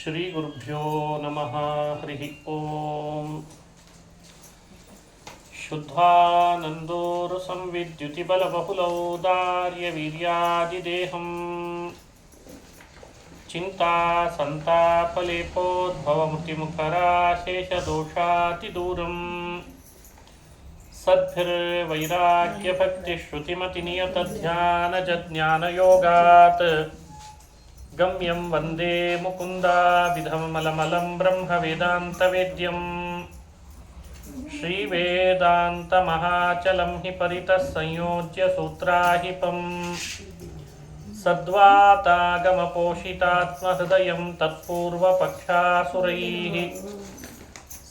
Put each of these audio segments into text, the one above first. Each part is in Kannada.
ಶ್ರೀ ಗುರುಭ್ಯೋ ನಮಃ. ಹರಿ ಓಂ. ಶುದ್ಧಾನಂದೋರು ಸಂವಿದ್ಯುತಿಬಲಬಹುಲೌದಾರ್ಯವೀರ್ಯಾದಿದೇಹಂ ಚಿಂತಾ ಸಂತಾಪಲೇಪೋದ್ಭವಮೃತಿಮುಖರಾಶೇಷದೋಷಾತಿದೂರಂ ಸದ್ಭಿರ್ವೈರಾಗ್ಯಭಕ್ತಿಶ್ರುತಿಮತಿನಿಯತಧ್ಯಾನಜಜ್ಞಾನಯೋಗಾತ್ ಗಮ್ಯಂ ವಂದೇ ಮುಕುಂದಾಭಿಧಮಮಲಮಲಂ ಬ್ರಹ್ಮವೇದಾಂತವೇದ್ಯಂ ಶ್ರೀವೇದಾಂತಮಹಾಚಲಂ ಹಿ ಪರಿತಃ ಸಂಯೋಜ್ಯ ಸೂತ್ರಾಹಿಪಂ ಸದ್ವಾತಾಗಮಪೋಷಿತಾತ್ಮಹೃದಯಂ ತತ್ಪೂರ್ವಪಕ್ಷಾಸುರೈಃ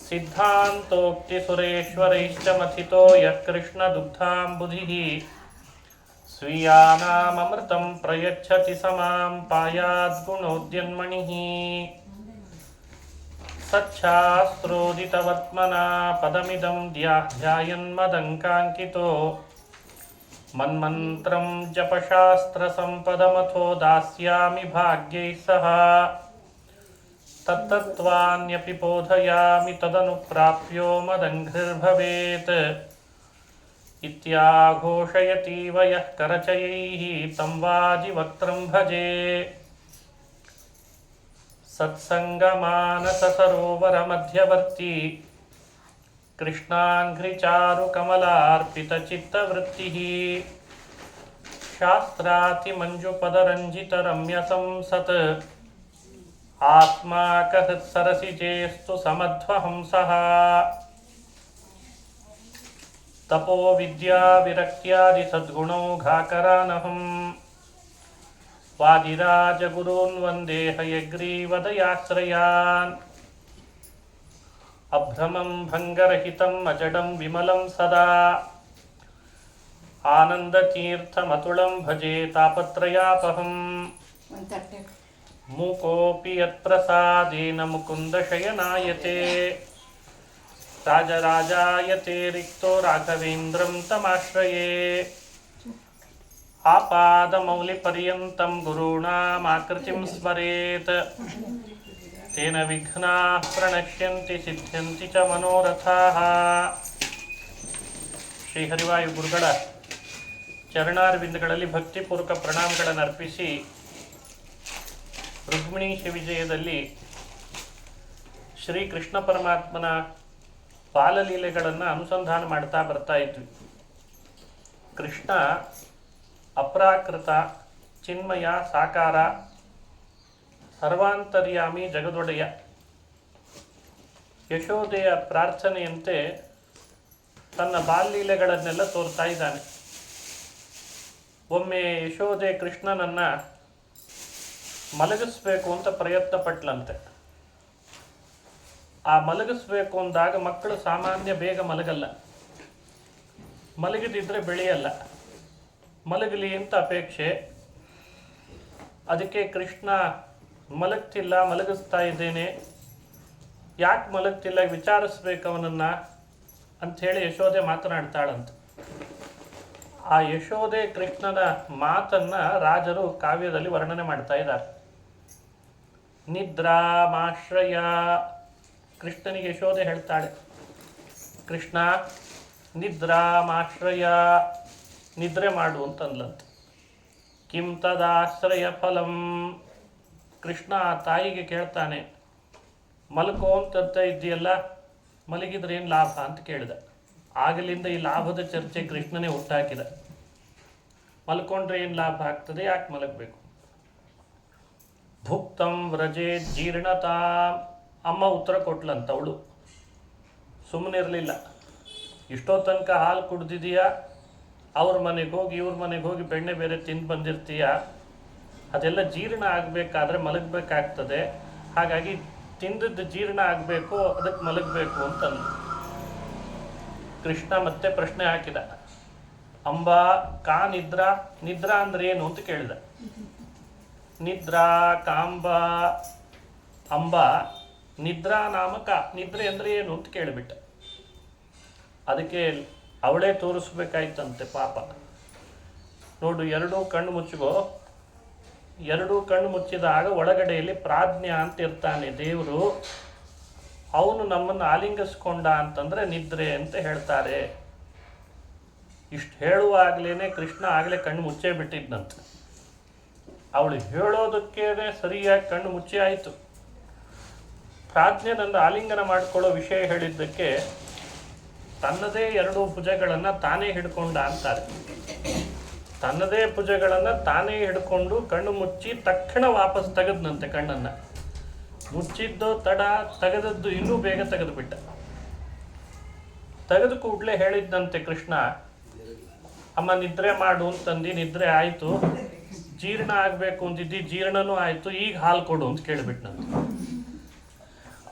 ಸಿದ್ಧಾಂತೋಕ್ತಿಸುರೇಶ್ವರೈಶ್ಚ ಮಥಿತೋ ಯಃ ಕೃಷ್ಣದುಗ್ಧಾಂಬುಧಿಃ ಸ್ವೀಯಾನಾಮೃತಂ ಪ್ರಯಚ್ಛತಿ ಸಮಾಂ ಪಾಯಾದ್ಗುಣೋದ್ಯನ್ಮಣಿಃ ಸಚ್ಛಾಸ್ತ್ರೋದಿತವತ್ಮನಾ ಪದಮಿದಂ ಧ್ಯಾಯನ್ಮದಂಕಾಂಕಿತೋ ಮನ್ಮಂತ್ರಂ ಜಪಶಾಸ್ತ್ರಸಂಪದಮಥೋ ದಾಸ್ಯಾಮಿ ಭಾಗ್ಯೈಃ ಸಹ ತತ್ತತ್ವಾನ್ಯಪಿ ಬೋಧಯಾಮಿ ತದನುಪ್ರಾಪ್ಯೋ ಮದಂಘ್ರಿರ್ಭವೇತ್ ಇತ್ಯಾಘೋಷಯತೀವ ಯಃ ಕರಚಯೈಃ तं ವಾಜಿವಕ್ತ್ರಂ ಭಜೆ. ಸತ್ಸಂಗಮಾನಸಸರೋವರಮಧ್ಯವರ್ತಿ ಕೃಷ್ಣಾಂಘ್ರಿಚಾರುಕಮಲಾರ್ಪಿತಚಿತ್ತವೃತ್ತಿಃ ಶಾಸ್ತ್ರಾತಿಮಂಜುಪದರಂಜಿತರಮ್ಯಸಂಸತ್ ಆಸ್ಮಾಕಹೃತ್ಸರಸಿಜೇಸ್ತು ಸಮಧ್ವಹಂಸಃ. ತಪೋ ವಿದ್ಯಾ ವಿರಕ್ತ್ಯಾದಿ ಸದ್ಗುಣೌಘಾಕರಾನಹಂ ವಾದಿರಾಜಗುರೂನ್ ವಂದೇ ಹಯಗ್ರೀವದಯಾಶ್ರಯಾನ್. ಅಭ್ರಮಂ ಭಂಗರಹಿತಂ ಅಜಡಂ ವಿಮಲಂ ಸದಾ ಆನಂದತೀರ್ಥಮತುಳಂ ಭಜೆ ತಾಪತ್ರಯಾಪಹಂ. ಮೂಕೋಪಿ ಯತ್ಪ್ರಸಾದೇನ ಮುಕುಂದಶಯನಾಯತೆ ರಾಜರಾಜಾಯತೆ ರಿಕ್ತೋ ರಾಘವೇಂದ್ರಂ ತಮಾಶ್ರಯೇ. ಆಪಾದಮೌಲಿಪರ್ಯಂತಂ ಗುರುಣಾಮಾಕೃತಿಂ ಸ್ಮರೇತ್ ತೇನ ವಿಘ್ನಾಃ ಪ್ರಣಶ್ಯಂತಿ ಸಿದ್ಧ್ಯಂತಿ ಚ ಮನೋರಥಾಃ. ಶ್ರೀ ಹರಿವಾಯು ಗುರುಗಳ ಚರಣಾರವಿಂದಗಳಲ್ಲಿ ಭಕ್ತಿಪೂರ್ವಕ ಪ್ರಣಾಮಗಳನ್ನು ಅರ್ಪಿಸಿ ರುಕ್ಮಿಣೀಶ ವಿಜಯದಲ್ಲಿ ಶ್ರೀ ಕೃಷ್ಣ ಪರಮಾತ್ಮನ ಬಾಲಲೀಲೆಗಳನ್ನು ಅನುಸಂಧಾನ ಮಾಡ್ತಾ ಬರ್ತಾ ಇದ್ವಿ. ಕೃಷ್ಣ ಅಪ್ರಾಕೃತ, ಚಿನ್ಮಯ, ಸಾಕಾರ, ಸರ್ವಾಂತರ್ಯಾಮಿ, ಜಗದೊಡೆಯ. ಯಶೋದೆಯ ಪ್ರಾರ್ಥನೆಯಂತೆ ತನ್ನ ಬಾಲಲೀಲೆಗಳನ್ನೆಲ್ಲ ತೋರ್ತಾ ಇದ್ದಾನೆ. ಒಮ್ಮೆ ಯಶೋದೆ ಕೃಷ್ಣನನ್ನು ಮಲಗಿಸ್ಬೇಕು ಅಂತ ಪ್ರಯತ್ನ ಪಟ್ಲಂತೆ. ಆ ಮಲಗಿಸ್ಬೇಕು ಅಂದಾಗ ಮಕ್ಕಳು ಸಾಮಾನ್ಯ ಬೇಗ ಮಲಗಲ್ಲ, ಮಲಗಿದಿದ್ರೆ ಬೆಳೆಯಲ್ಲ, ಮಲಗಲಿ ಅಂತ ಅಪೇಕ್ಷೆ. ಅದಕ್ಕೆ ಕೃಷ್ಣ ಮಲಗ್ತಿಲ್ಲ, ಮಲಗಿಸ್ತಾ ಇದ್ದೇನೆ, ಯಾಕೆ ಮಲಗ್ತಿಲ್ಲ ವಿಚಾರಿಸ್ಬೇಕು ಅವನನ್ನು ಅಂಥೇಳಿ ಯಶೋದೆ ಮಾತನಾಡ್ತಾಳಂತ. ಆ ಯಶೋದೆ ಕೃಷ್ಣನ ಮಾತನ್ನು ರಾಜರು ಕಾವ್ಯದಲ್ಲಿ ವರ್ಣನೆ ಮಾಡ್ತಾ ಇದ್ದಾರೆ. ನಿದ್ರಾಮಾಶ್ರಯ, ಕೃಷ್ಣನಿಗೆ ಯಶೋದೆ ಹೇಳ್ತಾಳೆ, ಕೃಷ್ಣ ನಿದ್ರಾಮಾಶ್ರಯ, ನಿದ್ರೆ ಮಾಡು ಅಂತಂದ್ಲಂತ. ಕಿಂ ತದಾಶ್ರಯ ಫಲಂ, ಕೃಷ್ಣ ಆ ತಾಯಿಗೆ ಕೇಳ್ತಾನೆ, ಮಲ್ಕೋ ಅಂತ ಇದೆಯಲ್ಲ, ಮಲಗಿದ್ರೆ ಏನು ಲಾಭ ಅಂತ ಕೇಳಿದ. ಆಗಲಿಂದ ಈ ಲಾಭದ ಚರ್ಚೆ ಕೃಷ್ಣನೇ ಹುಟ್ಟಾಕಿದ. ಮಲ್ಕೊಂಡ್ರೆ ಏನು ಲಾಭ ಆಗ್ತದೆ, ಯಾಕೆ ಮಲಗಬೇಕು? ಭುಕ್ತಂ ವ್ರಜೆ ಜೀರ್ಣತಾ, ಅಮ್ಮ ಉತ್ತರ ಕೊಟ್ಲಂತ. ಅವಳು ಸುಮ್ಮನಿರಲಿಲ್ಲ. ಇಷ್ಟೋ ತನಕ ಹಾಲು ಕುಡ್ದಿದೀಯಾ, ಅವ್ರ ಮನೆಗೆ ಹೋಗಿ ಇವ್ರ ಮನೆಗೆ ಹೋಗಿ ಬೆಣ್ಣೆ ಬೇರೆ ತಿಂದು ಬಂದಿರ್ತೀಯ, ಅದೆಲ್ಲ ಜೀರ್ಣ ಆಗಬೇಕಾದ್ರೆ ಮಲಗಬೇಕಾಗ್ತದೆ. ಹಾಗಾಗಿ ತಿಂದದ್ದು ಜೀರ್ಣ ಆಗಬೇಕು, ಅದಕ್ಕೆ ಮಲಗಬೇಕು ಅಂತಂದು ಕೃಷ್ಣ ಮತ್ತೆ ಪ್ರಶ್ನೆ ಹಾಕಿದ. ಅಂಬಾ ಕಾ ನಿದ್ರಾ, ನಿದ್ರಾ ಅಂದ್ರೆ ಏನು ಅಂತ ಕೇಳಿದ. ನಿದ್ರಾ ಕಾಂಬ ಅಂಬ ನಿದ್ರಾ ನಾಮಕ, ನಿದ್ರೆ ಅಂದರೆ ಏನು ಅಂತ ಕೇಳಿಬಿಟ್ಟ. ಅದಕ್ಕೆ ಅವಳೇ ತೋರಿಸ್ಬೇಕಾಯ್ತಂತೆ ಪಾಪ. ನೋಡು, ಎರಡೂ ಕಣ್ಣು ಮುಚ್ಚಿಗೋ, ಎರಡೂ ಕಣ್ಣು ಮುಚ್ಚಿದಾಗ ಒಳಗಡೆಯಲ್ಲಿ ಪ್ರಾಜ್ಞ ಅಂತ ಇರ್ತಾನೆ ದೇವರು. ಅವನು ನಮ್ಮನ್ನು ಆಲಿಂಗಿಸ್ಕೊಂಡ ಅಂತಂದರೆ ನಿದ್ರೆ ಅಂತ ಹೇಳ್ತಾರೆ. ಇಷ್ಟು ಹೇಳುವಾಗಲೇ ಕೃಷ್ಣ ಆಗಲೇ ಕಣ್ಣು ಮುಚ್ಚೇ ಬಿಟ್ಟಿದ್ದಂತೆ. ಅವಳು ಹೇಳೋದಕ್ಕೇ ಸರಿಯಾಗಿ ಕಣ್ಣು ಮುಚ್ಚಿ ಆಯಿತು. ಪ್ರಾಜ್ಞೆನನ್ನು ಆಲಿಂಗನ ಮಾಡಿಕೊಳ್ಳೋ ವಿಷಯ ಹೇಳಿದ್ದಕ್ಕೆ ತನ್ನದೇ ಎರಡೂ ಭುಜಗಳನ್ನು ತಾನೇ ಹಿಡ್ಕೊಂಡ ಅಂತಾರೆ. ತನ್ನದೇ ಭುಜಗಳನ್ನು ತಾನೇ ಹಿಡ್ಕೊಂಡು ಕಣ್ಣು ಮುಚ್ಚಿ ತಕ್ಷಣ ವಾಪಸ್ ತೆಗೆದ್ನಂತೆ. ಕಣ್ಣನ್ನು ಮುಚ್ಚಿದ್ದು ತಡ, ತೆಗೆದದ್ದು ಇನ್ನೂ ಬೇಗ ತೆಗೆದುಬಿಟ್ಟ. ತೆಗೆದು ಕೂಡಲೇ ಹೇಳಿದ್ದಂತೆ ಕೃಷ್ಣ, ಅಮ್ಮ ನಿದ್ರೆ ಮಾಡು ಅಂತಂದು ನಿದ್ರೆ ಆಯಿತು, ಜೀರ್ಣ ಆಗಬೇಕು ಅಂತಿದ್ದಿ, ಜೀರ್ಣನೂ ಆಯಿತು, ಈಗ ಹಾಲು ಕೊಡು ಅಂತ ಕೇಳಿಬಿಟ್ನಂತೆ.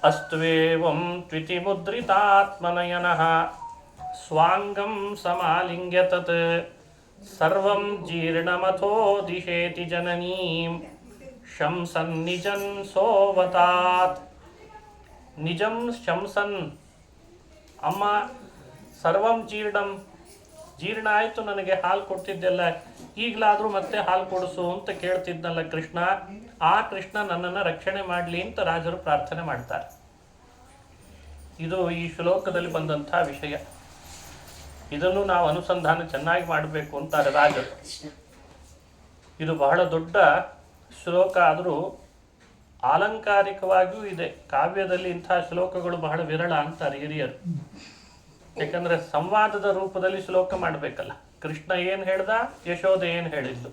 ಅಸ್ತ್ವೇವಂ ತ್ವಿತಿ ಮುದ್ರಿತಾತ್ಮನಯನಃ ಸ್ವಾಂಗಂ ಸಮಾಲಿಂಗ್ಯ ತತ್ ಸರ್ವಂ ಜೀರ್ಣಮಥೋ ದಿಶೇತಿ ಜನನೀಂ ಶಂಸನ್ ನಿಜನ್ ಸೋವತಾತ್. ನಿಜಂ ಶಂಸನ್, ಅಮ್ಮ ಸರ್ವಂ ಜೀರ್ಣಂ, ಜೀರ್ಣ ಆಯಿತು, ನನಗೆ ಹಾಲು ಕೊಡ್ತಿದ್ದೆಲ್ಲ, ಈಗಲಾದರೂ ಮತ್ತೆ ಹಾಲು ಕೊಡಿಸು ಅಂತ ಕೇಳ್ತಿದ್ನಲ್ಲ ಕೃಷ್ಣ. ಆ ಕೃಷ್ಣ ನನ್ನನ್ನು ರಕ್ಷಣೆ ಮಾಡಲಿ ಅಂತ ರಾಜರು ಪ್ರಾರ್ಥನೆ ಮಾಡ್ತಾರೆ. ಇದು ಈ ಶ್ಲೋಕದಲ್ಲಿ ಬಂದಂಥ ವಿಷಯ. ಇದನ್ನು ನಾವು ಅನುಸಂಧಾನ ಚೆನ್ನಾಗಿ ಮಾಡಬೇಕು ಅಂತಾರೆ ರಾಜರು. ಇದು ಬಹಳ ದೊಡ್ಡ ಶ್ಲೋಕ ಆದರೂ ಆಲಂಕಾರಿಕವಾಗಿಯೂ ಇದೆ. ಕಾವ್ಯದಲ್ಲಿ ಇಂಥ ಶ್ಲೋಕಗಳು ಬಹಳ ವಿರಳ ಅಂತಾರೆ ಹಿರಿಯರು. ಯಾಕಂದರೆ ಸಂವಾದದ ರೂಪದಲ್ಲಿ ಶ್ಲೋಕ ಮಾಡಬೇಕಲ್ಲ. ಕೃಷ್ಣ ಏನು ಹೇಳ್ದ, ಯಶೋದೆ ಏನು ಹೇಳಿದ್ದು,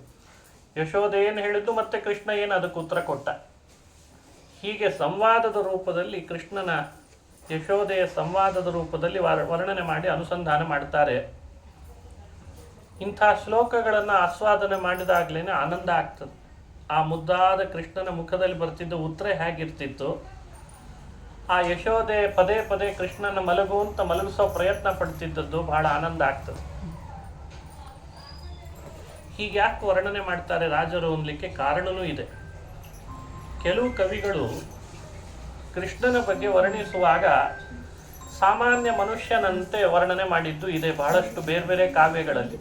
ಯಶೋದೆ ಏನು ಹೇಳಿದ್ದು, ಮತ್ತೆ ಕೃಷ್ಣ ಏನು ಅದಕ್ಕೆ ಉತ್ತರ ಕೊಟ್ಟ. ಹೀಗೆ ಸಂವಾದದ ರೂಪದಲ್ಲಿ ಕೃಷ್ಣನ ಯಶೋದೆಯ ಸಂವಾದದ ರೂಪದಲ್ಲಿ ವರ್ಣನೆ ಮಾಡಿ ಅನುಸಂಧಾನ ಮಾಡ್ತಾರೆ. ಇಂಥ ಶ್ಲೋಕಗಳನ್ನು ಆಸ್ವಾದನೆ ಮಾಡಿದಾಗಲೇ ಆನಂದ ಆಗ್ತದೆ. ಆ ಮುದ್ದಾದ ಕೃಷ್ಣನ ಮುಖದಲ್ಲಿ ಬರ್ತಿದ್ದ ಉತ್ತರ ಹೇಗಿರ್ತಿತ್ತು, ಆ ಯಶೋದೆ ಪದೇ ಪದೇ ಕೃಷ್ಣನ ಮಲಗುವಂತ ಮಲಗಿಸೋ ಪ್ರಯತ್ನ ಪಡ್ತಿದ್ದದ್ದು ಬಹಳ ಆನಂದ ಆಗ್ತದೆ. ಹೀಗೆ ಯಾಕೆ ವರ್ಣನೆ ಮಾಡ್ತಾರೆ ರಾಜರು ಅನ್ಲಿಕ್ಕೆ ಕಾರಣನೂ ಇದೆ. ಕೆಲವು ಕವಿಗಳು ಕೃಷ್ಣನ ಬಗ್ಗೆ ವರ್ಣಿಸುವಾಗ ಸಾಮಾನ್ಯ ಮನುಷ್ಯನಂತೆ ವರ್ಣನೆ ಮಾಡಿದ್ದು ಇದೆ ಬಹಳಷ್ಟು ಬೇರೆ ಬೇರೆ ಕಾವ್ಯಗಳಲ್ಲಿ.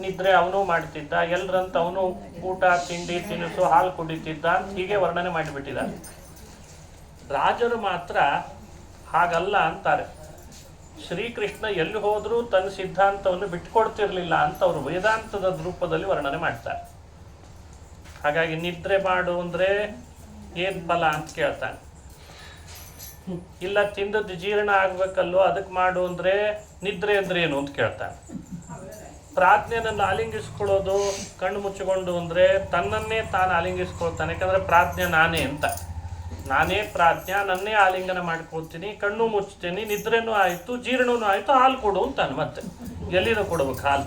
ನಿದ್ರೆ ಅವನು ಮಾಡ್ತಿದ್ದ, ಎಲ್ಲರಂತ ಅವನು ಊಟ ತಿಂಡಿ ತಿನಿಸು ಹಾಲು ಕುಡಿತಿದ್ದ ಅಂತ ಹೀಗೆ ವರ್ಣನೆ ಮಾಡಿಬಿಟ್ಟಿದ್ದಾರೆ. ರಾಜರು ಮಾತ್ರ ಹಾಗಲ್ಲ ಅಂತಾರೆ. ಶ್ರೀಕೃಷ್ಣ ಎಲ್ಲಿ ಹೋದರೂ ತನ್ನ ಸಿದ್ಧಾಂತವನ್ನು ಬಿಟ್ಕೊಡ್ತಿರ್ಲಿಲ್ಲ ಅಂತ ಅವರು ವೇದಾಂತದ ರೂಪದಲ್ಲಿ ವರ್ಣನೆ ಮಾಡ್ತಾರೆ. ಹಾಗಾಗಿ ನಿದ್ರೆ ಮಾಡು ಅಂದರೆ ಏನು ಫಲ ಅಂತ ಕೇಳ್ತಾನೆ. ಇಲ್ಲ ತಿಂದದ್ದು ಜೀರ್ಣ ಆಗ್ಬೇಕಲ್ಲೋ ಅದಕ್ಕೆ ಮಾಡು ಅಂದರೆ ನಿದ್ರೆ ಅಂದ್ರೆ ಏನು ಅಂತ ಕೇಳ್ತಾನೆ. ಪ್ರಾಜ್ಞೆನನ್ನು ಆಲಿಂಗಿಸ್ಕೊಳ್ಳೋದು ಕಣ್ಣು ಮುಚ್ಚಿಕೊಂಡು ಅಂದರೆ ತನ್ನನ್ನೇ ತಾನು ಆಲಿಂಗಿಸ್ಕೊಳ್ತಾನೆ. ಯಾಕಂದರೆ ಪ್ರಾಜ್ಞೆ ನಾನೇ ಅಂತ, ನಾನೇ ಪ್ರಾಜ್ಞ, ನನ್ನೇ ಆಲಿಂಗನ ಮಾಡ್ಕೊಳ್ತೀನಿ, ಕಣ್ಣು ಮುಚ್ತೀನಿ, ನಿದ್ರೆನೂ ಆಯಿತು, ಜೀರ್ಣನೂ ಆಯಿತು, ಹಾಲು ಕೊಡು ಅಂತಾನೆ. ಮತ್ತೆ ಎಲ್ಲಿಂದ ಕೊಡ್ಬೇಕು ಹಾಲು?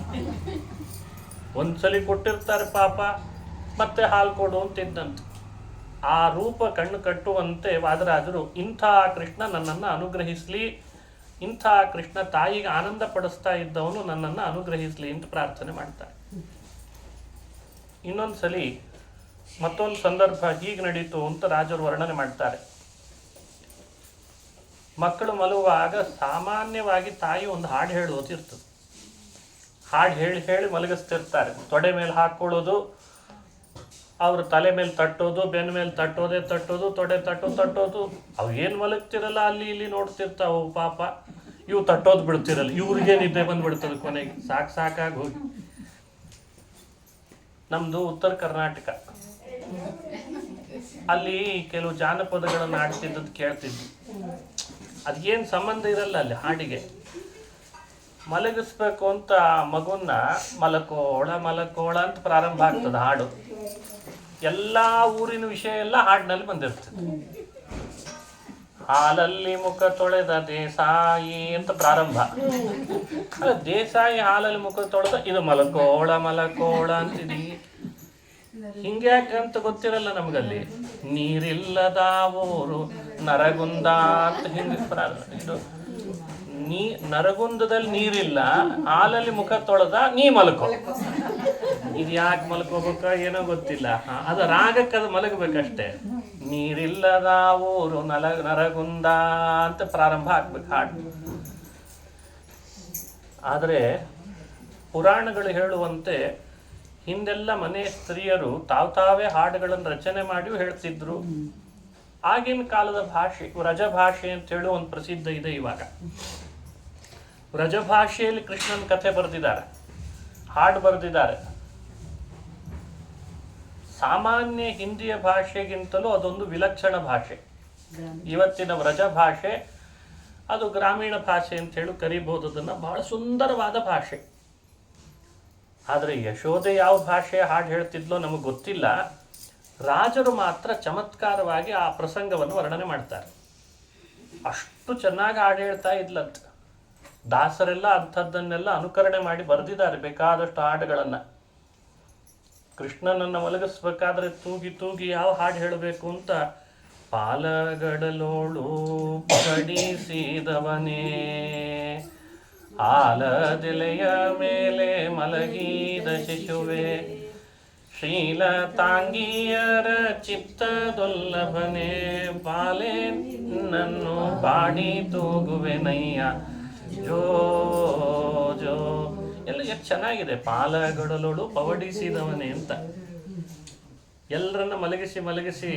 ಒಂದ್ಸಲಿ ಕೊಟ್ಟಿರ್ತಾರೆ ಪಾಪ, ಮತ್ತೆ ಹಾಲು ಕೊಡು ಅಂತಿದ್ದಂತೆ. ಆ ರೂಪ ಕಣ್ಣು ಕಟ್ಟುವಂತೆ ವಾದರಾಜರು ಇಂಥ ಕೃಷ್ಣ ನನ್ನನ್ನು ಅನುಗ್ರಹಿಸಲಿ, ಇಂಥ ಕೃಷ್ಣ ತಾಯಿಗೆ ಆನಂದ ಪಡಿಸ್ತಾ ಇದ್ದವನು ನನ್ನನ್ನು ಅನುಗ್ರಹಿಸಲಿ ಅಂತ ಪ್ರಾರ್ಥನೆ ಮಾಡ್ತಾರೆ. ಇನ್ನೊಂದ್ಸಲಿ ಮತ್ತೊಂದು ಸಂದರ್ಭ ಹೀಗೆ ನಡೀತು ಅಂತ ರಾಜರು ವರ್ಣನೆ ಮಾಡ್ತಾರೆ. ಮಕ್ಕಳು ಮಲಗುವಾಗ ಸಾಮಾನ್ಯವಾಗಿ ತಾಯಿ ಒಂದು ಹಾಡು ಹೇಳೋದಿರ್ತದೆ. ಹಾಡು ಹೇಳಿ ಹೇಳಿ ಮಲಗಿಸ್ತಿರ್ತಾರೆ. ತೊಡೆ ಮೇಲೆ ಹಾಕ್ಕೊಳ್ಳೋದು, ಅವ್ರ ತಲೆ ಮೇಲೆ ತಟ್ಟೋದು, ಬೆನ್ನ ಮೇಲೆ ತಟ್ಟೋದು, ತೊಡೆ ತಟ್ಟೋದು. ಅವು ಏನು ಮಲಗ್ತಿರಲ್ಲ ಅಲ್ಲಿ ಇಲ್ಲಿ ನೋಡ್ತಿರ್ತಾವು ಪಾಪ. ಇವು ತಟ್ಟೋದು ಬಿಡ್ತಿರಲ್ಲ, ಇವ್ರಿಗೆ ನಿದ್ದೆ ಬಂದ್ಬಿಡ್ತದೆ ಕೊನೆಗೆ. ಸಾಕಾಗಿ ಹೋಗಿ. ನಮ್ಮದು ಉತ್ತರ ಕರ್ನಾಟಕ, ಅಲ್ಲಿ ಕೆಲವು ಜಾನಪದಗಳನ್ನು ಆಡ್ತಿದ್ದದ್ದು ಕೇಳ್ತಿದ್ವಿ. ಅದೇನು ಸಂಬಂಧ ಇರಲ್ಲ ಅಲ್ಲಿ ಹಾಡಿಗೆ. ಮಲಗಿಸ್ಬೇಕು ಅಂತ ಮಗುನ್ನ ಮಲಕೋಳ ಅಂತ ಪ್ರಾರಂಭ ಆಗ್ತದೆ ಹಾಡು. ಎಲ್ಲ ಊರಿನ ವಿಷಯ ಎಲ್ಲ ಹಾಡಿನಲ್ಲಿ ಬಂದಿರ್ತದೆ. ಹಾಲಲ್ಲಿ ಮುಖ ತೊಳೆದ ದೇಸಾಯಿ ಅಂತ ಪ್ರಾರಂಭ. ದೇಸಾಯಿ ಹಾಲಲ್ಲಿ ಮುಖ ತೊಳೆದ, ಇದು ಮಲಕೋಳ ಅಂತಿದಿ. ಹಿಂಗ್ಯಾಕೆ ಅಂತ ಗೊತ್ತಿರಲ್ಲ ನಮಗಲ್ಲಿ. ನೀರಿಲ್ಲದ ಊರು ನರಗುಂದ ಅಂತ ಹಿಂಗೆ ಇದು ನರಗುಂದದಲ್ಲಿ ನೀರಿಲ್ಲ, ಹಾಲಲ್ಲಿ ಮುಖ ತೊಳೆದ, ನೀ ಮಲ್ಕೋ. ಇದು ಯಾಕೆ ಮಲ್ಕೋಬೇಕ ಏನೋ ಗೊತ್ತಿಲ್ಲ. ಅದು ರಾಗಕ್ಕೆ ಅದು ಮಲಗಬೇಕಷ್ಟೇ. ನೀರಿಲ್ಲದ ಊರು ನರಗುಂದ ಅಂತ ಪ್ರಾರಂಭ ಆಗ್ಬೇಕು ಹಾಡು. ಆದರೆ ಪುರಾಣಗಳು ಹೇಳುವಂತೆ ಹಿಂದೆಲ್ಲ ಮನೆ ಸ್ತ್ರೀಯರು ತಾವೇ ಹಾಡುಗಳನ್ನು ರಚನೆ ಮಾಡಿಯೂ ಹೇಳ್ತಿದ್ರು. ಆಗಿನ ಕಾಲದ ಭಾಷೆ ವ್ರಜಭಾಷೆ ಅಂತೇಳಿ ಒಂದು ಪ್ರಸಿದ್ಧ ಇದೆ. ಇವಾಗ ವ್ರಜಭಾಷೆಯಲ್ಲಿ ಕೃಷ್ಣನ ಕಥೆ ಬರೆದಿದ್ದಾರೆ, ಹಾಡು ಬರೆದಿದ್ದಾರೆ. ಸಾಮಾನ್ಯ ಹಿಂದಿಯ ಭಾಷೆಗಿಂತಲೂ ಅದೊಂದು ವಿಲಕ್ಷಣ ಭಾಷೆ. ಇವತ್ತಿನ ವ್ರಜ ಭಾಷೆ ಅದು ಗ್ರಾಮೀಣ ಭಾಷೆ ಅಂತೇಳಿ ಕರಿಬಹುದು. ಅದನ್ನು ಬಹಳ ಸುಂದರವಾದ ಭಾಷೆ. ಆದರೆ ಯಶೋದೆ ಯಾವ ಭಾಷೆ ಹಾಡು ಹೇಳ್ತಿದ್ಲೋ ನಮಗೆ ಗೊತ್ತಿಲ್ಲ. ರಾಜರು ಮಾತ್ರ ಚಮತ್ಕಾರವಾಗಿ ಆ ಪ್ರಸಂಗವನ್ನು ವರ್ಣನೆ ಮಾಡ್ತಾರೆ. ಅಷ್ಟು ಚೆನ್ನಾಗಿ ಹಾಡು ಹೇಳ್ತಾ ಇದ್ಲಂತ. ದಾಸರೆಲ್ಲ ಅಂಥದ್ದನ್ನೆಲ್ಲ ಅನುಕರಣೆ ಮಾಡಿ ಬರೆದಿದ್ದಾರೆ ಬೇಕಾದಷ್ಟು ಹಾಡುಗಳನ್ನು. ಕೃಷ್ಣನನ್ನು ಮಲಗಿಸ್ಬೇಕಾದ್ರೆ ತೂಗಿ ತೂಗಿ ಯಾವ ಹಾಡು ಹೇಳಬೇಕು ಅಂತ, ಪಾಲಗಡಲೋಳು ಬಡಿಸಿದವನೇ ಆಲದೆಲೆಯ ಮೇಲೆ ಮಲಗಿದ ಶಿಶುವೆ, ಶೀಲ ತಾಂಗಿಯರ ಚಿತ್ತದೊಲ್ಲಭನೆ, ಪಾಲೆ ನನ್ನು ಪಾಡಿ ತೂಗುವೆನಯ್ಯ ಜೋ ಜೋ. ಎಲ್ಲ ಎಷ್ಟು ಚೆನ್ನಾಗಿದೆ. ಪಾಲಗಡಲೋಳು ಪವಡಿಸಿದವನೇ ಅಂತ ಎಲ್ಲರನ್ನ ಮಲಗಿಸಿ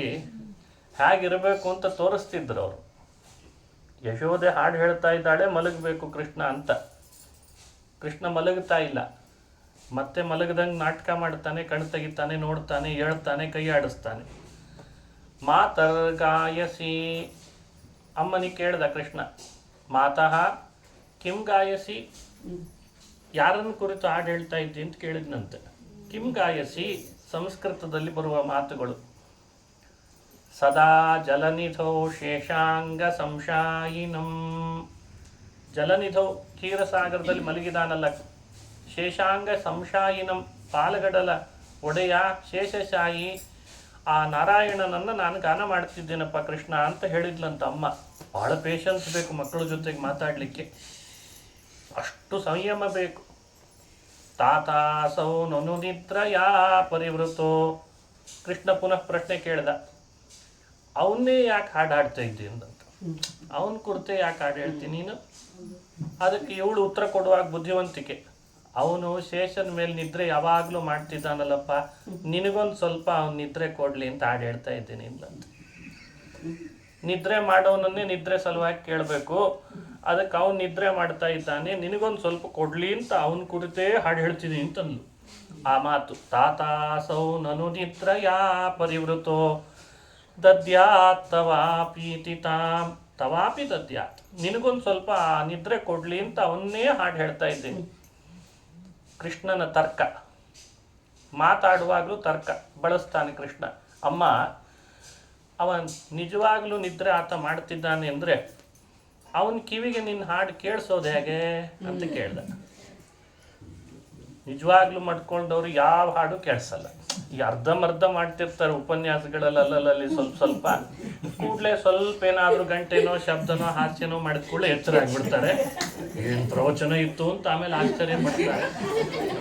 ಹೇಗಿರಬೇಕು ಅಂತ ತೋರಿಸ್ತಿದ್ರು ಅವರು. ಯಶೋದೆ ಹಾಡು ಹೇಳ್ತಾ ಇದ್ದಾಳೆ, ಮಲಗಬೇಕು ಕೃಷ್ಣ ಅಂತ. ಕೃಷ್ಣ ಮಲಗ್ತಾ ಇಲ್ಲ, ಮತ್ತೆ ಮಲಗದಂಗೆ ನಾಟಕ ಮಾಡ್ತಾನೆ, ಕಣ್ ತೆಗಿತಾನೆ, ನೋಡ್ತಾನೆ, ಹೇಳ್ತಾನೆ, ಕೈ ಆಡಿಸ್ತಾನೆ. ಮಾತರ್ಗಾಯಸಿ, ಅಮ್ಮನಿಗೆ ಕೇಳ್ದ ಕೃಷ್ಣ, ಮಾತಃ ಕಿಂ ಗಾಯಸಿ, ಯಾರನ್ನು ಕುರಿತು ಹಾಡು ಹೇಳ್ತಾ ಇದ್ದಿ ಅಂತ ಕೇಳಿದ್ನಂತೆ. ಕಿಂ ಗಾಯಸಿ ಸಂಸ್ಕೃತದಲ್ಲಿ ಬರುವ ಮಾತುಗಳು. ಸದಾ ಜಲನಿಧೌ ಶೇಷಾಂಗ ಸಂಶಾಯಿನಂ, ಜಲನಿಧೌ ಕ್ಷೀರಸಾಗರದಲ್ಲಿ ಮಲಗಿದಾನಲ್ಲ, ಶೇಷಾಂಗ ಸಂಶಾಯಿನಂ ಪಾಲಗಡಲ ಒಡೆಯ ಶೇಷಶಾಯಿ ಆ ನಾರಾಯಣನನ್ನು ನಾನು ಗಾನ ಮಾಡ್ತಿದ್ದೇನಪ್ಪ ಕೃಷ್ಣ ಅಂತ ಹೇಳಿದ್ಲಂತ ಅಮ್ಮ. ಭಾಳ ಪೇಷನ್ಸ್ ಬೇಕು ಮಕ್ಕಳ ಜೊತೆಗೆ ಮಾತಾಡಲಿಕ್ಕೆ, ಅಷ್ಟು ಸಂಯಮ ಬೇಕು. ತಾತಾಸೌ ನನು ನಿದ್ರಯಾ ಪರಿವೃತೋ, ಕೃಷ್ಣ ಪುನಃ ಪ್ರಶ್ನೆ ಕೇಳ್ದ, ಅವನ್ನೇ ಯಾಕೆ ಹಾಡು ಹಾಡ್ತಾ ಇದ್ದಿ ಅಂತ. ಅವನ ಕುರಿತೆ ಯಾಕೆ ಹಾಡು ಹೇಳ್ತೀನಿ ನೀನು? ಅದಕ್ಕೆ ಇವಳು ಉತ್ತರ ಕೊಡುವಾಗ ಬುದ್ಧಿವಂತಿಕೆ, ಅವನು ಶೇಷನ ಮೇಲೆ ನಿದ್ರೆ ಯಾವಾಗಲೂ ಮಾಡ್ತಿದ್ದಾನಲ್ಲಪ್ಪ, ನಿನಗೊಂದು ಸ್ವಲ್ಪ ಅವನು ನಿದ್ರೆ ಕೊಡಲಿ ಅಂತ ಹಾಡು ಹೇಳ್ತಾ ಇದ್ದೀನಿ ಅಂತ. ನಿದ್ರೆ ಮಾಡೋನನ್ನೇ ನಿದ್ರೆ ಸಲುವಾಗಿ ಕೇಳಬೇಕು, ಅದಕ್ಕೆ ಅವನು ನಿದ್ರೆ ಮಾಡ್ತಾ ಇದ್ದಾನೆ, ನಿನಗೊಂದು ಸ್ವಲ್ಪ ಕೊಡ್ಲಿ ಅಂತ ಅವನ ಕುರಿತೇ ಹಾಡು ಹೇಳ್ತೀನಿ ಅಂತಂದ್ಲು. ಆ ಮಾತು ತಾತಾಸೌ ನನು ನಿದ್ರಯಾ ಪರಿವೃತೋ ದದ್ಯಾತ್ ತವಾಪೀತಿ ತಾಂ, ತವಾಪಿ ದದ್ಯಾತ್, ನಿನಗೊಂದು ಸ್ವಲ್ಪ ನಿದ್ರೆ ಕೊಡ್ಲಿ ಅಂತ ಅವನ್ನೇ ಹಾಡು ಹೇಳ್ತಾ ಇದ್ದೀನಿ. ಕೃಷ್ಣನ ತರ್ಕ, ಮಾತಾಡುವಾಗಲೂ ತರ್ಕ ಬಳಸ್ತಾನೆ ಕೃಷ್ಣ. ಅಮ್ಮ, ಅವನ್ ನಿಜವಾಗ್ಲೂ ನಿದ್ರೆ ಆತ ಮಾಡ್ತಿದ್ದಾನೆ ಅಂದರೆ ಅವನ ಕಿವಿಗೆ ನಿನ್ನ ಹಾಡು ಕೇಳಿಸೋದು ಹೇಗೆ ಅಂತ ಕೇಳ್ದ. ನಿಜವಾಗ್ಲೂ ಮಾಡ್ಕೊಂಡವ್ರು ಯಾವ ಹಾಡು ಕೇಳಿಸಲ್ಲ. ಈ ಅರ್ಧಂಬರ್ಧ ಮಾಡ್ತಿರ್ತಾರೆ ಉಪನ್ಯಾಸಗಳಲ್ಲಿ, ಅಲ್ಲಲ್ಲಿ ಸ್ವಲ್ಪ ಕೂಡಲೇ ಸ್ವಲ್ಪ ಏನಾದರೂ ಗಂಟೆನೋ ಶಬ್ದನೋ ಹಾಸ್ಯನೋ ಮಾಡಿದ ಕೂಡಲೇ ಎಚ್ಚರ ಆಗಿಬಿಡ್ತಾರೆ. ಏನು ಪ್ರವಚನ ಇತ್ತು ಅಂತ ಆಮೇಲೆ ಆಶ್ಚರ್ಯ ಪಡ್ತಾರೆ.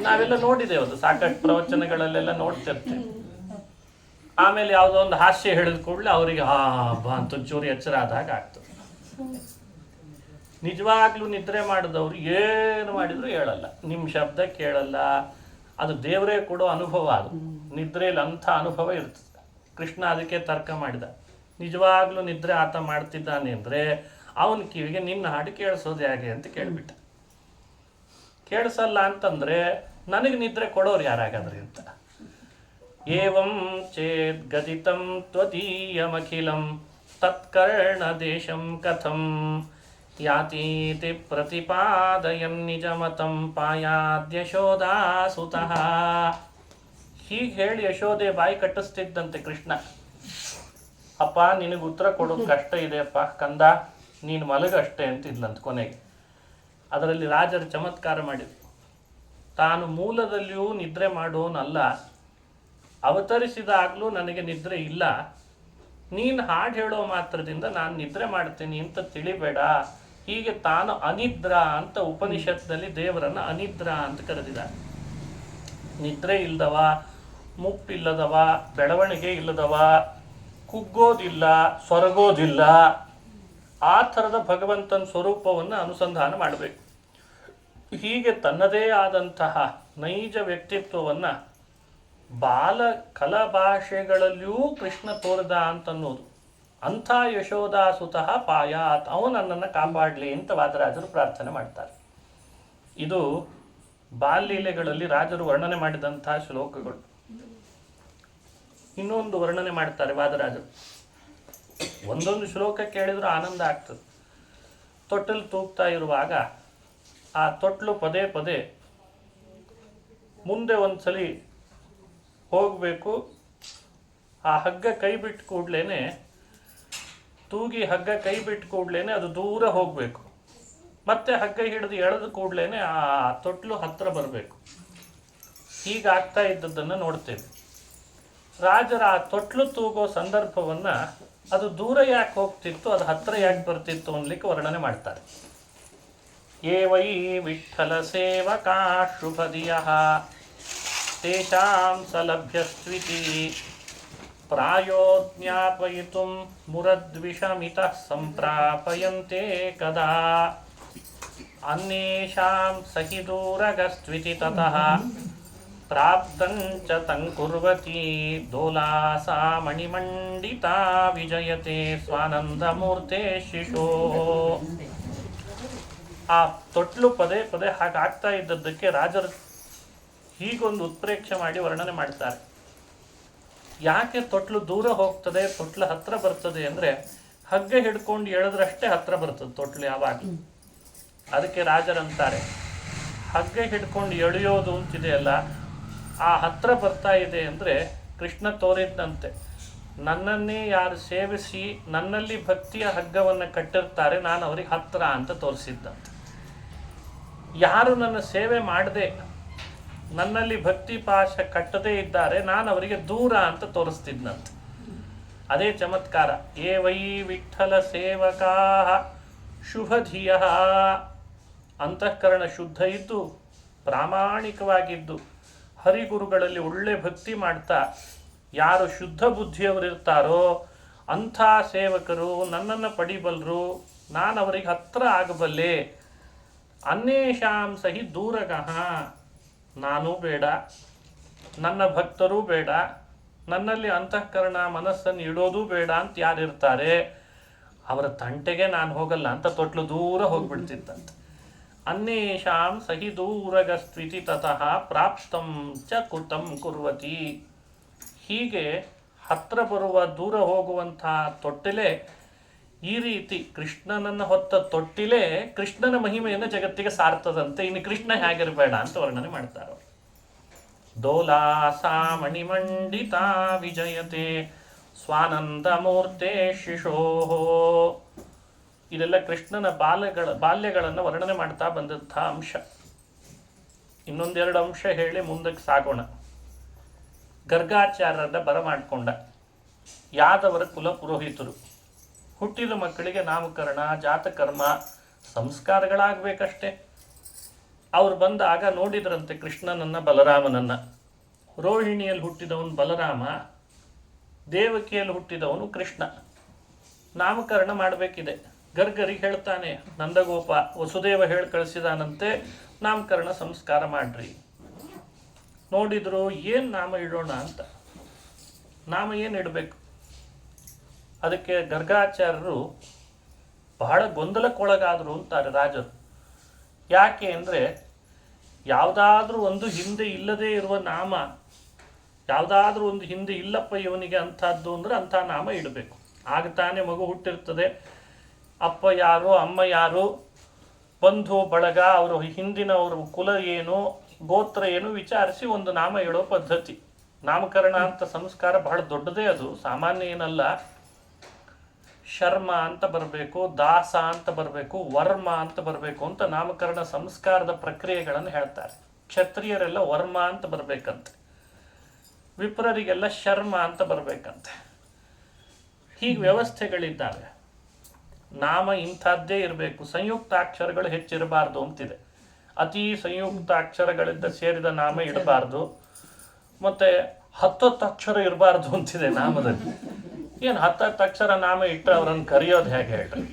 ನಾವೆಲ್ಲ ನೋಡಿದ್ದೇವೆ, ಅದು ಸಾಕಷ್ಟು ಪ್ರವಚನಗಳಲ್ಲೆಲ್ಲ ನೋಡ್ತಿರ್ತೀವಿ. ಆಮೇಲೆ ಯಾವುದೋ ಒಂದು ಹಾಸ್ಯ ಹೇಳಿದ ಕೂಡಲೇ ಅವರಿಗೆ ಬಾ ಅಂತ ಚೂರು ಎಚ್ಚರ ಆದಾಗ ಆಗ್ತದೆ. ನಿಜವಾಗ್ಲೂ ನಿದ್ರೆ ಮಾಡಿದವರು ಏನು ಮಾಡಿದ್ರು ಹೇಳಲ್ಲ, ನಿಮ್ಮ ಶಬ್ದ ಕೇಳಲ್ಲ. ಅದು ದೇವರೇ ಕೊಡೋ ಅನುಭವ. ಅದು ನಿದ್ರೆಯಲ್ಲಿ ಅಂಥ ಅನುಭವ ಇರ್ತದೆ. ಕೃಷ್ಣ ಅದಕ್ಕೆ ತರ್ಕ ಮಾಡಿದ, ನಿಜವಾಗ್ಲೂ ನಿದ್ರೆ ಆತ ಮಾಡ್ತಿದ್ದಾನೆ ಅಂದರೆ ಅವನ ಕಿವಿಗೆ ನಿನ್ನ ಹಾಡು ಕೇಳಿಸೋದು ಹೇಗೆ ಅಂತ ಕೇಳಿಬಿಟ್ಟ. ಕೇಳಿಸಲ್ಲ ಅಂತಂದರೆ ನನಗೆ ನಿದ್ರೆ ಕೊಡೋರು ಯಾರಾಗಾದ್ರಿ ಅಂತ. ಏವಂ ಚೇದ್ ಗದಿತಂ ತ್ವದೀಯಮಖಿಲಂ ತತ್ಕರ್ಣ ದೇಶಂ ಕಥಂ ಯಾತೀತಿ ಪ್ರತಿಪಾದಯನ್ ನಿಜಮತಂ ಪಾಯಾದ್ಯಶೋಧಾಸುತಃ. ಹೀಗೆ ಹೇಳಿ ಯಶೋದೆ ಬಾಯಿ ಕಟ್ಟಿಸ್ತಿದ್ದಂತೆ ಕೃಷ್ಣ. ಅಪ್ಪ, ನಿನಗೆ ಉತ್ತರ ಕೊಡೋದು ಕಷ್ಟ ಇದೆಯಪ್ಪ ಕಂದ, ನೀನು ಮಲಗಷ್ಟೇ ಅಂತಿದ್ಲಂತ ಕೊನೆಗೆ. ಅದರಲ್ಲಿ ರಾಜರು ಚಮತ್ಕಾರ ಮಾಡಿದ್ರು. ತಾನು ಮೂಲದಲ್ಲಿಯೂ ನಿದ್ರೆ ಮಾಡೋನಲ್ಲ, ಅವತರಿಸಿದಾಗಲೂ ನನಗೆ ನಿದ್ರೆ ಇಲ್ಲ, ನೀನು ಹಾಡು ಹೇಳೋ ಮಾತ್ರದಿಂದ ನಾನು ನಿದ್ರೆ ಮಾಡ್ತೀನಿ ಅಂತ ತಿಳಿಬೇಡ. ಹೀಗೆ ತಾನು ಅನಿದ್ರಾ ಅಂತ ಉಪನಿಷತ್ನಲ್ಲಿ ದೇವರನ್ನು ಅನಿದ್ರಾ ಅಂತ ಕರೆದಿದ್ದಾರೆ. ನಿದ್ರೆ ಇಲ್ಲದವ, ಮುಪ್ಪಿಲ್ಲದವ, ಬೆಳವಣಿಗೆ ಇಲ್ಲದವ, ಕುಗ್ಗೋದಿಲ್ಲ, ಸೊರಗೋದಿಲ್ಲ, ಆ ಥರದ ಭಗವಂತನ ಸ್ವರೂಪವನ್ನು ಅನುಸಂಧಾನ ಮಾಡಬೇಕು. ಹೀಗೆ ತನ್ನದೇ ಆದಂತಹ ನೈಜ ವ್ಯಕ್ತಿತ್ವವನ್ನು ಬಾಲ ಕಲಭಾಷೆಗಳಲ್ಲಿಯೂ ಕೃಷ್ಣ ತೋರಿದ ಅಂತನ್ನೋದು. ಅಂಥ ಯಶೋದಾಸುತಃ ಪಾಯಾತ್, ಅವನು ನನ್ನನ್ನು ಕಾಪಾಡಲಿ ಅಂತ ವಾದರಾಜರು ಪ್ರಾರ್ಥನೆ ಮಾಡ್ತಾರೆ. ಇದು ಬಾಲ್ಯಲೀಲೆಗಳಲ್ಲಿ ರಾಜರು ವರ್ಣನೆ ಮಾಡಿದಂತಹ ಶ್ಲೋಕಗಳು. ಇನ್ನೊಂದು ವರ್ಣನೆ ಮಾಡ್ತಾರೆ ವಾದರಾಜರು. ಒಂದೊಂದು ಶ್ಲೋಕ ಕೇಳಿದ್ರು ಆನಂದ ಆಗ್ತದೆ. ತೊಟ್ಟಲು ತೂಗ್ತಾ ಇರುವಾಗ ಆ ತೊಟ್ಲು ಪದೇ ಪದೇ ಮುಂದೆ ಒಂದ್ಸಲಿ ಹೋಗಬೇಕು. ಆ ಹಗ್ಗ ಕೈ ಬಿಟ್ಟು ಕೂಡ್ಲೇನೆ, ತೂಗಿ ಹಗ್ಗ ಕೈ ಬಿಟ್ಟು ಕೂಡ್ಲೇನೆ ಅದು ದೂರ ಹೋಗಬೇಕು. ಮತ್ತೆ ಹಗ್ಗ ಹಿಡಿದು ಎಳೆದು ಕೂಡ್ಲೇನೆ ಆ ತೊಟ್ಲು ಹತ್ರ ಬರಬೇಕು. ಹೀಗಾಗ್ತಾ ಇದ್ದದ್ದನ್ನು ನೋಡ್ತೇವೆ. ರಾಜರ ಆ ತೊಟ್ಲು ತೂಗೋ ಸಂದರ್ಭವನ್ನ ಅದು ದೂರ ಯಾಕೆ ಹೋಗ್ತಿತ್ತು, ಅದು ಹತ್ರ ಯಾಕೆ ಬರ್ತಿತ್ತು ಅನ್ಲಿಕ್ಕೆ ವರ್ಣನೆ ಮಾಡ್ತಾರೆ. ಏ ವೈ ವಿಠ್ಠಲ ಸೇವಕಾ ಶುಭದಿಯಃ ತೇಷಾಂ ಸಲಭ್ಯಸ್ತ್ವಿತಿ ಪ್ರಾಯೋ ಜ್ಞಾಪಯಿತುಂ ಮುರದ್ವಿಷಮಿತಃ ಸಂಪ್ರಾಪಯಂತೆ ಕದಾ ಅನ್ಯೇಷಾಂ ಸಹಿ ದೂರಗಸ್ತ್ವಿತಿ ತತಃ ಪ್ರಾಪ್ತಂಚ ತಂಕುರ್ವತಿ ದೋಲಾಸಾ ಮಣಿಮಂಡಿತಾ ವಿಜಯತೆ ಸ್ವಾನಂದಮೂರ್ತೆ ಶಿಶೋ. ಆ ತೊಟ್ಲು ಪದೇ ಪದೇ ಹಾಗಾಗ್ತಾ ಇದ್ದದ್ದಕ್ಕೆ ರಾಜರು ಹೀಗೊಂದು ಉತ್ಪ್ರೇಕ್ಷೆ ಮಾಡಿ ವರ್ಣನೆ ಮಾಡ್ತಾರೆ. ಯಾಕೆ ತೊಟ್ಲು ದೂರ ಹೋಗ್ತದೆ, ತೊಟ್ಲು ಹತ್ರ ಬರ್ತದೆ ಅಂದರೆ ಹಗ್ಗ ಹಿಡ್ಕೊಂಡು ಎಳೆದ್ರಷ್ಟೇ ಹತ್ರ ಬರ್ತದೆ ತೊಟ್ಲು ಯಾವಾಗ. ಅದಕ್ಕೆ ರಾಜರಂತಾರೆ, ಹಗ್ಗ ಹಿಡ್ಕೊಂಡು ಎಳೆಯೋದು ಅಂತಿದೆಯಲ್ಲ, ಆ ಹತ್ರ ಬರ್ತಾ ಇದೆ ಅಂದರೆ ಕೃಷ್ಣ ತೋರಿದ್ದಂತೆ. ನನ್ನನ್ನೇ ಯಾರು ಸೇವಿಸಿ ನನ್ನಲ್ಲಿ ಭಕ್ತಿಯ ಹಗ್ಗವನ್ನು ಕಟ್ಟಿರ್ತಾರೆ, ನಾನು ಅವರಿಗೆ ಹತ್ರ ಅಂತ ತೋರಿಸಿದ್ದಂತೆ. ಯಾರು ನನ್ನ ಸೇವೆ ಮಾಡದೆ ನನ್ನಲ್ಲಿ ಭಕ್ತಿ ಪಾಶ ಕಟ್ಟದೇ ಇದ್ದಾರೆ, ನಾನು ಅವರಿಗೆ ದೂರ ಅಂತ ತೋರಿಸ್ತಿದ್ದಂತೆ. ಅದೇ ಚಮತ್ಕಾರ. ಏ ವೈ ವಿಠ್ಠಲ ಸೇವಕಾ ಶುಭಧಿಯ, ಅಂತಃಕರಣ ಶುದ್ಧ ಇದ್ದು ಪ್ರಾಮಾಣಿಕವಾಗಿದ್ದು ಹರಿಗುರುಗಳಲ್ಲಿ ಒಳ್ಳೆ ಭಕ್ತಿ ಮಾಡ್ತಾ ಯಾರು ಶುದ್ಧ ಬುದ್ಧಿಯವರಿರ್ತಾರೋ ಅಂಥ ಸೇವಕರು ನನ್ನನ್ನು ಪಡಿಬಲ್ಲರು, ನಾನು ಅವರಿಗೆ ಹತ್ರ ಆಗಬಲ್ಲೆ. ಅನ್ಯೇಷಾಂ ಸಹಿ ದೂರಗಃ, ನಾನೂ ಬೇಡ, ನನ್ನ ಭಕ್ತರೂ ಬೇಡ, ನನ್ನಲ್ಲಿ ಅಂತಃಕರಣ ಮನಸ್ಸನ್ನು ಇಡೋದು ಬೇಡ ಅಂತ ಯಾರಿರ್ತಾರೆ ಅವರ ತಂಟೆಗೆ ನಾನು ಹೋಗಲ್ಲ ಅಂತ ತೊಟ್ಲು ದೂರ ಹೋಗ್ಬಿಡ್ತಿತ್ತಂತೆ. ಅನ್ಯೇಷಾಂ ಸಹಿ ದೂರಗಸ್ತ್ವಿತಿ ತತಃ ಪ್ರಾಪ್ತಂ ಚ ಕುತಂ ಕುರ್ವತಿ. ಹೀಗೆ ಹತ್ರ ಬರುವ ದೂರ ಹೋಗುವಂತಹ ತೊಟ್ಟಿಲೆ, ಈ ರೀತಿ ಕೃಷ್ಣನನ್ನು ಹೊತ್ತ ತೊಟ್ಟಿಲೆ ಕೃಷ್ಣನ ಮಹಿಮೆಯನ್ನು ಜಗತ್ತಿಗೆ ಸಾರ್ತದಂತೆ. ಇನ್ನು ಕೃಷ್ಣ ಹೇಗಿರಬೇಡ ಅಂತ ವರ್ಣನೆ ಮಾಡ್ತಾರೆ. ದೋಲಾಸಾ ಮಣಿಮಂಡಿತಾ ವಿಜಯತೆ ಸ್ವಾನಂದ ಮೂರ್ತೆ ಶಿಶೋ. ಇದೆಲ್ಲ ಕೃಷ್ಣನ ಬಾಲ್ಯಗಳನ್ನು ವರ್ಣನೆ ಮಾಡ್ತಾ ಬಂದಂಥ ಅಂಶ. ಇನ್ನೊಂದೆರಡು ಅಂಶ ಹೇಳಿ ಮುಂದಕ್ಕೆ ಸಾಗೋಣ. ಗರ್ಗಾಚಾರ್ಯರನ್ನ ಬರಮಾಡ್ಕೊಂಡ ಯಾದವರ ಕುಲ ಪುರೋಹಿತರು. ಹುಟ್ಟಿದ ಮಕ್ಕಳಿಗೆ ನಾಮಕರಣ ಜಾತಕರ್ಮ ಸಂಸ್ಕಾರಗಳಾಗಬೇಕಷ್ಟೆ. ಅವ್ರು ಬಂದಾಗ ನೋಡಿದ್ರಂತೆ ಕೃಷ್ಣನನ್ನ ಬಲರಾಮನನ್ನ. ರೋಹಿಣಿಯಲ್ಲಿ ಹುಟ್ಟಿದವನು ಬಲರಾಮ, ದೇವಕಿಯಲ್ಲಿ ಹುಟ್ಟಿದವನು ಕೃಷ್ಣ. ನಾಮಕರಣ ಮಾಡಬೇಕಿದೆ. ಗರ್ಗರಿಗೆ ಹೇಳ್ತಾನೆ, ನಂದಗೋಪ ವಸುದೇವ ಹೇಳಿ ಕಳಿಸಿದಾನಂತೆ ನಾಮಕರಣ ಸಂಸ್ಕಾರ ಮಾಡ್ರಿ. ನೋಡಿದ್ರು ಏನು ನಾಮ ಇಡೋಣ ಅಂತ. ನಾಮ ಏನು ಇಡಬೇಕು? ಅದಕ್ಕೆ ಗರ್ಗಾಚಾರ್ಯರು ಬಹಳ ಗೊಂದಲಕ್ಕೊಳಗಾದರು ಅಂತಾರೆ ರಾಜರು. ಯಾಕೆ ಅಂದರೆ ಯಾವುದಾದ್ರೂ ಒಂದು ಹಿಂದೆ ಇಲ್ಲದೇ ಇರುವ ನಾಮ, ಯಾವುದಾದ್ರೂ ಒಂದು ಹಿಂದೆ ಇಲ್ಲಪ್ಪ ಇವನಿಗೆ ಅಂಥದ್ದು ಅಂದರೆ ಅಂಥ ನಾಮ ಇಡಬೇಕು. ಆಗ ತಾನೇ ಮಗು ಹುಟ್ಟಿರ್ತದೆ. ಅಪ್ಪ ಯಾರು ಅಮ್ಮ ಯಾರು, ಬಂಧು ಬಳಗ, ಅವರು ಹಿಂದಿನ ಅವ್ರ ಕುಲ ಏನು, ಗೋತ್ರ ಏನು ವಿಚಾರಿಸಿ ಒಂದು ನಾಮ ಇಡೋ ಪದ್ಧತಿ. ನಾಮಕರಣ ಅಂತ ಸಂಸ್ಕಾರ ಬಹಳ ದೊಡ್ಡದೇ, ಅದು ಸಾಮಾನ್ಯ ಏನಲ್ಲ. ಶರ್ಮ ಅಂತ ಬರಬೇಕು, ದಾಸ ಅಂತ ಬರಬೇಕು, ವರ್ಮ ಅಂತ ಬರಬೇಕು ಅಂತ ನಾಮಕರಣ ಸಂಸ್ಕಾರದ ಪ್ರಕ್ರಿಯೆಗಳನ್ನು ಹೇಳ್ತಾರೆ. ಕ್ಷತ್ರಿಯರೆಲ್ಲ ವರ್ಮ ಅಂತ ಬರಬೇಕಂತೆ, ವಿಪ್ರರಿಗೆಲ್ಲ ಶರ್ಮ ಅಂತ ಬರಬೇಕಂತೆ. ಹೀಗೆ ವ್ಯವಸ್ಥೆಗಳಿದ್ದಾವೆ. ನಾಮ ಇಂಥದ್ದೇ ಇರಬೇಕು, ಸಂಯುಕ್ತಾಕ್ಷರಗಳು ಹೆಚ್ಚಿರಬಾರ್ದು ಅಂತಿದೆ. ಅತಿ ಸಂಯುಕ್ತಾಕ್ಷರಗಳಿಂದ ಸೇರಿದ ನಾಮ ಇಡಬಾರ್ದು, ಮತ್ತು 10 ಅಕ್ಷರ ಇರಬಾರ್ದು ಅಂತಿದೆ ನಾಮದಲ್ಲಿ. ಏನು 10 ಅಕ್ಷರ ನಾಮ ಇಟ್ಟರೆ ಅವರನ್ನು ಕರೆಯೋದು ಹೇಗೆ ಹೇಳ್ರಿ?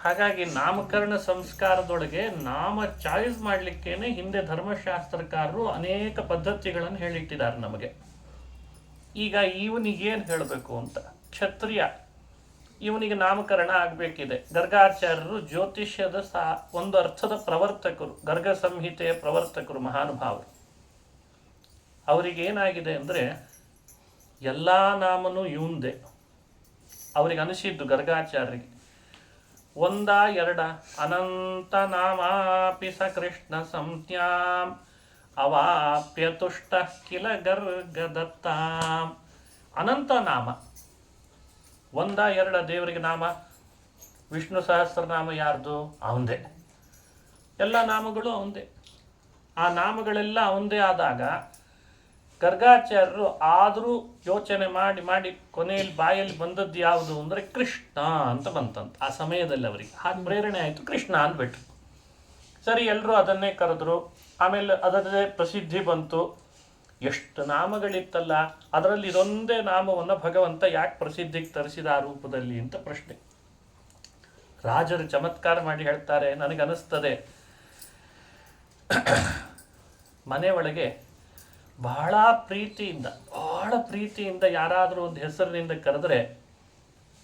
ಹಾಗಾಗಿ ನಾಮಕರಣ ಸಂಸ್ಕಾರದೊಳಗೆ ನಾಮ ಚಾಯ್ಸ್ ಮಾಡಲಿಕ್ಕೇನೆ ಹಿಂದೆ ಧರ್ಮಶಾಸ್ತ್ರಕಾರರು ಅನೇಕ ಪದ್ಧತಿಗಳನ್ನು ಹೇಳಿಟ್ಟಿದ್ದಾರೆ ನಮಗೆ. ಈಗ ಇವನಿಗೇನು ಹೇಳಬೇಕು ಅಂತ, ಕ್ಷತ್ರಿಯ ಇವನಿಗೆ ನಾಮಕರಣ ಆಗಬೇಕಿದೆ. ಗರ್ಗಾಚಾರ್ಯರು ಜ್ಯೋತಿಷ್ಯದ ಒಂದು ಅರ್ಥದ ಪ್ರವರ್ತಕರು, ಗರ್ಗ ಸಂಹಿತೆಯ ಪ್ರವರ್ತಕರು, ಮಹಾನುಭಾವರು. ಅವರಿಗೇನಾಗಿದೆ ಅಂದರೆ ಎಲ್ಲ ನಾಮನೂ ಇವಂದೆ. ಅವ್ರಿಗೆ ಅನಿಸಿದ್ದು ಗರ್ಗಾಚಾರ್ಯರಿಗೆ ಒಂದ ಎರಡ ಅನಂತ ನಾಮಾಪಿ ಸ ಕೃಷ್ಣ ಸಂಜ್ಞಾಂ ಅವಾಪ್ಯ ತುಷ್ಟ ಕಿಲ ಗರ್ಗದತ್ತಾಂ. ಅನಂತ ನಾಮ, ಒಂದ ಎರಡ ದೇವರಿಗೆ ನಾಮ. ವಿಷ್ಣು ಸಹಸ್ರನಾಮ ಯಾರ್ದು? ಅವಂದೇ. ಎಲ್ಲ ನಾಮಗಳು ಅವಂದೇ. ಆ ನಾಮಗಳೆಲ್ಲ ಅವಂದೇ ಆದಾಗ ಗರ್ಗಾಚಾರ್ಯರು ಆದರೂ ಯೋಚನೆ ಮಾಡಿ ಮಾಡಿ ಕೊನೆಯಲ್ಲಿ ಬಾಯಲ್ಲಿ ಬಂದದ್ದು ಯಾವುದು ಅಂದರೆ ಕೃಷ್ಣ ಅಂತ ಬಂತಂತ. ಆ ಸಮಯದಲ್ಲಿ ಅವರಿಗೆ ಹಾಗೆ ಪ್ರೇರಣೆ ಆಯಿತು, ಕೃಷ್ಣ ಅಂದ್ಬಿಟ್ರು. ಸರಿ, ಎಲ್ಲರೂ ಅದನ್ನೇ ಕರೆದ್ರು. ಆಮೇಲೆ ಅದರದೇ ಪ್ರಸಿದ್ಧಿ ಬಂತು. ಎಷ್ಟು ನಾಮಗಳಿತ್ತಲ್ಲ, ಅದರಲ್ಲಿ ಇದೊಂದೇ ನಾಮವನ್ನು ಭಗವಂತ ಯಾಕೆ ಪ್ರಸಿದ್ಧಿಗೆ ತರಿಸಿದ ಆ ರೂಪದಲ್ಲಿ ಅಂತ ಪ್ರಶ್ನೆ. ರಾಜರು ಚಮತ್ಕಾರ ಮಾಡಿ ಹೇಳ್ತಾರೆ, ನನಗನ್ನಿಸ್ತದೆ ಮನೆ ಒಳಗೆ ಬಹಳ ಪ್ರೀತಿಯಿಂದ ಯಾರಾದರೂ ಒಂದು ಹೆಸರಿನಿಂದ ಕರೆದ್ರೆ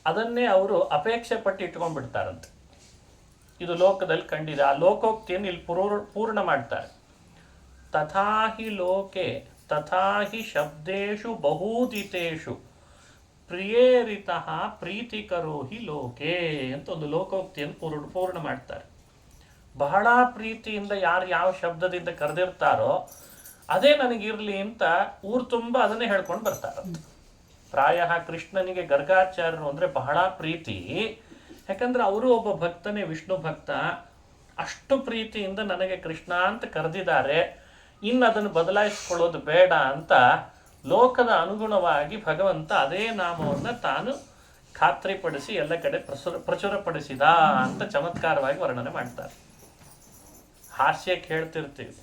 ಅದನ್ನೇ ಅವರು ಅಪೇಕ್ಷೆ ಪಟ್ಟು ಇಟ್ಕೊಂಡ್ಬಿಡ್ತಾರಂತೆ. ಇದು ಲೋಕದಲ್ಲಿ ಕಂಡಿದೆ. ಆ ಲೋಕೋಕ್ತಿಯನ್ನು ಇಲ್ಲಿ ಪೂರ್ಣ ಮಾಡ್ತಾರೆ. ತಥಾಹಿ ಲೋಕೆ ತಥಾಹಿ ಶಬ್ದೇಶು ಬಹೂದಿತೇಶು ಪ್ರಿಯೇರಿತಃ ಪ್ರೀತಿಕರೋ ಹಿ ಲೋಕೆ ಅಂತ ಒಂದು ಲೋಕೋಕ್ತಿಯನ್ನು ಪೂರ್ಣ ಮಾಡ್ತಾರೆ. ಬಹಳ ಪ್ರೀತಿಯಿಂದ ಯಾರು ಯಾವ ಶಬ್ದದಿಂದ ಕರೆದಿರ್ತಾರೋ ಅದೇ ನನಗಿರಲಿ ಅಂತ ಊರು ತುಂಬ ಅದನ್ನೇ ಹೇಳ್ಕೊಂಡು ಬರ್ತಾರಂತೆ. ಪ್ರಾಯ ಕೃಷ್ಣನಿಗೆ ಗರ್ಗಾಚಾರ್ಯರು ಅಂದರೆ ಬಹಳ ಪ್ರೀತಿ. ಯಾಕಂದ್ರೆ ಅವರು ಒಬ್ಬ ಭಕ್ತನೇ, ವಿಷ್ಣು ಭಕ್ತ. ಅಷ್ಟು ಪ್ರೀತಿಯಿಂದ ನನಗೆ ಕೃಷ್ಣ ಅಂತ ಕರೆದಿದ್ದಾರೆ, ಇನ್ನು ಅದನ್ನು ಬದಲಾಯಿಸ್ಕೊಳ್ಳೋದು ಬೇಡ ಅಂತ ಲೋಕದ ಅನುಗುಣವಾಗಿ ಭಗವಂತ ಅದೇ ನಾಮವನ್ನು ತಾನು ಖಾತ್ರಿಪಡಿಸಿ ಎಲ್ಲ ಕಡೆ ಪ್ರಚುರಪಡಿಸಿದ ಅಂತ ಚಮತ್ಕಾರವಾಗಿ ವರ್ಣನೆ ಮಾಡ್ತಾರೆ. ಹಾಸ್ಯಕ್ಕೆ ಹೇಳ್ತಿರ್ತೀವಿ,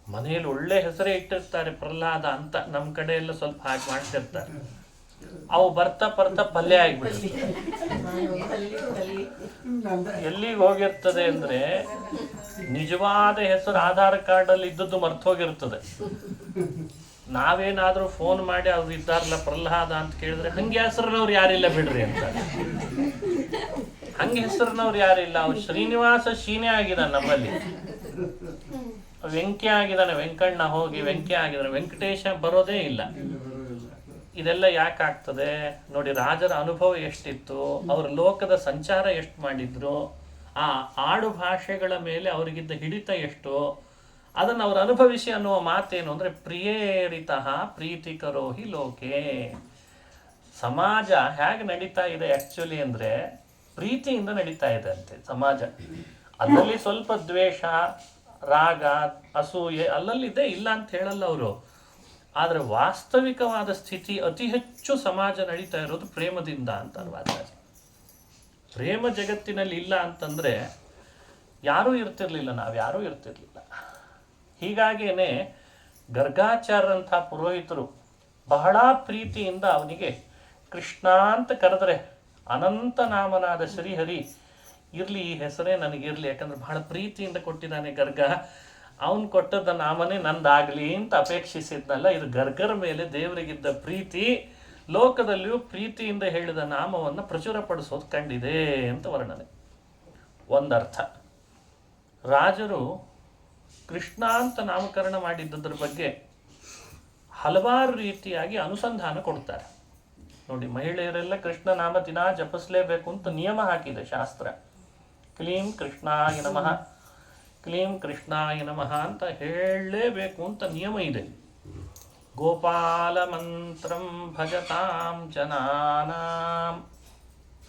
ಮನೆಯಲ್ಲಿ ಒಳ್ಳೆ ಹೆಸರೇ ಇಟ್ಟಿರ್ತಾರೆ ಪ್ರಹ್ಲಾದ ಅಂತ. ನಮ್ಮ ಕಡೆ ಎಲ್ಲ ಸ್ವಲ್ಪ ಹಾಗೆ ಮಾಡ್ತಿರ್ತಾರೆ. ಅವು ಬರ್ತಾ ಪಲ್ಯ ಆಗಿಬಿಡುತ್ತೆ. ಎಲ್ಲಿಗೆ ಹೋಗಿರ್ತದೆ ಅಂದ್ರೆ ನಿಜವಾದ ಹೆಸರು ಆಧಾರ್ ಕಾರ್ಡ್ ಅಲ್ಲಿ ಇದ್ದದ್ದು ಮರ್ತೋಗಿರ್ತದೆ. ನಾವೇನಾದ್ರೂ ಫೋನ್ ಮಾಡಿ ಅವ್ರು ಇದ್ದಾರಲ್ಲ ಪ್ರಹ್ಲಾದ ಅಂತ ಕೇಳಿದ್ರೆ ಹಂಗೆ ಹೆಸರಿನವ್ರು ಯಾರಿಲ್ಲ ಬಿಡ್ರಿ ಅಂತ. ಹಂಗೆ ಹೆಸರಿನವ್ರು ಯಾರಿಲ್ಲ. ಅವ್ರು ಶ್ರೀನಿವಾಸ ಶೀನೆ ಆಗಿದ್ದಾನೆ, ನಮ್ಮಲ್ಲಿ ವೆಂಕ್ಯ ಆಗಿದ್ದಾನೆ, ವೆಂಕಣ್ಣ ಹೋಗಿ ವೆಂಕ್ಯ ಆಗಿದ್ದಾನೆ, ವೆಂಕಟೇಶ ಬರೋದೇ ಇಲ್ಲ. ಇದೆಲ್ಲ ಯಾಕೆ ಆಗ್ತದೆ ನೋಡಿ. ರಾಜರ ಅನುಭವ ಎಷ್ಟಿತ್ತು, ಅವರ ಲೋಕದ ಸಂಚಾರ ಎಷ್ಟು ಮಾಡಿದ್ರು, ಆ ಆಡು ಭಾಷೆಗಳ ಮೇಲೆ ಅವರಿಗಿದ್ದ ಹಿಡಿತ ಎಷ್ಟು, ಅದನ್ನು ಅವರು ಅನುಭವಿಸಿ ಅನ್ನುವ ಮಾತೇನು ಅಂದರೆ ಪ್ರಿಯೇರಿತಃ ಪ್ರೀತಿಕರೋ ಹಿ ಲೋಕೆ. ಸಮಾಜ ಹೇಗೆ ನಡೀತಾ ಇದೆ ಆ್ಯಕ್ಚುಲಿ ಅಂದರೆ ಪ್ರೀತಿಯಿಂದ ನಡೀತಾ ಇದೆ ಅಂತೆ ಸಮಾಜ. ಅದರಲ್ಲಿ ಸ್ವಲ್ಪ ದ್ವೇಷ, ರಾಗ, ಅಸೂಯೆ ಅಲ್ಲಲ್ಲಿದೆ, ಇಲ್ಲ ಅಂತ ಹೇಳಲ್ಲ ಅವರು. ಆದರೆ ವಾಸ್ತವಿಕವಾದ ಸ್ಥಿತಿ ಅತಿ ಹೆಚ್ಚು ಸಮಾಜ ನಡೀತಾ ಇರೋದು ಪ್ರೇಮದಿಂದ ಅಂತಾರೆ ಆಚಾರ್ಯ. ಪ್ರೇಮ ಜಗತ್ತಿನಲ್ಲಿ ಇಲ್ಲ ಅಂತಂದರೆ ಯಾರೂ ಇರ್ತಿರ್ಲಿಲ್ಲ, ನಾವ್ಯಾರೂ ಇರ್ತಿರ್ಲಿಲ್ಲ. ಹೀಗಾಗಿಯೇ ಗರ್ಗಾಚಾರ್ಯರಂಥ ಪುರೋಹಿತರು ಬಹಳ ಪ್ರೀತಿಯಿಂದ ಅವನಿಗೆ ಕೃಷ್ಣ ಅಂತ ಕರೆದ್ರೆ ಅನಂತ ನಾಮನಾದ ಶ್ರೀಹರಿ ಇರಲಿ, ಈ ಹೆಸರೇ ನನಗಿರಲಿ, ಯಾಕಂದ್ರೆ ಬಹಳ ಪ್ರೀತಿಯಿಂದ ಕೊಟ್ಟಿದ್ದಾನೆ ಗರ್ಗ, ಅವನು ಕೊಟ್ಟದ ನಾಮನೇ ನಂದಾಗಲಿ ಅಂತ ಅಪೇಕ್ಷಿಸಿದ್ನಲ್ಲ. ಇದು ಗರ್ಗರ ಮೇಲೆ ದೇವರಿಗಿದ್ದ ಪ್ರೀತಿ. ಲೋಕದಲ್ಲಿಯೂ ಪ್ರೀತಿಯಿಂದ ಹೇಳಿದ ನಾಮವನ್ನು ಪ್ರಚುರಪಡಿಸೋದು ಕಂಡಿದೆ ಅಂತ ವರ್ಣನೆ. ಒಂದರ್ಥ. ರಾಜರು ಕೃಷ್ಣ ಅಂತ ನಾಮಕರಣ ಮಾಡಿದ್ದದ್ರ ಬಗ್ಗೆ ಹಲವಾರು ರೀತಿಯಾಗಿ ಅನುಸಂಧಾನ ಕೊಡ್ತಾರೆ ನೋಡಿ. ಮಹಿಳೆಯರೆಲ್ಲ ಕೃಷ್ಣ ನಾಮ ದಿನ ಜಪಿಸಲೇಬೇಕು ಅಂತ ನಿಯಮ ಹಾಕಿದೆ ಶಾಸ್ತ್ರ. ಕ್ಲೀಂ ಕೃಷ್ಣಾಯ ನಮಃ, ಕ್ಲೀಂ ಕೃಷ್ಣಾಯ ನಮಃ ಅಂತ ಹೇಳಲೇಬೇಕು ಅಂತ ನಿಯಮ ಇದೆ. ಗೋಪಾಲ ಮಂತ್ರಂ ಭಜತಾಂ ಜನಾನಾಂ.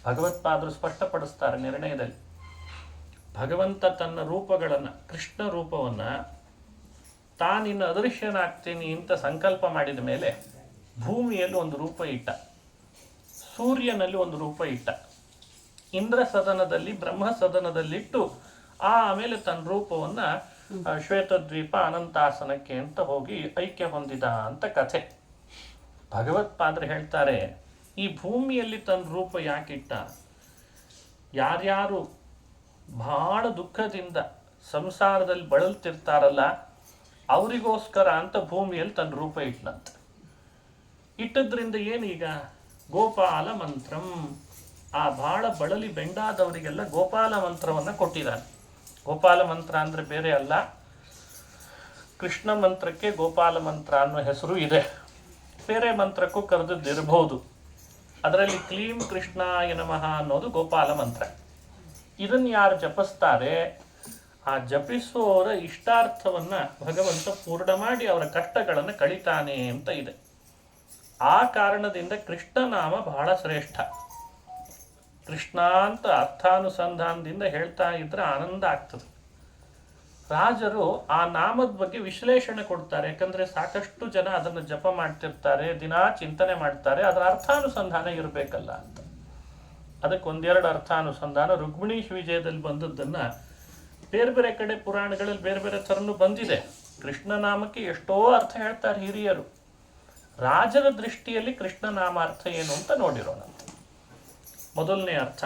ಭಗವತ್ಪಾದರು ಸ್ಪಷ್ಟಪಡಿಸ್ತಾರೆ ನಿರ್ಣಯದಲ್ಲಿ. ಭಗವಂತ ತನ್ನ ರೂಪಗಳನ್ನು, ಕೃಷ್ಣ ರೂಪವನ್ನು ತಾನಿನ್ನು ಅದೃಶ್ಯನಾಗ್ತೀನಿ ಅಂತ ಸಂಕಲ್ಪ ಮಾಡಿದ ಮೇಲೆ ಭೂಮಿಯಲ್ಲಿ ಒಂದು ರೂಪ ಇಟ್ಟ, ಸೂರ್ಯನಲ್ಲಿ ಒಂದು ರೂಪ ಇಟ್ಟ, ಇಂದ್ರ ಸದನದಲ್ಲಿ ಬ್ರಹ್ಮ ಸದನದಲ್ಲಿಟ್ಟು ಆಮೇಲೆ ತನ್ನ ರೂಪವನ್ನು ಶ್ವೇತದ್ವೀಪ ಅನಂತಾಸನಕ್ಕೆ ಅಂತ ಹೋಗಿ ಐಕ್ಯ ಹೊಂದಿದ ಅಂತ ಕಥೆ. ಭಗವತ್ಪಾದರು ಹೇಳ್ತಾರೆ, ಈ ಭೂಮಿಯಲ್ಲಿ ತನ್ನ ರೂಪ ಯಾಕಿಟ್ಟ, ಯಾರ್ಯಾರು ಬಹಳ ದುಃಖದಿಂದ ಸಂಸಾರದಲ್ಲಿ ಬಳಲ್ತಿರ್ತಾರಲ್ಲ ಅವರಿಗೋಸ್ಕರ ಅಂತ ಭೂಮಿಯಲ್ಲಿ ತನ್ನ ರೂಪ ಇಟ್ಟನಂತೆ. ಇಟ್ಟದ್ರಿಂದ ಏನೀಗ ಗೋಪಾಲ ಮಂತ್ರಂ, ಆ ಬಹಳ ಬಳಲಿ ಬೆಂಡಾದವರಿಗೆಲ್ಲ ಗೋಪಾಲ ಮಂತ್ರವನ್ನು ಕೊಟ್ಟಿದ್ದಾನೆ. ಗೋಪಾಲ ಮಂತ್ರ ಅಂದರೆ ಬೇರೆ ಅಲ್ಲ, ಕೃಷ್ಣ ಮಂತ್ರಕ್ಕೆ ಗೋಪಾಲ ಮಂತ್ರ ಅನ್ನೋ ಹೆಸರು ಇದೆ. ಬೇರೆ ಮಂತ್ರಕ್ಕೂ ಕರೆದಿದ್ದಿರಬಹುದು. ಅದರಲ್ಲಿ ಕ್ಲೀಂ ಕೃಷ್ಣಾಯ ನಮಃ ಅನ್ನೋದು ಗೋಪಾಲ ಮಂತ್ರ. ಇದನ್ನು ಯಾರು ಜಪಿಸ್ತಾರೆ ಆ ಜಪಿಸುವವರ ಇಷ್ಟಾರ್ಥವನ್ನು ಭಗವಂತ ಪೂರ್ಣ ಮಾಡಿ ಅವರ ಕಷ್ಟಗಳನ್ನು ಕಳೀತಾನೆ ಅಂತ ಇದೆ. ಆ ಕಾರಣದಿಂದ ಕೃಷ್ಣನಾಮ ಬಹಳ ಶ್ರೇಷ್ಠ. ಕೃಷ್ಣ ಅಂತ ಅರ್ಥಾನುಸಂಧಾನದಿಂದ ಹೇಳ್ತಾ ಇದ್ರೆ ಆನಂದ ಆಗ್ತದೆ. ರಾಜರು ಆ ನಾಮದ ಬಗ್ಗೆ ವಿಶ್ಲೇಷಣೆ ಕೊಡ್ತಾರೆ. ಯಾಕಂದರೆ ಸಾಕಷ್ಟು ಜನ ಅದನ್ನು ಜಪ ಮಾಡ್ತಿರ್ತಾರೆ, ದಿನಾ ಚಿಂತನೆ ಮಾಡ್ತಾರೆ, ಅದರ ಅರ್ಥಾನುಸಂಧಾನ ಇರಬೇಕಲ್ಲ ಅಂತ. ಅದಕ್ಕೆ ಒಂದೆರಡು ಅರ್ಥಾನುಸಂಧಾನ ರುಕ್ಮಿಣೀಶ್ ವಿಜಯದಲ್ಲಿ ಬಂದದ್ದನ್ನು ಬೇರೆ ಬೇರೆ ಕಡೆ ಪುರಾಣಗಳಲ್ಲಿ ಬೇರೆ ಬೇರೆ ಥರನೂ ಬಂದಿದೆ. ಕೃಷ್ಣನಾಮಕ್ಕೆ ಎಷ್ಟೋ ಅರ್ಥ ಹೇಳ್ತಾರೆ ಹಿರಿಯರು. ರಾಜರ ದೃಷ್ಟಿಯಲ್ಲಿ ಕೃಷ್ಣನಾಮ ಅರ್ಥ ಏನು ಅಂತ ನೋಡಿರೋಣ. ಮೊದಲನೇ ಅರ್ಥ,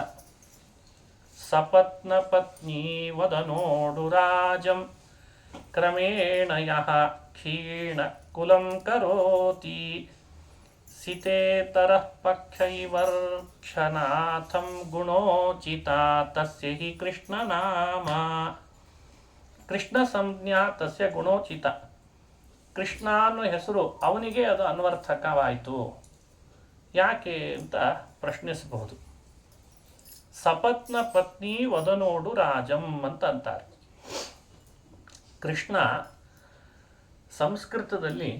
ಸಪತ್ನ ಪತ್ನಿ ವದನೋಡು ರಾಜಂ ಕ್ರಮೇಣ ಯಃ ಕ್ಷೀಣ ಕುಲಂ ಕರೋತಿ ಸಿತೇತರ ಪಕ್ಷೈವರ್ಕ್ಷನಾಥಂ ಗುಣೋಚಿತ ತಸ್ಯ ಹಿ ಕೃಷ್ಣನಾಮ. ಕೃಷ್ಣ ಸಂಜ್ಞಾ ತಸ್ಯ ಗುಣೋಚಿತ. ಕೃಷ್ಣ ಅನ್ನೋ ಹೆಸರು ಅವನಿಗೆ ಅದು ಅನ್ವರ್ಥಕವಾಯಿತು. ಯಾಕೆ ಅಂತ ಪ್ರಶ್ನಿಸಬಹುದು. ಸಪತ್ನ ಪತ್ನಿ ವದನೋಡು ರಾಜಂ ಅಂತ ಅಂತಾರೆ. ಕೃಷ್ಣ ಸಂಸ್ಕೃತದಲ್ಲಿ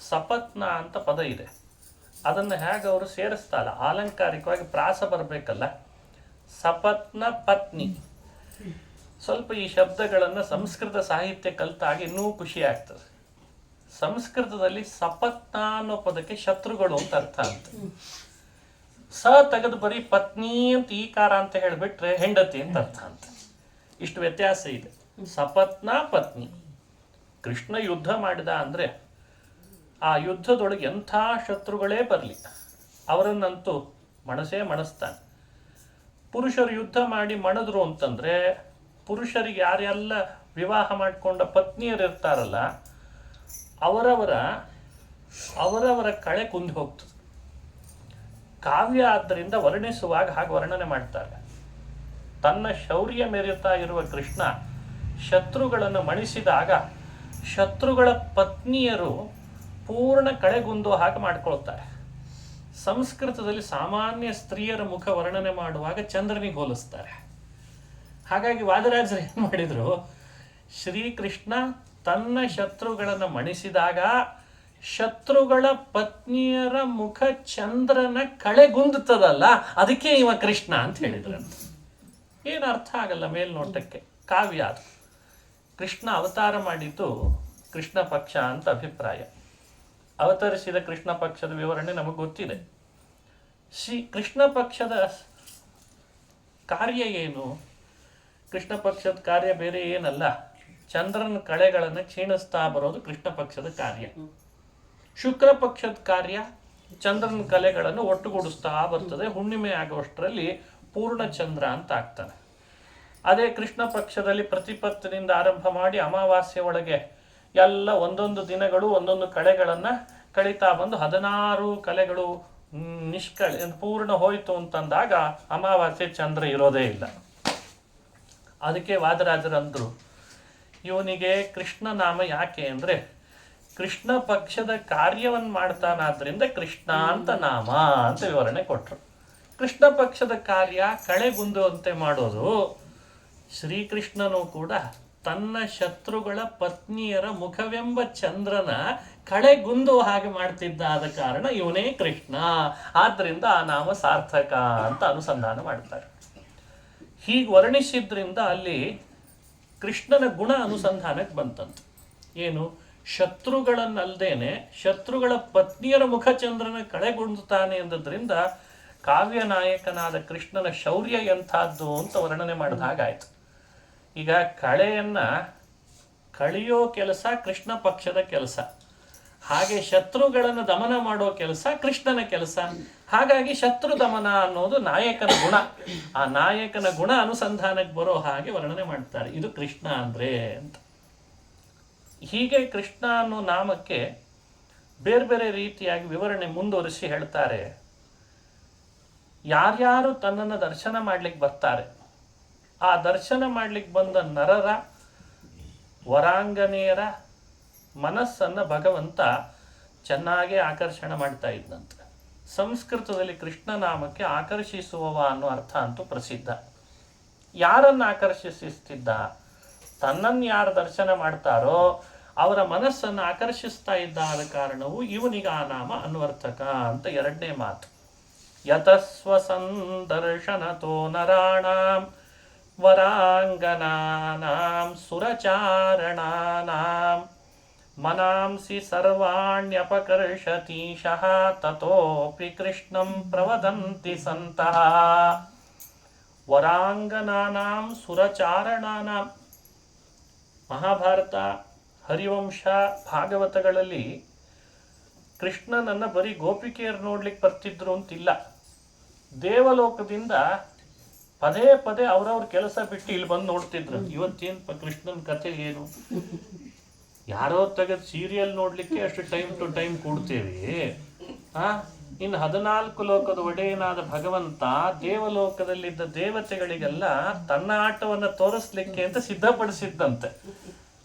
ಸಪತ್ನ ಅಂತ ಪದ ಇದೆ. ಅದನ್ನು ಹೇಗೆ ಅವರು ಸೇರಿಸ್ತಾರ, ಆಲಂಕಾರಿಕವಾಗಿ ಪ್ರಾಸ ಬರಬೇಕಲ್ಲ. ಸಪತ್ನ ಪತ್ನಿ. ಸ್ವಲ್ಪ ಈ ಶಬ್ದಗಳನ್ನು ಸಂಸ್ಕೃತ ಸಾಹಿತ್ಯ ಕಲಿತಾಗ ಇನ್ನೂ ಖುಷಿ ಆಗ್ತದೆ. ಸಂಸ್ಕೃತದಲ್ಲಿ ಸಪತ್ನ ಅನ್ನೋ ಪದಕ್ಕೆ ಶತ್ರುಗಳು ಅಂತ ಅರ್ಥ ಅಂತ. ಸ ತೆಗೆದು ಬರೀ ಪತ್ನಿ ಅಂತ ಈಕಾರ ಅಂತ ಹೇಳಿಬಿಟ್ರೆ ಹೆಂಡತಿ ಅಂತ ಅರ್ಥ ಅಂತ. ಇಷ್ಟು ವ್ಯತ್ಯಾಸ ಇದೆ. ಸಪತ್ನ ಪತ್ನಿ. ಕೃಷ್ಣ ಯುದ್ಧ ಮಾಡಿದ ಅಂದರೆ ಆ ಯುದ್ಧದೊಳಗೆ ಎಂಥ ಶತ್ರುಗಳೇ ಬರಲಿ ಅವರನ್ನಂತೂ ಮಣಿಸ್ತಾನೆ. ಪುರುಷರು ಯುದ್ಧ ಮಾಡಿ ಮಣಿದ್ರು ಅಂತಂದರೆ ಪುರುಷರಿಗೆ ಯಾರೆಲ್ಲ ವಿವಾಹ ಮಾಡಿಕೊಂಡ ಪತ್ನಿಯರು ಇರ್ತಾರಲ್ಲ ಅವರವರ ಕಳೆ ಕುಂದಿ ಹೋಗ್ತದೆ. ಕಾವ್ಯ ಆದ್ದರಿಂದ ವರ್ಣಿಸುವಾಗ ಹಾಗೆ ವರ್ಣನೆ ಮಾಡ್ತಾರೆ. ತನ್ನ ಶೌರ್ಯ ಮೆರೆಯುತ್ತಾ ಇರುವ ಕೃಷ್ಣ ಶತ್ರುಗಳನ್ನು ಮಣಿಸಿದಾಗ ಶತ್ರುಗಳ ಪತ್ನಿಯರು ಪೂರ್ಣ ಕಳೆಗುಂದು ಹಾಗೆ ಮಾಡ್ಕೊಳ್ತಾರೆ. ಸಂಸ್ಕೃತದಲ್ಲಿ ಸಾಮಾನ್ಯ ಸ್ತ್ರೀಯರ ಮುಖ ವರ್ಣನೆ ಮಾಡುವಾಗ ಚಂದ್ರನಿಗೆ ಹೋಲಿಸ್ತಾರೆ. ಹಾಗಾಗಿ ವಾದರಾಜರು ಏನು ಮಾಡಿದರು, ಶ್ರೀಕೃಷ್ಣ ತನ್ನ ಶತ್ರುಗಳನ್ನು ಮಣಿಸಿದಾಗ ಶತ್ರುಗಳ ಪತ್ನಿಯರ ಮುಖ ಚಂದ್ರನ ಕಳೆಗುಂದುತ್ತದಲ್ಲ, ಅದಕ್ಕೆ ಇವ ಕೃಷ್ಣ ಅಂತ ಹೇಳಿದ್ರಂತ. ಏನು ಅರ್ಥ ಆಗಲ್ಲ ಮೇಲ್ನೋಟಕ್ಕೆ, ಕಾವ್ಯ ಅದು. ಕೃಷ್ಣ ಅವತಾರ ಮಾಡಿದ್ದು ಕೃಷ್ಣ ಪಕ್ಷ ಅಂತ ಅಭಿಪ್ರಾಯ. ಅವತರಿಸಿದ ಕೃಷ್ಣ ಪಕ್ಷದ ವಿವರಣೆ ನಮಗೆ ಗೊತ್ತಿದೆ. ಕೃಷ್ಣ ಪಕ್ಷದ ಕಾರ್ಯ ಏನು? ಕೃಷ್ಣ ಪಕ್ಷದ ಕಾರ್ಯ ಬೇರೆ ಏನಲ್ಲ, ಚಂದ್ರನ ಕಳೆಗಳನ್ನು ಕ್ಷೀಣಿಸ್ತಾ ಬರೋದು ಕೃಷ್ಣ ಪಕ್ಷದ ಕಾರ್ಯ. ಶುಕ್ರ ಪಕ್ಷದ ಕಾರ್ಯ ಚಂದ್ರನ ಕಲೆಗಳನ್ನು ಒಟ್ಟುಗೂಡಿಸ್ತಾ ಬರ್ತದೆ. ಹುಣ್ಣಿಮೆ ಆಗುವಷ್ಟರಲ್ಲಿ ಪೂರ್ಣ ಚಂದ್ರ ಅಂತ ಆಗ್ತಾನೆ. ಅದೇ ಕೃಷ್ಣ ಪಕ್ಷದಲ್ಲಿ ಪ್ರತಿಪತ್ತಿನಿಂದ ಆರಂಭ ಮಾಡಿ ಅಮಾವಾಸ್ಯೆ ಒಳಗೆ ಎಲ್ಲ ಒಂದೊಂದು ದಿನಗಳು ಒಂದೊಂದು ಕಳೆಗಳನ್ನು ಕಳೀತಾ ಬಂದು 16 ಕಲೆಗಳು ಪೂರ್ಣ ಹೋಯಿತು ಅಂತಂದಾಗ ಅಮಾವಾಸ್ಯೆ ಚಂದ್ರ ಇರೋದೇ ಇಲ್ಲ. ಅದಕ್ಕೆ ವಾದರಾಜರಂದ್ರು ಇವನಿಗೆ ಕೃಷ್ಣ ನಾಮ ಯಾಕೆ ಅಂದರೆ ಕೃಷ್ಣ ಪಕ್ಷದ ಕಾರ್ಯವನ್ನು ಮಾಡ್ತಾನಾದ್ರಿಂದ ಕೃಷ್ಣ ಅಂತ ನಾಮ ಅಂತ ವಿವರಣೆ ಕೊಟ್ಟರು. ಕೃಷ್ಣ ಪಕ್ಷದ ಕಾರ್ಯ ಕಳೆಗುಂದುವಂತೆ ಮಾಡೋದು. ಶ್ರೀಕೃಷ್ಣನು ಕೂಡ ತನ್ನ ಶತ್ರುಗಳ ಪತ್ನಿಯರ ಮುಖವೆಂಬ ಚಂದ್ರನ ಕಳೆಗುಂದು ಹಾಗೆ ಮಾಡ್ತಿದ್ದ. ಆದ ಕಾರಣ ಇವನೇ ಕೃಷ್ಣ, ಆದ್ದರಿಂದ ಆ ನಾಮ ಸಾರ್ಥಕ ಅಂತ ಅನುಸಂಧಾನ ಮಾಡ್ತಾರೆ. ಹೀಗೆ ವರ್ಣಿಸಿದ್ರಿಂದ ಅಲ್ಲಿ ಕೃಷ್ಣನ ಗುಣ ಅನುಸಂಧಾನಕ್ಕೆ ಬಂತಂತ. ಏನು? ಶತ್ರುಗಳನ್ನಲ್ದೇನೆ ಶತ್ರುಗಳ ಪತ್ನಿಯರ ಮುಖಚಂದ್ರನ ಕಳೆಗುಂದುತ್ತಾನೆ ಎಂದದ್ರಿಂದ ಕಾವ್ಯ ನಾಯಕನಾದ ಕೃಷ್ಣನ ಶೌರ್ಯ ಎಂಥದ್ದು ಅಂತ ವರ್ಣನೆ ಮಾಡಿದ ಹಾಗಾಯ್ತು. ಈಗ ಕಳೆಯನ್ನು ಕಳೆಯೋ ಕೆಲಸ ಕೃಷ್ಣ ಪಕ್ಷದ ಕೆಲಸ. ಹಾಗೆ ಶತ್ರುಗಳನ್ನು ದಮನ ಮಾಡೋ ಕೆಲಸ ಕೃಷ್ಣನ ಕೆಲಸ. ಹಾಗಾಗಿ ಶತ್ರು ದಮನ ಅನ್ನೋದು ನಾಯಕನ ಗುಣ. ಆ ನಾಯಕನ ಗುಣ ಅನುಸಂಧಾನಕ್ಕೆ ಬರೋ ಹಾಗೆ ವರ್ಣನೆ ಮಾಡ್ತಾರೆ. ಇದು ಕೃಷ್ಣ ಅಂದ್ರೆ ಅಂತ. ಹೀಗೆ ಕೃಷ್ಣ ಅನ್ನೋ ನಾಮಕ್ಕೆ ಬೇರೆ ಬೇರೆ ರೀತಿಯಾಗಿ ವಿವರಣೆ ಮುಂದುವರಿಸಿ ಹೇಳ್ತಾರೆ. ಯಾರ್ಯಾರು ತನ್ನನ್ನು ದರ್ಶನ ಮಾಡ್ಲಿಕ್ಕೆ ಬರ್ತಾರೆ, ಆ ದರ್ಶನ ಮಾಡ್ಲಿಕ್ಕೆ ಬಂದ ನರರ ವರಾಂಗನೆಯರ ಮನಸ್ಸನ್ನು ಭಗವಂತ ಚೆನ್ನಾಗೇ ಆಕರ್ಷಣ ಮಾಡ್ತಾ ಇದ್ದಂತೆ. ಸಂಸ್ಕೃತದಲ್ಲಿ ಕೃಷ್ಣ ನಾಮಕ್ಕೆ ಆಕರ್ಷಿಸುವವ ಅನ್ನೋ ಅರ್ಥ ಅಂತೂ ಪ್ರಸಿದ್ಧ. ಯಾರನ್ನು ಆಕರ್ಷಿಸ್ತಿದ್ದ? ತನ್ನನ್ನು ಯಾರು ದರ್ಶನ ಮಾಡ್ತಾರೋ ಅವರ ಮನಸ್ಸನ್ನು ಆಕರ್ಷಿಸ್ತಾ ಇದ್ದ. ಆದ ಕಾರಣವು ಇವನಿಗೆ ಆ ನಾಮ ಅನ್ವರ್ಥಕ ಅಂತ ಎರಡನೇ ಮಾತು. ಯತಸ್ವ ಸಂದರ್ಶನತೋ ನರಾಣಾಂ ವರಾಂಗನಾನಾಂ ಸುರಚಾರಣಾನಾಂ ಮನಾಂಸಿ ಸರ್ವಾಣ್ಯಪಕರ್ಷತೀಶಃ ತತೋಪಿ ಕೃಷ್ಣಂ ಪ್ರವದಂತಿ ಸಂತಃ. ವರಾಂಗನಾನಾಂ ಸುರಚಾರಣಾನಾಂ. ಮಹಾಭಾರತ, ಹರಿವಂಶ, ಭಾಗವತಗಳಲ್ಲಿ ಕೃಷ್ಣನನ್ನು ಬರೀ ಗೋಪಿಕೆಯರು ನೋಡ್ಲಿಕ್ಕೆ ಬರ್ತಿದ್ರು ಅಂತಿಲ್ಲ. ದೇವಲೋಕದಿಂದ ಪದೇ ಪದೇ ಅವ್ರವ್ರ ಕೆಲಸ ಬಿಟ್ಟು ಇಲ್ಲಿ ಬಂದು ನೋಡ್ತಿದ್ರು. ಇವತ್ತೇನು ಕೃಷ್ಣನ ಕಥೆ ಏನು? ಯಾರೋ ತೆಗೆದು ಸೀರಿಯಲ್ ನೋಡ್ಲಿಕ್ಕೆ ಅಷ್ಟು ಟೈಮ್ ಟು ಟೈಮ್ ಕೂಡ್ತೇವೆ. ಇನ್ನು 14 ಲೋಕದ ಒಡೆಯನಾದ ಭಗವಂತ ದೇವಲೋಕದಲ್ಲಿದ್ದ ದೇವತೆಗಳಿಗೆಲ್ಲ ತನ್ನ ಆಟವನ್ನು ತೋರಿಸ್ಲಿಕ್ಕೆ ಅಂತ ಸಿದ್ಧಪಡಿಸಿದ್ದಂತೆ.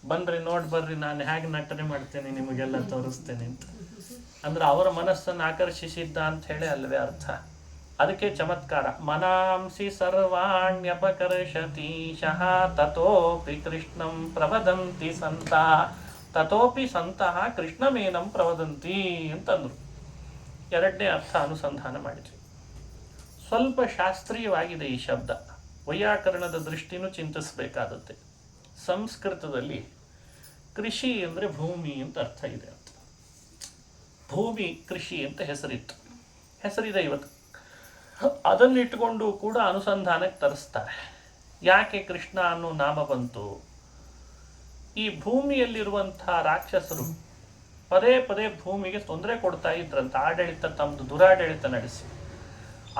ಬನ್ರಿ ನೋಡ್ಬರ್ರಿ, ನಾನು ಹೇಗೆ ನಟನೆ ಮಾಡ್ತೇನೆ ನಿಮಗೆಲ್ಲ ತೋರಿಸ್ತೇನೆ ಅಂತ. ಅಂದ್ರೆ ಅವರ ಮನಸ್ಸನ್ನು ಆಕರ್ಷಿಸಿದ್ದ ಅಂತ ಹೇಳಿ ಅಲ್ವೇ ಅರ್ಥ. ಅದಕ್ಕೆ ಚಮತ್ಕಾರ. ಮನಾಂಸಿ ಸರ್ವಾಣ್ಯಪಕರ್ಷತೀಶಃ ತತೋಪಿ ಕೃಷ್ಣಂ ಪ್ರವದಂತಿ ಸಂತಃ. ತತೋಪಿ ಸಂತಃ ಕೃಷ್ಣಮೇನಂ ಪ್ರವದಂತಿ ಅಂತಂದ್ರು. ಎರಡನೇ ಅರ್ಥ ಅನುಸಂಧಾನ ಮಾಡಿದ್ವಿ. ಸ್ವಲ್ಪ ಶಾಸ್ತ್ರೀಯವಾಗಿದೆ ಈ ಶಬ್ದ. ವೈಯಾಕರಣದ ದೃಷ್ಟಿನೂ ಚಿಂತಿಸಬೇಕಾದತ್ತೆ. ಸಂಸ್ಕೃತದಲ್ಲಿ ಕೃಷಿ ಅಂದರೆ ಭೂಮಿ ಅಂತ ಅರ್ಥ ಇದೆ ಅಂತ. ಭೂಮಿ ಕೃಷಿ ಅಂತ ಹೆಸರಿದೆ ಇವತ್ತು. ಅದನ್ನಿಟ್ಟುಕೊಂಡು ಕೂಡ ಅನುಸಂಧಾನಕ್ಕೆ ತರಿಸ್ತಾರೆ. ಯಾಕೆ ಕೃಷ್ಣ ಅನ್ನೋ ನಾಮ ಬಂತು? ಈ ಭೂಮಿಯಲ್ಲಿರುವಂಥ ರಾಕ್ಷಸರು ಪದೇ ಪದೇ ಭೂಮಿಗೆ ತೊಂದರೆ ಕೊಡ್ತಾ ಇದ್ರಂತ. ಆಡಳಿತ, ತಮ್ಮದು ದುರಾಡಳಿತ ನಡೆಸಿ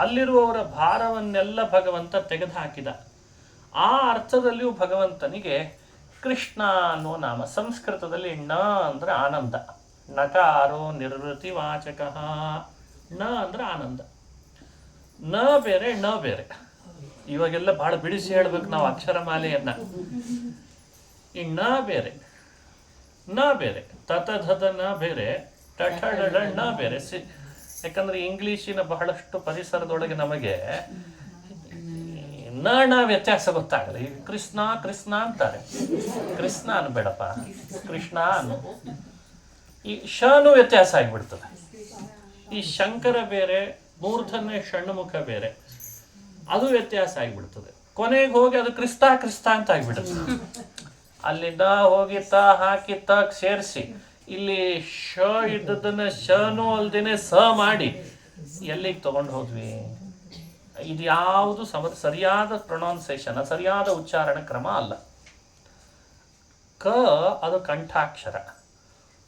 ಅಲ್ಲಿರುವವರ ಭಾರವನ್ನೆಲ್ಲ ಭಗವಂತ ತೆಗೆದು ಹಾಕಿದ. ಆ ಅರ್ಥದಲ್ಲಿಯೂ ಭಗವಂತನಿಗೆ ಕೃಷ್ಣ ಅನ್ನೋ ನಾಮ. ಸಂಸ್ಕೃತದಲ್ಲಿ ನ ಅಂದ್ರೆ ಆನಂದ. ನಕಾರೋ ನಿರ್ವೃತಿ ವಾಚಕ. ನ ಅಂದ್ರೆ ಆನಂದ. ನ ಬೇರೆ, ನ ಬೇರೆ. ಇವಾಗೆಲ್ಲ ಬಹಳ ಬಿಡಿಸಿ ಹೇಳ್ಬೇಕು ನಾವು ಅಕ್ಷರಮಾಲೆಯನ್ನ. ಈ ನ ಬೇರೆ, ನ ಬೇರೆ. ತತಧದ ನ ಬೇರೆ, ಟಠಡ ನ ಬೇರೆ. ಯಾಕಂದ್ರೆ ಇಂಗ್ಲಿಶಿನ ಬಹಳಷ್ಟು ಪರಿಸರದೊಳಗೆ ನಮಗೆ ನ ವ್ಯತ್ಯಾಸ ಗೊತ್ತಾಗಲ್ಲ. ಈಗ ಕೃಷ್ಣ ಕೃಷ್ಣ ಅಂತಾರೆ. ಕೃಷ್ಣ ಅನ್ಬೇಡಪ್ಪ, ಕೃಷ್ಣ ಅನ್ನು. ಈ ಶನು ವ್ಯತ್ಯಾಸ ಆಗಿಬಿಡ್ತದೆ. ಈ ಶಂಕರ ಬೇರೆ, ಮೂರ್ಧನ್ಯ ಷಣ್ಮುಖ ಬೇರೆ, ಅದು ವ್ಯತ್ಯಾಸ ಆಗಿಬಿಡ್ತದೆ. ಕೊನೆಗೆ ಹೋಗಿ ಅದು ಕ್ರಿಸ್ತ ಕ್ರಿಸ್ತ ಅಂತ ಆಗಿಬಿಡುತ್ತೆ. ಅಲ್ಲಿಂದ ಹೋಗಿ ತ ಹಾಕಿ ತಕ್ ಸೇರಿಸಿ ಇಲ್ಲಿ ಶ ಇದ್ದದನ್ನ ಶನು ಅಲ್ದೇನೆ ಸ ಮಾಡಿ ಎಲ್ಲಿಗೆ ತಗೊಂಡು ಹೋದ್ವಿ? ಇದು ಯಾವುದು ಸರಿಯಾದ ಪ್ರೊನೌನ್ಸೇಷನ್, ಸರಿಯಾದ ಉಚ್ಚಾರಣ ಕ್ರಮ ಅಲ್ಲ. ಕ ಅದು ಕಂಠಾಕ್ಷರ,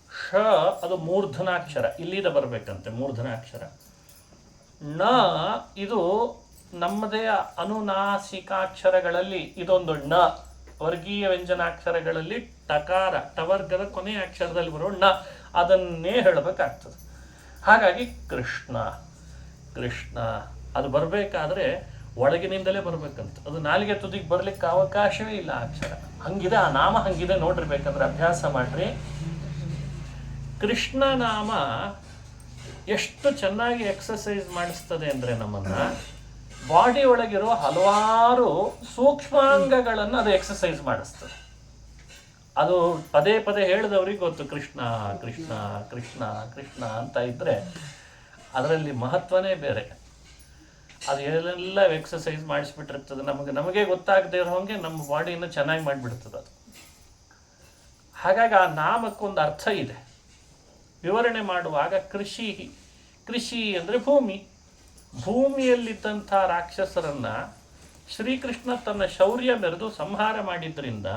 ಶ ಅದು ಮೂರ್ಧನಾಕ್ಷರ, ಇಲ್ಲಿಂದ ಬರಬೇಕಂತೆ ಮೂರ್ಧನಾಕ್ಷರ. ನ ಇದು ನಮ್ಮದೇ ಅನುನಾಸಿಕಾಕ್ಷರಗಳಲ್ಲಿ ಇದೊಂದು ಣ. ವರ್ಗೀಯ ವ್ಯಂಜನಾಕ್ಷರಗಳಲ್ಲಿ ಟಕಾರ, ಟವರ್ಗದ ಕೊನೆಯ ಅಕ್ಷರದಲ್ಲಿ ಬರೋ ಣ, ಅದನ್ನೇ ಹೇಳಬೇಕಾಗ್ತದೆ. ಹಾಗಾಗಿ ಕೃಷ್ಣ ಕೃಷ್ಣ ಅದು ಬರಬೇಕಾದ್ರೆ ಒಳಗಿನಿಂದಲೇ ಬರ್ಬೇಕಂತ. ಅದು ನಾಲಿಗೆ ತುದಿಗೆ ಬರ್ಲಿಕ್ಕೆ ಅವಕಾಶವೇ ಇಲ್ಲ ಅಕ್ಷರ. ಹಂಗಿದೆ ಆ ನಾಮ, ಹಂಗಿದೆ ನೋಡ್ರಿ. ಬೇಕಂದ್ರೆ ಅಭ್ಯಾಸ ಮಾಡ್ರಿ. ಕೃಷ್ಣ ನಾಮ ಎಷ್ಟು ಚೆನ್ನಾಗಿ ಎಕ್ಸಸೈಸ್ ಮಾಡಿಸ್ತದೆ ಅಂದರೆ ನಮ್ಮನ್ನ ಬಾಡಿ ಒಳಗಿರೋ ಹಲವಾರು ಸೂಕ್ಷ್ಮಾಂಗಗಳನ್ನು ಅದು ಎಕ್ಸಸೈಸ್ ಮಾಡಿಸ್ತದೆ. ಅದು ಪದೇ ಪದೇ ಹೇಳಿದವ್ರಿಗೆ ಗೊತ್ತು. ಕೃಷ್ಣ ಕೃಷ್ಣ ಕೃಷ್ಣ ಕೃಷ್ಣ ಅಂತ ಇದ್ರೆ ಅದರಲ್ಲಿ ಮಹತ್ವನೇ ಬೇರೆ. ಅದು ಏನೆಲ್ಲ ಎಕ್ಸಸೈಸ್ ಮಾಡಿಸ್ಬಿಟ್ಟಿರ್ತದೆ. ನಮಗೆ ಗೊತ್ತಾಗದೇ ಇರೋ ಹಾಗೆ ನಮ್ಮ ಬಾಡಿಯನ್ನು ಚೆನ್ನಾಗಿ ಮಾಡಿಬಿಡ್ತದೆ ಅದು. ಹಾಗಾಗಿ ಆ ನಾಮಕ್ಕೊಂದು ಅರ್ಥ ಇದೆ. ವಿವರಣೆ ಮಾಡುವಾಗ ಕೃಷಿ ಅಂದರೆ ಭೂಮಿ. ಭೂಮಿಯಲ್ಲಿದ್ದಂಥ ರಾಕ್ಷಸರನ್ನ ಶ್ರೀಕೃಷ್ಣ ತನ್ನ ಶೌರ್ಯ ಮೆರೆದು ಸಂಹಾರ ಮಾಡಿದ್ರಿಂದ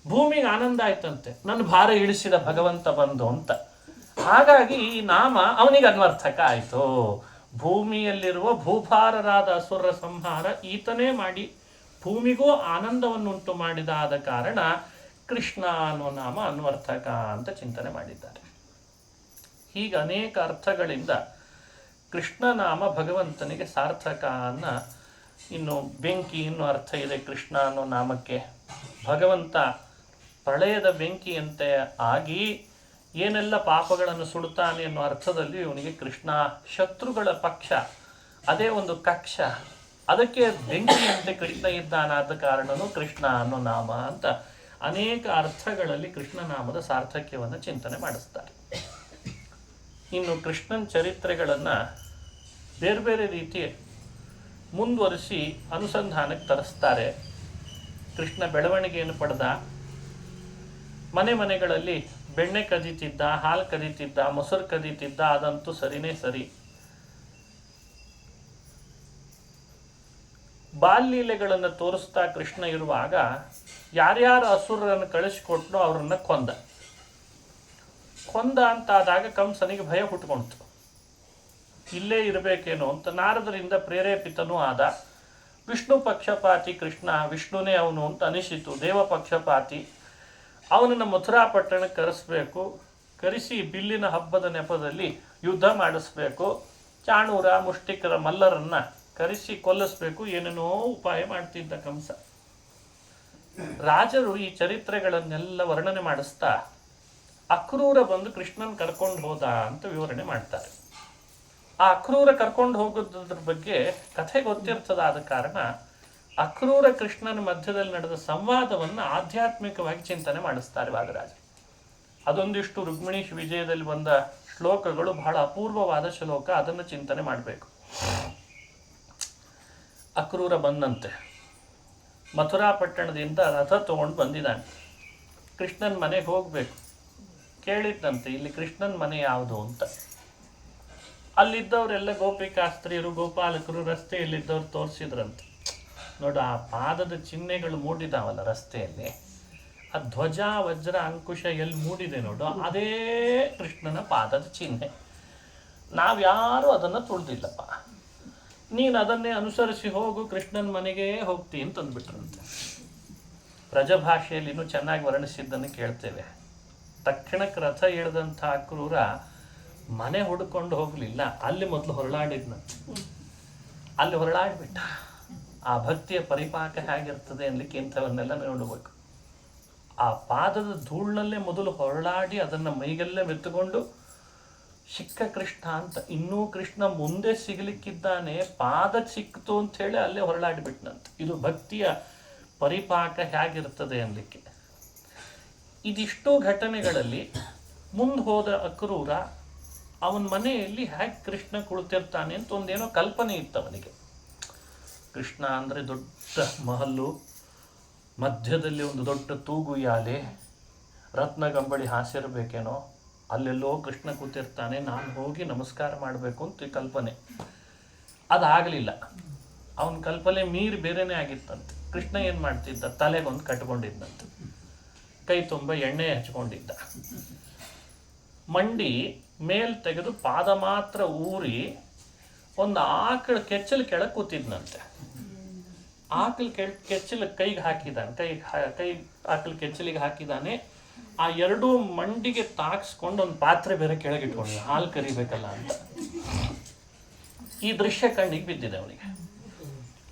ಭೂಮಿಗೆ ಆನಂದ ಆಯ್ತಂತೆ. ನನ್ನ ಭಾರ ಇಳಿಸಿದ ಭಗವಂತ ಬಂದು ಅಂತ. ಹಾಗಾಗಿ ಈ ನಾಮ ಅವನಿಗೆ ಅನ್ವರ್ಥಕ ಆಯಿತು. ಭೂಮಿಯಲ್ಲಿರುವ ಭೂಭಾರರಾದ ಅಸುರರ ಸಂಹಾರ ಈತನೇ ಮಾಡಿ ಭೂಮಿಗೂ ಆನಂದವನ್ನುಂಟು ಮಾಡಿದ ಆದ ಕಾರಣ ಕೃಷ್ಣ ಅನ್ನೋ ನಾಮ ಅನ್ವರ್ಥಕ ಅಂತ ಚಿಂತನೆ ಮಾಡಿದ್ದಾರೆ. ಹೀಗೆ ಅನೇಕ ಅರ್ಥಗಳಿಂದ ಕೃಷ್ಣನಾಮ ಭಗವಂತನಿಗೆ ಸಾರ್ಥಕ ಅನ್ನೋ. ಇನ್ನು ಬೆಂಕಿ ಇನ್ನೂ ಅರ್ಥ ಇದೆ ಕೃಷ್ಣ ಅನ್ನೋ ನಾಮಕ್ಕೆ. ಭಗವಂತ ಪ್ರಳಯದ ಬೆಂಕಿಯಂತೆ ಆಗಿ ಏನೆಲ್ಲ ಪಾಪಗಳನ್ನು ಸುಡುತ್ತಾನೆ ಅನ್ನೋ ಅರ್ಥದಲ್ಲಿ ಇವನಿಗೆ ಕೃಷ್ಣ. ಶತ್ರುಗಳ ಪಕ್ಷ ಅದೇ ಒಂದು ಕಕ್ಷ, ಅದಕ್ಕೆ ಬೆಂಕಿಯಂತೆ ಕೃಷ್ಣ ಇದ್ದಾನಾದ ಕಾರಣನೂ ಕೃಷ್ಣ ಅನ್ನೋ ನಾಮ ಅಂತ ಅನೇಕ ಅರ್ಥಗಳಲ್ಲಿ ಕೃಷ್ಣನಾಮದ ಸಾರ್ಥಕ್ಯವನ್ನು ಚಿಂತನೆ ಮಾಡಿಸ್ತಾರೆ. ಇನ್ನು ಕೃಷ್ಣನ ಚರಿತ್ರೆಗಳನ್ನು ಬೇರೆ ಬೇರೆ ರೀತಿ ಮುಂದುವರಿಸಿ ಅನುಸಂಧಾನಕ್ಕೆ ತರಿಸ್ತಾರೆ. ಕೃಷ್ಣ ಬೆಳವಣಿಗೆಯನ್ನು ಪಡೆದ, ಮನೆ ಮನೆಗಳಲ್ಲಿ ಬೆಣ್ಣೆ ಕದೀತಿದ್ದ, ಹಾಲು ಕದೀತಿದ್ದ, ಮೊಸರು ಕದೀತಿದ್ದ, ಅದಂತೂ ಸರಿನೇ ಸರಿ. ಬಾಲ್ಯಲೀಲೆಗಳನ್ನು ತೋರಿಸ್ತಾ ಕೃಷ್ಣ ಇರುವಾಗ ಯಾರ್ಯಾರು ಅಸುರರನ್ನು ಕಳಿಸಿಕೊಟ್ನೋ ಅವರನ್ನು ಕೊಂದ ಅಂತಾದಾಗ ಕಂಸನಿಗೆ ಭಯ ಹುಟ್ಟುಕೊಳ್ತು. ಇಲ್ಲೇ ಇರಬೇಕೇನೋ ಅಂತ ನಾರದರಿಂದ ಪ್ರೇರೇಪಿತನೂ ಆದ. ವಿಷ್ಣು ಪಕ್ಷಪಾತಿ ಕೃಷ್ಣ, ವಿಷ್ಣುನೇ ಅವನು ಅಂತ ಅನಿಸಿತು. ದೇವ ಪಕ್ಷಪಾತಿ, ಅವನನ್ನು ಮಥುರಾ ಪಟ್ಟಣಕ್ಕೆ ಕರೆಸಿ ಬಿಲ್ಲಿನ ಹಬ್ಬದ ನೆಪದಲ್ಲಿ ಯುದ್ಧ ಮಾಡಿಸ್ಬೇಕು. ಚಾಣೂರ ಮುಷ್ಟಿಕರ ಮಲ್ಲರನ್ನು ಕರೆಸಿ ಕೊಲ್ಲಿಸ್ಬೇಕು, ಏನೇನೋ ಉಪಾಯ ಮಾಡ್ತಿದ್ದ ಕಂಸ. ರಾಜರು ಈ ಚರಿತ್ರೆಗಳನ್ನೆಲ್ಲ ವರ್ಣನೆ ಮಾಡಿಸ್ತಾ ಅಕ್ರೂರ ಬಂದು ಕೃಷ್ಣನ್ ಕರ್ಕೊಂಡು ಹೋದ ಅಂತ ವಿವರಣೆ ಮಾಡ್ತಾರೆ. ಆ ಅಕ್ರೂರ ಕರ್ಕೊಂಡು ಹೋಗೋದ್ರ ಬಗ್ಗೆ ಕಥೆ ಗೊತ್ತಿರ್ತದಾದ ಕಾರಣ ಅಕ್ರೂರ ಕೃಷ್ಣನ ಮಧ್ಯದಲ್ಲಿ ನಡೆದ ಸಂವಾದವನ್ನು ಆಧ್ಯಾತ್ಮಿಕವಾಗಿ ಚಿಂತನೆ ಮಾಡಿಸ್ತಾರೆ ವಾದರಾಜ. ಅದೊಂದಿಷ್ಟು ರುಕ್ಮಿಣೀಶ್ ವಿಜಯದಲ್ಲಿ ಬಂದ ಶ್ಲೋಕಗಳು ಬಹಳ ಅಪೂರ್ವವಾದ ಶ್ಲೋಕ, ಅದನ್ನು ಚಿಂತನೆ ಮಾಡಬೇಕು. ಅಕ್ರೂರ ಬಂದಂತೆ ಮಥುರಾ ಪಟ್ಟಣದಿಂದ ರಥ ತಗೊಂಡು ಬಂದಿದ್ದಾನೆ. ಕೃಷ್ಣನ ಮನೆಗೆ ಹೋಗಬೇಕು. ಕೇಳಿದ್ದಂತೆ ಇಲ್ಲಿ ಕೃಷ್ಣನ ಮನೆ ಯಾವುದು ಅಂತ. ಅಲ್ಲಿದ್ದವರೆಲ್ಲ ಗೋಪಿಕಾಸ್ತ್ರೀಯರು, ಗೋಪಾಲಕರು ರಸ್ತೆಯಲ್ಲಿದ್ದವ್ರು ತೋರಿಸಿದ್ರಂತೆ. ನೋಡು, ಆ ಪಾದದ ಚಿಹ್ನೆಗಳು ಮೂಡಿದಾವಲ್ಲ ರಸ್ತೆಯಲ್ಲಿ, ಆ ಧ್ವಜ ವಜ್ರ ಅಂಕುಶ ಎಲ್ಲಿ ಮೂಡಿದೆ ನೋಡು, ಅದೇ ಕೃಷ್ಣನ ಪಾದದ ಚಿಹ್ನೆ. ನಾವ್ಯಾರೂ ಅದನ್ನು ತುಳಿದಿಲ್ಲಪ್ಪ, ನೀನು ಅದನ್ನೇ ಅನುಸರಿಸಿ ಹೋಗು, ಕೃಷ್ಣನ ಮನೆಗೆ ಹೋಗ್ತಿ ಅಂತಂದ್ಬಿಟ್ರಂತೆ. ಬ್ರಜಭಾಷೆಯಲ್ಲಿ ಇನ್ನೂ ಚೆನ್ನಾಗಿ ವರ್ಣಿಸಿದ್ದನ್ನು ಕೇಳ್ತೇವೆ. ತಕ್ಷಣಕ್ಕೆ ರಥ ಎಳೆದಂಥ ಅಕ್ರೂರ ಮನೆ ಹುಡ್ಕೊಂಡು ಹೋಗಲಿಲ್ಲ, ಅಲ್ಲಿ ಮೊದಲು ಹೊರಳಾಡಿದ್ನಂತೆ. ಅಲ್ಲಿ ಹೊರಳಾಡ್ಬಿಟ್ಟ. ಆ ಭಕ್ತಿಯ ಪರಿಪಾಕ ಹೇಗಿರ್ತದೆ ಅನ್ಲಿಕ್ಕೆ ಇಂಥವನ್ನೆಲ್ಲ ನೋಡಬೇಕು. ಆ ಪಾದದ ಧೂಳಿನಲ್ಲೇ ಮೊದಲು ಹೊರಳಾಡಿ ಅದನ್ನು ಮೈಗೆಲ್ಲೇ ಮೆತ್ತುಕೊಂಡು ಸಿಕ್ಕ ಕೃಷ್ಣ ಅಂತ, ಇನ್ನೂ ಕೃಷ್ಣ ಮುಂದೆ ಸಿಗಲಿಕ್ಕಿದ್ದಾನೆ, ಪಾದ ಸಿಕ್ತು ಅಂಥೇಳಿ ಅಲ್ಲೇ ಹೊರಳಾಡಿಬಿಟ್ನಂತೆ. ಇದು ಭಕ್ತಿಯ ಪರಿಪಾಕ ಹೇಗಿರ್ತದೆ ಅನ್ಲಿಕ್ಕೆ. ಇದಿಷ್ಟೋ ಘಟನೆಗಳಲ್ಲಿ ಮುಂದೆ ಹೋದ ಅಕ್ರೂರ ಅವನ ಮನೆಯಲ್ಲಿ ಹೇಗೆ ಕೃಷ್ಣ ಕುಳಿತಿರ್ತಾನೆ ಅಂತ ಒಂದೇನೋ ಕಲ್ಪನೆ ಇತ್ತು ಅವನಿಗೆ. ಕೃಷ್ಣ ಅಂದರೆ ದೊಡ್ಡ ಮಹಲ್ಲು, ಮಧ್ಯದಲ್ಲಿ ಒಂದು ದೊಡ್ಡ ತೂಗುಯಾಲೆ, ರತ್ನಗಂಬಳಿ ಹಾಸಿರಬೇಕೇನೋ, ಅಲ್ಲೆಲ್ಲೋ ಕೃಷ್ಣ ಕೂತಿರ್ತಾನೆ, ನಾನು ಹೋಗಿ ನಮಸ್ಕಾರ ಮಾಡಬೇಕು ಅಂತ ಕಲ್ಪನೆ. ಅದಾಗಲಿಲ್ಲ. ಅವನ ಕಲ್ಪನೆ ಮೀರಿ ಬೇರೆನೇ ಆಗಿತ್ತಂತೆ. ಕೃಷ್ಣ ಏನು ಮಾಡ್ತಿದ್ದ, ತಲೆಗೊಂದು ಕಟ್ಕೊಂಡಿದ್ದಂತೆ, ಕೈ ತುಂಬ ಎಣ್ಣೆ ಹಚ್ಕೊಂಡಿದ್ದ, ಮಂಡಿ ಮೇಲ್ ತೆಗೆದು ಪಾದ ಮಾತ್ರ ಊರಿ ಒಂದು ಆಕಳ ಕೆಚ್ಚಲು ಕೆಳಗೆ ಕೂತಿದ್ನಂತೆ. ಆಕಳ ಕೆಚ್ಚಲು ಕೈಗೆ ಹಾಕಿದ್ದಾನೆ, ಕೈ ಆಕಳ ಕೆಚ್ಚಲಿಗೆ ಹಾಕಿದ್ದಾನೆ. ಆ ಎರಡೂ ಮಂಡಿಗೆ ತಾಕ್ಸ್ಕೊಂಡು ಒಂದು ಪಾತ್ರೆ ಬೇರೆ ಕೆಳಗೆ ಇಟ್ಕೊಂಡು ಹಾಲು ಕರಿಬೇಕಲ್ಲ ಅಂತ. ಈ ದೃಶ್ಯ ಕಣ್ಣಿಗೆ ಬಿದ್ದಿದೆ ಅವನಿಗೆ.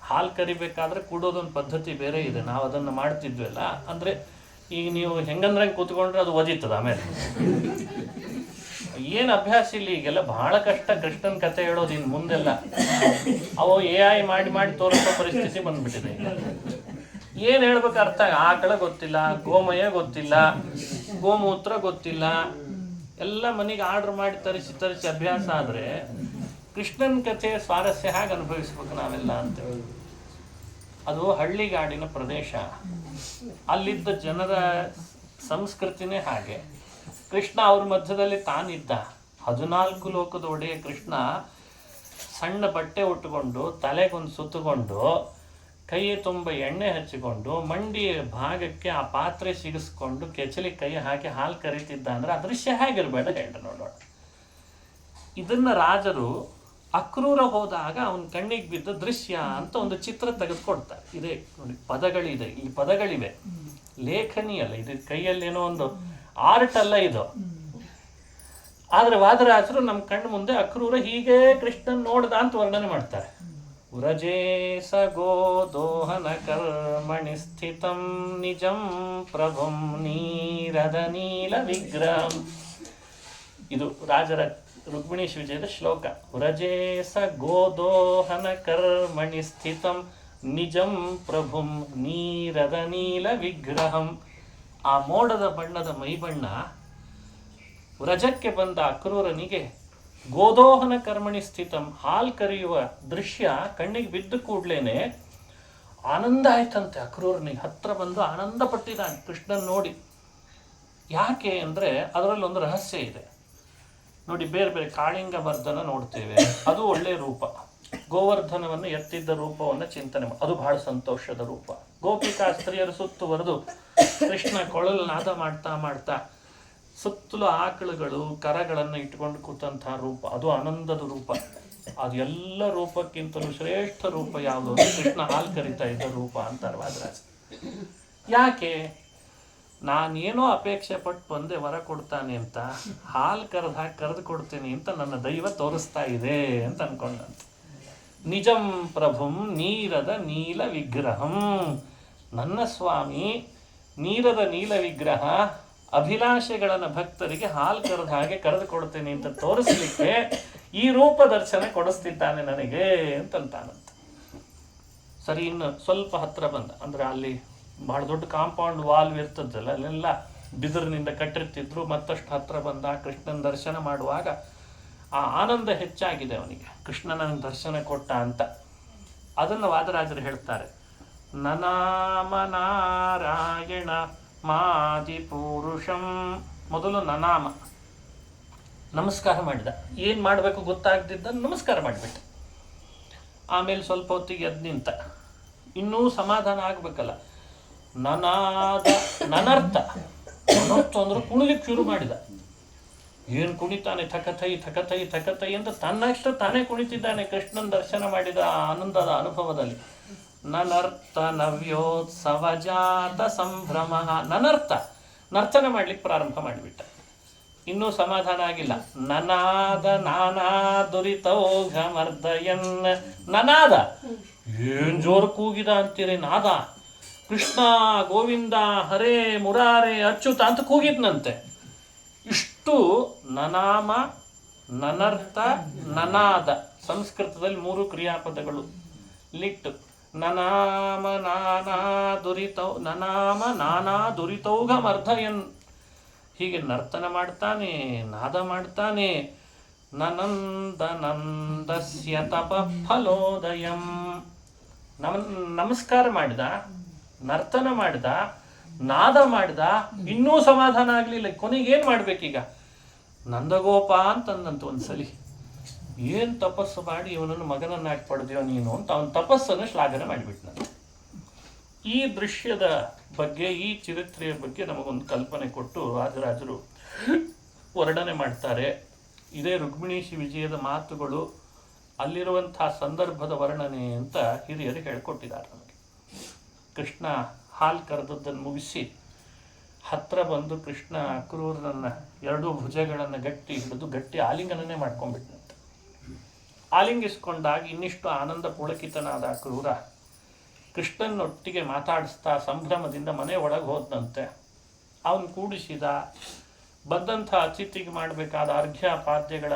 ಹಾಲು ಕರಿಬೇಕಾದ್ರೆ ಕೂಡೋದೊಂದು ಪದ್ಧತಿ ಬೇರೆ ಇದೆ, ನಾವು ಅದನ್ನು ಮಾಡ್ತಿದ್ವಲ್ಲ. ಅಂದರೆ ಈಗ ನೀವು ಹೆಂಗಂದ್ರೆ ಕೂತ್ಕೊಂಡ್ರೆ ಅದು ಒದಿತದ. ಆಮೇಲೆ ಏನು ಅಭ್ಯಾಸ ಇಲ್ಲ ಈಗೆಲ್ಲ, ಬಹಳ ಕಷ್ಟ ಕೃಷ್ಣನ ಕಥೆ ಹೇಳೋದು ಇನ್ನು ಮುಂದೆಲ್ಲ. ಅವು AI ಮಾಡಿ ತೋರಿಸೋ ಪರಿಸ್ಥಿತಿ ಬಂದ್ಬಿಟ್ಟಿದೆ. ಏನು ಹೇಳ್ಬೇಕು ಅರ್ಥ, ಆಕಳ ಗೊತ್ತಿಲ್ಲ, ಗೋಮಯ ಗೊತ್ತಿಲ್ಲ, ಗೋಮೂತ್ರ ಗೊತ್ತಿಲ್ಲ, ಎಲ್ಲ ಮನೆಗೆ ಆರ್ಡ್ರ್ ಮಾಡಿ ತರಿಸಿ ಅಭ್ಯಾಸ ಆದರೆ ಕೃಷ್ಣನ ಕಥೆಯ ಸ್ವಾರಸ್ಯ ಹೇಗೆ ಅನುಭವಿಸ್ಬೇಕು ನಾವೆಲ್ಲ ಅಂತೇಳಿ. ಅದು ಹಳ್ಳಿಗಾಡಿನ ಪ್ರದೇಶ, ಅಲ್ಲಿದ್ದ ಜನರ ಸಂಸ್ಕೃತಿನೇ ಹಾಗೆ. ಕೃಷ್ಣ ಅವ್ರ ಮಧ್ಯದಲ್ಲಿ ತಾನಿದ್ದ. 14 ಲೋಕದ ಒಡೆಯ ಕೃಷ್ಣ ಸಣ್ಣ ಬಟ್ಟೆ ಉಟ್ಟುಕೊಂಡು ತಲೆಗೊಂದು ಸುತ್ತಕೊಂಡು ಕೈ ತುಂಬ ಎಣ್ಣೆ ಹಚ್ಚಿಕೊಂಡು ಮಂಡಿ ಭಾಗಕ್ಕೆ ಆ ಪಾತ್ರೆ ಸಿಗಿಸ್ಕೊಂಡು ಕೆಚಲಿ ಕೈ ಹಾಕಿ ಹಾಲು ಕರೀತಿದ್ದ ಅಂದ್ರೆ ಆ ದೃಶ್ಯ ಹೇಗಿರ್ಬೇಡ ಹೇಳ್ರಿ ನೋಡೋಣ. ಇದನ್ನ ರಾಜರು ಅಕ್ರೂರ ಹೋದಾಗ ಅವನ ಕಣ್ಣಿಗೆ ಬಿದ್ದ ದೃಶ್ಯ ಅಂತ ಒಂದು ಚಿತ್ರ ತೆಗೆದುಕೊಡ್ತಾರೆ. ಇದೇ ನೋಡಿ, ಪದಗಳಿದೆ, ಈ ಪದಗಳಿವೆ, ಲೇಖನಿ ಅಲ್ಲ ಇದು, ಕೈಯಲ್ಲೇನೋ ಒಂದು ಆರ್ಟ್ ಅಲ್ಲ ಇದು. ಆದ್ರೆ ವಾದರಾಜರು ನಮ್ಮ ಕಣ್ಣು ಮುಂದೆ ಅಕ್ರೂರ ಹೀಗೆ ಕೃಷ್ಣನ್ ನೋಡ್ದ ಅಂತ ವರ್ಣನೆ ಮಾಡ್ತಾರೆ. ಉರಜೇಸ ಗೋದೋಹನ ಕರ್ಮಣಿ ಸ್ಥಿತಂ ನಿಜಂ ಪ್ರಭುಂ ನೀರದ ನೀಲ ವಿಗ್ರಹಂ. ಇದು ರಾಜರ ರುಕ್ಮಿಣೀಶ್ ವಿಜಯದ ಶ್ಲೋಕ. ಉರಜೇಸ ಗೋದೋಹನ ಕರ್ಮಣಿ ಸ್ಥಿತಂ ನಿಜಂ ಪ್ರಭುಂ ನೀರದ ನೀಲ ವಿಗ್ರಹಂ. ಆ ಮೋಡದ ಬಣ್ಣದ ಮೈಬಣ್ಣ ವ್ರಜಕ್ಕೆ ಬಂದ ಅಕ್ರೂರನಿಗೆ ಗೋದೋಹನ ಕರ್ಮಣಿ ಸ್ಥಿತಂ, ಹಾಲ್ ಕರೆಯುವ ದೃಶ್ಯ ಕಣ್ಣಿಗೆ ಬಿದ್ದ ಕೂಡ್ಲೇನೆ ಆನಂದ ಆಯ್ತಂತೆ. ಅಕ್ರೂರನಿಗೆ ಹತ್ರ ಬಂದು ಆನಂದ ಪಟ್ಟಿದ್ದಾನೆ ಕೃಷ್ಣನ್ ನೋಡಿ. ಯಾಕೆ ಅಂದರೆ ಅದರಲ್ಲಿ ಒಂದು ರಹಸ್ಯ ಇದೆ ನೋಡಿ. ಬೇರೆ ಬೇರೆ ಕಾಳಿಂಗ ವರ್ಧನ ನೋಡ್ತೇವೆ, ಅದು ಒಳ್ಳೆಯ ರೂಪ. ಗೋವರ್ಧನವನ್ನು ಎತ್ತಿದ್ದ ರೂಪವನ್ನು ಚಿಂತನೆ ಅದು ಬಹಳ ಸಂತೋಷದ ರೂಪ. ಗೋಪಿಕಾ ಸ್ತ್ರೀಯರು ಸುತ್ತುವರೆದು ಕೃಷ್ಣ ಕೊಳಲು ನಾದ ಮಾಡ್ತಾ ಮಾಡ್ತಾ ಸುತ್ತಲೂ ಆಕಳುಗಳು ಕರಗಳನ್ನು ಇಟ್ಕೊಂಡು ಕೂತಂತಹ ರೂಪ, ಅದು ಆನಂದದ ರೂಪ. ಅದು ಎಲ್ಲ ರೂಪಕ್ಕಿಂತಲೂ ಶ್ರೇಷ್ಠ ರೂಪ ಯಾವುದು? ಕೃಷ್ಣ ಹಾಲು ಕರಿತಾ ಇದ್ದ ರೂಪ ಅಂತಾರೆ ವಾದರಾಜ. ಯಾಕೆ? ನಾನೇನೋ ಅಪೇಕ್ಷೆ ಪಟ್ಟು ಬಂದೆ ವರ ಕೊಡ್ತಾನೆ ಅಂತ, ಹಾಲು ಕರೆದು ಕೊಡ್ತೀನಿ ಅಂತ ನನ್ನ ದೈವ ತೋರಿಸ್ತಾ ಇದೆ ಅಂತ ಅನ್ಕೊಂಡಂತ. ನಿಜಂ ಪ್ರಭುಂ ನೀರದ ನೀಲ ವಿಗ್ರಹಂ. ನನ್ನ ಸ್ವಾಮಿ ನೀರದ ನೀಲ ವಿಗ್ರಹ ಅಭಿಲಾಷೆಗಳನ್ನು ಭಕ್ತರಿಗೆ ಹಾಲು ಕರೆದ ಹಾಗೆ ಕರೆದು ಕೊಡ್ತೇನೆ ಅಂತ ತೋರಿಸ್ಲಿಕ್ಕೆ ಈ ರೂಪ ದರ್ಶನ ಕೊಡಿಸ್ತಿದ್ದಾನೆ ನನಗೆ ಅಂತಂತಾನಂತ. ಸರಿ, ಇನ್ನು ಸ್ವಲ್ಪ ಹತ್ರ ಬಂದ ಅಂದ್ರೆ ಅಲ್ಲಿ ಬಹಳ ದೊಡ್ಡ ಕಾಂಪೌಂಡ್ ವಾಲ್ ಇರ್ತದಲ್ಲ, ಅಲ್ಲೆಲ್ಲ ಬಿದಿರಿನಿಂದ ಕಟ್ಟಿರ್ತಿದ್ರು. ಮತ್ತಷ್ಟು ಹತ್ರ ಬಂದ ಕೃಷ್ಣನ ದರ್ಶನ ಮಾಡುವಾಗ ಆ ಆನಂದ ಹೆಚ್ಚಾಗಿದೆ ಅವನಿಗೆ, ಕೃಷ್ಣ ನನಗೆ ದರ್ಶನ ಕೊಟ್ಟ ಅಂತ. ಅದನ್ನು ವಾದರಾಜರು ಹೇಳ್ತಾರೆ. ನನಾಮ ನಾರಾಯಣ ಮಾದಿ ಪುರುಷಂ. ಮೊದಲು ನನಾಮ ನಮಸ್ಕಾರ ಮಾಡಿದ. ಏನು ಮಾಡಬೇಕು ಗೊತ್ತಾಗ್ದಿದ್ದ ನಮಸ್ಕಾರ ಮಾಡಿಬಿಟ್ಟ. ಆಮೇಲೆ ಸ್ವಲ್ಪ ಹೊತ್ತಿಗೆ ಎದ್ದು ನಿಂತ. ಇನ್ನೂ ಸಮಾಧಾನ ಆಗ್ಬೇಕಲ್ಲ. ನನಾದ ನನರ್ಥ ಅಂದ್ರೆ ಕುಣಿಲಿಕ್ಕೆ ಶುರು ಮಾಡಿದ. ಏನು ಕುಣಿತಾನೆ, ಥಕಥೈ ಥಕಥೈ ಥಕಥೈ ಅಂತ ತನ್ನಷ್ಟು ತಾನೇ ಕುಣಿತಿದ್ದಾನೆ ಕೃಷ್ಣನ ದರ್ಶನ ಮಾಡಿದ ಆನಂದದ ಅನುಭವದಲ್ಲಿ. ನನರ್ಥ ನವ್ಯೋತ್ಸವ ಜಾತ ಸಂಭ್ರಮ. ನನರ್ಥ ನರ್ತನ ಮಾಡ್ಲಿಕ್ಕೆ ಪ್ರಾರಂಭ ಮಾಡಿಬಿಟ್ಟ. ಇನ್ನೂ ಸಮಾಧಾನ ಆಗಿಲ್ಲ. ನನಾದ ನಾನಾ ದುರಿತೌಘ ಮರ್ದಯನ್. ನನಾದ ಏನ್ ಜೋರು ಕೂಗಿದ ಅಂತೀರಿ. ನಾದ ಕೃಷ್ಣ ಗೋವಿಂದ ಹರೇ ಮುರಾರೇ ಅಚ್ಯುತ ಅಂತ ಕೂಗಿದ್ನಂತೆ. ಇಷ್ಟು ನನಾಮ, ನನರ್ಥ, ನನಾದ ಸಂಸ್ಕೃತದಲ್ಲಿ 3 ಕ್ರಿಯಾಪದಗಳು ಲಿಟ್ಟು. ನನಾಮ ನಾನಾ ದುರಿತೌಘ ಮರ್ಧಯನ್. ಹೀಗೆ ನರ್ತನ ಮಾಡ್ತಾನೆ, ನಾದ ಮಾಡ್ತಾನೆ. ನನಂದನಂದಸ್ಯ ತಪ ಫಲೋದಯಂ. ನಮಸ್ಕಾರ ಮಾಡಿದ, ನರ್ತನ ಮಾಡಿದ, ನಾದ ಮಾಡಿದ. ಇನ್ನೂ ಸಮಾಧಾನ ಆಗಲಿಲ್ಲ. ಕೊನೆಗೆ ಏನು ಮಾಡ್ಬೇಕೀಗ? ನಂದಗೋಪ ಅಂತಂದಂತ ಒಂದ್ಸಲಿ. ಏನು ತಪಸ್ಸು ಮಾಡಿ ಇವನನ್ನು ಮಗನನ್ನಾಗಿ ಪಡೆದೆಯೋ ನೀನು ಅಂತ ಅವನ ತಪಸ್ಸನ್ನು ಶ್ಲಾಘನೆ ಮಾಡಿಬಿಟ್ನಂತೆ. ಈ ದೃಶ್ಯದ ಬಗ್ಗೆ, ಈ ಚರಿತ್ರೆಯ ಬಗ್ಗೆ ನಮಗೊಂದು ಕಲ್ಪನೆ ಕೊಟ್ಟು ರಾಜರಾಜರು ವರ್ಣನೆ ಮಾಡ್ತಾರೆ. ಇದೇ ರುಕ್ಮಿಣೀಶಿ ವಿಜಯದ ಮಾತುಗಳು, ಅಲ್ಲಿರುವಂತಹ ಸಂದರ್ಭದ ವರ್ಣನೆ ಅಂತ ಹಿರಿಯರು ಹೇಳಿಕೊಟ್ಟಿದ್ದಾರೆ ನಮಗೆ. ಕೃಷ್ಣ ಹಾಲು ಕರೆದದ್ದನ್ನು ಮುಗಿಸಿ ಹತ್ರ ಬಂದು ಕೃಷ್ಣ ಅಕ್ರೂರನನ್ನ 2 ಭುಜಗಳನ್ನು ಗಟ್ಟಿ ಹಿಡಿದು ಗಟ್ಟಿ ಆಲಿಂಗನನ್ನೇ ಮಾಡ್ಕೊಂಡ್ಬಿಟ್ನಂತೆ. ಆಲಿಂಗಿಸ್ಕೊಂಡಾಗ ಇನ್ನಿಷ್ಟು ಆನಂದ ಪುಳಕಿತನಾದ ಅಕ್ರೂರ ಕೃಷ್ಣನೊಟ್ಟಿಗೆ ಮಾತಾಡಿಸ್ತಾ ಸಂಭ್ರಮದಿಂದ ಮನೆ ಒಳಗೆ ಹೋದಂತೆ. ಅವನು ಕೂಡಿಸಿದ. ಬಂದಂಥ ಅತಿಥಿಗೆ ಮಾಡಬೇಕಾದ ಅರ್ಘ್ಯ ಪಾದ್ಯಗಳ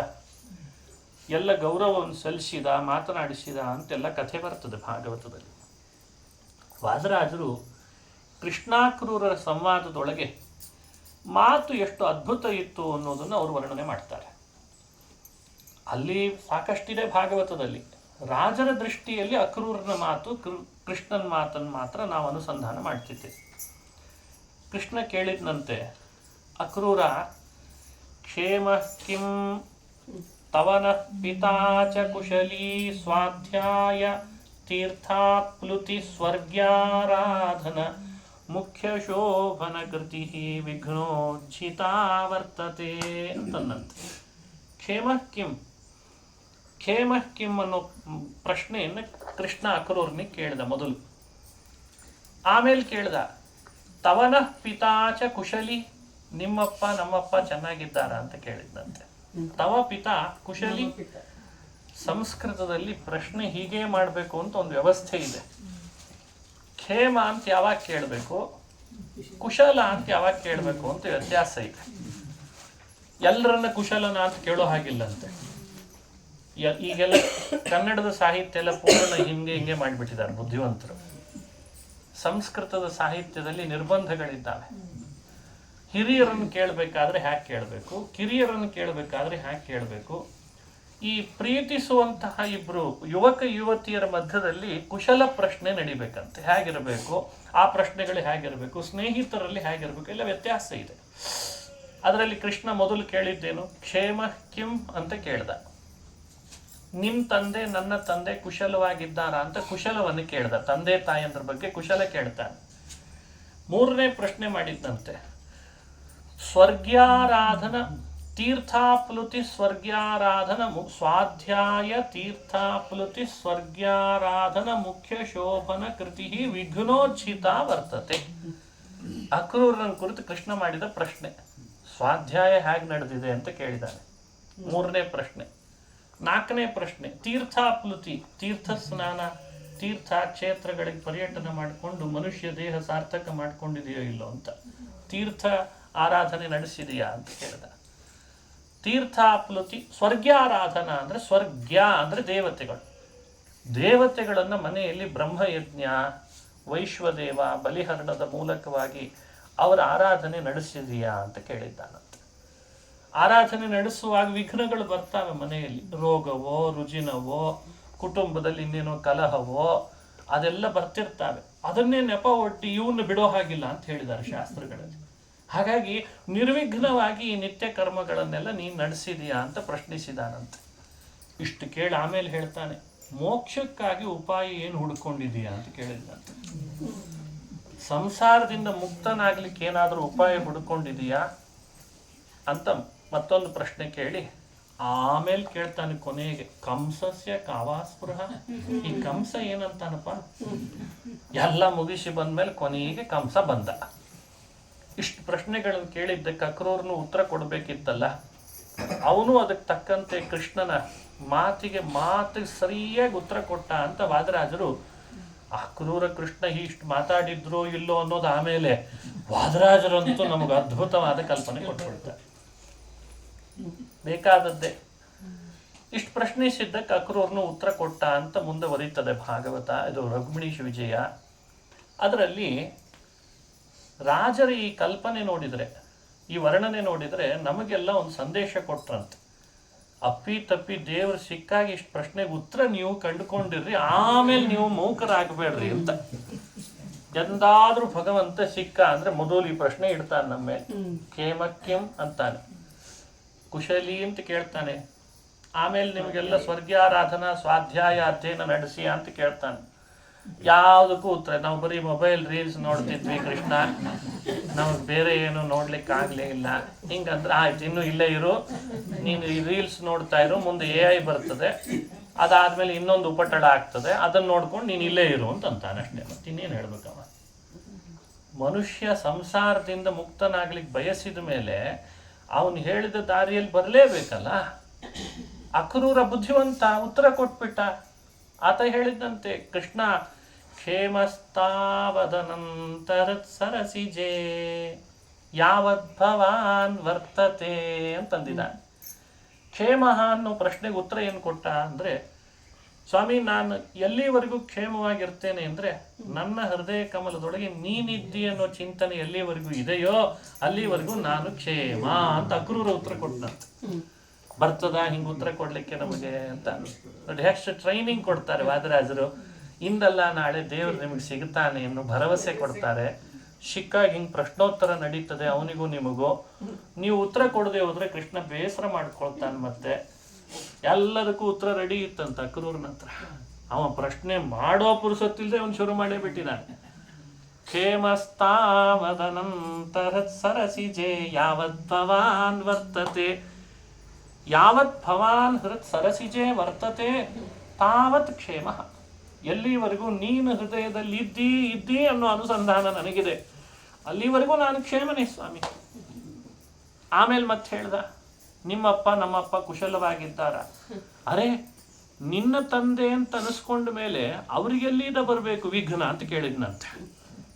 ಎಲ್ಲ ಗೌರವವನ್ನು ಸಲ್ಲಿಸಿದ, ಮಾತನಾಡಿಸಿದ ಅಂತೆಲ್ಲ ಕಥೆ ಬರ್ತದೆ ಭಾಗವತದಲ್ಲಿ. ವಾದರಾಜರು ಕೃಷ್ಣಾಕ್ರೂರರ ಸಂವಾದದೊಳಗೆ ಮಾತು ಎಷ್ಟು ಅದ್ಭುತ ಇತ್ತು ಅನ್ನೋದನ್ನು ಅವರು ವರ್ಣನೆ ಮಾಡ್ತಾರೆ. ಅಲ್ಲಿ ಸಾಕಷ್ಟಿದೆ ಭಾಗವತದಲ್ಲಿ. ರಾಜರ ದೃಷ್ಟಿಯಲ್ಲಿ ಅಕ್ರೂರನ ಮಾತು, ಕೃಷ್ಣನ ಮಾತನ್ನು ಮಾತ್ರ ನಾವು ಅನುಸಂಧಾನ ಮಾಡ್ತಿದ್ದೇವೆ. ಕೃಷ್ಣ ಕೇಳಿದ್ನಂತೆ, ಅಕ್ರೂರ ಕ್ಷೇಮ ಕಿಂ ತವನ ಪಿತಾ ಚ ಕುಶಲೀ ಸ್ವಾಧ್ಯಾಯ ತೀರ್ಥಾಪ್ಲುತಿ ಸ್ವರ್ಗ್ಯಾರಾಧನ ಮುಖ್ಯ ಶೋಭನ ಕೃತಿ ವಿಘ್ನೋಜ್ಜಿತಾ ವರ್ತತೆ ಅಂತಂದಂತೆ. ಖೇಮ ಕಿಂ ಅನ್ನೋ ಪ್ರಶ್ನೆಯನ್ನು ಕೃಷ್ಣ ಅಕ್ರೂರನಿಗೆ ಕೇಳಿದ ಮೊದಲು. ಆಮೇಲೆ ಕೇಳ್ದ, ತವನ ಪಿತಾಚ ಕುಶಲಿ, ನಿಮ್ಮಪ್ಪ ನಮ್ಮಪ್ಪ ಚೆನ್ನಾಗಿದ್ದಾರ ಅಂತ ಕೇಳಿದ್ದಂತೆ. ತವ ಪಿತಾ ಕುಶಲಿ. ಸಂಸ್ಕೃತದಲ್ಲಿ ಪ್ರಶ್ನೆ ಹೀಗೆ ಮಾಡಬೇಕು ಅಂತ ಒಂದು ವ್ಯವಸ್ಥೆ ಇದೆ. ಖೇಮ ಅಂತ ಯಾವಾಗ ಕೇಳಬೇಕು, ಕುಶಲ ಅಂತ ಯಾವಾಗ ಕೇಳಬೇಕು ಅಂತ ವ್ಯತ್ಯಾಸ ಇದೆ. ಎಲ್ಲರನ್ನ ಕುಶಲನ ಅಂತ ಕೇಳೋ ಹಾಗಿಲ್ಲಂತೆ. ಈಗೆಲ್ಲ ಕನ್ನಡದ ಸಾಹಿತ್ಯ ಎಲ್ಲ ಪೂರ್ಣ ಹಿಂಗೆ ಮಾಡಿಬಿಟ್ಟಿದ್ದಾರೆ ಬುದ್ಧಿವಂತರು. ಸಂಸ್ಕೃತದ ಸಾಹಿತ್ಯದಲ್ಲಿ ನಿರ್ಬಂಧಗಳಿದ್ದಾವೆ. ಹಿರಿಯರನ್ನು ಕೇಳಬೇಕಾದ್ರೆ ಹ್ಯಾಕೆ ಕೇಳಬೇಕು, ಕಿರಿಯರನ್ನು ಕೇಳಬೇಕಾದ್ರೆ ಹ್ಯಾಕೆ ಕೇಳಬೇಕು. ಈ ಪ್ರೀತಿಸುವಂತಹ ಇಬ್ರು ಯುವಕ ಯುವತಿಯರ ಮಧ್ಯದಲ್ಲಿ ಕುಶಲ ಪ್ರಶ್ನೆ ನಡಿಬೇಕಂತೆ. ಹೇಗಿರಬೇಕು, ಆ ಪ್ರಶ್ನೆಗಳು ಹೇಗಿರಬೇಕು, ಸ್ನೇಹಿತರಲ್ಲಿ ಹೇಗಿರಬೇಕು, ಎಲ್ಲ ವ್ಯತ್ಯಾಸ ಇದೆ. ಅದರಲ್ಲಿ ಕೃಷ್ಣ ಮೊದಲು ಕೇಳಿದ್ದೇನು, ಕ್ಷೇಮ ಕಿಂ ಅಂತ ಕೇಳ್ದ. ನಿಮ್ ತಂದೆ ನನ್ನ ತಂದೆ ಕುಶಲವಾಗಿದ್ದಾರ ಅಂತ ಕುಶಲವನ್ನು ಕೇಳ್ದ. ತಂದೆ ತಾಯಿಯಂದ್ರ ಬಗ್ಗೆ ಕುಶಲ ಕೇಳ್ತಾನೆ. ಮೂರನೇ ಪ್ರಶ್ನೆ ಮಾಡಿದ್ದಂತೆ, ಸ್ವರ್ಗ್ಯಾರಾಧನ ತೀರ್ಥಾಪ್ಲುತಿ ಸ್ವರ್ಗ್ಯಾರಾಧನ ಸ್ವಾಧ್ಯಾಯ ತೀರ್ಥಾಪ್ಲುತಿ ಸ್ವರ್ಗ್ಯಾರಾಧನ ಮುಖ್ಯ ಶೋಭನ ಕೃತಿ ವಿಘ್ನೋಜ್ಜಿತಾ ವರ್ತತೆ. ಅಕ್ರೂರನ ಕುರಿತು ಕೃಷ್ಣ ಮಾಡಿದ ಪ್ರಶ್ನೆ. ಸ್ವಾಧ್ಯಾಯ ಹೇಗೆ ನಡೆದಿದೆ ಅಂತ ಕೇಳಿದ್ದಾನೆ, ಮೂರನೇ ಪ್ರಶ್ನೆ. ನಾಲ್ಕನೇ ಪ್ರಶ್ನೆ, ತೀರ್ಥಾಪ್ಲುತಿ, ತೀರ್ಥ ಸ್ನಾನ, ತೀರ್ಥ ಕ್ಷೇತ್ರಗಳಿಗೆ ಪರ್ಯಟನೆ ಮಾಡಿಕೊಂಡು ಮನುಷ್ಯ ದೇಹ ಸಾರ್ಥಕ ಮಾಡ್ಕೊಂಡಿದೆಯೋ ಇಲ್ಲೋ ಅಂತ, ತೀರ್ಥ ಆರಾಧನೆ ನಡೆಸಿದೆಯಾ ಅಂತ ಕೇಳಿದ. ತೀರ್ಥಾಪ್ಲುತಿ ಸ್ವರ್ಗ್ಯಾರಾಧನ ಅಂದರೆ ಸ್ವರ್ಗ್ಯ ಅಂದರೆ ದೇವತೆಗಳು. ದೇವತೆಗಳನ್ನು ಮನೆಯಲ್ಲಿ ಬ್ರಹ್ಮಯಜ್ಞ, ವೈಶ್ವದೇವ, ಬಲಿಹರಣದ ಮೂಲಕವಾಗಿ ಅವರ ಆರಾಧನೆ ನಡೆಸಿದೆಯಾ ಅಂತ ಕೇಳಿದ್ದಾನಂತೆ. ಆರಾಧನೆ ನಡೆಸುವಾಗ ವಿಘ್ನಗಳು ಬರ್ತಾವೆ ಮನೆಯಲ್ಲಿ. ರೋಗವೋ, ರುಜಿನವೋ, ಕುಟುಂಬದಲ್ಲಿ ಇನ್ನೇನೋ ಕಲಹವೋ, ಅದೆಲ್ಲ ಬರ್ತಿರ್ತಾವೆ. ಅದನ್ನೇ ನೆಪ ಒಟ್ಟಿ ಇವನ್ನ ಬಿಡೋ ಹಾಗಿಲ್ಲ ಅಂತ ಹೇಳಿದ್ದಾರೆ ಶಾಸ್ತ್ರಗಳಲ್ಲಿ. ಹಾಗಾಗಿ ನಿರ್ವಿಘ್ನವಾಗಿ ಈ ನಿತ್ಯ ಕರ್ಮಗಳನ್ನೆಲ್ಲ ನೀನು ನಡೆಸಿದೀಯಾ ಅಂತ ಪ್ರಶ್ನಿಸಿದಾನಂತೆ. ಇಷ್ಟು ಕೇಳಿ ಆಮೇಲೆ ಹೇಳ್ತಾನೆ, ಮೋಕ್ಷಕ್ಕಾಗಿ ಉಪಾಯ ಏನು ಹುಡ್ಕೊಂಡಿದೀಯಾ ಅಂತ ಕೇಳಿದಂತೆ. ಸಂಸಾರದಿಂದ ಮುಕ್ತನಾಗ್ಲಿಕ್ಕೆ ಏನಾದರೂ ಉಪಾಯ ಹುಡ್ಕೊಂಡಿದೀಯಾ ಅಂತ ಮತ್ತೊಂದು ಪ್ರಶ್ನೆ ಕೇಳಿ ಆಮೇಲೆ ಕೇಳ್ತಾನೆ ಕೊನೆಗೆ, ಕಂಸಸ್ಯ ಕಾವಾಸ್ಪೃಹ. ಈ ಕಂಸ ಏನಂತಾನಪ್ಪ, ಎಲ್ಲ ಮುಗಿಸಿ ಬಂದ್ಮೇಲೆ ಕೊನೆಗೆ ಕಂಸ ಬಂದ. ಇಷ್ಟು ಪ್ರಶ್ನೆಗಳನ್ನು ಕೇಳಿದ್ದಕ್ಕೆ ಅಕ್ರೂರನು ಉತ್ತರ ಕೊಡಬೇಕಿತ್ತಲ್ಲ. ಅವನು ಅದಕ್ಕೆ ತಕ್ಕಂತೆ ಕೃಷ್ಣನ ಮಾತಿಗೆ ಸರಿಯಾಗಿ ಉತ್ತರ ಕೊಟ್ಟ ಅಂತ ವಾದರಾಜರು, ಅಕ್ರೂರ ಕೃಷ್ಣ ಇಷ್ಟು ಮಾತಾಡಿದ್ರು ಇಲ್ಲೋ ಅನ್ನೋದು ಆಮೇಲೆ ವಾದರಾಜರಂತೂ ನಮಗೆ ಅದ್ಭುತವಾದ ಕಲ್ಪನೆ ಕೊಟ್ಬಿಡ್ತಾರೆ. ಬೇಕಾದದ್ದೇ. ಇಷ್ಟು ಪ್ರಶ್ನಿಸಿದ್ದಕ್ಕೆ ಅಕ್ರೂರನು ಉತ್ತರ ಕೊಟ್ಟ ಅಂತ ಮುಂದುವರಿತದೆ ಭಾಗವತ. ಇದು ರಘುಮಣೀಶ ವಿಜಯ. ಅದರಲ್ಲಿ ರಾಜರ ಈ ಕಲ್ಪನೆ ನೋಡಿದರೆ, ಈ ವರ್ಣನೆ ನೋಡಿದರೆ ನಮಗೆಲ್ಲ ಒಂದು ಸಂದೇಶ ಕೊಟ್ರಂತೆ. ಅಪ್ಪಿ ತಪ್ಪಿ ದೇವರು ಸಿಕ್ಕಾಗಿ ಇಷ್ಟು ಪ್ರಶ್ನೆಗೆ ಉತ್ತರ ನೀವು ಕಂಡುಕೊಂಡಿರ್ರಿ, ಆಮೇಲೆ ನೀವು ಮೂಕರಾಗಬೇಡ್ರಿ ಅಂತ. ಎಂದಾದ್ರೂ ಭಗವಂತ ಸಿಕ್ಕ ಅಂದ್ರೆ ಮೊದಲು ಈ ಪ್ರಶ್ನೆ ಇಡ್ತಾನೆ ನಮ್ಮ ಮೇಲೆ. ಖೇಮಕ್ಯಂ ಅಂತಾನೆ, ಕುಶಲಿ ಅಂತ ಕೇಳ್ತಾನೆ. ಆಮೇಲೆ ನಿಮಗೆಲ್ಲ ಸ್ವರ್ಗ್ಯಾರಾಧನಾ ಸ್ವಾಧ್ಯಾಯ ಅಧ್ಯಯನ ನಡೆಸಿ ಅಂತ ಕೇಳ್ತಾನೆ. ಯಾವುದಕ್ಕೂ ಉತ್ತರ, ನಾವು ಬರೀ ಮೊಬೈಲ್ ರೀಲ್ಸ್ ನೋಡ್ತಿದ್ವಿ ಕೃಷ್ಣ, ನಮಗೆ ಬೇರೆ ಏನು ನೋಡ್ಲಿಕ್ಕೆ ಆಗ್ಲೇ ಇಲ್ಲ. ಹಿಂಗಂದ್ರೆ ಆಯ್ತು, ಇನ್ನು ಇಲ್ಲೇ ಇರು, ನೀನು ಈ ರೀಲ್ಸ್ ನೋಡ್ತಾ ಇರು, ಮುಂದೆ AI ಬರ್ತದೆ, ಅದಾದ್ಮೇಲೆ ಇನ್ನೊಂದು ಉಪಟಳ ಆಗ್ತದೆ, ಅದನ್ನ ನೋಡ್ಕೊಂಡು ನೀನು ಇಲ್ಲೇ ಇರು ಅಂತಾನೆ ಅಷ್ಟೇ. ಮತ್ತೆ ಇನ್ನೇನು ಹೇಳ್ಬೇಕವ. ಮನುಷ್ಯ ಸಂಸಾರದಿಂದ ಮುಕ್ತನಾಗ್ಲಿಕ್ಕೆ ಬಯಸಿದ ಮೇಲೆ ಅವನು ಹೇಳಿದ ದಾರಿಯಲ್ಲಿ ಬರಲೇಬೇಕಲ್ಲ. ಅಕ್ರೂರ ಬುದ್ಧಿವಂತ, ಉತ್ತರ ಕೊಟ್ಬಿಟ್ಟ. ಆತ ಹೇಳಿದಂತೆ, ಕೃಷ್ಣ ಕ್ಷೇಮಸ್ತಾವದನಂತರತ್ ಸರಸಿಜೆ ಯಾವದ್ಭವಾನ್ ವರ್ತತೆ ಅಂತಂದಿದ್ದಾನೆ. ಕ್ಷೇಮ ಅನ್ನೋ ಪ್ರಶ್ನೆಗೆ ಉತ್ತರ ಏನು ಕೊಟ್ಟ ಅಂದರೆ, ಸ್ವಾಮಿ ನಾನು ಎಲ್ಲಿವರೆಗೂ ಕ್ಷೇಮವಾಗಿರ್ತೇನೆ ಅಂದರೆ, ನನ್ನ ಹೃದಯ ಕಮಲದೊಳಗೆ ನೀನಿದ್ದಿ ಅನ್ನೋ ಚಿಂತನೆ ಎಲ್ಲಿವರೆಗೂ ಇದೆಯೋ ಅಲ್ಲಿವರೆಗೂ ನಾನು ಕ್ಷೇಮ ಅಂತ ಅಕ್ರೂರ ಉತ್ತರ ಕೊಟ್ಟಂತೆ. ಬರ್ತದ ಹಿಂಗೆ ಉತ್ತರ ಕೊಡ್ಲಿಕ್ಕೆ ನಮಗೆ ಅಂತ ನೋಡಿ. ಎಷ್ಟು ಟ್ರೈನಿಂಗ್ ಕೊಡ್ತಾರೆ ವಾದರಾಜರು. ಇಂದಲ್ಲ ನಾಳೆ ದೇವರು ನಿಮಗೆ ಸಿಗ್ತಾನೆ ಅನ್ನೋ ಭರವಸೆ ಕೊಡ್ತಾರೆ. ಸಿಕ್ಕಾಗಿ ಹಿಂಗೆ ಪ್ರಶ್ನೋತ್ತರ ನಡೀತದೆ ಅವನಿಗೂ ನಿಮಗೂ. ನೀವು ಉತ್ತರ ಕೊಡದೆ ಹೋದ್ರೆ ಕೃಷ್ಣ ಬೇಸರ ಮಾಡ್ಕೊಳ್ತಾನೆ. ಮತ್ತೆ ಎಲ್ಲದಕ್ಕೂ ಉತ್ತರ ರೆಡಿ ಇತ್ತಂತ ಅಕ್ರೂರನ ಹತ್ರ. ಅವ ಪ್ರಶ್ನೆ ಮಾಡೋ ಪುರುಸೊತ್ತಿಲ್ಲದೆ ಅವನು ಶುರು ಮಾಡೇ ಬಿಟ್ಟಿದ್ದಾನೆ. ಖೇಮಸ್ತಾವದನಂತರ ಸರಸಿಜೆ ಯಾವತ್ ಭವಾನ್ ವರ್ತತೆ, ಯಾವತ್ ಭವಾನ್ ಹೃತ್ ಸರಸಿಜೆ ವರ್ತತೆ ತಾವತ್ ಕ್ಷೇಮ. ಎಲ್ಲಿವರೆಗೂ ನೀನು ಹೃದಯದಲ್ಲಿ ಇದ್ದೀ ಅನ್ನೋ ಅನುಸಂಧಾನ ನನಗಿದೆ, ಅಲ್ಲಿವರೆಗೂ ನಾನು ಕ್ಷೇಮನೇ ಸ್ವಾಮಿ. ಆಮೇಲೆ ಮತ್ತೆ ಹೇಳ್ದ, ನಿಮ್ಮಪ್ಪ ನಮ್ಮಪ್ಪ ಕುಶಲವಾಗಿದ್ದಾರ? ಅರೆ, ನಿನ್ನ ತಂದೆ ಅಂತ ಅನಿಸ್ಕೊಂಡ ಮೇಲೆ ಅವರಿಗೆಲ್ಲಿದ ಬರಬೇಕು ವಿಘ್ನ ಅಂತ ಕೇಳಿದ್ನಂತೆ.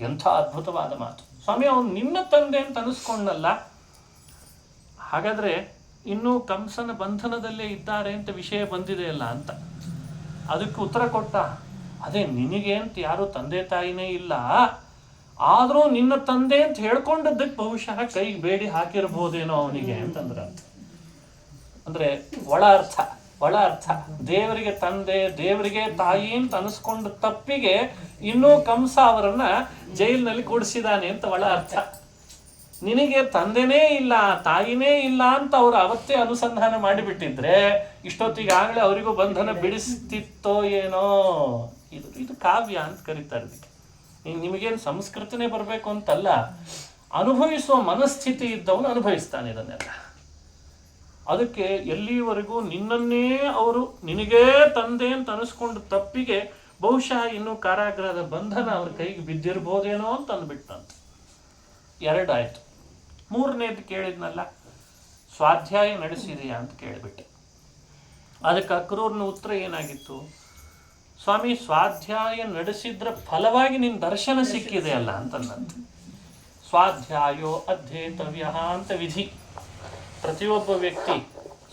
ಎಂಥ ಅದ್ಭುತವಾದ ಮಾತು. ಸ್ವಾಮಿ, ಅವನು ನಿನ್ನ ತಂದೆ ಅಂತ ಅನಿಸ್ಕೊಂಡಲ್ಲ, ಹಾಗಾದ್ರೆ ಇನ್ನೂ ಕಂಸನ ಬಂಧನದಲ್ಲೇ ಇದ್ದಾರೆ ಅಂತ ವಿಷಯ ಬಂದಿದೆಯಲ್ಲ ಅಂತ. ಅದಕ್ಕೆ ಉತ್ತರ ಕೊಟ್ಟ, ಅದೇ ನಿನಗೆ ಅಂತ ಯಾರು ತಂದೆ ತಾಯಿನೇ ಇಲ್ಲ, ಆದರೂ ನಿನ್ನ ತಂದೆ ಅಂತ ಹೇಳ್ಕೊಂಡದ್ದಕ್ಕೆ ಬಹುಶಃ ಕೈಗೆ ಬೇಡಿ ಹಾಕಿರ್ಬೋದೇನೋ ಅವನಿಗೆ ಅಂತಂದ್ರಂತ. ಅಂದ್ರೆ ಒಳ ಅರ್ಥ ದೇವರಿಗೆ ತಂದೆ ದೇವರಿಗೆ ತಾಯಿ ಅಂತ ಅನಿಸ್ಕೊಂಡ ತಪ್ಪಿಗೆ ಇನ್ನೂ ಕಂಸ ಅವರನ್ನ ಜೈಲಿನಲ್ಲಿ ಕೂಡಿಸಿದಾನೆ ಅಂತ ಒಳ ಅರ್ಥ. ನಿನಗೆ ತಂದೆನೇ ಇಲ್ಲ ತಾಯಿನೇ ಇಲ್ಲ ಅಂತ ಅವರು ಅವತ್ತೇ ಅನುಸಂಧಾನ ಮಾಡಿಬಿಟ್ಟಿದ್ರೆ ಇಷ್ಟೊತ್ತಿಗಾಗಲೇ ಅವರಿಗೂ ಬಂಧನ ಬಿಡಿಸ್ತಿತ್ತೋ ಏನೋ. ಇದು ಕಾವ್ಯ ಅಂತ ಕರೀತಾರೆ. ನಿಮಗೇನು ಸಂಸ್ಕೃತಿನೇ ಬರಬೇಕು ಅಂತಲ್ಲ, ಅನುಭವಿಸುವ ಮನಸ್ಥಿತಿ ಇದ್ದವನು ಅನುಭವಿಸ್ತಾನೆ ಇದನ್ನೆಲ್ಲ. ಅದಕ್ಕೆ ಎಲ್ಲಿವರೆಗೂ ನಿನ್ನನ್ನೇ ಅವರು ನಿನಗೇ ತಂದೆ ಅಂತ ಅನಿಸ್ಕೊಂಡ ತಪ್ಪಿಗೆ ಬಹುಶಃ ಇನ್ನೂ ಕಾರಾಗೃಹದ ಬಂಧನ ಅವ್ರ ಕೈಗೆ ಬಿದ್ದಿರ್ಬೋದೇನೋ ಅಂತ ಅಂದ್ಬಿಟ್ಟಂತ. 2 ಆಯ್ತು. 3ನೇದು ಕೇಳಿದ್ನಲ್ಲ, ಸ್ವಾಧ್ಯಾಯ ನಡೆಸಿದೆಯಾ ಅಂತ ಕೇಳಿಬಿಟ್ಟೆ. ಅದಕ್ಕೆ ಅಕ್ರೂರ್ನ ಉತ್ತರ ಏನಾಗಿತ್ತು? ಸ್ವಾಮಿ, ಸ್ವಾಧ್ಯಾಯ ನಡೆಸಿದ್ರ ಫಲವಾಗಿ ನಿನ್ನ ದರ್ಶನ ಸಿಕ್ಕಿದೆ ಅಲ್ಲ ಅಂತಂದಂತೆ. ಸ್ವಾಧ್ಯಾಯೋ ಅಧ್ಯೇತವ್ಯ ಅಂತ ವಿಧಿ. ಪ್ರತಿಯೊಬ್ಬ ವ್ಯಕ್ತಿ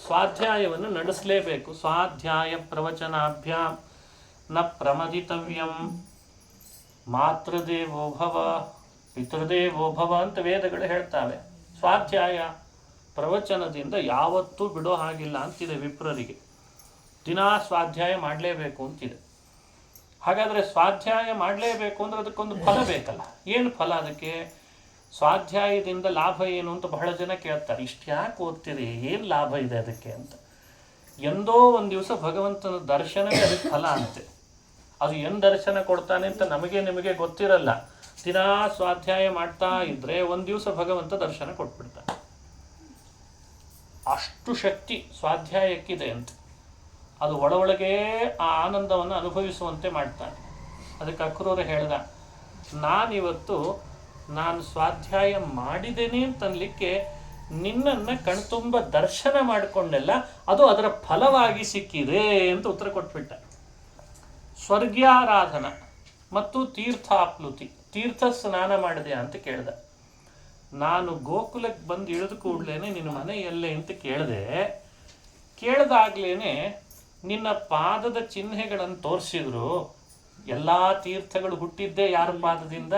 ಸ್ವಾಧ್ಯಾಯವನ್ನು ನಡೆಸಲೇಬೇಕು. ಸ್ವಾಧ್ಯಾಯ ಪ್ರವಚನಾಭ್ಯಾಂ ನ ಪ್ರಮದಿತವ್ಯಂ, ಮಾತೃದೇವೋ ಭವ ಪಿತೃದೇವೋ ಭವ ಅಂತ ವೇದಗಳು ಹೇಳ್ತಾವೆ. ಸ್ವಾಧ್ಯಾಯ ಪ್ರವಚನದಿಂದ ಯಾವತ್ತೂ ಬಿಡೋ ಹಾಗಿಲ್ಲ ಅಂತಿದೆ ವಿಪ್ರರಿಗೆ. ದಿನಾ ಸ್ವಾಧ್ಯಾಯ ಮಾಡಲೇಬೇಕು ಅಂತಿದೆ. ಹಾಗಾದರೆ ಸ್ವಾಧ್ಯಾಯ ಮಾಡಲೇಬೇಕು ಅಂದ್ರೆ ಅದಕ್ಕೊಂದು ಫಲ ಬೇಕಲ್ಲ. ಏನು ಫಲ ಅದಕ್ಕೆ? ಸ್ವಾಧ್ಯಾಯದಿಂದ ಲಾಭ ಏನು ಅಂತ ಬಹಳ ಜನ ಕೇಳ್ತಾರೆ. ಇಷ್ಟು ಯಾಕೆ ಓದ್ತೀರಿ, ಏನು ಲಾಭ ಇದೆ ಅದಕ್ಕೆ ಅಂತ. ಎಂದೋ ಒಂದು ದಿವಸ ಭಗವಂತನ ದರ್ಶನವೇ ಅದಕ್ಕೆ ಫಲ ಅಂತೆ. ಅದು ಏನು ದರ್ಶನ ಕೊಡ್ತಾನೆ ಅಂತ ನಿಮಗೆ ಗೊತ್ತಿರಲ್ಲ. ದಿನಾ ಸ್ವಾಧ್ಯಾಯ ಮಾಡ್ತಾ ಇದ್ರೆ ಒಂದು ದಿವಸ ಭಗವಂತ ದರ್ಶನ ಕೊಟ್ಬಿಡ್ತಾನೆ. ಅಷ್ಟು ಶಕ್ತಿ ಸ್ವಾಧ್ಯಾಯಕ್ಕಿದೆ ಅಂತ. ಅದು ಒಳಗೆ ಆ ಆನಂದವನ್ನು ಅನುಭವಿಸುವಂತೆ ಮಾಡ್ತಾನೆ. ಅದಕ್ಕೆ ಅಕ್ರೂರ ಹೇಳ್ದ, ನಾನು ಸ್ವಾಧ್ಯಾಯ ಮಾಡಿದ್ದೇನೆ ಅಂತನ್ಲಿಕ್ಕೆ ನಿನ್ನನ್ನು ಕಣ್ತುಂಬ ದರ್ಶನ ಮಾಡಿಕೊಂಡೆಲ್ಲ, ಅದು ಅದರ ಫಲವಾಗಿ ಸಿಕ್ಕಿದೆ ಅಂತ ಉತ್ತರ ಕೊಟ್ಬಿಟ್ಟ. ಸ್ವರ್ಗ್ಯಾರಾಧನ ಮತ್ತು ತೀರ್ಥಾಪ್ಲುತಿ, ತೀರ್ಥ ಸ್ನಾನ ಮಾಡಿದೆ ಅಂತ ಕೇಳ್ದ. ನಾನು ಗೋಕುಲಕ್ಕೆ ಬಂದು ಇಳಿದ ಕೂಡ್ಲೇನೆ ನಿನ್ನ ಮನೆ ಎಲ್ಲೇ ಅಂತ ಕೇಳ್ದಾಗ್ಲೇನೆ ನಿನ್ನ ಪಾದದ ಚಿಹ್ನೆಗಳನ್ನು ತೋರಿಸಿದ್ರು. ಎಲ್ಲ ತೀರ್ಥಗಳು ಹುಟ್ಟಿದ್ದೇ ಯಾರ ಪಾದದಿಂದ?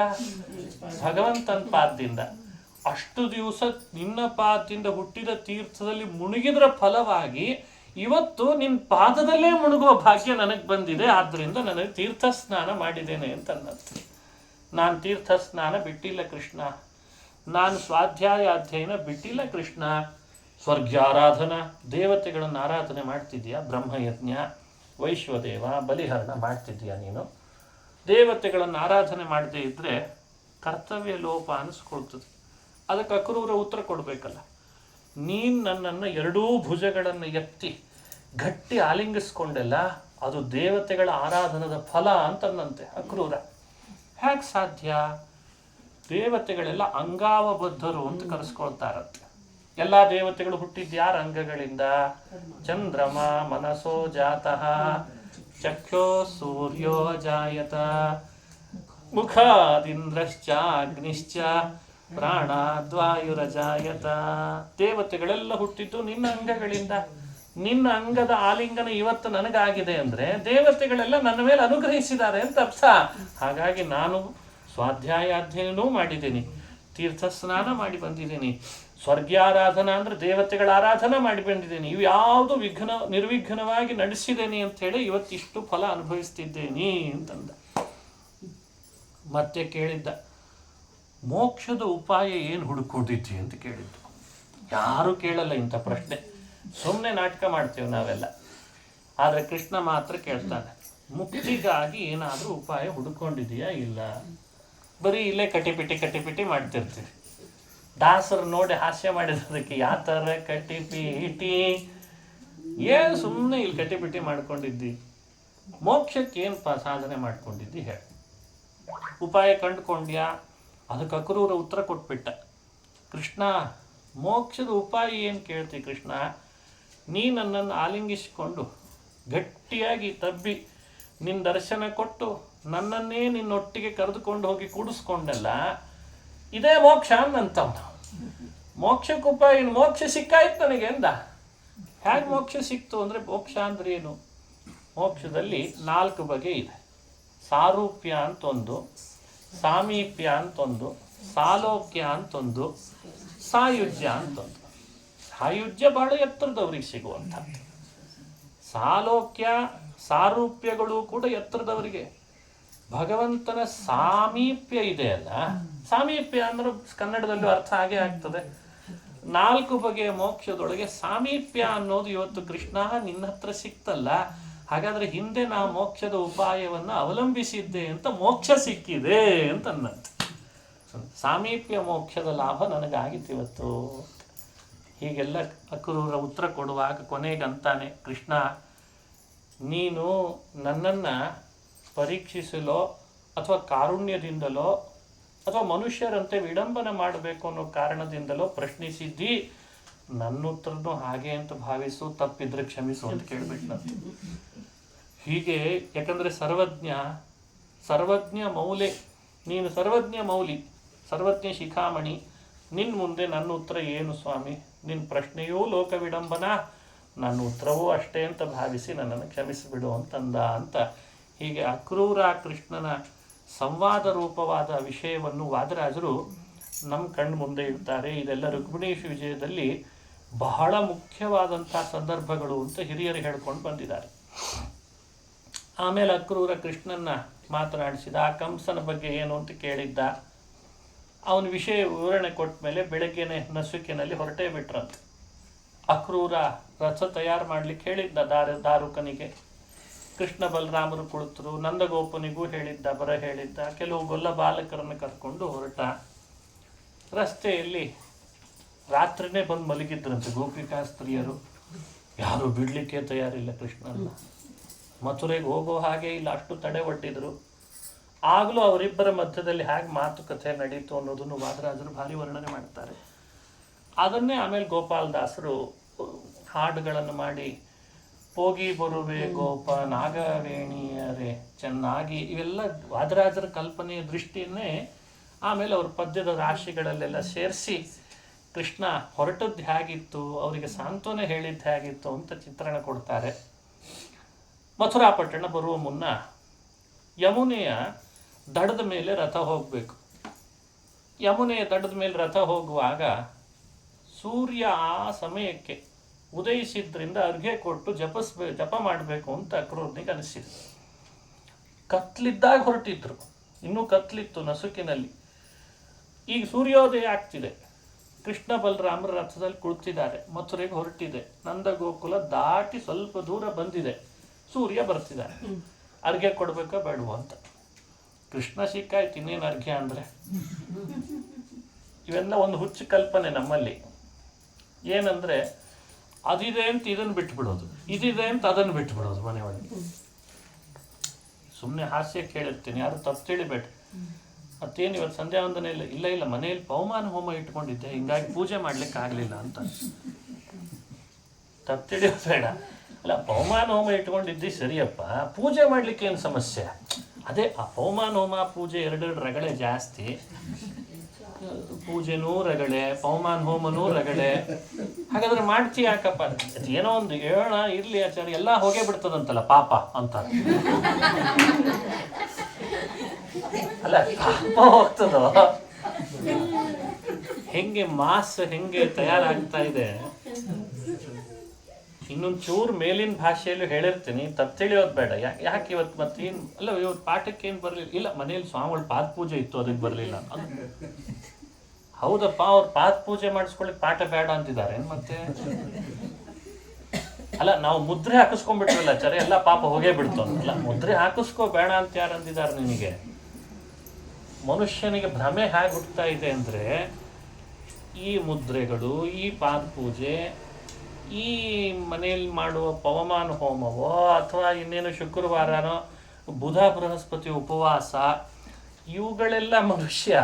ಭಗವಂತನ ಪಾದದಿಂದ. ಅಷ್ಟು ದಿವಸ ನಿನ್ನ ಪಾದದಿಂದ ಹುಟ್ಟಿದ ತೀರ್ಥದಲ್ಲಿ ಮುಳುಗಿದ್ರ ಫಲವಾಗಿ ಇವತ್ತು ನಿನ್ನ ಪಾದದಲ್ಲೇ ಮುಳುಗುವ ಭಾಗ್ಯ ನನಗೆ ಬಂದಿದೆ. ಆದ್ದರಿಂದ ನನಗೆ ತೀರ್ಥ ಸ್ನಾನ ಮಾಡಿದ್ದೇನೆ ಅಂತ ಅನ್ನತ್ತೆ. ನಾನು ತೀರ್ಥ ಸ್ನಾನ ಬಿಟ್ಟಿಲ್ಲ ಕೃಷ್ಣ, ನಾನು ಸ್ವಾಧ್ಯಾಯ ಅಧ್ಯಯನ ಬಿಟ್ಟಿಲ್ಲ ಕೃಷ್ಣ. ಸ್ವರ್ಗ್ಯಾರಾಧನ, ದೇವತೆಗಳನ್ನು ಆರಾಧನೆ ಮಾಡ್ತಿದ್ಯಾ, ಬ್ರಹ್ಮಯಜ್ಞ ವೈಶ್ವದೇವ ಬಲಿಹರಣ ಮಾಡ್ತಿದ್ಯಾ ನೀನು. ದೇವತೆಗಳನ್ನು ಆರಾಧನೆ ಮಾಡದೇ ಇದ್ದರೆ ಕರ್ತವ್ಯ ಲೋಪ ಅನಿಸ್ಕೊಳ್ತದೆ. ಅದಕ್ಕೆ ಅಕ್ರೂರ ಉತ್ತರ ಕೊಡಬೇಕಲ್ಲ. ನೀನು ನನ್ನನ್ನು ಎರಡೂ ಭುಜಗಳನ್ನು ಎತ್ತಿ ಗಟ್ಟಿ ಆಲಿಂಗಿಸ್ಕೊಂಡೆಲ್ಲ, ಅದು ದೇವತೆಗಳ ಆರಾಧನದ ಫಲ ಅಂತಂದಂತೆ ಅಕ್ರೂರ. ಹೇಗೆ ಸಾಧ್ಯ? ದೇವತೆಗಳೆಲ್ಲ ಅಂಗಾವಬದ್ಧರು ಅಂತ ಕರೆಸ್ಕೊಳ್ತಾರಂತೆ. ಎಲ್ಲ ದೇವತೆಗಳು ಹುಟ್ಟಿದ ಯಾರ ಅಂಗಗಳಿಂದ? ಚಂದ್ರಮ ಮನಸೋ ಜಾತಃ, ಚಕ್ಷೋ ಸೂರ್ಯೋ ಜಾಯತ, ಮುಖಾದಿಂದ್ರಶ್ಚ ಅಗ್ನಿಶ್ಚ, ಪ್ರಾಣಾದ್ವಾಯುರಜಾಯತ. ದೇವತೆಗಳೆಲ್ಲ ಹುಟ್ಟಿದ್ದು ನಿನ್ನ ಅಂಗಗಳಿಂದ. ನಿನ್ನ ಅಂಗದ ಆಲಿಂಗನ ಇವತ್ತು ನನಗಾಗಿದೆ ಅಂದ್ರೆ ದೇವತೆಗಳೆಲ್ಲ ನನ್ನ ಮೇಲೆ ಅನುಗ್ರಹಿಸಿದ್ದಾರೆ ಅಂತ ಅರ್ಥ. ಹಾಗಾಗಿ ನಾನು ಸ್ವಾಧ್ಯಾಯ ಅಧ್ಯಯನವೂ ಮಾಡಿದ್ದೀನಿ, ತೀರ್ಥ ಸ್ನಾನ ಮಾಡಿ ಬಂದಿದ್ದೀನಿ, ಸ್ವರ್ಗ್ಯಾರಾಧನಾ ಅಂದ್ರೆ ದೇವತೆಗಳ ಆರಾಧನಾ ಮಾಡಿ ಬಂದಿದ್ದೇನೆ. ಇವು ಯಾವುದು ನಿರ್ವಿಘ್ನವಾಗಿ ನಡೆಸಿದ್ದೇನೆ ಅಂತ ಹೇಳಿ ಇವತ್ತಿಷ್ಟು ಫಲ ಅನುಭವಿಸ್ತಿದ್ದೇನೆ ಅಂತಂದ. ಮತ್ತೆ ಕೇಳಿದ್ದ, ಮೋಕ್ಷದ ಉಪಾಯ ಏನು ಹುಡುಕೊಂಡಿದ್ದಿ ಅಂತ ಕೇಳಿದ್ದು. ಯಾರು ಕೇಳಲ್ಲ ಇಂಥ ಪ್ರಶ್ನೆ, ಸುಮ್ಮನೆ ನಾಟಕ ಮಾಡ್ತೇವೆ ನಾವೆಲ್ಲ. ಆದರೆ ಕೃಷ್ಣ ಮಾತ್ರ ಕೇಳ್ತಾನೆ. ಮುಕ್ತಿಗಾಗಿ ಏನಾದರೂ ಉಪಾಯ ಹುಡುಕೊಂಡಿದೆಯಾ? ಇಲ್ಲ. ಬರೀ ಇಲ್ಲೇ ಕಟಿಪಿಟಿ ಮಾಡ್ತಿರ್ತೀವಿ. ದಾಸರು ನೋಡಿ ಹಾಸ್ಯ ಮಾಡಿರೋದಕ್ಕೆ ಯಾವ ಥರ ಕಟಿಪಿಟಿ, ಏನು ಸುಮ್ಮನೆ ಇಲ್ಲಿ ಕಟಿಪಿಟಿ ಮಾಡ್ಕೊಂಡಿದ್ದಿ? ಮೋಕ್ಷಕ್ಕೆ ಏನು ಸಾಧನೆ ಮಾಡ್ಕೊಂಡಿದ್ದಿ ಹೇಳಿ? ಉಪಾಯ ಕಂಡುಕೊಂಡ್ಯಾ? ಅದಕ್ಕೆ ಅಕ್ರೂರ ಉತ್ತರ ಕೊಟ್ಬಿಟ್ಟ. ಕೃಷ್ಣ, ಮೋಕ್ಷದ ಉಪಾಯ ಏನು ಕೇಳ್ತಿ ಕೃಷ್ಣ? ನೀ ನನ್ನನ್ನು ಆಲಿಂಗಿಸಿಕೊಂಡು ಗಟ್ಟಿಯಾಗಿ ತಬ್ಬಿ ನಿನ್ನ ದರ್ಶನ ಕೊಟ್ಟು ನನ್ನನ್ನೇ ನಿನ್ನೊಟ್ಟಿಗೆ ಕರೆದುಕೊಂಡು ಹೋಗಿ ಕೂಡಿಸ್ಕೊಂಡಲ್ಲ, ಇದೇ ಮೋಕ್ಷ ಅನ್ನಂತವನು. ಮೋಕ್ಷಕ್ಕೆ ಉಪಾಯ, ಮೋಕ್ಷ ಸಿಕ್ಕಾಯ್ತು ನನಗೆ ಅಂದ. ಹೇಗೆ ಮೋಕ್ಷ ಸಿಕ್ತು ಅಂದರೆ, ಮೋಕ್ಷ ಅಂದ್ರೆ ಏನು? ಮೋಕ್ಷದಲ್ಲಿ 4 ಬಗೆ ಇದೆ. ಸಾರೂಪ್ಯ ಅಂತೊಂದು, ಸಾಮೀಪ್ಯ ಅಂತೊಂದು, ಸಾಲೋಕ್ಯ ಅಂತೊಂದು, ಸಾಯುಜ್ಯ ಅಂತೊಂದು. ಸಾಯುಜ್ಯ ಬಹಳ ಎತ್ತರದವ್ರಿಗೆ ಸಿಗುವಂಥದ್ದು. ಸಾಲೋಕ್ಯ ಸಾರೂಪ್ಯಗಳು ಕೂಡ ಎತ್ತರದವರಿಗೆ. ಭಗವಂತನ ಸಾಮೀಪ್ಯ ಇದೆಯಲ್ಲ, ಸಾಮೀಪ್ಯ ಅಂದ್ರೆ ಕನ್ನಡದಲ್ಲೂ ಅರ್ಥ ಹಾಗೆ ಆಗ್ತದೆ. 4 ಬಗೆಯ ಮೋಕ್ಷದೊಳಗೆ ಸಾಮೀಪ್ಯ ಅನ್ನೋದು ಇವತ್ತು ಕೃಷ್ಣ ನಿನ್ನ ಹತ್ರ ಸಿಕ್ತಲ್ಲ, ಹಾಗಾದ್ರೆ ಹಿಂದೆ ನಾ ಮೋಕ್ಷದ ಉಪಾಯವನ್ನು ಅವಲಂಬಿಸಿದ್ದೆ ಅಂತ ಮೋಕ್ಷ ಸಿಕ್ಕಿದೆ ಅಂತ ಅನ್ನಂತೆ. ಸಾಮೀಪ್ಯ ಮೋಕ್ಷದ ಲಾಭ ನನಗಾಗಿತ್ತು ಇವತ್ತು. ಹೀಗೆಲ್ಲ ಅಕ್ರೂರ ಉತ್ತರ ಕೊಡುವಾಗ ಕೊನೆಗಂತಾನೆ ಕೃಷ್ಣ, ನೀನು ನನ್ನನ್ನು ಪರೀಕ್ಷಿಸಲೋ ಅಥವಾ ಕಾರುಣ್ಯದಿಂದಲೋ ಅಥವಾ ಮನುಷ್ಯರಂತೆ ವಿಡಂಬನೆ ಮಾಡಬೇಕು ಅನ್ನೋ ಕಾರಣದಿಂದಲೋ ಪ್ರಶ್ನಿಸಿದ್ದಿ. ನನ್ನ ಉತ್ತರನೂ ಹಾಗೆ ಅಂತ ಭಾವಿಸು, ತಪ್ಪಿದ್ರೆ ಕ್ಷಮಿಸು ಅಂತ ಕೇಳ್ಬಿಟ್ನಂತೆ. ಹೀಗೆ, ಯಾಕಂದರೆ ಸರ್ವಜ್ಞ ಮೌಲೆ, ನೀನು ಸರ್ವಜ್ಞ ಮೌಲಿ, ಸರ್ವಜ್ಞ ಶಿಖಾಮಣಿ, ನಿನ್ನ ಮುಂದೆ ನನ್ನ ಉತ್ತರ ಏನು ಸ್ವಾಮಿ? ನಿನ್ನ ಪ್ರಶ್ನೆಯೂ ಲೋಕ ವಿಡಂಬನ, ನನ್ನ ಉತ್ತರವೂ ಅಷ್ಟೇ ಅಂತ ಭಾವಿಸಿ ನನ್ನನ್ನು ಕ್ಷಮಿಸಿಬಿಡು ಅಂತಂದ ಅಂತ. ಹೀಗೆ ಅಕ್ರೂರ ಕೃಷ್ಣನ ಸಂವಾದ ರೂಪವಾದ ವಿಷಯವನ್ನು ವಾದರಾಜರು ನಮ್ಮ ಕಣ್ಣು ಮುಂದೆ ಇಡ್ತಾರೆ. ಇದೆಲ್ಲ ರುಕ್ಮಿಣೀಶ ವಿಜಯದಲ್ಲಿ ಬಹಳ ಮುಖ್ಯವಾದಂಥ ಸಂದರ್ಭಗಳು ಅಂತ ಹಿರಿಯರು ಹೇಳ್ಕೊಂಡು ಬಂದಿದ್ದಾರೆ. ಆಮೇಲೆ ಅಕ್ರೂರ ಕೃಷ್ಣನ್ನ ಮಾತನಾಡಿಸಿದ. ಆ ಕಂಸನ ಬಗ್ಗೆ ಏನು ಅಂತ ಕೇಳಿದ್ದ. ಅವನ ವಿಷಯ ವಿವರಣೆ ಕೊಟ್ಟ ಮೇಲೆ ಬೆಳಗ್ಗೆನೆ ನಸುಕಿನಲ್ಲಿ ಹೊರಟೇ ಬಿಟ್ರಂತೆ. ಅಕ್ರೂರ ರಥ ತಯಾರು ಮಾಡ್ಲಿಕ್ಕೆ ಹೇಳಿದ್ದ ದಾರುಕನಿಗೆ. ಕೃಷ್ಣ ಬಲರಾಮರು ಕುಳಿತರು. ನಂದಗೋಪನಿಗೂ ಹೇಳಿದ್ದ, ಬರ ಹೇಳಿದ್ದ. ಕೆಲವು ಗೊಲ್ಲ ಬಾಲಕರನ್ನು ಕರ್ಕೊಂಡು ಹೊರಟ. ರಸ್ತೆಯಲ್ಲಿ ರಾತ್ರಿನೇ ಬಂದು ಮಲಗಿದ್ರಂತೆ ಗೋಪಿಕಾ ಸ್ತ್ರೀಯರು. ಯಾರು ಬಿಡಲಿಕ್ಕೆ ತಯಾರಿಲ್ಲ ಕೃಷ್ಣನ್ನ. ಮಥುರೆಗೆ ಹೋಗೋ ಹಾಗೆ ಇಲ್ಲ, ಅಷ್ಟು ತಡೆ ಒಡ್ಡಿದ್ರು. ಆಗಲೂ ಅವರಿಬ್ಬರ ಮಧ್ಯದಲ್ಲಿ ಹೇಗೆ ಮಾತುಕತೆ ನಡೀತು ಅನ್ನೋದನ್ನು ವಾದರಾಜರು ಭಾರಿ ವರ್ಣನೆ ಮಾಡ್ತಾರೆ. ಅದನ್ನೇ ಆಮೇಲೆ ಗೋಪಾಲದಾಸರು ಹಾಡುಗಳನ್ನು ಮಾಡಿ, ಹೋಗಿ ಬರುವೆ ಗೋಪ ನಾಗವೇಣಿಯರೇ ಚೆನ್ನಾಗಿ, ಇವೆಲ್ಲ ವಾದರಾಜರ ಕಲ್ಪನೆಯ ದೃಷ್ಟಿಯನ್ನೇ ಆಮೇಲೆ ಅವ್ರ ಪದ್ಯದ ರಾಶಿಗಳಲ್ಲೆಲ್ಲ ಸೇರಿಸಿ ಕೃಷ್ಣ ಹೊರಟದ್ದು ಹೇಗಿತ್ತು, ಅವರಿಗೆ ಸಾಂತ್ವನ ಹೇಳಿದ್ದು ಹೇಗಿತ್ತು ಅಂತ ಚಿತ್ರಣ ಕೊಡ್ತಾರೆ. ಮಥುರಾಪಟ್ಟಣ ಬರುವ ಮುನ್ನ ಯಮುನೆಯ ದಡದ ಮೇಲೆ ರಥ ಹೋಗಬೇಕು. ಯಮುನೆಯ ದಡದ ಮೇಲೆ ರಥ ಹೋಗುವಾಗ ಸೂರ್ಯ ಆ ಸಮಯಕ್ಕೆ ಉದಯಿಸಿದ್ರಿಂದ ಅರ್ಘ್ಯ ಕೊಟ್ಟು ಜಪ ಮಾಡಬೇಕು ಅಂತ ಅಕ್ರೂರನಿಗೆ ಅನಿಸಿದೆ. ಕತ್ಲಿದ್ದಾಗ ಹೊರಟಿದ್ರು, ಇನ್ನೂ ಕತ್ಲಿತ್ತು ನಸುಕಿನಲ್ಲಿ. ಈಗ ಸೂರ್ಯೋದಯ ಆಗ್ತಿದೆ. ಕೃಷ್ಣ ಬಲರಾಮರ ರಥದಲ್ಲಿ ಕುಳಿತಿದ್ದಾರೆ. ಮಥುರೆಗೆ ಹೊರಟಿದೆ. ನಂದಗೋಕುಲ ದಾಟಿ ಸ್ವಲ್ಪ ದೂರ ಬಂದಿದೆ. ಸೂರ್ಯ ಬರ್ತಿದ್ದಾರೆ. ಅರ್ಘ್ಯ ಕೊಡ್ಬೇಕಾ ಬೇಡವು ಅಂತ. ಕೃಷ್ಣ ಸಿಕ್ಕಾಯ್ತು, ಇನ್ನೇನು ಅರ್ಘ್ಯ ಅಂದರೆ. ಇವೆಲ್ಲ ಒಂದು ಹುಚ್ಚು ಕಲ್ಪನೆ ನಮ್ಮಲ್ಲಿ. ಏನಂದರೆ, ಅದಿದೆ ಅಂತ ಇದನ್ನು ಬಿಟ್ಬಿಡೋದು, ಇದಿದೆ ಅಂತ ಅದನ್ನು ಬಿಟ್ಬಿಡೋದು ಮನೆಯೊಳಗೆ. ಸುಮ್ಮನೆ ಹಾಸ್ಯ ಕೇಳಿರ್ತೀನಿ, ಯಾರು ತಪ್ಪು ತಿಳಿಬೇಡ. ಮತ್ತೇನು ಇವತ್ತು ಸಂಧ್ಯಾ ವಂದನೆ ಇಲ್ಲ ಮನೆಯಲ್ಲಿ ಪವಮಾನ ಹೋಮ ಇಟ್ಕೊಂಡಿದ್ದೆ, ಹಿಂಗಾಗಿ ಪೂಜೆ ಮಾಡ್ಲಿಕ್ಕೆ ಆಗಲಿಲ್ಲ ಅಂತ. ತಪ್ಪು ತಿಳಿಯೋದು ಬೇಡ. ಅಲ್ಲ, ಪವಮಾನ ಹೋಮ ಇಟ್ಕೊಂಡಿದ್ದಿ ಸರಿಯಪ್ಪ, ಪೂಜೆ ಮಾಡ್ಲಿಕ್ಕೆ ಏನು ಸಮಸ್ಯೆ? ಅದೇ ಆ ಪವಮಾನ ಹೋಮ ಪೂಜೆ ಎರಡೆರಡು ರಗಳೆ ಜಾಸ್ತಿ. ಪೂಜೆನೂ ರಗಳೆ, ಪವಮಾನ ಹೋಮನೂ ರಗಳೆ. ಹಾಗಾದ್ರೆ ಮಾಡ್ತಿ ಯಾಕಪ್ಪ? ಏನೋ ಒಂದು ಹೇಳೋಣ ಇರ್ಲಿ ಆಚಾರ್ಯ, ಎಲ್ಲ ಹೋಗೇ ಬಿಡ್ತದಂತಲ್ಲ ಪಾಪ ಅಂತ. ಅಲ್ಲ, ಪಾಪ ಹೋಗ್ತದೋ? ಹೆಂಗೆ ಮಾಸ್ ಹೆಂಗೆ ತಯಾರಾಗ್ತಾ ಇದೆ. ಇನ್ನೊಂದು ಚೂರು ಮೇಲಿನ ಭಾಷೆಯಲ್ಲೂ ಹೇಳಿರ್ತೀನಿ, ತಪ್ಪು ತಿಳಿಯೋದು ಬೇಡ. ಯಾಕೆ ಇವತ್ತು ಮತ್ತೇನು ಅಲ್ಲ, ಇವತ್ತು ಪಾಠಕ್ಕೆ ಏನು ಬರಲಿಲ್ಲ? ಇಲ್ಲ, ಮನೇಲಿ ಸ್ವಾಮಿಗಳ ಪಾದ ಪೂಜೆ ಇತ್ತು, ಅದಕ್ಕೆ ಬರಲಿಲ್ಲ. ಹೌದಪ್ಪ, ಅವ್ರು ಪಾದ ಪೂಜೆ ಮಾಡಿಸ್ಕೊಳ್ಳಿಕ್ಕೆ ಪಾಠ ಬೇಡ ಅಂತಿದ್ದಾರೆ ಮತ್ತೆ. ಅಲ್ಲ, ನಾವು ಮುದ್ರೆ ಹಾಕಿಸ್ಕೊಂಡ್ಬಿಟ್ವಲ್ಲ ಚರೆ ಎಲ್ಲ ಪಾಪ ಹೋಗೇ ಬಿಡ್ತು ಅಂತಲ್ಲ. ಮುದ್ರೆ ಹಾಕಿಸ್ಕೋ ಬೇಡ ಅಂತ ಯಾರು ಅಂದಿದ್ದಾರೆ ನಿನಗೆ? ಮನುಷ್ಯನಿಗೆ ಭ್ರಮೆ ಹೇಗೆ ಹುಟ್ಟುತ್ತಾ ಇದೆ ಅಂದರೆ, ಈ ಮುದ್ರೆಗಳು, ಈ ಪಾದ ಪೂಜೆ, ಈ ಮನೆಯಲ್ಲಿ ಮಾಡುವ ಪವಮಾನ ಹೋಮವೋ ಅಥವಾ ಇನ್ನೇನು ಶುಕ್ರವಾರನೋ ಬುಧ ಬೃಹಸ್ಪತಿ ಉಪವಾಸ, ಇವುಗಳೆಲ್ಲ ಮನುಷ್ಯ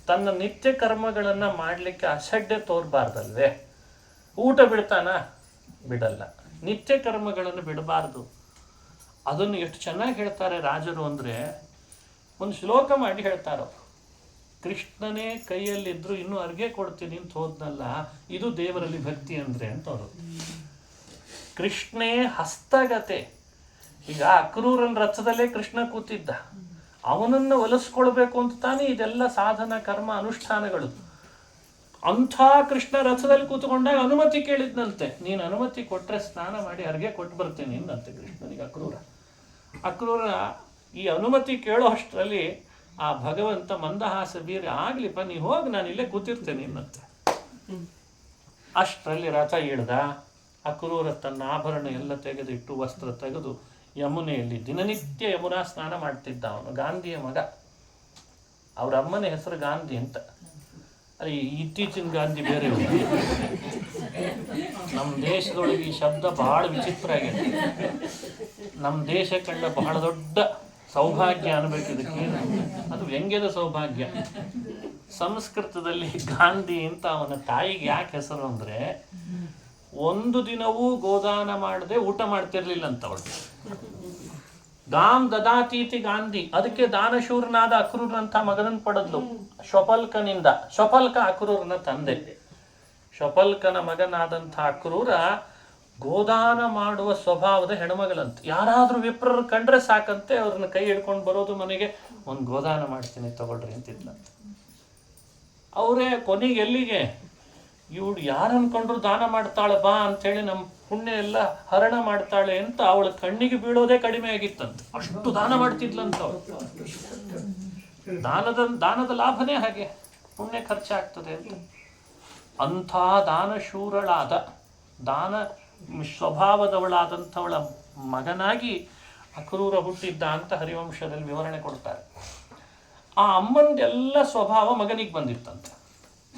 ತನ್ನ ನಿತ್ಯ ಕರ್ಮಗಳನ್ನು ಮಾಡಲಿಕ್ಕೆ ಅಸಡ್ಡೆ ತೋರಬಾರ್ದಲ್ವೇ? ಊಟ ಬಿಡ್ತಾನ? ಬಿಡಲ್ಲ. ನಿತ್ಯ ಕರ್ಮಗಳನ್ನು ಬಿಡಬಾರ್ದು. ಅದನ್ನು ಎಷ್ಟು ಚೆನ್ನಾಗಿ ಹೇಳ್ತಾರೆ ರಾಜರು ಅಂದರೆ, ಒಂದು ಶ್ಲೋಕ ಮಾಡಿ ಹೇಳ್ತಾರೋ, ಕೃಷ್ಣನೇ ಕೈಯಲ್ಲಿದ್ರು ಇನ್ನೂ ಅರ್ಗೆ ಕೊಡ್ತೀನಿ ಅಂತ ಹೋದ್ನಲ್ಲ, ಇದು ದೇವರಲ್ಲಿ ಭಕ್ತಿ ಅಂದರೆ ಅಂತ ಅವರು. ಕೃಷ್ಣೇ ಹಸ್ತಗತೆ. ಈಗ ಅಕ್ರೂರನ ರಥದಲ್ಲೇ ಕೃಷ್ಣ ಕೂತಿದ್ದ, ಅವನನ್ನು ಒಲಿಸ್ಕೊಳ್ಬೇಕು ಅಂತ ತಾನೇ ಇದೆಲ್ಲ ಸಾಧನ ಕರ್ಮ ಅನುಷ್ಠಾನಗಳು. ಅಂಥ ಕೃಷ್ಣ ರಥದಲ್ಲಿ ಕೂತ್ಕೊಂಡಾಗ ಅನುಮತಿ ಕೇಳಿದ್ನಂತೆ, ನೀನು ಅನುಮತಿ ಕೊಟ್ಟರೆ ಸ್ನಾನ ಮಾಡಿ ಅರ್ಗೆ ಕೊಟ್ಟು ಬರ್ತೀನಿ ಎಂದಂತೆ ಕೃಷ್ಣನಿಗೆ ಅಕ್ರೂರ ಈ ಅನುಮತಿ ಕೇಳೋ ಅಷ್ಟರಲ್ಲಿ ಆ ಭಗವಂತ ಮಂದಹಾಸ ಬೀರಿ, ಆಗ್ಲಿಪ್ಪ ನೀ ಹೋಗಿ, ನಾನು ಇಲ್ಲೇ ಕೂತಿರ್ತೇನೆ ಇನ್ನಂತೆ. ಅಷ್ಟರಲ್ಲಿ ರಥ ಇಳ್ದ. ಅಕ್ರೂರ ತನ್ನ ಆಭರಣ ಎಲ್ಲ ತೆಗೆದಿಟ್ಟು ವಸ್ತ್ರ ತೆಗೆದು ಯಮುನೆಯಲ್ಲಿ ದಿನನಿತ್ಯ ಯಮುನಾ ಸ್ನಾನ ಮಾಡ್ತಿದ್ದ. ಅವನು ಗಾಂಧಿಯ ಮಗ. ಅವ್ರ ಅಮ್ಮನ ಹೆಸರು ಗಾಂಧಿ ಅಂತ. ಅಲ್ಲಿ ಇತ್ತೀಚಿನ ಗಾಂಧಿ ಬೇರೆ. ನಮ್ಮ ದೇಶದೊಳಗೆ ಈ ಶಬ್ದ ಬಹಳ ವಿಚಿತ್ರ ಆಗಿದೆ. ನಮ್ಮ ದೇಶ ಕಂಡ ಬಹಳ ದೊಡ್ಡ ಸೌಭಾಗ್ಯ ಅನ್ಬೇಕು ಇದಕ್ಕೆ. ಅದು ವ್ಯಂಗ್ಯದ ಸೌಭಾಗ್ಯ. ಸಂಸ್ಕೃತದಲ್ಲಿ ಗಾಂಧಿ ಅಂತ ಅವನ ತಾಯಿಗೆ ಯಾಕೆ ಹೆಸರು ಅಂದರೆ, ಒಂದು ದಿನವೂ ಗೋದಾನ ಮಾಡದೆ ಊಟ ಮಾಡ್ತಿರ್ಲಿಲ್ಲ ಅಂತ ಅವಳು. ಗಾಮ್ ದದಾತೀತಿ ಗಾಂಧಿ. ಅದಕ್ಕೆ ದಾನಶೂರನಾದ ಅಕ್ರೂರನಂಥ ಮಗನನ್ನು ಪಡೆದ್ಲು ಶ್ವಪಲ್ಕನಿಂದ. ಶ್ವಪಲ್ಕ ಅಕ್ರೂರನ ತಂದೆ. ಶ್ವಪಲ್ಕನ ಮಗನಾದಂಥ ಅಕ್ರೂರ ಗೋದಾನ ಮಾಡುವ ಸ್ವಭಾವದ ಹೆಣ್ಮಗಳಂತೆ. ಯಾರಾದರೂ ವಿಪ್ರರು ಕಂಡ್ರೆ ಸಾಕಂತೆ ಅವ್ರನ್ನ ಕೈ ಹಿಡ್ಕೊಂಡು ಬರೋದು ಮನೆಗೆ, ಒಂದು ಗೋದಾನ ಮಾಡ್ತೀನಿ ತಗೊಳ್ರಿ ಅಂತಿದ್ಲಂತೆ. ಅವರೇ ಕೊನೆಗೆ ಎಲ್ಲಿಗೆ, ಇವಳು ಯಾರು ಅನ್ಕೊಂಡ್ರು ದಾನ ಮಾಡ್ತಾಳೆ ಬಾ ಅಂಥೇಳಿ ನಮ್ಮ ಪುಣ್ಯ ಎಲ್ಲ ಹರಣ ಮಾಡ್ತಾಳೆ ಅಂತ ಅವಳ ಕಣ್ಣಿಗೆ ಬೀಳೋದೇ ಕಡಿಮೆ ಆಗಿತ್ತಂತೆ. ಅಷ್ಟು ದಾನ ಮಾಡ್ತಿದ್ಲಂತ ಅವಳು. ದಾನದ ಲಾಭನೇ ಹಾಗೆ, ಪುಣ್ಯ ಖರ್ಚಾಗ್ತದೆ ಅಂತ. ಅಂಥ ದಾನಶೂರಳಾದ, ದಾನ ಸ್ವಭಾವದವಳಾದಂಥವಳ ಮಗನಾಗಿ ಅಕ್ರೂರ ಹುಟ್ಟಿದ್ದ ಅಂತ ಹರಿವಂಶದಲ್ಲಿ ವಿವರಣೆ ಕೊಡ್ತಾರೆ. ಆ ಅಮ್ಮಂದೆಲ್ಲ ಸ್ವಭಾವ ಮಗನಿಗೆ ಬಂದಿತ್ತಂತೆ.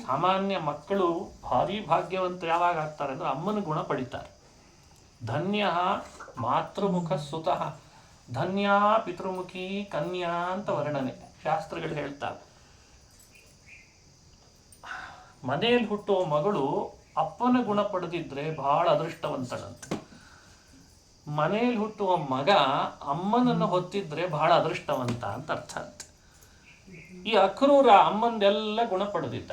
ಸಾಮಾನ್ಯ ಮಕ್ಕಳು ಭಾರಿ ಭಾಗ್ಯವಂತರು ಯಾವಾಗ ಆಗ್ತಾರೆ ಅಂದರೆ ಅಮ್ಮನ ಗುಣ ಪಡಿತಾರೆ. ಧನ್ಯ ಮಾತೃಮುಖ ಸುತಃ ಧನ್ಯ ಪಿತೃಮುಖಿ ಕನ್ಯಾ ಅಂತ ವರ್ಣನೆ ಶಾಸ್ತ್ರಗಳು ಹೇಳ್ತಾರೆ. ಮನೆಯಲ್ಲಿ ಹುಟ್ಟುವ ಮಗಳು ಅಪ್ಪನ ಗುಣ ಪಡೆದಿದ್ರೆ ಬಹಳ ಅದೃಷ್ಟವಂತಳಂತೆ. ಮನೆಯಲ್ಲಿ ಹುಟ್ಟುವ ಮಗ ಅಮ್ಮನನ್ನು ಹೊತ್ತಿದ್ರೆ ಬಹಳ ಅದೃಷ್ಟವಂತ ಅಂತ ಅರ್ಥ ಅಂತೆ. ಈ ಅಕ್ರೂರ ಅಮ್ಮಂದೆಲ್ಲ ಗುಣ ಪಡೆದಿದ್ದ,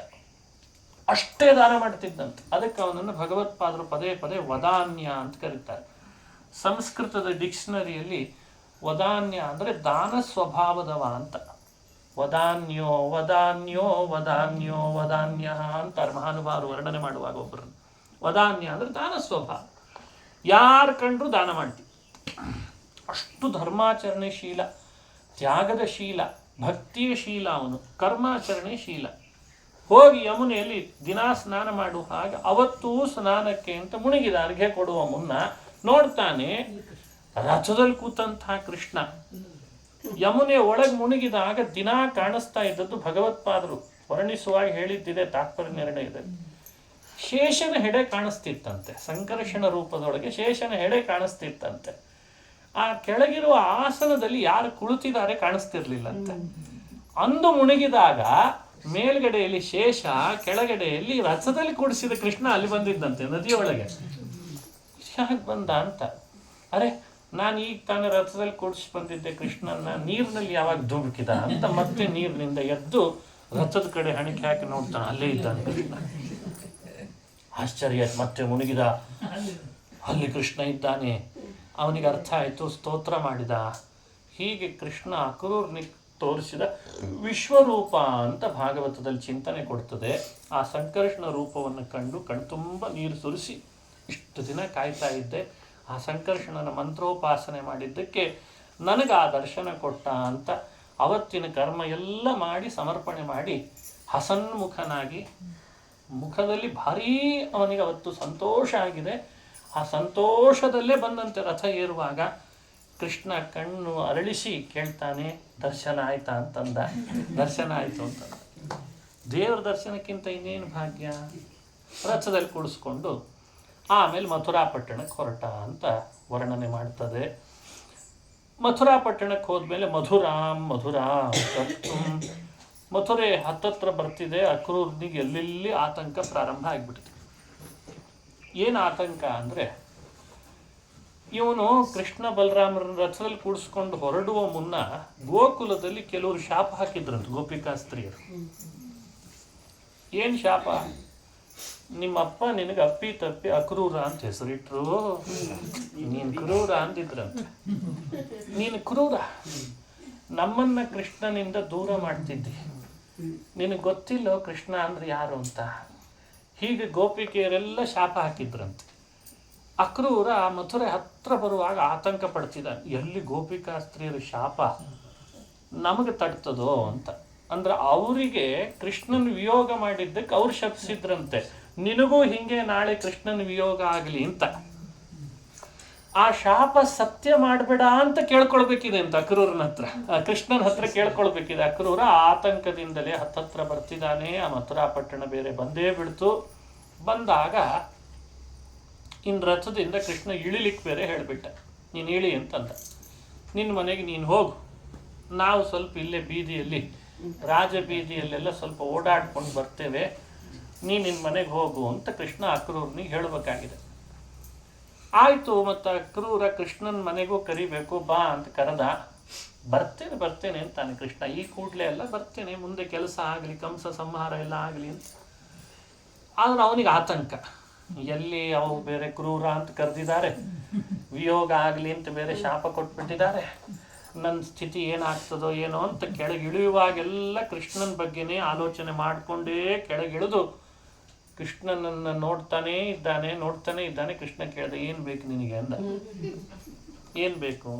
ಅಷ್ಟೇ ದಾನ ಮಾಡ್ತಿದ್ದಂತೆ. ಅದಕ್ಕೆ ಅವನನ್ನು ಭಗವತ್ಪಾದರು ಪದೇ ಪದೇ ವದಾನ್ಯ ಅಂತ ಕರೀತಾರೆ. ಸಂಸ್ಕೃತದ ಡಿಕ್ಷನರಿಯಲ್ಲಿ ವದಾನ್ಯ ಅಂದರೆ ದಾನ ಸ್ವಭಾವದವ ಅಂತ. ವದಾನ್ಯೋ ವದಾನ್ಯೋ ವದಾನ್ಯೋ ವದಾನ್ಯ ಅಂತಾರೆ ಮಹಾನುಭಾವರು ವರ್ಣನೆ ಮಾಡುವಾಗ ಒಬ್ಬರನ್ನು. ವದಾನ್ಯ ಅಂದರೆ ದಾನ ಸ್ವಭಾವ. ಯಾರು ಕಂಡ್ರು ದಾನ ಮಾಡ್ತೀವಿ. ಅಷ್ಟು ಧರ್ಮಾಚರಣೆ ಶೀಲ, ತ್ಯಾಗದ ಶೀಲ, ಭಕ್ತಿಯ ಶೀಲ ಅವನು, ಕರ್ಮಾಚರಣೆ ಶೀಲ. ಹೋಗಿ ಯಮುನೆಯಲ್ಲಿ ದಿನಾ ಸ್ನಾನ ಮಾಡುವ ಹಾಗೆ ಅವತ್ತೂ ಸ್ನಾನಕ್ಕೆ ಅಂತ ಮುಳುಗಿದ. ಅರ್ಘ್ಯ ಕೊಡುವ ಮುನ್ನ ನೋಡ್ತಾನೆ ರಥದಲ್ಲಿ ಕೂತಂತಹ ಕೃಷ್ಣ ಯಮುನೆ ಒಳಗೆ ಮುಳುಗಿದಾಗ ದಿನಾ ಕಾಣಿಸ್ತಾ ಇದ್ದದ್ದು ಭಗವತ್ಪಾದರು ವರ್ಣಿಸುವಾಗ ಹೇಳಿದ್ದಿದೆ ತಾತ್ಪರ್ಯ ನಿರ್ಣಯದಲ್ಲಿ. ಶೇಷನ ಹೆಡೆ ಕಾಣಿಸ್ತಿತ್ತಂತೆ. ಸಂಕರ್ಷಣ ರೂಪದೊಳಗೆ ಶೇಷನ ಹೆಡೆ ಕಾಣಿಸ್ತಿತ್ತಂತೆ. ಆ ಕೆಳಗಿರುವ ಆಸನದಲ್ಲಿ ಯಾರು ಕುಳಿತಿದ್ದಾರೆ ಕಾಣಿಸ್ತಿರ್ಲಿಲ್ಲಂತೆ. ಅಂದು ಮುಳುಗಿದಾಗ ಮೇಲ್ಗಡೆಯಲ್ಲಿ ಶೇಷ, ಕೆಳಗಡೆಯಲ್ಲಿ ರಥದಲ್ಲಿ ಕೂಡಿಸಿದ ಕೃಷ್ಣ ಅಲ್ಲಿ ಬಂದಿದ್ದಂತೆ ನದಿಯೊಳಗೆ. ಯಾಕೆ ಬಂದ ಅಂತ, ಅರೆ ನಾನು ಈಗ ತಾನೇ ರಥದಲ್ಲಿ ಕೂಡಿಸಿ ಬಂದಿದ್ದೆ ಕೃಷ್ಣನ್ನ, ನೀರಿನಲ್ಲಿ ಯಾವಾಗ ಧುಮುಕಿದ ಅಂತ ಮತ್ತೆ ನೀರಿನಿಂದ ಎದ್ದು ರಥದ ಕಡೆ ಹಣಿಕೆ ಹಾಕಿ ನೋಡ್ತಾನೆ, ಅಲ್ಲೇ ಇದ್ದಾನೆ ಕೃಷ್ಣ. ಆಶ್ಚರ್ಯ, ಮತ್ತೆ ಮುಳುಗಿದ, ಅಲ್ಲಿ ಕೃಷ್ಣ ಇದ್ದಾನೆ. ಅವನಿಗೆ ಅರ್ಥ ಆಯಿತು, ಸ್ತೋತ್ರ ಮಾಡಿದ. ಹೀಗೆ ಕೃಷ್ಣ ಅಕ್ರೂರ್ನಿಗೆ ತೋರಿಸಿದ ವಿಶ್ವರೂಪ ಅಂತ ಭಾಗವತದಲ್ಲಿ ಚಿಂತನೆ ಕೊಡ್ತದೆ. ಆ ಸಂಕರ್ಷಣ ರೂಪವನ್ನು ಕಂಡು ಕಣ್ತುಂಬ ನೀರು ಸುರಿಸಿ ಇಷ್ಟು ದಿನ ಕಾಯ್ತಾ ಇದ್ದೆ. ಆ ಸಂಕರ್ಷಣನ ಮಂತ್ರೋಪಾಸನೆ ಮಾಡಿದ್ದಕ್ಕೆ ನನಗೆ ಆ ದರ್ಶನ ಕೊಟ್ಟ ಅಂತ ಅವತ್ತಿನ ಕರ್ಮ ಎಲ್ಲ ಮಾಡಿ ಸಮರ್ಪಣೆ ಮಾಡಿ ಹಸನ್ಮುಖನಾಗಿ, ಮುಖದಲ್ಲಿ ಭಾರೀ ಅವನಿಗೆ ಅವತ್ತು ಸಂತೋಷ ಆಗಿದೆ. ಆ ಸಂತೋಷದಲ್ಲೇ ಬಂದಂತೆ ರಥ ಏರುವಾಗ ಕೃಷ್ಣ ಕಣ್ಣು ಅರಳಿಸಿ ಕೇಳ್ತಾನೆ, ದರ್ಶನ ಆಯ್ತಾ ಅಂತಂದ. ದರ್ಶನ ಆಯಿತು ಅಂತಂದ. ದೇವರ ದರ್ಶನಕ್ಕಿಂತ ಇನ್ನೇನು ಭಾಗ್ಯ. ರಥದಲ್ಲಿ ಕೂಡಿಸ್ಕೊಂಡು ಆಮೇಲೆ ಮಥುರಾ ಪಟ್ಟಣಕ್ಕೆ ಹೊರಟ ಅಂತ ವರ್ಣನೆ ಮಾಡ್ತದೆ. ಮಥುರಾ ಪಟ್ಟಣಕ್ಕೆ ಹೋದ್ಮೇಲೆ ಮಧುರಾಂ ಮಥುರೆ ಹತ್ತತ್ರ ಬರ್ತಿದೆ. ಅಕ್ರೂರನಿಗೆ ಎಲ್ಲೆಲ್ಲಿ ಆತಂಕ ಪ್ರಾರಂಭ ಆಗಿಬಿಟ್ಟಿದೆ. ಏನು ಆತಂಕ ಅಂದರೆ, ಇವನು ಕೃಷ್ಣ ಬಲರಾಮರನ್ನ ರಥದಲ್ಲಿ ಕೂಡಿಸ್ಕೊಂಡು ಹೊರಡುವ ಮುನ್ನ ಗೋಕುಲದಲ್ಲಿ ಕೆಲವರು ಶಾಪ ಹಾಕಿದ್ರಂತ, ಗೋಪಿಕಾ ಸ್ತ್ರೀಯರು. ಏನು ಶಾಪ? ನಿಮ್ಮಪ್ಪ ನಿನಗೆ ಅಪ್ಪಿ ತಪ್ಪಿ ಅಕ್ರೂರ ಅಂತ ಹೆಸರಿಟ್ರು, ನೀನು ಕ್ರೂರ ಅಂದಿದ್ರಂತ. ನೀನು ಕ್ರೂರ, ನಮ್ಮನ್ನ ಕೃಷ್ಣನಿಂದ ದೂರ ಮಾಡ್ತಿದ್ದಿ, ನಿನಗೆ ಗೊತ್ತಿಲ್ಲ ಕೃಷ್ಣ ಅಂದ್ರೆ ಯಾರು ಅಂತ. ಹೀಗೆ ಗೋಪಿಕೆಯರೆಲ್ಲ ಶಾಪ ಹಾಕಿದ್ರಂತೆ. ಅಕ್ರೂರ ಮಥುರೆ ಹತ್ರ ಬರುವಾಗ ಆತಂಕ ಪಡ್ತಿದ್ದಾನೆ, ಎಲ್ಲಿ ಗೋಪಿಕಾ ಸ್ತ್ರೀಯರ ಶಾಪ ನಮಗೆ ತಡ್ತದೋ ಅಂತ. ಅಂದ್ರೆ ಅವರಿಗೆ ಕೃಷ್ಣನ ವಿಯೋಗ ಮಾಡಿದ್ದಕ್ಕೆ ಅವ್ರು ಶಪಿಸಿದ್ರಂತೆ, ನಿನಗೂ ಹಿಂಗೆ ನಾಳೆ ಕೃಷ್ಣನ ವಿಯೋಗ ಆಗಲಿ ಅಂತ. ಆ ಶಾಪ ಸತ್ಯ ಮಾಡಬೇಡ ಅಂತ ಕೇಳ್ಕೊಳ್ಬೇಕಿದೆ ಅಂತ ಅಕ್ರೂರನ ಹತ್ರ, ಕೃಷ್ಣನ ಹತ್ರ ಕೇಳ್ಕೊಳ್ಬೇಕಿದೆ. ಅಕ್ರೂರ ಆತಂಕದಿಂದಲೇ ಹತ್ತತ್ರ ಬರ್ತಿದ್ದಾನೆ. ಆ ಮಥುರಾ ಪಟ್ಟಣ ಬೇರೆ ಬಂದೇ ಬಿಡ್ತು. ಬಂದಾಗ ಇನ್ನು ರಥದಿಂದ ಕೃಷ್ಣ ಇಳಿಲಿಕ್ಕೆ ಬೇರೆ ಹೇಳಿಬಿಟ್ಟ, ನೀನು ಇಳಿ ಅಂತಂದ. ನಿನ್ನ ಮನೆಗೆ ನೀನು ಹೋಗು, ನಾವು ಸ್ವಲ್ಪ ಇಲ್ಲೇ ಬೀದಿಯಲ್ಲಿ, ರಾಜ ಬೀದಿಯಲ್ಲೆಲ್ಲ ಸ್ವಲ್ಪ ಓಡಾಡ್ಕೊಂಡು ಬರ್ತೇವೆ, ನಿನ್ನ ಮನೆಗೆ ಹೋಗು ಅಂತ ಕೃಷ್ಣ ಅಕ್ರೂರನಿಗೆ ಹೇಳಬೇಕಾಗಿದೆ. ಆಯಿತು. ಮತ್ತು ಅಕ್ರೂರ ಕೃಷ್ಣನ ಮನೆಗೂ ಕರಿಬೇಕು, ಬಾ ಅಂತ ಕರೆದ. ಬರ್ತೇನೆ ಅಂತಾನೆ ಕೃಷ್ಣ. ಈ ಕೂಡಲೇ ಎಲ್ಲ ಬರ್ತೇನೆ, ಮುಂದೆ ಕೆಲಸ ಆಗಲಿ, ಕಂಸ ಸಂಹಾರ ಎಲ್ಲ ಆಗಲಿ ಅಂತ. ಆದ್ರೆ ಅವನಿಗೆ ಆತಂಕ, ಎಲ್ಲಿ ಅವು ಬೇರೆ ಕ್ರೂರ ಅಂತ ಕರೆದಿದ್ದಾರೆ, ವಿಯೋಗ ಆಗಲಿ ಅಂತ ಬೇರೆ ಶಾಪ ಕೊಟ್ಬಿಟ್ಟಿದ್ದಾರೆ, ನನ್ನ ಸ್ಥಿತಿ ಏನಾಗ್ತದೋ ಏನೋ ಅಂತ ಕೆಳಗಿಳಿಯುವಾಗೆಲ್ಲ ಕೃಷ್ಣನ ಬಗ್ಗೆನೇ ಆಲೋಚನೆ ಮಾಡಿಕೊಂಡೇ ಕೆಳಗಿಳಿದು ಕೃಷ್ಣನನ್ನು ನೋಡ್ತಾನೇ ಇದ್ದಾನೆ. ಕೃಷ್ಣ ಕೇಳಿದ, ಏನು ಬೇಕು ನಿನಗೆ ಅಂದ. ಏನು ಬೇಕು?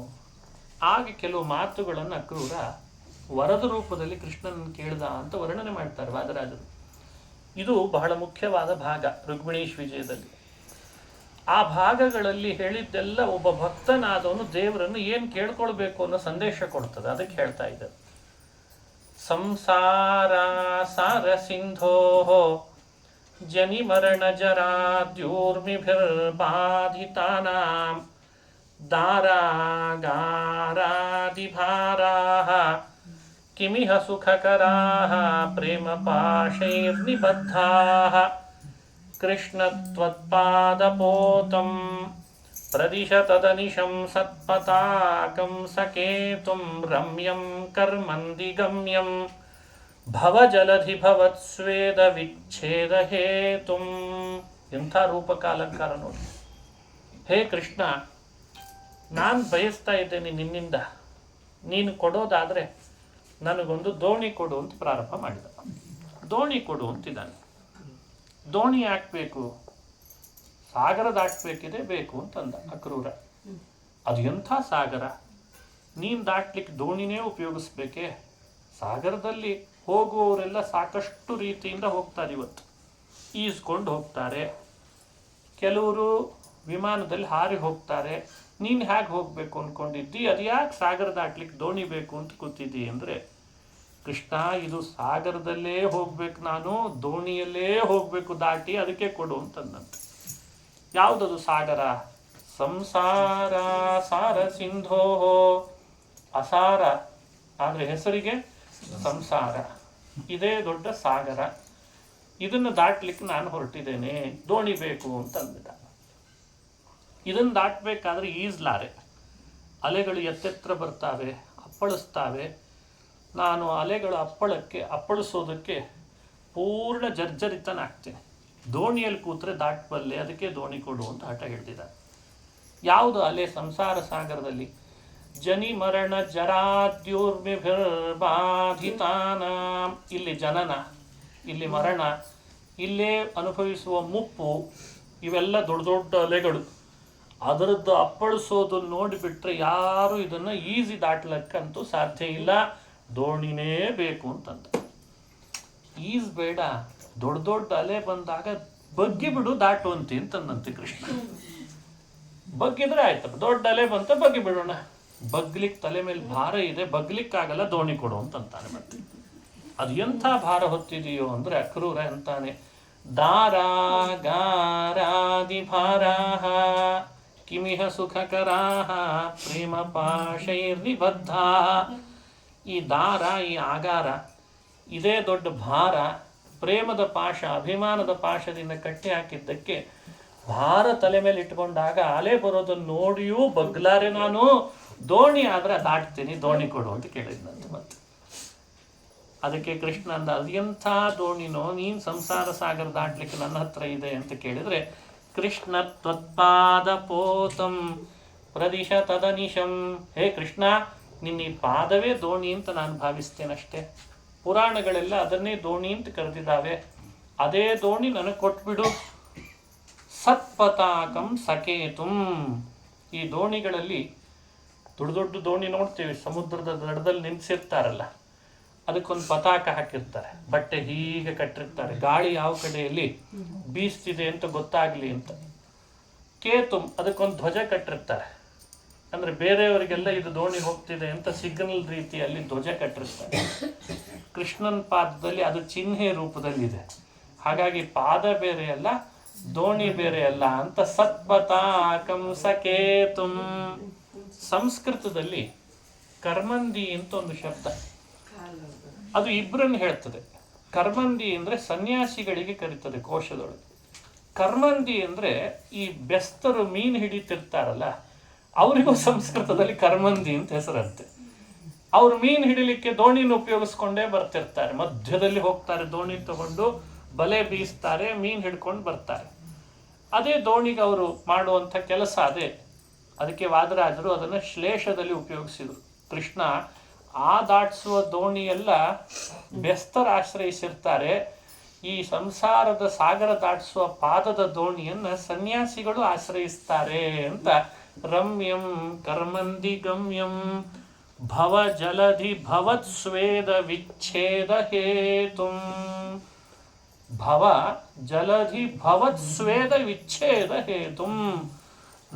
ಆಗ ಕೆಲವು ಮಾತುಗಳನ್ನು ಅಕ್ರೂರ ವರದ ರೂಪದಲ್ಲಿ ಕೃಷ್ಣನ ಕೇಳ್ದ ಅಂತ ವರ್ಣನೆ ಮಾಡ್ತಾರೆ ವಾದರಾಜರು. ಇದು ಬಹಳ ಮುಖ್ಯವಾದ ಭಾಗ ರುಕ್ಮಿಣೀಶ್ ವಿಜಯದಲ್ಲಿ. ಆ ಭಾಗಗಳಲ್ಲಿ ಹೇಳಿದ್ದೆಲ್ಲ ಒಬ್ಬ ಭಕ್ತನಾದವನು ದೇವರನ್ನು ಏನು ಕೇಳ್ಕೊಳ್ಬೇಕು ಅನ್ನೋ ಸಂದೇಶ ಕೊಡ್ತದೆ. ಅದಕ್ಕೆ ಹೇಳ್ತಾ ಇದ್ದ, ಸಂಸಾರ ಸಾರ ಸಿಂಧೋ ಜನಿ ಮರಣ ಜರಾದ್ಯೂರ್ಮಿಭಿರ್ಬಾಧಿತಾನಾಂ ದಾರಾಗಾರಾದಿಭಾರಾಃ ಕಿಮಿಹ ಸುಖಕರಾಃ ಪ್ರೇಮ ಪಾಶೈರ್ನಿಬದ್ಧಾಃ ಕೃಷ್ಣ ತ್ವತ್ಪಾದಪೋತಂ ಪ್ರದಿಶ ತದನಿಶಂ ಸತ್ಪತಾಕಂ ಸಕೇತುಂ ರಮ್ಯಂ ಕರ್ಮಂದಿಗಮ್ಯಂ ಭವಜಲಧಿ ಭವತ್ಸ್ವೇದ ವಿಚ್ಛೇದ ಹೇತುಂ. ಎಂಥ ರೂಪಕಾಲಂಕಾರ ನೋಡಿ. ಹೇ ಕೃಷ್ಣ, ನಾನು ಬಯಸ್ತಾ ಇದ್ದೇನೆ ನಿನ್ನಿಂದ, ನೀನು ಕೊಡೋದಾದರೆ ನನಗೊಂದು ದೋಣಿ ಕೊಡು ಅಂತ ಪ್ರಾರಂಭ ಮಾಡಿದ. ದೋಣಿ ಕೊಡು ಅಂತಿದ್ದಾನೆ. ದೋಣಿ ಹಾಕಬೇಕು, ಸಾಗರ ದಾಟಬೇಕಿದೆ, ಬೇಕು ಅಂತಂದ ಅಕ್ರೂರ. ಅದು ಎಂಥ ಸಾಗರ, ನೀನು ದಾಟ್ಲಿಕ್ಕೆ ದೋಣಿನೇ ಉಪಯೋಗಿಸ್ಬೇಕೆ? ಸಾಗರದಲ್ಲಿ ಹೋಗುವವರೆಲ್ಲ ಸಾಕಷ್ಟು ರೀತಿಯಿಂದ ಹೋಗ್ತಾರೆ. ಇವತ್ತು ಈಸ್ಕೊಂಡು ಹೋಗ್ತಾರೆ, ಕೆಲವರು ವಿಮಾನದಲ್ಲಿ ಹಾರಿ ಹೋಗ್ತಾರೆ. ನೀನು ಹೇಗೆ ಹೋಗಬೇಕು ಅಂದ್ಕೊಂಡಿದ್ದಿ? ಅದು ಯಾಕೆ ಸಾಗರ ದಾಟ್ಲಿಕ್ಕೆ ದೋಣಿ ಬೇಕು ಅಂತ ಕೂತಿದ್ದಿ ಅಂದರೆ, ಕೃಷ್ಣ ಇದು ಸಾಗರದಲ್ಲೇ ಹೋಗ್ಬೇಕು, ನಾನು ದೋಣಿಯಲ್ಲೇ ಹೋಗಬೇಕು ದಾಟಿ, ಅದಕ್ಕೆ ಕೊಡು ಅಂತಂದಂತೆ. ಯಾವುದದು ಸಾಗರ? ಸಂಸಾರ ಸಾರ ಸಿಂಧೋ, ಅಸಾರ ಆದರೆ ಹೆಸರಿಗೆ ಸಂಸಾರ, ಇದೇ ದೊಡ್ಡ ಸಾಗರ. ಇದನ್ನು ದಾಟ್ಲಿಕ್ಕೆ ನಾನು ಹೊರಟಿದ್ದೇನೆ, ದೋಣಿ ಬೇಕು ಅಂತ ಅಂದ್ಬಿಟ್ಟ. ಇದನ್ನು ದಾಟಬೇಕಾದ್ರೆ ಈಜ್ಲಾರೆ, ಅಲೆಗಳು ಎತ್ತೆತ್ರ ಬರ್ತಾವೆ, ಅಪ್ಪಳಿಸ್ತಾವೆ. ನಾನು ಅಲೆಗಳ ಅಪ್ಪಳಿಸೋದಕ್ಕೆ ಪೂರ್ಣ ಜರ್ಜರಿತನಾಗ್ತೇನೆ. ದೋಣಿಯಲ್ಲಿ ಕೂತ್ರೆ ದಾಟಬಲ್ಲೆ, ಅದಕ್ಕೆ ದೋಣಿ ಕೊಡು ಅಂತ ಹಠ ಹಿಡಿದಿದ್ದಾರೆ. ಯಾವುದು ಅಲೆ? ಸಂಸಾರ ಸಾಗರದಲ್ಲಿ ಜನಿ ಮರಣ ಜರಾದ್ಯೂರ್ಮಿಭಿರ್ಬಾಧಿತಾನ, ಇಲ್ಲಿ ಜನನ, ಇಲ್ಲಿ ಮರಣ, ಇಲ್ಲೇ ಅನುಭವಿಸುವ ಮುಪ್ಪು, ಇವೆಲ್ಲ ದೊಡ್ಡ ದೊಡ್ಡ ಅಲೆಗಳು. ಅದರದ್ದು ಅಪ್ಪಳಿಸೋದು ನೋಡಿಬಿಟ್ರೆ ಯಾರು ಇದನ್ನು ಈಸಿ ದಾಟ್ಲಕ್ಕಂತೂ ಸಾಧ್ಯ ಇಲ್ಲ, ದೋಣಿನೇ ಬೇಕು ಅಂತಂದ. ಈಸ್ ಬೇಡ, ದೊಡ್ಡ ದೊಡ್ಡ ಅಲೆ ಬಂದಾಗ ಬಗ್ಗಿ ಬಿಡು ದಾಟುವಂತೆ ಅಂತಂದಂತೆ ಕೃಷ್ಣ. ಬಗ್ಗಿದ್ರೆ ಆಯ್ತಪ್ಪ, ದೊಡ್ಡ ಅಲೆ ಬಂತ ಬಗ್ಗಿ ಬಿಡೋಣ. ಬಗ್ಲಿಕ್ಕೆ ತಲೆ ಮೇಲೆ ಭಾರ ಇದೆ, ಬಗ್ಲಿಕ್ಕಾಗಲ್ಲ, ದೋಣಿ ಕೊಡು ಅಂತಾನೆ. ಮತ್ತೆ ಅದು ಎಂಥ ಭಾರ ಹೊತ್ತಿದೆಯೋ ಅಂದ್ರೆ ಅಕ್ರೂರ ಅಂತಾನೆ, ದಾರಾಗಾರಾದಿ ಭಾರಾಹ ಕಿಮಿಹ ಸುಖಕರಾಹ ಪ್ರೇಮ ಪಾಶೈರ್ನಿಬದ್ಧ. ಈ ದಾರ, ಈ ಆಗಾರ, ಇದೇ ದೊಡ್ಡ ಭಾರ. ಪ್ರೇಮದ ಪಾಶ, ಅಭಿಮಾನದ ಪಾಶದಿಂದ ಕಟ್ಟಿ ಹಾಕಿದ್ದಕ್ಕೆ ಭಾರ ತಲೆ ಮೇಲೆ ಇಟ್ಕೊಂಡಾಗ ಅಲೆ ಬರೋದನ್ನು ನೋಡಿಯೂ ಬಗ್ಲಾರೆ ನಾನು, ದೋಣಿ ಆದ್ರೆ ದಾಟ್ತೀನಿ, ದೋಣಿ ಕೊಡು ಅಂತ ಕೇಳಿದ್ನಂತೆ. ಮತ್ತೆ ಅದಕ್ಕೆ ಕೃಷ್ಣ ಅಂದ, ಅದೆಂಥ ದೋಣಿನೋ, ನೀನು ಸಂಸಾರ ಸಾಗರ ದಾಟ್ಲಿಕ್ಕೆ ನನ್ನ ಹತ್ರ ಇದೆ ಅಂತ ಕೇಳಿದ್ರೆ, ಕೃಷ್ಣ ತ್ವತ್ಪಾದ ಪೋತಂ ಪ್ರದಿಶ ತದನಿಶಂ. ಹೇ ಕೃಷ್ಣ, ನಿನ್ನ ಈ ಪಾದವೇ ದೋಣಿ ಅಂತ ನಾನು ಭಾವಿಸ್ತೇನಷ್ಟೇ. ಪುರಾಣಗಳೆಲ್ಲ ಅದನ್ನೇ ದೋಣಿ ಅಂತ ಕರೆದಿದ್ದಾವೆ. ಅದೇ ದೋಣಿ ನನಗೆ ಕೊಟ್ಬಿಡು. ಸತ್ಪತಾಕಂ ಸಕೇತುಂ. ಈ ದೋಣಿಗಳಲ್ಲಿ ದೊಡ್ಡ ದೊಡ್ಡ ದೋಣಿ ನೋಡ್ತೀವಿ, ಸಮುದ್ರದ ದಡದಲ್ಲಿ ನಿಂತಿರ್ತಾರಲ್ಲ, ಅದಕ್ಕೊಂದು ಪತಾಕ ಹಾಕಿರ್ತಾರೆ, ಬಟ್ಟೆ ಹೀಗೆ ಕಟ್ಟಿರ್ತಾರೆ, ಗಾಳಿ ಯಾವ ಕಡೆಯಲ್ಲಿ ಬೀಸ್ತಿದೆ ಅಂತ ಗೊತ್ತಾಗ್ಲಿ ಅಂತ. ಕೇತುಂ, ಅದಕ್ಕೊಂದು ಧ್ವಜ ಕಟ್ಟಿರ್ತಾರೆ, ಅಂದ್ರೆ ಬೇರೆಯವರಿಗೆಲ್ಲ ಇದು ದೋಣಿ ಹೋಗ್ತಿದೆ ಅಂತ ಸಿಗ್ನಲ್ ರೀತಿಯಲ್ಲಿ ಧ್ವಜ ಕಟ್ಟಿರ್ತಾರೆ. ಕೃಷ್ಣನ ಪಾದದಲ್ಲಿ ಅದು ಚಿಹ್ನೆ ರೂಪದಲ್ಲಿದೆ, ಹಾಗಾಗಿ ಪಾದ ಬೇರೆ ಅಲ್ಲ, ದೋಣಿ ಬೇರೆ ಅಲ್ಲ ಅಂತ. ಸತ್ಪತಾಕಂ ಸಕೇತುಂ. ಸಂಸ್ಕೃತದಲ್ಲಿ ಕರ್ಮಂದಿ ಅಂತ ಒಂದು ಶಬ್ದ, ಅದು ಇಬ್ಬರನ್ನು ಹೇಳ್ತದೆ. ಕರ್ಮಂದಿ ಅಂದ್ರೆ ಸನ್ಯಾಸಿಗಳಿಗೆ ಕರೀತದೆ ಕೋಶದೊಳಗೆ. ಕರ್ಮಂದಿ ಅಂದ್ರೆ ಈ ಬೆಸ್ತರು ಮೀನು ಹಿಡಿತಿರ್ತಾರಲ್ಲ, ಅವರಿಗೂ ಸಂಸ್ಕೃತದಲ್ಲಿ ಕರ್ಮಂದಿ ಅಂತ ಹೆಸರಂತೆ. ಅವ್ರು ಮೀನು ಹಿಡಿಲಿಕ್ಕೆ ದೋಣಿನ ಉಪಯೋಗಿಸ್ಕೊಂಡೇ ಬರ್ತಿರ್ತಾರೆ, ಮಧ್ಯದಲ್ಲಿ ಹೋಗ್ತಾರೆ, ದೋಣಿ ತಗೊಂಡು ಬಲೆ ಬೀಸ್ತಾರೆ, ಮೀನು ಹಿಡ್ಕೊಂಡು ಬರ್ತಾರೆ. ಅದೇ ದೋಣಿಗೆ ಅವರು ಮಾಡುವಂಥ ಕೆಲಸ ಅದೇ. ಅದಕ್ಕೆ ವಾದರಾಜರು ಅದನ್ನು ಶ್ಲೇಷದಲ್ಲಿ ಉಪಯೋಗಿಸಿದರು. ಕೃಷ್ಣ ಆ ದಾಟಿಸುವ ದೋಣಿಯೆಲ್ಲ ಬೆಸ್ತರು ಆಶ್ರಯಿಸಿರ್ತಾರೆ, ಈ ಸಂಸಾರದ ಸಾಗರ ದಾಟಿಸುವ ಪಾದದ ದೋಣಿಯನ್ನು ಸನ್ಯಾಸಿಗಳು ಆಶ್ರಯಿಸ್ತಾರೆ ಅಂತ. ರಮ್ಯಂ ಕರ್ಮಂದಿ ಗಮ್ಯಂ ಭವ ಜಲಧಿ ಭವತ್ ಸ್ವೇದ ವಿಚ್ಛೇದ ಹೇತುಂ. ಭವ ಜಲಧಿ ಭವತ್ ಸ್ವೇದ ವಿಚ್ಛೇದ ಹೇತುಂ.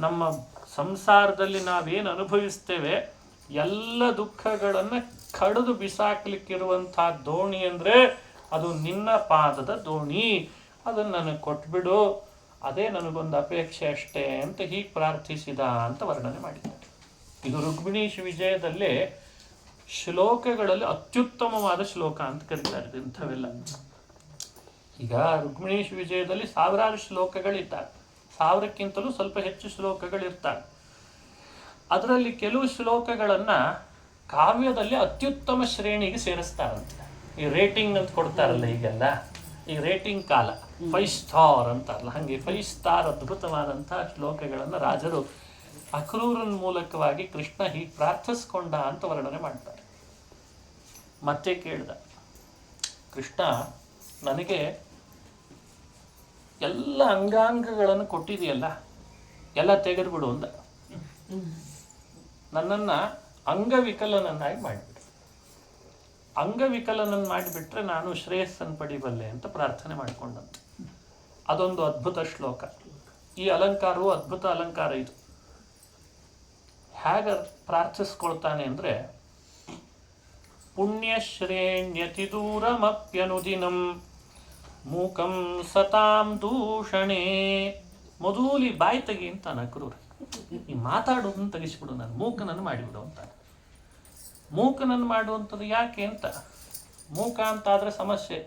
ನಮ್ಮ ಸಂಸಾರದಲ್ಲಿ ನಾವೇನು ಅನುಭವಿಸ್ತೇವೆ ಎಲ್ಲ ದುಃಖಗಳನ್ನು ಕಡಿದು ಬಿಸಾಕ್ಲಿಕ್ಕಿರುವಂಥ ದೋಣಿ ಅಂದರೆ ಅದು ನಿನ್ನ ಪಾದದ ದೋಣಿ, ಅದನ್ನು ನನಗೆ ಕೊಟ್ಬಿಡು, ಅದೇ ನನಗೊಂದು ಅಪೇಕ್ಷೆ ಅಷ್ಟೇ ಅಂತ ಹೀಗೆ ಪ್ರಾರ್ಥಿಸಿದ ಅಂತ ವರ್ಣನೆ ಮಾಡಿದ್ದಾರೆ. ಇದು ರುಕ್ಮಿಣೀಶ ವಿಜಯದಲ್ಲೇ ಶ್ಲೋಕಗಳಲ್ಲಿ ಅತ್ಯುತ್ತಮವಾದ ಶ್ಲೋಕ ಅಂತ ಕರೀತಾರೆ ಇಂಥವೆಲ್ಲ. ಈಗ ರುಕ್ಮಿಣೀಶ ವಿಜಯದಲ್ಲಿ ಸಾವಿರಾರು ಶ್ಲೋಕಗಳಿದ್ದಾರೆ, 1000ಕ್ಕಿಂತಲೂ ಸ್ವಲ್ಪ ಹೆಚ್ಚು ಶ್ಲೋಕಗಳಿರ್ತಾರೆ. ಅದರಲ್ಲಿ ಕೆಲವು ಶ್ಲೋಕಗಳನ್ನು ಕಾವ್ಯದಲ್ಲಿ ಅತ್ಯುತ್ತಮ ಶ್ರೇಣಿಗೆ ಸೇರಿಸ್ತಾರಂತೆ. ಈ ರೇಟಿಂಗ್ ಅಂತ ಕೊಡ್ತಾರಲ್ಲ ಈಗೆಲ್ಲ, ಈ ರೇಟಿಂಗ್ ಕಾಲ 5 ಸ್ಟಾರ್ ಅಂತಾರಲ್ಲ, ಹಾಗೆ 5 ಸ್ಟಾರ್ ಅದ್ಭುತವಾದಂಥ ಶ್ಲೋಕಗಳನ್ನು ರಾಜರು ಅಕ್ರೂರನ ಮೂಲಕವಾಗಿ ಕೃಷ್ಣ ಹೀಗೆ ಪ್ರಾರ್ಥಿಸ್ಕೊಂಡ ಅಂತ ವರ್ಣನೆ ಮಾಡ್ತಾರೆ. ಮತ್ತೆ ಕೇಳ್ದ, ಕೃಷ್ಣ ನನಗೆ ಎಲ್ಲ ಅಂಗಾಂಗಗಳನ್ನು ಕೊಟ್ಟಿದೆಯಲ್ಲ, ಎಲ್ಲ ತೆಗೆದುಬಿಡು ಅಂದ. ನನ್ನನ್ನು ಅಂಗವಿಕಲನನ್ನಾಗಿ ಮಾಡಿಬಿಡು. ಅಂಗವಿಕಲನನ್ನು ಮಾಡಿಬಿಟ್ರೆ ನಾನು ಶ್ರೇಯಸ್ಸನ್ನು ಪಡಿಬಲ್ಲೆ ಅಂತ ಪ್ರಾರ್ಥನೆ ಮಾಡಿಕೊಂಡಂತೆ. ಅದೊಂದು ಅದ್ಭುತ ಶ್ಲೋಕ. ಈ ಅಲಂಕಾರವು ಅದ್ಭುತ ಅಲಂಕಾರ. ಇದು ಹೇಗೆ ಪ್ರಾರ್ಥಿಸ್ಕೊಳ್ತಾನೆ ಅಂದರೆ, ಪುಣ್ಯಶ್ರೇಣ್ಯತಿ ದೂರಮಪ್ಯನುದಿನಂ ಮೂಕಂ ಸತಾಂ ದೂಷಣೆ. ಮೊದಲಿ ಬಾಯಿ ತೆಗಿ ಅಂತ ಅಕ್ರೂರ, ಈ ಮಾತಾಡೋದನ್ನು ತೆಗಿಸ್ಬಿಡು, ನಾನು ಮೂಕನನ್ನು ಮಾಡಿಬಿಡು ಅಂತ. ಮೂಕನನ್ನು ಮಾಡುವಂಥದ್ದು ಯಾಕೆ ಅಂತ, ಮೂಕ ಅಂತಾದರೆ ಸಮಸ್ಯೆ.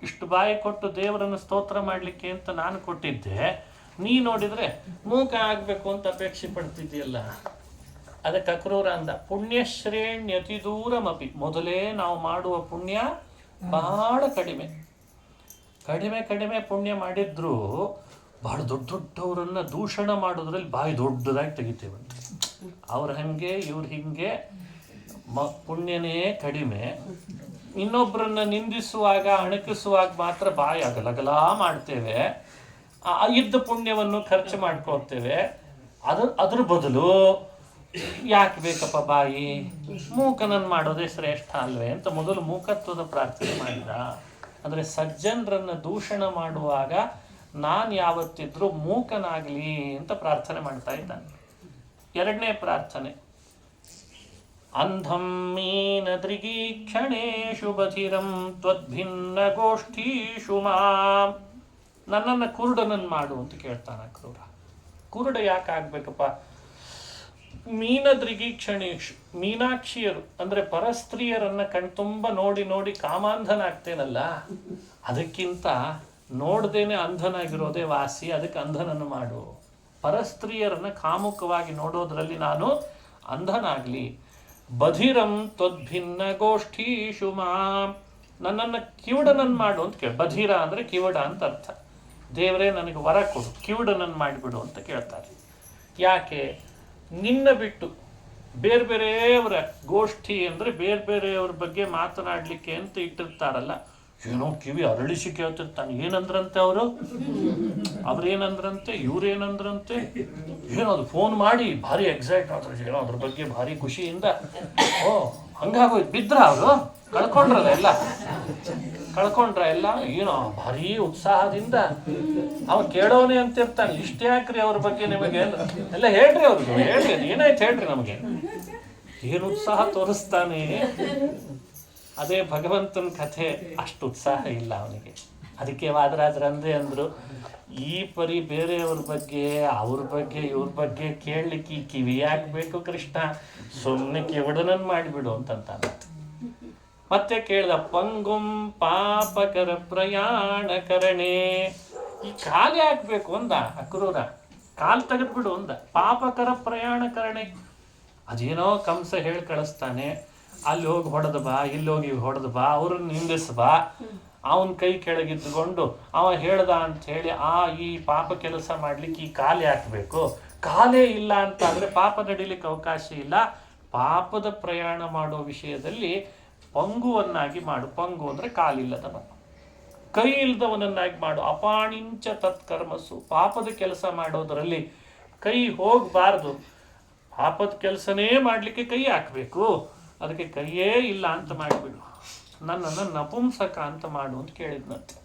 ಇಷ್ಟು ಬಾಯಿ ಕೊಟ್ಟು ದೇವರನ್ನು ಸ್ತೋತ್ರ ಮಾಡಲಿಕ್ಕೆ ಅಂತ ನಾನು ಕೊಟ್ಟಿದ್ದೆ, ನೀ ನೋಡಿದರೆ ಮೂಕ ಆಗಬೇಕು ಅಂತ ಅಪೇಕ್ಷೆ ಪಡ್ತಿದ್ದೀಯಲ್ಲ. ಅದಕ್ಕೆ ಅಕ್ರೂರ ಅಂದ, ಪುಣ್ಯಶ್ರೇಣ್ಯತಿ ದೂರಮಪಿ. ಮೊದಲೇ ನಾವು ಮಾಡುವ ಪುಣ್ಯ ಬಹಳ ಕಡಿಮೆ ಕಡಿಮೆ ಕಡಿಮೆ ಪುಣ್ಯ ಮಾಡಿದ್ರು ಬಹಳ ದೊಡ್ಡ ದೊಡ್ಡವರನ್ನು ದೂಷಣ ಮಾಡೋದ್ರಲ್ಲಿ ಬಾಯಿ ದೊಡ್ಡದಾಗಿ ತೆಗಿತೇವಂತೆ. ಅವ್ರು ಹಾಗೆ ಇವ್ರು ಹಿಂಗೆ, ಪುಣ್ಯನೇ ಕಡಿಮೆ. ಇನ್ನೊಬ್ಬರನ್ನ ನಿಂದಿಸುವಾಗ ಅಣಕಿಸುವಾಗ ಮಾತ್ರ ಬಾಯಿ ಅಗಲಗಲ ಮಾಡ್ತೇವೆ, ಇದ್ದ ಪುಣ್ಯವನ್ನು ಖರ್ಚು ಮಾಡ್ಕೊಳ್ತೇವೆ. ಅದ್ರ ಬದಲು ಯಾಕೆ ಬೇಕಪ್ಪ ಬಾಯಿ, ಮೂಕನನ್ನು ಮಾಡೋದೇ ಶ್ರೇಷ್ಠ ಅಲ್ವೇ ಅಂತ ಮೊದಲು ಮೂಕತ್ವದ ಪ್ರಾರ್ಥನೆ ಮಾಡಿದ. ಅಂದರೆ ಸಜ್ಜನರನ್ನು ದೂಷಣ ಮಾಡುವಾಗ ನಾನು ಯಾವತ್ತಿದ್ರೂ ಮೂಕನಾಗಲಿ ಅಂತ ಪ್ರಾರ್ಥನೆ ಮಾಡ್ತಾ ಇದ್ದಾನೆ. ಎರಡನೇ ಪ್ರಾರ್ಥನೆ, ಅಂಧಂ ಮೀನದೃಗೀಕ್ಷಣೇಷು ಬಧಿರಂ ತ್ವದ್ಭಿನ್ನ ಗೋಷ್ಠೀಷು ಮಾಂ. ನನ್ನನ್ನು ಕುರುಡನನ್ನು ಮಾಡು ಅಂತ ಕೇಳ್ತಾನೆ ಕ್ರೂರ. ಕುರುಡ ಯಾಕೆ ಆಗ್ಬೇಕಪ್ಪ? ಮೀನದೃಗೀಕ್ಷಣೇಷು, ಮೀನಾಕ್ಷಿಯರು ಅಂದರೆ ಪರಸ್ತ್ರೀಯರನ್ನ ಕಣ್ತುಂಬ ನೋಡಿ ನೋಡಿ ಕಾಮಾಂಧನಾಗ್ತೇನಲ್ಲ, ಅದಕ್ಕಿಂತ ನೋಡ್ದೇನೆ ಅಂಧನಾಗಿರೋದೇ ವಾಸಿ. ಅದಕ್ಕೆ ಅಂಧನನ್ನು ಮಾಡು. ಪರಸ್ತ್ರೀಯರನ್ನ ಕಾಮುಕವಾಗಿ ನೋಡೋದ್ರಲ್ಲಿ ನಾನು ಅಂಧನಾಗ್ಲಿ. ಬಧಿರಂ ತ್ವದ್ಭಿನ್ನ ಗೋಷ್ಠೀಷು ಮಾಂ. ನನ್ನನ್ನು ಕಿವುಡನನ್ನು ಮಾಡು ಅಂತ ಕೇಳಿ. ಬಧಿರ ಅಂದರೆ ಕಿವುಡ ಅಂತ ಅರ್ಥ. ದೇವರೇ ನನಗೆ ವರ ಕೊಡು, ಕಿವುಡನನ್ನು ಮಾಡಿಬಿಡು ಅಂತ ಕೇಳ್ತಾರೆ. ಯಾಕೆ? ನಿನ್ನ ಬಿಟ್ಟು ಬೇರೆ ಬೇರೆಯವರ ಗೋಷ್ಠಿ ಅಂದರೆ ಬೇರೆ ಬೇರೆಯವ್ರ ಬಗ್ಗೆ ಮಾತನಾಡಲಿಕ್ಕೆ ಅಂತ ಇಟ್ಟಿರ್ತಾರಲ್ಲ, ಏನೋ ಕಿವಿ ಅರಳಿಸಿ ಕೇಳ್ತಿರ್ತಾನೆ. ಏನಂದ್ರಂತೆ ಅವರು, ಅವ್ರೇನಂದ್ರಂತೆ, ಇವ್ರೇನಂದ್ರಂತೆ, ಏನೋ ಅದು ಫೋನ್ ಮಾಡಿ ಭಾರಿ ಎಕ್ಸೈಟ್ ಆಗ್ತಾರೆ, ಏನೋ ಅದ್ರ ಬಗ್ಗೆ ಭಾರಿ ಖುಷಿಯಿಂದ. ಓ ಹಂಗಾಗೋಯ್ತು, ಬಿದ್ರ ಅವರು ಕಳ್ಕೊಂಡ್ರಲ್ಲ ಎಲ್ಲ, ಏನೋ ಭಾರಿ ಉತ್ಸಾಹದಿಂದ ಅವ ಕೇಳೋನೆ ಅಂತಿರ್ತಾನೆ. ಇಷ್ಟ ಯಾಕ್ರಿ ಅವ್ರ ಬಗ್ಗೆ ನಿಮಗೆ ಎಲ್ಲ ಹೇಳ್ರಿ, ಅವ್ರಿಗೆ ಹೇಳ್ರಿ, ಏನಾಯ್ತು ಹೇಳ್ರಿ, ನಮಗೆ ಏನು ಉತ್ಸಾಹ ತೋರಿಸ್ತಾನೆ. ಅದೇ ಭಗವಂತನ ಕಥೆ, ಅಷ್ಟು ಉತ್ಸಾಹ ಇಲ್ಲ ಅವನಿಗೆ. ಅದಕ್ಕೆ ವಾದರಾಜರಂದೇ ಅಂದ್ರು, ಈ ಪರಿ ಬೇರೆಯವ್ರ ಬಗ್ಗೆ ಅವ್ರ ಬಗ್ಗೆ ಇವ್ರ ಬಗ್ಗೆ ಕೇಳಲಿಕ್ಕೆ ಈ ಕಿವಿ ಯಾಕೆ ಬೇಕು ಕೃಷ್ಣ, ಸುಮ್ಮನೆ ಕಿವುಡನನ್ನು ಮಾಡಿಬಿಡು ಅಂತಂತಾನೆ. ಮತ್ತೆ ಕೇಳ್ದ, ಪಂಗುಂ ಪಾಪಕರ ಪ್ರಯಾಣ ಕರಣೆ. ಈ ಕಾಲು ಹಾಕ್ಬೇಕು ಅಂದ ಅಕ್ರೂರ, ಕಾಲು ತೆಗೆದ್ಬಿಡು ಅಂದ. ಪಾಪಕರ ಪ್ರಯಾಣ ಕರಣೆ, ಅದೇನೋ ಕಂಸ ಹೇಳಿ ಕಳಿಸ್ತಾನೆ, ಅಲ್ಲಿ ಹೋಗಿ ಹೊಡೆದು ಬಾ, ಇಲ್ಲಿ ಹೋಗಿ ಹೊಡೆದು ಬಾ, ಅವ್ರನ್ನ ನಿಂದಿಸ್ ಬಾ. ಅವನ ಕೈ ಕೆಳಗಿದ್ದುಕೊಂಡು ಅವ ಹೇಳ್ದ ಅಂತ ಹೇಳಿ ಈ ಪಾಪ ಕೆಲಸ ಮಾಡ್ಲಿಕ್ಕೆ ಈ ಕಾಲೇ ಹಾಕಬೇಕು. ಕಾಲೇ ಇಲ್ಲ ಅಂತ ಅಂದ್ರೆ ಪಾಪ ನಡೀಲಿಕ್ಕೆ ಅವಕಾಶ ಇಲ್ಲ. ಪಾಪದ ಪ್ರಯಾಣ ಮಾಡೋ ವಿಷಯದಲ್ಲಿ ಪಂಗುವನ್ನಾಗಿ ಮಾಡು. ಪಂಗು ಅಂದ್ರೆ ಕಾಲಿಲ್ಲದವ, ಕೈ ಇಲ್ದವನನ್ನಾಗಿ ಮಾಡು. ಅಪಾಣಿಂಚ ತತ್ಕರ್ಮಸು, ಪಾಪದ ಕೆಲಸ ಮಾಡೋದರಲ್ಲಿ ಕೈ ಹೋಗಬಾರ್ದು. ಪಾಪದ ಕೆಲಸನೇ ಮಾಡ್ಲಿಕ್ಕೆ ಕೈ ಹಾಕಬೇಕು, ಅದಕ್ಕೆ ಕೈಯೇ ಇಲ್ಲ ಅಂತ ಮಾಡಿಬಿಡು. ನನ್ನನ್ನು ನಪುಂಸಕ ಅಂತ ಮಾಡು ಅಂತ ಕೇಳಿದ್ನಂತೆ.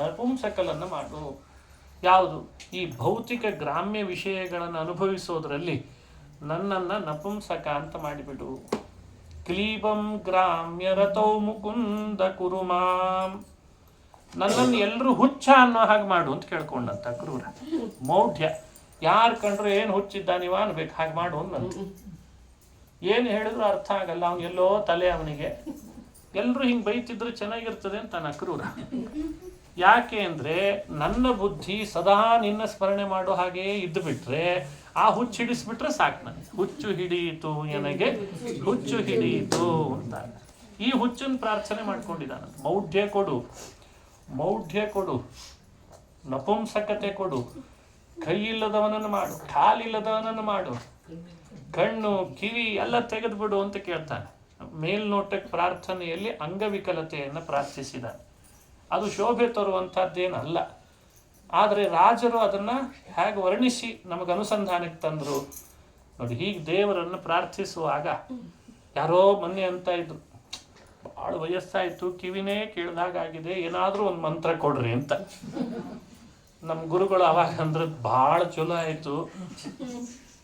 ನಪುಂಸಕಲನ್ನು ಮಾಡು. ಯಾವುದು? ಈ ಭೌತಿಕ ಗ್ರಾಮ್ಯ ವಿಷಯಗಳನ್ನು ಅನುಭವಿಸೋದ್ರಲ್ಲಿ ನನ್ನನ್ನು ನಪುಂಸಕ ಅಂತ ಮಾಡಿಬಿಡು. ಕ್ಲೀಬಂ ಗ್ರಾಮ್ಯ ರಥೌ ಮುಕುಂದ ಕುರುಮಾಂ. ನನ್ನನ್ನು ಎಲ್ಲರೂ ಹುಚ್ಚ ಅನ್ನೋ ಹಾಗೆ ಮಾಡು ಅಂತ ಕೇಳ್ಕೊಂಡಂತ ಕ್ರೂರ. ಮೌಢ್ಯ, ಯಾರು ಕಂಡ್ರು ಏನು ಹುಚ್ಚಿದ್ದಾನಿವ ಅನ್ಬೇಕು, ಹಾಗೆ ಮಾಡು ಅನ್ನಂತ. ಏನು ಹೇಳಿದ್ರು ಅರ್ಥ ಆಗಲ್ಲ, ಅವನು ಎಲ್ಲೋ ತಲೆ ಅವನಿಗೆ. ಎಲ್ಲರೂ ಹಿಂಗೆ ಬೈತಿದ್ರು ಚೆನ್ನಾಗಿರ್ತದೆ ಅಂತ ಅಕ್ರೂರ. ಯಾಕೆ ಅಂದರೆ ನನ್ನ ಬುದ್ಧಿ ಸದಾ ನಿನ್ನ ಸ್ಮರಣೆ ಮಾಡೋ ಹಾಗೆ ಇದ್ದು ಬಿಟ್ರೆ ಆ ಹುಚ್ಚು ಹಿಡಿಸ್ಬಿಟ್ರೆ ಸಾಕು. ನನಗೆ ಹುಚ್ಚು ಹಿಡಿಯಿತು, ನನಗೆ ಹುಚ್ಚು ಹಿಡಿಯಿತು ಅಂತ ಈ ಹುಚ್ಚನ್ನು ಪ್ರಾರ್ಥನೆ ಮಾಡ್ಕೊಂಡಿದ್ದಾನ. ಮೌಢ್ಯ ಕೊಡು, ಮೌಢ್ಯ ಕೊಡು, ನಪುಂಸಕತೆ ಕೊಡು, ಕೈ ಇಲ್ಲದವನನ್ನು ಮಾಡು, ಕಾಲಿಲ್ಲದವನನ್ನು ಮಾಡು, ಕಣ್ಣು ಕಿವಿ ಎಲ್ಲ ತೆಗೆದುಬಿಡು ಅಂತ ಕೇಳ್ತಾನೆ. ಮೇಲ್ನೋಟಕ್ಕೆ ಪ್ರಾರ್ಥನೆಯಲ್ಲಿ ಅಂಗವಿಕಲತೆಯನ್ನು ಪ್ರಾರ್ಥಿಸಿದ. ಅದು ಶೋಭೆ ತರುವಂಥದ್ದೇನಲ್ಲ. ಆದರೆ ರಾಜರು ಅದನ್ನು ಹೇಗೆ ವರ್ಣಿಸಿ ನಮಗೆ ಅನುಸಂಧಾನಕ್ಕೆ ತಂದರು ನೋಡಿ. ಹೀಗೆ ದೇವರನ್ನು ಪ್ರಾರ್ಥಿಸುವಾಗ ಯಾರೋ ಮೊನ್ನೆ ಅಂತ ಇದ್ರು, ಭಾಳ ವಯಸ್ಸಾಯಿತು, ಕಿವಿನೇ ಕೇಳಿದಾಗಿದೆ, ಏನಾದರೂ ಒಂದು ಮಂತ್ರ ಕೊಡ್ರಿ ಅಂತ. ನಮ್ಮ ಗುರುಗಳು ಅವಾಗ ಅಂದ್ರೆ ಭಾಳ ಚಲೋ ಆಯಿತು,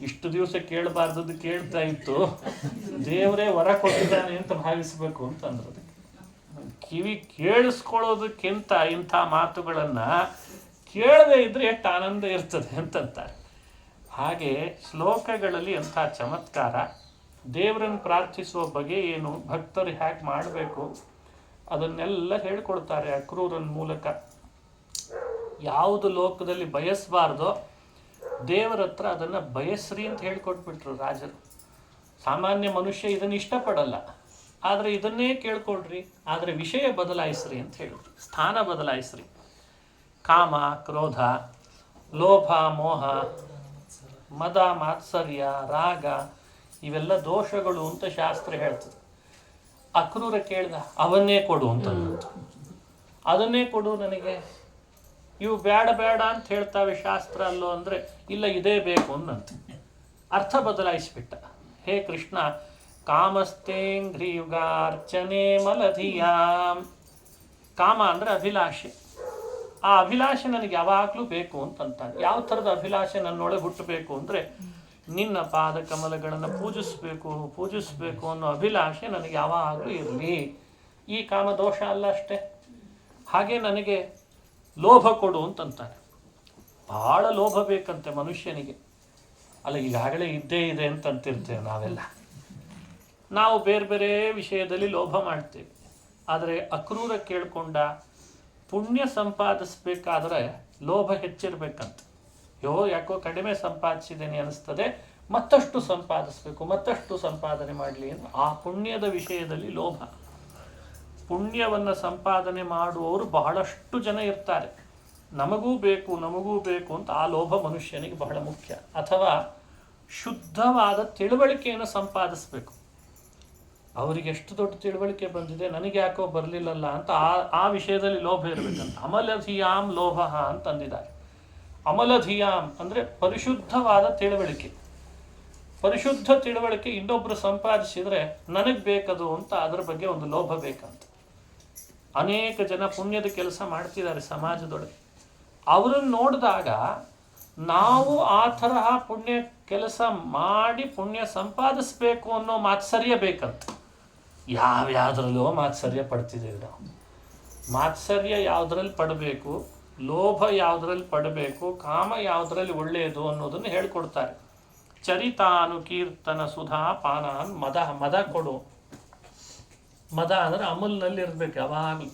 ಇಷ್ಟು ದಿವಸ ಕೇಳಬಾರ್ದದ್ದು ಕೇಳ್ತಾ ಇತ್ತು, ದೇವರೇ ವರ ಕೊಟ್ಟಿದ್ದಾನೆ ಅಂತ ಭಾವಿಸ್ಬೇಕು ಅಂತಂದ್ರು. ಅದಕ್ಕೆ ಕಿವಿ ಕೇಳಿಸ್ಕೊಳ್ಳೋದಕ್ಕಿಂತ ಇಂಥ ಮಾತುಗಳನ್ನು ಕೇಳದೇ ಇದ್ರೆ ಎಷ್ಟು ಆನಂದ ಇರ್ತದೆ ಅಂತಂತಾರೆ. ಹಾಗೆ ಶ್ಲೋಕಗಳಲ್ಲಿ ಅಂಥ ಚಮತ್ಕಾರ. ದೇವರನ್ನು ಪ್ರಾರ್ಥಿಸುವ ಬಗೆ ಏನು, ಭಕ್ತರು ಹೇಗೆ ಮಾಡಬೇಕು ಅದನ್ನೆಲ್ಲ ಹೇಳ್ಕೊಡ್ತಾರೆ ಅಕ್ರೂರನ ಮೂಲಕ. ಯಾವುದು ಲೋಕದಲ್ಲಿ ಬಯಸಬಾರ್ದೋ ದೇವರ ಹತ್ರ ಅದನ್ನು ಬಯಸ್ರಿ ಅಂತ ಹೇಳ್ಕೊಟ್ಬಿಟ್ರು ರಾಜರು. ಸಾಮಾನ್ಯ ಮನುಷ್ಯ ಇದನ್ನು ಇಷ್ಟಪಡಲ್ಲ, ಆದರೆ ಇದನ್ನೇ ಕೇಳ್ಕೊಳ್ರಿ, ಆದರೆ ವಿಷಯ ಬದಲಾಯಿಸ್ರಿ ಅಂತ ಹೇಳಿದ್ರು. ಸ್ಥಾನ ಬದಲಾಯಿಸ್ರಿ. ಕಾಮ, ಕ್ರೋಧ, ಲೋಭ, ಮೋಹ, ಮದ, ಮಾತ್ಸರ್ಯ, ರಾಗ ಇವೆಲ್ಲ ದೋಷಗಳು ಅಂತ ಶಾಸ್ತ್ರ ಹೇಳ್ತದೆ. ಅಕ್ರೂರ ಕೇಳ್ದ, ಅವನ್ನೇ ಕೊಡು ಅಂತ. ಅದನ್ನೇ ಕೊಡು ನನಗೆ, ಇವು ಬೇಡ ಬೇಡ ಅಂತ ಹೇಳ್ತಾವೆ ಶಾಸ್ತ್ರ ಅಲ್ಲೋ ಅಂದರೆ ಇಲ್ಲ ಇದೇ ಬೇಕು ಅನ್ನಂತ ಅರ್ಥ ಬದಲಾಯಿಸಿಬಿಟ್ಟ. ಹೇ ಕೃಷ್ಣ, ಕಾಮಸ್ತೇಂಘ್ರಿಯುಗಾರ್ಚನೆ ಮಲಧಿಯಾಂ. ಕಾಮ ಅಂದರೆ ಅಭಿಲಾಷೆ, ಆ ಅಭಿಲಾಷೆ ನನಗೆ ಯಾವಾಗಲೂ ಬೇಕು ಅಂತಂತಾನೆ. ಯಾವ ಥರದ ಅಭಿಲಾಷೆ ನನ್ನೊಳಗೆ ಹುಟ್ಟಬೇಕು ಅಂದರೆ, ನಿನ್ನ ಪಾದ ಕಮಲಗಳನ್ನು ಪೂಜಿಸಬೇಕು ಅನ್ನೋ ಅಭಿಲಾಷೆ ನನಗೆ ಯಾವಾಗಲೂ ಇರಲಿ. ಈ ಕಾಮದೋಷ ಅಲ್ಲ ಅಷ್ಟೇ. ಹಾಗೆ ನನಗೆ ಲೋಭ ಕೊಡು ಅಂತಂತಾನೆ. ಭಾಳ ಲೋಭ ಬೇಕಂತೆ ಮನುಷ್ಯನಿಗೆ. ಅಲ್ಲ, ಈಗಾಗಲೇ ಇದ್ದೇ ಇದೆ ಅಂತಂತಿರ್ತೇವೆ ನಾವೆಲ್ಲ. ನಾವು ಬೇರೆ ಬೇರೆ ವಿಷಯದಲ್ಲಿ ಲೋಭ ಮಾಡ್ತೇವೆ. ಆದರೆ ಅಕ್ರೂರ ಕೇಳ್ಕೊಂಡ ಪುಣ್ಯ ಸಂಪಾದಿಸ್ಬೇಕಾದ್ರೆ ಲೋಭ ಹೆಚ್ಚಿರ್ಬೇಕಂತ. ಯಾಕೋ ಕಡಿಮೆ ಸಂಪಾದಿಸಿದ್ದೇನೆ ಅನಿಸ್ತದೆ, ಮತ್ತಷ್ಟು ಸಂಪಾದಿಸ್ಬೇಕು, ಮತ್ತಷ್ಟು ಸಂಪಾದನೆ ಮಾಡಲಿ ಅಂತ. ಆ ಪುಣ್ಯದ ವಿಷಯದಲ್ಲಿ ಲೋಭ. ಪುಣ್ಯವನ್ನು ಸಂಪಾದನೆ ಮಾಡುವವರು ಬಹಳಷ್ಟು ಜನ ಇರ್ತಾರೆ. ನಮಗೂ ಬೇಕು ಅಂತ ಆ ಲೋಭ ಮನುಷ್ಯನಿಗೆ ಬಹಳ ಮುಖ್ಯ. ಅಥವಾ ಶುದ್ಧವಾದ ತಿಳುವಳಿಕೆಯನ್ನು ಸಂಪಾದಿಸ್ಬೇಕು. ಅವರಿಗೆ ಎಷ್ಟು ದೊಡ್ಡ ತಿಳುವಳಿಕೆ ಬಂದಿದೆ, ನನಗೆ ಯಾಕೋ ಬರಲಿಲ್ಲಲ್ಲ ಅಂತ ಆ ವಿಷಯದಲ್ಲಿ ಲೋಭ ಇರಬೇಕಂತ. ಅಮಲಧಿಯಾಮ್ ಲೋಭ ಅಂತಂದಿದ್ದಾರೆ. ಅಮಲಧಿಯಾಮ್ ಅಂದರೆ ಪರಿಶುದ್ಧವಾದ ತಿಳುವಳಿಕೆ. ಪರಿಶುದ್ಧ ತಿಳುವಳಿಕೆ ಇನ್ನೊಬ್ರು ಸಂಪಾದಿಸಿದರೆ ನನಗೆ ಬೇಕದು ಅಂತ ಅದರ ಬಗ್ಗೆ ಒಂದು ಲೋಭ ಬೇಕಂತ. ಅನೇಕ ಜನ ಪುಣ್ಯದ ಕೆಲಸ ಮಾಡ್ತಿದ್ದಾರೆ ಸಮಾಜದೊಳಗೆ. ಅವರನ್ನು ನೋಡಿದಾಗ ನಾವು ಆ ತರಹ ಪುಣ್ಯ ಕೆಲಸ ಮಾಡಿ ಪುಣ್ಯ ಸಂಪಾದಿಸ್ಬೇಕು ಅನ್ನೋ ಮಾತ್ಸರ್ಯ ಬೇಕಂತ. ಯಾವ್ಯಾವುದ್ರಲ್ಲೋ ಮಾತ್ಸರ್ಯ ಪಡ್ತಿದ್ದೇವೆ ನಾವು. ಮಾತ್ಸರ್ಯ ಯಾವುದ್ರಲ್ಲಿ ಪಡಬೇಕು, ಲೋಭ ಯಾವುದ್ರಲ್ಲಿ ಪಡಬೇಕು, ಕಾಮ ಯಾವುದ್ರಲ್ಲಿ ಒಳ್ಳೆಯದು ಅನ್ನೋದನ್ನು ಹೇಳ್ಕೊಡ್ತಾರೆ. ಚರಿತಾನು ಕೀರ್ತನ ಸುಧಾ ಪಾನಾನ್ ಮದ ಕೊಡು. ಮದ ಅಂದರೆ ಅಮಲ್ನಲ್ಲಿ ಇರಬೇಕು. ಯಾವಾಗಲೂ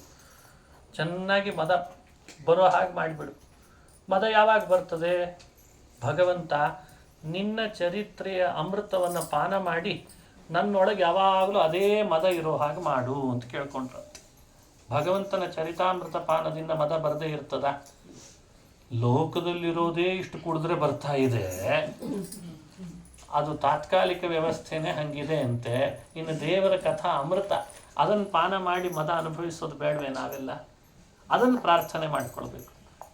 ಚೆನ್ನಾಗಿ ಮದ ಬರೋ ಹಾಗೆ ಮಾಡಿಬಿಡು. ಮದ ಯಾವಾಗ ಬರ್ತದೆ? ಭಗವಂತ ನಿನ್ನ ಚರಿತ್ರೆಯ ಅಮೃತವನ್ನು ಪಾನ ಮಾಡಿ ನನ್ನೊಳಗೆ ಯಾವಾಗಲೂ ಅದೇ ಮದ ಇರೋ ಹಾಗೆ ಮಾಡು ಅಂತ ಕೇಳ್ಕೊಂಡ್ರ. ಭಗವಂತನ ಚರಿತಾಮೃತ ಪಾನದಿಂದ ಮದ ಬರದೇ ಇರ್ತದ? ಲೋಕದಲ್ಲಿರೋದೇ ಇಷ್ಟು ಕುಡಿದ್ರೆ ಬರ್ತಾ ಇದೆ, ಅದು ತಾತ್ಕಾಲಿಕ ವ್ಯವಸ್ಥೆನೇ ಹಂಗಿದೆ ಅಂತೆ. ಇನ್ನು ದೇವರ ಕಥಾ ಅಮೃತ ಅದನ್ನು ಪಾನ ಮಾಡಿ ಮದ ಅನುಭವಿಸೋದು ಬೇಡವೇ ನಾವೆಲ್ಲ? ಅದನ್ನು ಪ್ರಾರ್ಥನೆ ಮಾಡಿಕೊಳ್ಬೇಕು.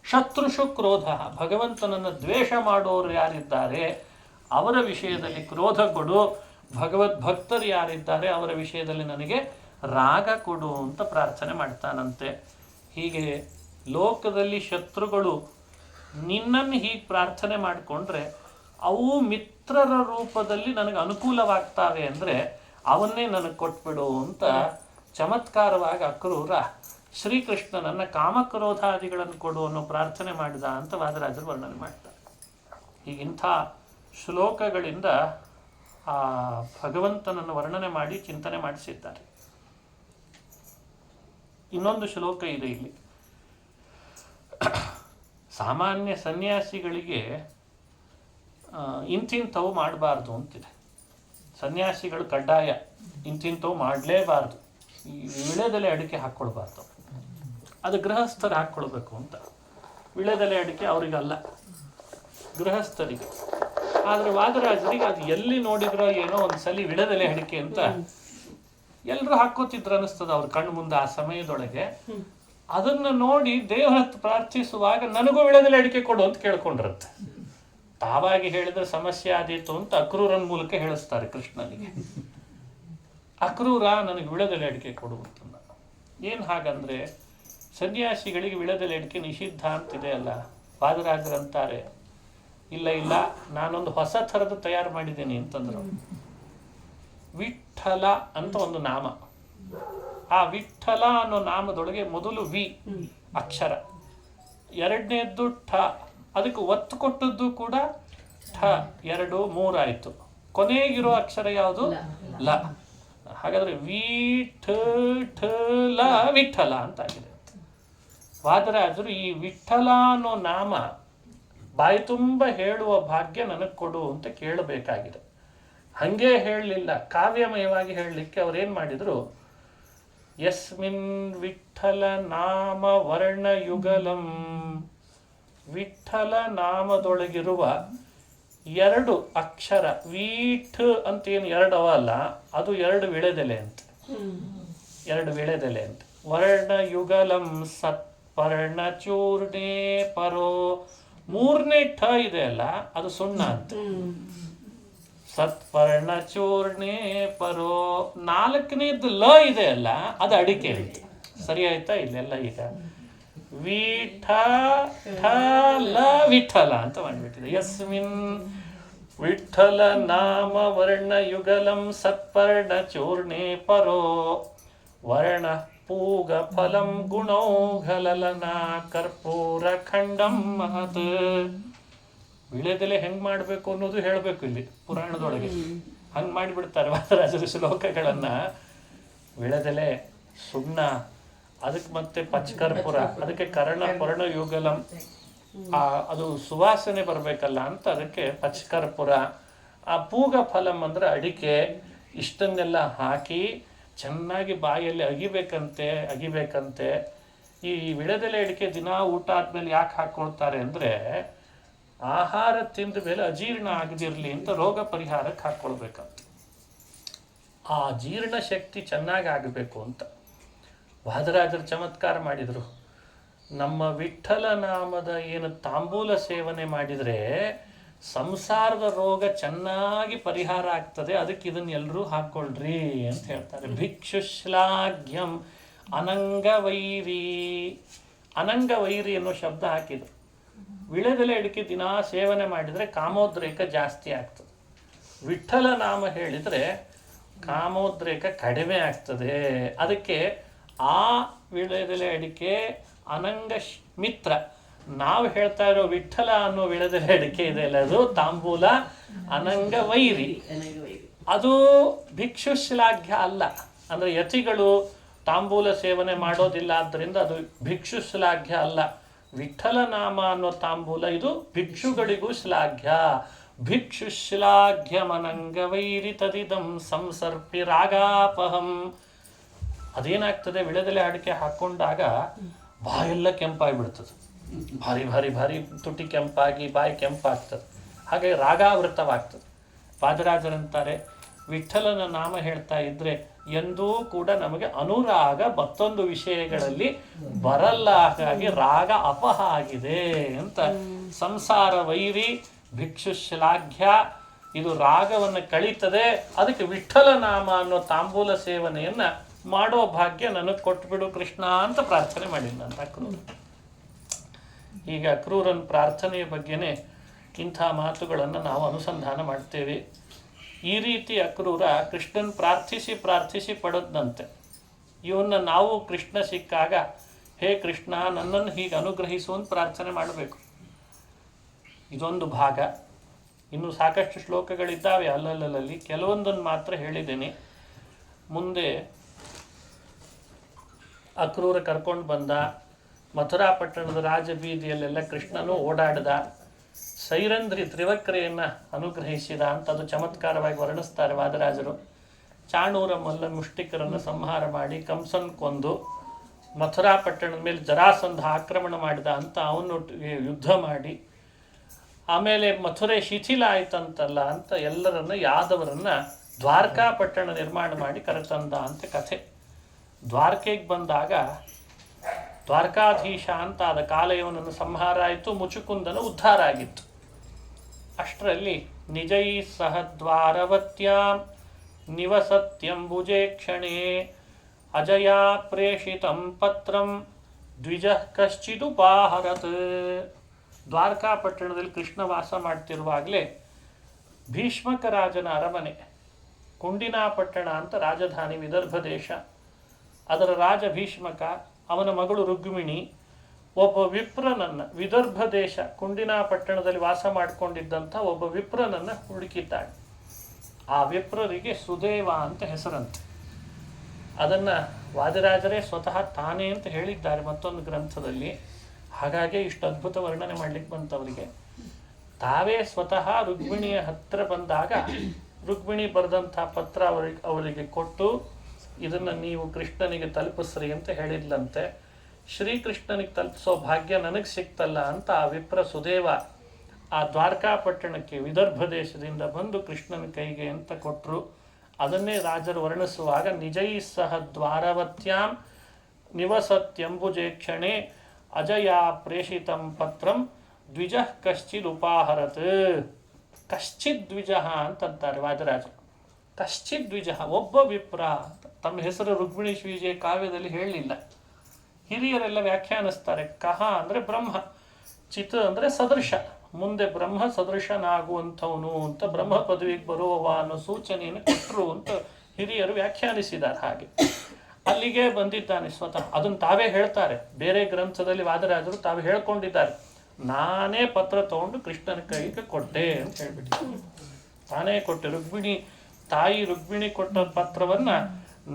ಶತ್ರುಷು ಕ್ರೋಧ, ಭಗವಂತನನ್ನು ದ್ವೇಷ ಮಾಡೋರು ಯಾರಿದ್ದಾರೆ ಅವರ ವಿಷಯದಲ್ಲಿ ಕ್ರೋಧ ಕೊಡು. ಭಗವದ್ ಭಕ್ತರು ಯಾರಿದ್ದಾರೆ ಅವರ ವಿಷಯದಲ್ಲಿ ನನಗೆ ರಾಗ ಕೊಡು ಅಂತ ಪ್ರಾರ್ಥನೆ ಮಾಡ್ತಾನಂತೆ. ಹೀಗೆ ಲೋಕದಲ್ಲಿ ಶತ್ರುಗಳು ನಿನ್ನನ್ನು ಹೀಗೆ ಪ್ರಾರ್ಥನೆ ಮಾಡಿಕೊಂಡ್ರೆ ಅವು ಮಿತ್ರರ ರೂಪದಲ್ಲಿ ನನಗೆ ಅನುಕೂಲವಾಗ್ತಾವೆ ಅಂದರೆ ಅವನ್ನೇ ನನಗೆ ಕೊಟ್ಬಿಡು ಅಂತ ಚಮತ್ಕಾರವಾಗಿ ಅಕ್ರೂರ ಶ್ರೀಕೃಷ್ಣನನ್ನ ಕಾಮಕ್ರೋಧಾದಿಗಳನ್ನು ಕೊಡು ಅನ್ನೋ ಪ್ರಾರ್ಥನೆ ಮಾಡಿದ ಅಂತ ವಾದರಾಜರು ವರ್ಣನೆ ಮಾಡ್ತಾರೆ. ಹೀಗಿಂಥ ಶ್ಲೋಕಗಳಿಂದ ಆ ಭಗವಂತನನ್ನು ವರ್ಣನೆ ಮಾಡಿ ಚಿಂತನೆ ಮಾಡಿಸಿದ್ದಾರೆ. ಇನ್ನೊಂದು ಶ್ಲೋಕ ಇದೆ ಇಲ್ಲಿ. ಸಾಮಾನ್ಯ ಸನ್ಯಾಸಿಗಳಿಗೆ ಇಂತಿಂಥವು ಮಾಡಬಾರ್ದು ಅಂತಿದೆ. ಸನ್ಯಾಸಿಗಳು ಕಡ್ಡಾಯ ಇಂತಿಂಥವು ಮಾಡಲೇಬಾರ್ದು. ಈ ವಿಳೆದೆಲೆ ಅಡಿಕೆ ಹಾಕ್ಕೊಳ್ಬಾರ್ದು, ಅದು ಗೃಹಸ್ಥರು ಹಾಕ್ಕೊಳ್ಬೇಕು ಅಂತ. ವಿಳೆದೆಲೆ ಅಡಿಕೆ ಅವರಿಗಲ್ಲ, ಗೃಹಸ್ಥರಿಗೆ. ಆದರೆ ವಾದರಾಜರಿಗೆ ಅದು ಎಲ್ಲಿ ನೋಡಿದ್ರೋ ಏನೋ ಒಂದು ಸಲ ವಿಳೆದೆಲೆ ಅಡಿಕೆ ಅಂತ ಎಲ್ಲರೂ ಹಾಕೋತಿದ್ರು ಅನ್ನಿಸ್ತದ ಅವ್ರ ಕಣ್ಣು ಮುಂದೆ ಆ ಸಮಯದೊಳಗೆ. ಅದನ್ನು ನೋಡಿ ದೇವರತ್ತು ಪ್ರಾರ್ಥಿಸುವಾಗ ನನಗೂ ವಿಳೆದೆಲೆ ಅಡಿಕೆ ಕೊಡು ಅಂತ ಕೇಳ್ಕೊಂಡ್ರಂತೆ. ತಾವಾಗಿ ಹೇಳಿದ್ರೆ ಸಮಸ್ಯೆ ಆದೀತು ಅಂತ ಅಕ್ರೂರನ ಮೂಲಕ ಹೇಳಿಸ್ತಾರೆ ಕೃಷ್ಣನಿಗೆ. ಅಕ್ರೂರ ನನಗೆ ವಿಳೆದೆಲೆ ಅಡಿಕೆ ಕೊಡು ಅಂತ. ಏನು ಹಾಗಂದ್ರೆ ಸನ್ಯಾಸಿಗಳಿಗೆ ವಿಳೆದೆಲೆ ಅಡಿಕೆ ನಿಷಿದ್ಧ ಅಂತಿದೆ ಅಲ್ಲ. ವಾದರಾಜರಂತಾರೆ ಇಲ್ಲ ಇಲ್ಲ, ನಾನೊಂದು ಹೊಸ ಥರದ ತಯಾರು ಮಾಡಿದ್ದೇನೆ ಅಂತಂದ್ರು. ವಿಠಲ ಅಂತ ಒಂದು ನಾಮ. ಆ ವಿಠಲ ಅನ್ನೋ ನಾಮದೊಳಗೆ ಮೊದಲು ವಿ ಅಕ್ಷರ, ಎರಡನೇದ್ದು ಠ, ಅದಕ್ಕೆ ಒತ್ತು ಕೊಟ್ಟದ್ದು ಕೂಡ ಠ, 2 3 ಆಯಿತು. ಕೊನೆಗಿರೋ ಅಕ್ಷರ ಯಾವುದು? ಲ. ಹಾಗಾದ್ರೆ ವಿಠಲ ವಿಠಲ ಅಂತಾಗಿದೆ. ವಾದರಾಜರು ಈ ವಿಠಲ ಅನ್ನೋ ನಾಮ ಬಾಯಿ ತುಂಬ ಹೇಳುವ ಭಾಗ್ಯ ನನಗೆ ಕೊಡು ಅಂತ ಕೇಳಬೇಕಾಗಿದೆ. ಹಂಗೆ ಹೇಳಲಿಲ್ಲ, ಕಾವ್ಯಮಯವಾಗಿ ಹೇಳಲಿಕ್ಕೆ ಅವ್ರೇನು ಮಾಡಿದ್ರು, ಯಸ್ಮಿನ್ ವಿಠಲ ನಾಮ ವರ್ಣ ಯುಗಲಂ, ವಿಠಲ ನಾಮದೊಳಗಿರುವ 2 ಅಕ್ಷರ ವೀಠ ಅಂತ ಏನು 2 ಅವಲ್ಲ, ಅದು 2 ವಿಳೆದೆಲೆ ಅಂತ, 2 ವಿಳೆದೆಲೆ ಅಂತ. ವರ್ಣ ಯುಗಲಂ ಸತ್ಪರ್ಣ ಚೂರ್ಣೆ ಪರೋ, 3ನೇ ಠ ಇದೆ ಅಲ್ಲ ಅದು ಸುಣ್ಣ ಅಂತ. ಸತ್ಪರ್ಣ ಚೂರ್ಣೆ ಪರೋ, 4ನೇದು ಲ ಇದೆ ಅಲ್ಲ ಅದು ಅಡಿಕೆ ಅಂತ. ಸರಿ ಆಯ್ತಾ? ಇಲ್ಲೆಲ್ಲ ಈಗ ವಿಠಲ ಅಂತ ಮಾಡಿಬಿಟ್ಟಿದೆ. ಯಸ್ಮಿನ್ ವಿಠಲ ನಾಮ ವರ್ಣ ಯುಗಲಂ ಸತ್ಪರ್ಣ ಚೂರ್ಣೆ ಪರೋ ವರ್ಣ ಪೂಗ ಫಲಂ ಗುಣೌಘಲಲನ ಕರ್ಪೂರ ಖಂಡಂ ಮಹತ್. ವಿಳೆದೆಲೆ ಹೆಂಗ್ ಮಾಡ್ಬೇಕು ಅನ್ನೋದು ಹೇಳ್ಬೇಕು ಇಲ್ಲಿ ಪುರಾಣದೊಳಗೆ. ಹಂಗ್ ಮಾಡಿಬಿಡ್ತಾರೆ ವಾದರಾಜರ ಶ್ಲೋಕಗಳನ್ನ. ವಿಳೆದೆಲೆ, ಸುಣ್ಣ, ಅದಕ್ಕೆ ಮತ್ತೆ ಪಚ್ಕರ್ಪುರ, ಅದಕ್ಕೆ ಕರ್ಣ ಪರ್ಣ ಯುಗಲಂ, ಅದು ಸುವಾಸನೆ ಬರಬೇಕಲ್ಲ ಅಂತ ಅದಕ್ಕೆ ಪಚ್ಕರ್ಪುರ. ಆ ಪೂಗ ಫಲಂ ಅಂದ್ರೆ ಅಡಿಕೆ. ಇಷ್ಟನ್ನೆಲ್ಲ ಹಾಕಿ ಚೆನ್ನಾಗಿ ಬಾಯಲ್ಲಿ ಅಗಿಬೇಕಂತೆ. ಈ ವಿಳೆದೆಲೆ ಅಡಿಕೆ ದಿನ ಊಟ ಆದ್ಮೇಲೆ ಯಾಕೆ ಹಾಕೊಳ್ತಾರೆ ಅಂದ್ರೆ ಆಹಾರ ತಿಂದ ಮೇಲೆ ಅಜೀರ್ಣ ಆಗದಿರ್ಲಿ ಅಂತ, ರೋಗ ಪರಿಹಾರಕ್ಕೆ ಹಾಕೊಳ್ಬೇಕಂತ. ಆ ಜೀರ್ಣ ಶಕ್ತಿ ಚೆನ್ನಾಗಿ ಆಗಬೇಕು ಅಂತ ವಾದರಾಜರು ಚಮತ್ಕಾರ ಮಾಡಿದರು. ನಮ್ಮ ವಿಠಲ ನಾಮದ ಏನು ತಾಂಬೂಲ ಸೇವನೆ ಮಾಡಿದರೆ ಸಂಸಾರದ ರೋಗ ಚೆನ್ನಾಗಿ ಪರಿಹಾರ ಆಗ್ತದೆ, ಅದಕ್ಕೆ ಇದನ್ನ ಎಲ್ಲರೂ ಹಾಕ್ಕೊಳ್ರಿ ಅಂತ ಹೇಳ್ತಾರೆ. ಭಿಕ್ಷುಶ್ಲಾಘ್ಯಂ ಅನಂಗವೈರಿ. ಅನಂಗವೈರಿ ಅನ್ನೋ ಶಬ್ದ ಹಾಕಿದ್ರು. ವಿಳೆದೆಲೆ ಅಡಿಕೆ ದಿನ ಸೇವನೆ ಮಾಡಿದರೆ ಕಾಮೋದ್ರೇಕ ಜಾಸ್ತಿ ಆಗ್ತದೆ. ವಿಠಲ ನಾಮ ಹೇಳಿದರೆ ಕಾಮೋದ್ರೇಕ ಕಡಿಮೆ ಆಗ್ತದೆ. ಅದಕ್ಕೆ ಆ ವಿಳೆದೆಲೆ ಅಡಿಕೆ ಅನಂಗ ಮಿತ್ರ. ನಾವು ಹೇಳ್ತಾ ಇರೋ ವಿಠಲ ಅನ್ನೋ ವಿಳೆದೆಲೆ ಅಡಿಕೆ ಇದೆಯಲ್ಲ, ಅದು ತಾಂಬೂಲ ಅನಂಗ ವೈರಿ. ಅದು ಭಿಕ್ಷುಶ್ಲಾಘ್ಯ ಅಲ್ಲ. ಅಂದ್ರೆ ಯತಿಗಳು ತಾಂಬೂಲ ಸೇವನೆ ಮಾಡೋದಿಲ್ಲ, ಆದ್ದರಿಂದ ಅದು ಭಿಕ್ಷುಶ್ಲಾಘ್ಯ ಅಲ್ಲ. ವಿಠಲ ನಾಮ ಅನ್ನೋ ತಾಂಬೂಲ ಇದು ಭಿಕ್ಷುಗಳಿಗೂ ಶ್ಲಾಘ್ಯ. ಭಿಕ್ಷುಶ್ಲಾಘ್ಯಮನಂಗ ವೈರಿ ತದಿದಂ ಸಂಸರ್ಪಿ ರಾಗಾಪಹಂ. ಅದೇನಾಗ್ತದೆ, ವಿಳೆದೆಲೆ ಅಡಿಕೆ ಹಾಕೊಂಡಾಗ ಬಾಯೆಲ್ಲ ಕೆಂಪಾಗಿಬಿಡ್ತದೆ. ಭಾರಿ ಭಾರಿ ಭಾರಿ ತುಟಿ ಕೆಂಪಾಗಿ ಬಾಯಿ ಕೆಂಪಾಗ್ತದೆ. ಹಾಗೆ ರಾಗಾವೃತವಾಗ್ತದೆ. ವಾದರಾಜರಂತಾರೆ, ವಿಠಲನ ನಾಮ ಹೇಳ್ತಾ ಇದ್ರೆ ಎಂದೂ ಕೂಡ ನಮಗೆ ಅನುರಾಗ ಮತ್ತೊಂದು ವಿಷಯಗಳಲ್ಲಿ ಬರಲ್ಲ, ಹಾಗಾಗಿ ರಾಗ ಅಪಹ ಆಗಿದೆ ಅಂತ. ಸಂಸಾರ ವೈರಿ ಭಿಕ್ಷುಶ್ಲಾಘ್ಯ, ಇದು ರಾಗವನ್ನು ಕಳೀತದೆ. ಅದಕ್ಕೆ ವಿಠಲ ನಾಮ ಅನ್ನೋ ತಾಂಬೂಲ ಸೇವನೆಯನ್ನ ಮಾಡೋ ಭಾಗ್ಯ ನನಗೆ ಕೊಟ್ಬಿಡು ಕೃಷ್ಣ ಅಂತ ಪ್ರಾರ್ಥನೆ ಮಾಡಿದ್ದಂತ ಅಕ್ರೂರ. ಈಗ ಅಕ್ರೂರನ ಪ್ರಾರ್ಥನೆಯ ಬಗ್ಗೆನೇ ಇಂಥ ಮಾತುಗಳನ್ನು ನಾವು ಅನುಸಂಧಾನ ಮಾಡ್ತೇವೆ. ಈ ರೀತಿ ಅಕ್ರೂರ ಕೃಷ್ಣನ್ ಪ್ರಾರ್ಥಿಸಿ ಪಡೆದಂತೆ. ಇವನ್ನ ನಾವು ಕೃಷ್ಣ ಸಿಕ್ಕಾಗ, ಹೇ ಕೃಷ್ಣ ನನ್ನನ್ನು ಹೀಗೆ ಅನುಗ್ರಹಿಸು ಅಂತ ಪ್ರಾರ್ಥನೆ ಮಾಡಬೇಕು. ಇದೊಂದು ಭಾಗ. ಇನ್ನು ಸಾಕಷ್ಟು ಶ್ಲೋಕಗಳಿದ್ದಾವೆ ಅಲ್ಲಲ್ಲಿ, ಕೆಲವೊಂದನ್ನು ಮಾತ್ರ ಹೇಳಿದ್ದೇನೆ. ಮುಂದೆ ಅಕ್ರೂರ ಕರ್ಕೊಂಡು ಬಂದ, ಮಥುರಾ ಪಟ್ಟಣದ ರಾಜಬೀದಿಯಲ್ಲೆಲ್ಲ ಕೃಷ್ಣನು ಓಡಾಡಿದ, ಸೈರಂಧ್ರಿ ತ್ರಿವಕ್ರೆಯನ್ನ ಅನುಗ್ರಹಿಸಿದ ಅಂತ ಅದು ಚಮತ್ಕಾರವಾಗಿ ವರ್ಣಿಸ್ತಾರೆ ವಾದರಾಜರು. ಚಾಣೂರ ಮಲ್ಲ ಮುಷ್ಟಿಕರನ್ನು ಸಂಹಾರ ಮಾಡಿ ಕಂಸನ್ ಕೊಂದು ಮಥುರಾ ಪಟ್ಟಣದ ಮೇಲೆ ಜರಾಸಂಧ ಆಕ್ರಮಣ ಮಾಡಿದ ಅಂತ ಅವನೊಟ್ಟಿಗೆ ಯುದ್ಧ ಮಾಡಿ, ಆಮೇಲೆ ಮಥುರೆ ಶಿಥಿಲ ಆಯ್ತಂತಲ್ಲ ಅಂತ ಎಲ್ಲರನ್ನ ಯಾದವರನ್ನ ದ್ವಾರಕಾ ಪಟ್ಟಣ ನಿರ್ಮಾಣ ಮಾಡಿ ಕರೆತಂದ ಅಂತ ಕಥೆ. ದ್ವಾರಕೆಗೆ ಬಂದಾಗ ದ್ವಾರಕಾಧೀಶ ಅಂತ ಆದ ಕಾಲಯವನನ್ನು ಸಂಹಾರ ಆಯಿತು, ಮುಚುಕುಂದನ ಉದ್ಧಾರ ಆಗಿತ್ತು. ಅಷ್ಟರಲ್ಲಿ ನಿಜೈ ಸಹ ದ್ವಾರವತ್ಯಾಂ ನಿವಸತ್ಯಂಬುಜೇ ಕ್ಷಣೇ ಅಜಯಾ ಪ್ರೇಷಿತಂ ಪತ್ರಂ ದ್ವಿಜ ಕಶ್ಚಿದುಪಾಹರತ್. ದ್ವಾರಕಾ ಪಟ್ಟಣದಲ್ಲಿ ಕೃಷ್ಣ ವಾಸ ಮಾಡ್ತಿರುವಾಗಲೇ ಭೀಷ್ಮಕ ರಾಜನ ಅರಮನೆ, ಕುಂಡಿನಾಪಟ್ಟಣ ಅಂತ ರಾಜಧಾನಿ ವಿದರ್ಭ ದೇಶ, ಅದರ ರಾಜ ಭೀಷ್ಮಕ, ಅವನ ಮಗಳು ರುಕ್ಮಿಣಿ ಒಬ್ಬ ವಿಪ್ರನನ್ನ, ವಿದರ್ಭ ದೇಶ ಕುಂಡಿನಾಪಟ್ಟಣದಲ್ಲಿ ವಾಸ ಮಾಡಿಕೊಂಡಿದ್ದಂಥ ಒಬ್ಬ ವಿಪ್ರನನ್ನ ಹುಡುಕಿದ್ದಾಳೆ. ಆ ವಿಪ್ರರಿಗೆ ಸುದೇವ ಅಂತ ಹೆಸರಂತೆ. ಅದನ್ನ ವಾದಿರಾಜರೇ ಸ್ವತಃ ತಾನೇ ಅಂತ ಹೇಳಿದ್ದಾರೆ ಮತ್ತೊಂದು ಗ್ರಂಥದಲ್ಲಿ. ಹಾಗಾಗಿ ಇಷ್ಟು ಅದ್ಭುತ ವರ್ಣನೆ ಮಾಡ್ಲಿಕ್ಕೆ ಬಂತವರಿಗೆ. ತಾವೇ ಸ್ವತಃ ರುಕ್ಮಿಣಿಯ ಹತ್ರ ಬಂದಾಗ ರುಕ್ಮಿಣಿ ಬರೆದಂಥ ಪತ್ರ ಅವರಿಗೆ ಕೊಟ್ಟು ಇದನ್ನ ನೀವು ಕೃಷ್ಣನಿಗೆ ತಲುಪಿಸ್ರಿ ಅಂತ ಹೇಳಿದ್ಲಂತೆ. ಶ್ರೀಕೃಷ್ಣನಿಗೆ ತಲುಪಿಸೋ ಭಾಗ್ಯ ನನಗೆ ಸಿಕ್ತಲ್ಲ ಅಂತ ಆ ವಿಪ್ರ ಸುದೇವ ಆ ದ್ವಾರಕಾ ಪಟ್ಟಣಕ್ಕೆ ವಿದರ್ಭ ದೇಶದಿಂದ ಬಂದು ಕೃಷ್ಣನ ಕೈಗೆ ಅಂತ ಕೊಟ್ಟರು. ಅದನ್ನೇ ರಾಜರು ವರ್ಣಿಸುವಾಗ ನಿಜೈ ಸಹ ದ್ವಾರವತ್ಯಾಂ ನಿವಸತ್ಯಂಬುಜೇ ಕ್ಷಣೆ ಅಜಯಾ ಪ್ರೇಷಿತಂ ಪತ್ರಂ ದ್ವಿಜ ಕಶ್ಚಿದ್ ಉಪಾಹರತ್. ಕಶ್ಚಿದ್ ದ್ವಿಜ ಅಂತಂತಾರೆ ವಾದರಾಜರು. ಕಶ್ಚಿದ್ ದ್ವಿಜ, ಒಬ್ಬ ವಿಪ್ರ. ತಮ್ಮ ಹೆಸರು ರುಕ್ಮಿಣಿ ಶ್ರೀಜಯ ಕಾವ್ಯದಲ್ಲಿ ಹೇಳಲಿಲ್ಲ. ಹಿರಿಯರೆಲ್ಲ ವ್ಯಾಖ್ಯಾನಿಸ್ತಾರೆ. ಕಹ ಅಂದರೆ ಬ್ರಹ್ಮ, ಚಿತ್ ಅಂದರೆ ಸದೃಶ, ಮುಂದೆ ಬ್ರಹ್ಮ ಸದೃಶನಾಗುವಂಥವನು ಅಂತ, ಬ್ರಹ್ಮ ಪದವಿಗೆ ಬರುವವ ಅನ್ನೋ ಸೂಚನೆಯನ್ನು ಕೊಟ್ಟರು ಅಂತ ಹಿರಿಯರು ವ್ಯಾಖ್ಯಾನಿಸಿದ್ದಾರೆ. ಹಾಗೆ ಅಲ್ಲಿಗೆ ಬಂದಿದ್ದಾನೆ ಸ್ವತಃ. ಅದನ್ನು ತಾವೇ ಹೇಳ್ತಾರೆ, ಬೇರೆ ಗ್ರಂಥದಲ್ಲಿ ವಾದರಾಜರು ತಾವೇ ಹೇಳ್ಕೊಂಡಿದ್ದಾರೆ. ನಾನೇ ಪತ್ರ ತಗೊಂಡು ಕೃಷ್ಣನ ಕೈಗೆ ಕೊಟ್ಟೆ ಅಂತ ಹೇಳ್ಬಿಟ್ಟು ತಾನೇ ಕೊಟ್ಟೆ. ತಾಯಿ ರುಕ್ಮಿಣಿ ಕೊಟ್ಟ ಪತ್ರವನ್ನ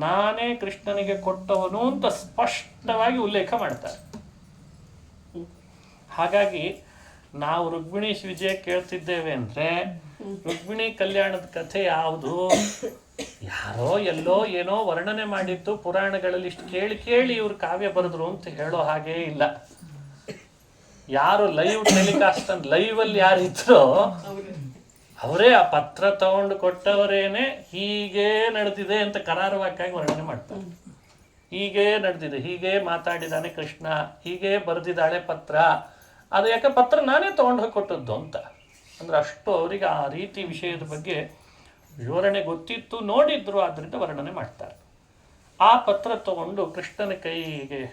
ನಾನೇ ಕೃಷ್ಣನಿಗೆ ಕೊಟ್ಟವನು ಅಂತ ಸ್ಪಷ್ಟವಾಗಿ ಉಲ್ಲೇಖ ಮಾಡ್ತಾರೆ. ಹಾಗಾಗಿ ನಾವು ರುಕ್ಮಿಣಿ ವಿಜಯ ಕೇಳ್ತಿದ್ದೇವೆ ಅಂದ್ರೆ ರುಕ್ಮಿಣಿ ಕಲ್ಯಾಣದ ಕಥೆ ಯಾವುದು, ಯಾರೋ ಎಲ್ಲೋ ಏನೋ ವರ್ಣನೆ ಮಾಡಿದ್ದು ಪುರಾಣಗಳಲ್ಲಿ ಇಷ್ಟು ಕೇಳಿ ಕೇಳಿ ಇವ್ರು ಕಾವ್ಯ ಬರೆದ್ರು ಅಂತ ಹೇಳೋ ಹಾಗೇ ಇಲ್ಲ. ಯಾರು ಲೈವ್ ಟೆಲಿಕಾಸ್ಟ್ ಲೈವ್ ಅಲ್ಲಿ ಯಾರು ಇದ್ರೋ ಅವರೇ ಆ ಪತ್ರ ತಗೊಂಡು ಕೊಟ್ಟವರೇನೆ ಹೀಗೆ ನಡೆದಿದೆ ಅಂತ ಕರಾರುವಾಕ್ಕಾಗಿ ವರ್ಣನೆ ಮಾಡ್ತಾರೆ. ಹೀಗೆ ನಡೆದಿದೆ, ಹೀಗೆ ಮಾತಾಡಿದಾನೆ ಕೃಷ್ಣ, ಹೀಗೆ ಬರೆದಿದ್ದಾಳೆ ಪತ್ರ. ಅದು ಯಾಕೆ ಪತ್ರ ನಾನೇ ತಗೊಂಡು ಹೋಗಿ ಕೊಟ್ಟದ್ದು ಅಂತ ಅಂದ್ರೆ ಅಷ್ಟು ಅವರಿಗೆ ಆ ರೀತಿ ವಿಷಯದ ಬಗ್ಗೆ ವಿವರಣೆ ಗೊತ್ತಿತ್ತು, ನೋಡಿದ್ರು, ಆದ್ದರಿಂದ ವರ್ಣನೆ ಮಾಡ್ತಾರೆ. ಆ ಪತ್ರ ತಗೊಂಡು ಕೃಷ್ಣನ ಕೈಗೆ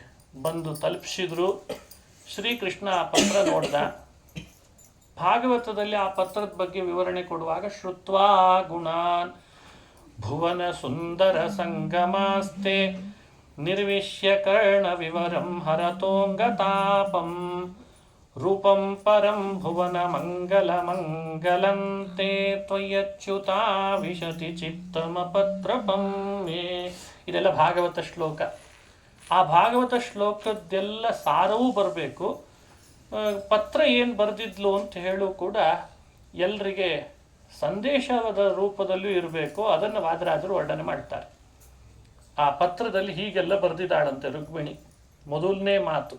ಬಂದು ತಲುಪಿಸಿದ್ರು. ಶ್ರೀಕೃಷ್ಣ ಆ ಪತ್ರ ನೋಡ್ದ. ಭಾಗವತದಲ್ಲಿ ಆ ಪತ್ರದ ಬಗ್ಗೆ ವಿವರಣೆ ಕೊಡುವಾಗ ಶ್ರುತ್ವಾ ಗುಣಾನ್ ಭುವನ ಸುಂದರ ಸಂಗಮಾಸ್ತೆ ನಿರ್ವಿಶ್ಯ ಕರ್ಣ ವಿವರಂ ಹರತೋಂಗತಾಪಂ ರೂಪಂ ಪರಂ ಭುವನ ಮಂಗಲ ಮಂಗಲಂತೆ ತ್ವಯಚ್ಯುತಾ ವಿಶತಿ ಚಿತ್ತಮ ಪತ್ರಪಂ ಮೇ. ಇದೆಲ್ಲ ಭಾಗವತ ಶ್ಲೋಕ. ಆ ಭಾಗವತ ಶ್ಲೋಕದ್ದೆಲ್ಲ ಸಾರವೂ ಬರಬೇಕು, ಪತ್ರ ಏನು ಬರೆದಿದ್ಲು ಅಂತ ಹೇಳು ಕೂಡ ಎಲ್ರಿಗೆ ಸಂದೇಶದ ರೂಪದಲ್ಲೂ ಇರಬೇಕು. ಅದನ್ನು ವಾದರಾಜರು ವರ್ಣನೆ ಮಾಡ್ತಾರೆ. ಆ ಪತ್ರದಲ್ಲಿ ಹೀಗೆಲ್ಲ ಬರೆದಿದ್ದಾಳಂತೆ ರುಕ್ಮಿಣಿ. ಮೊದಲನೇ ಮಾತು,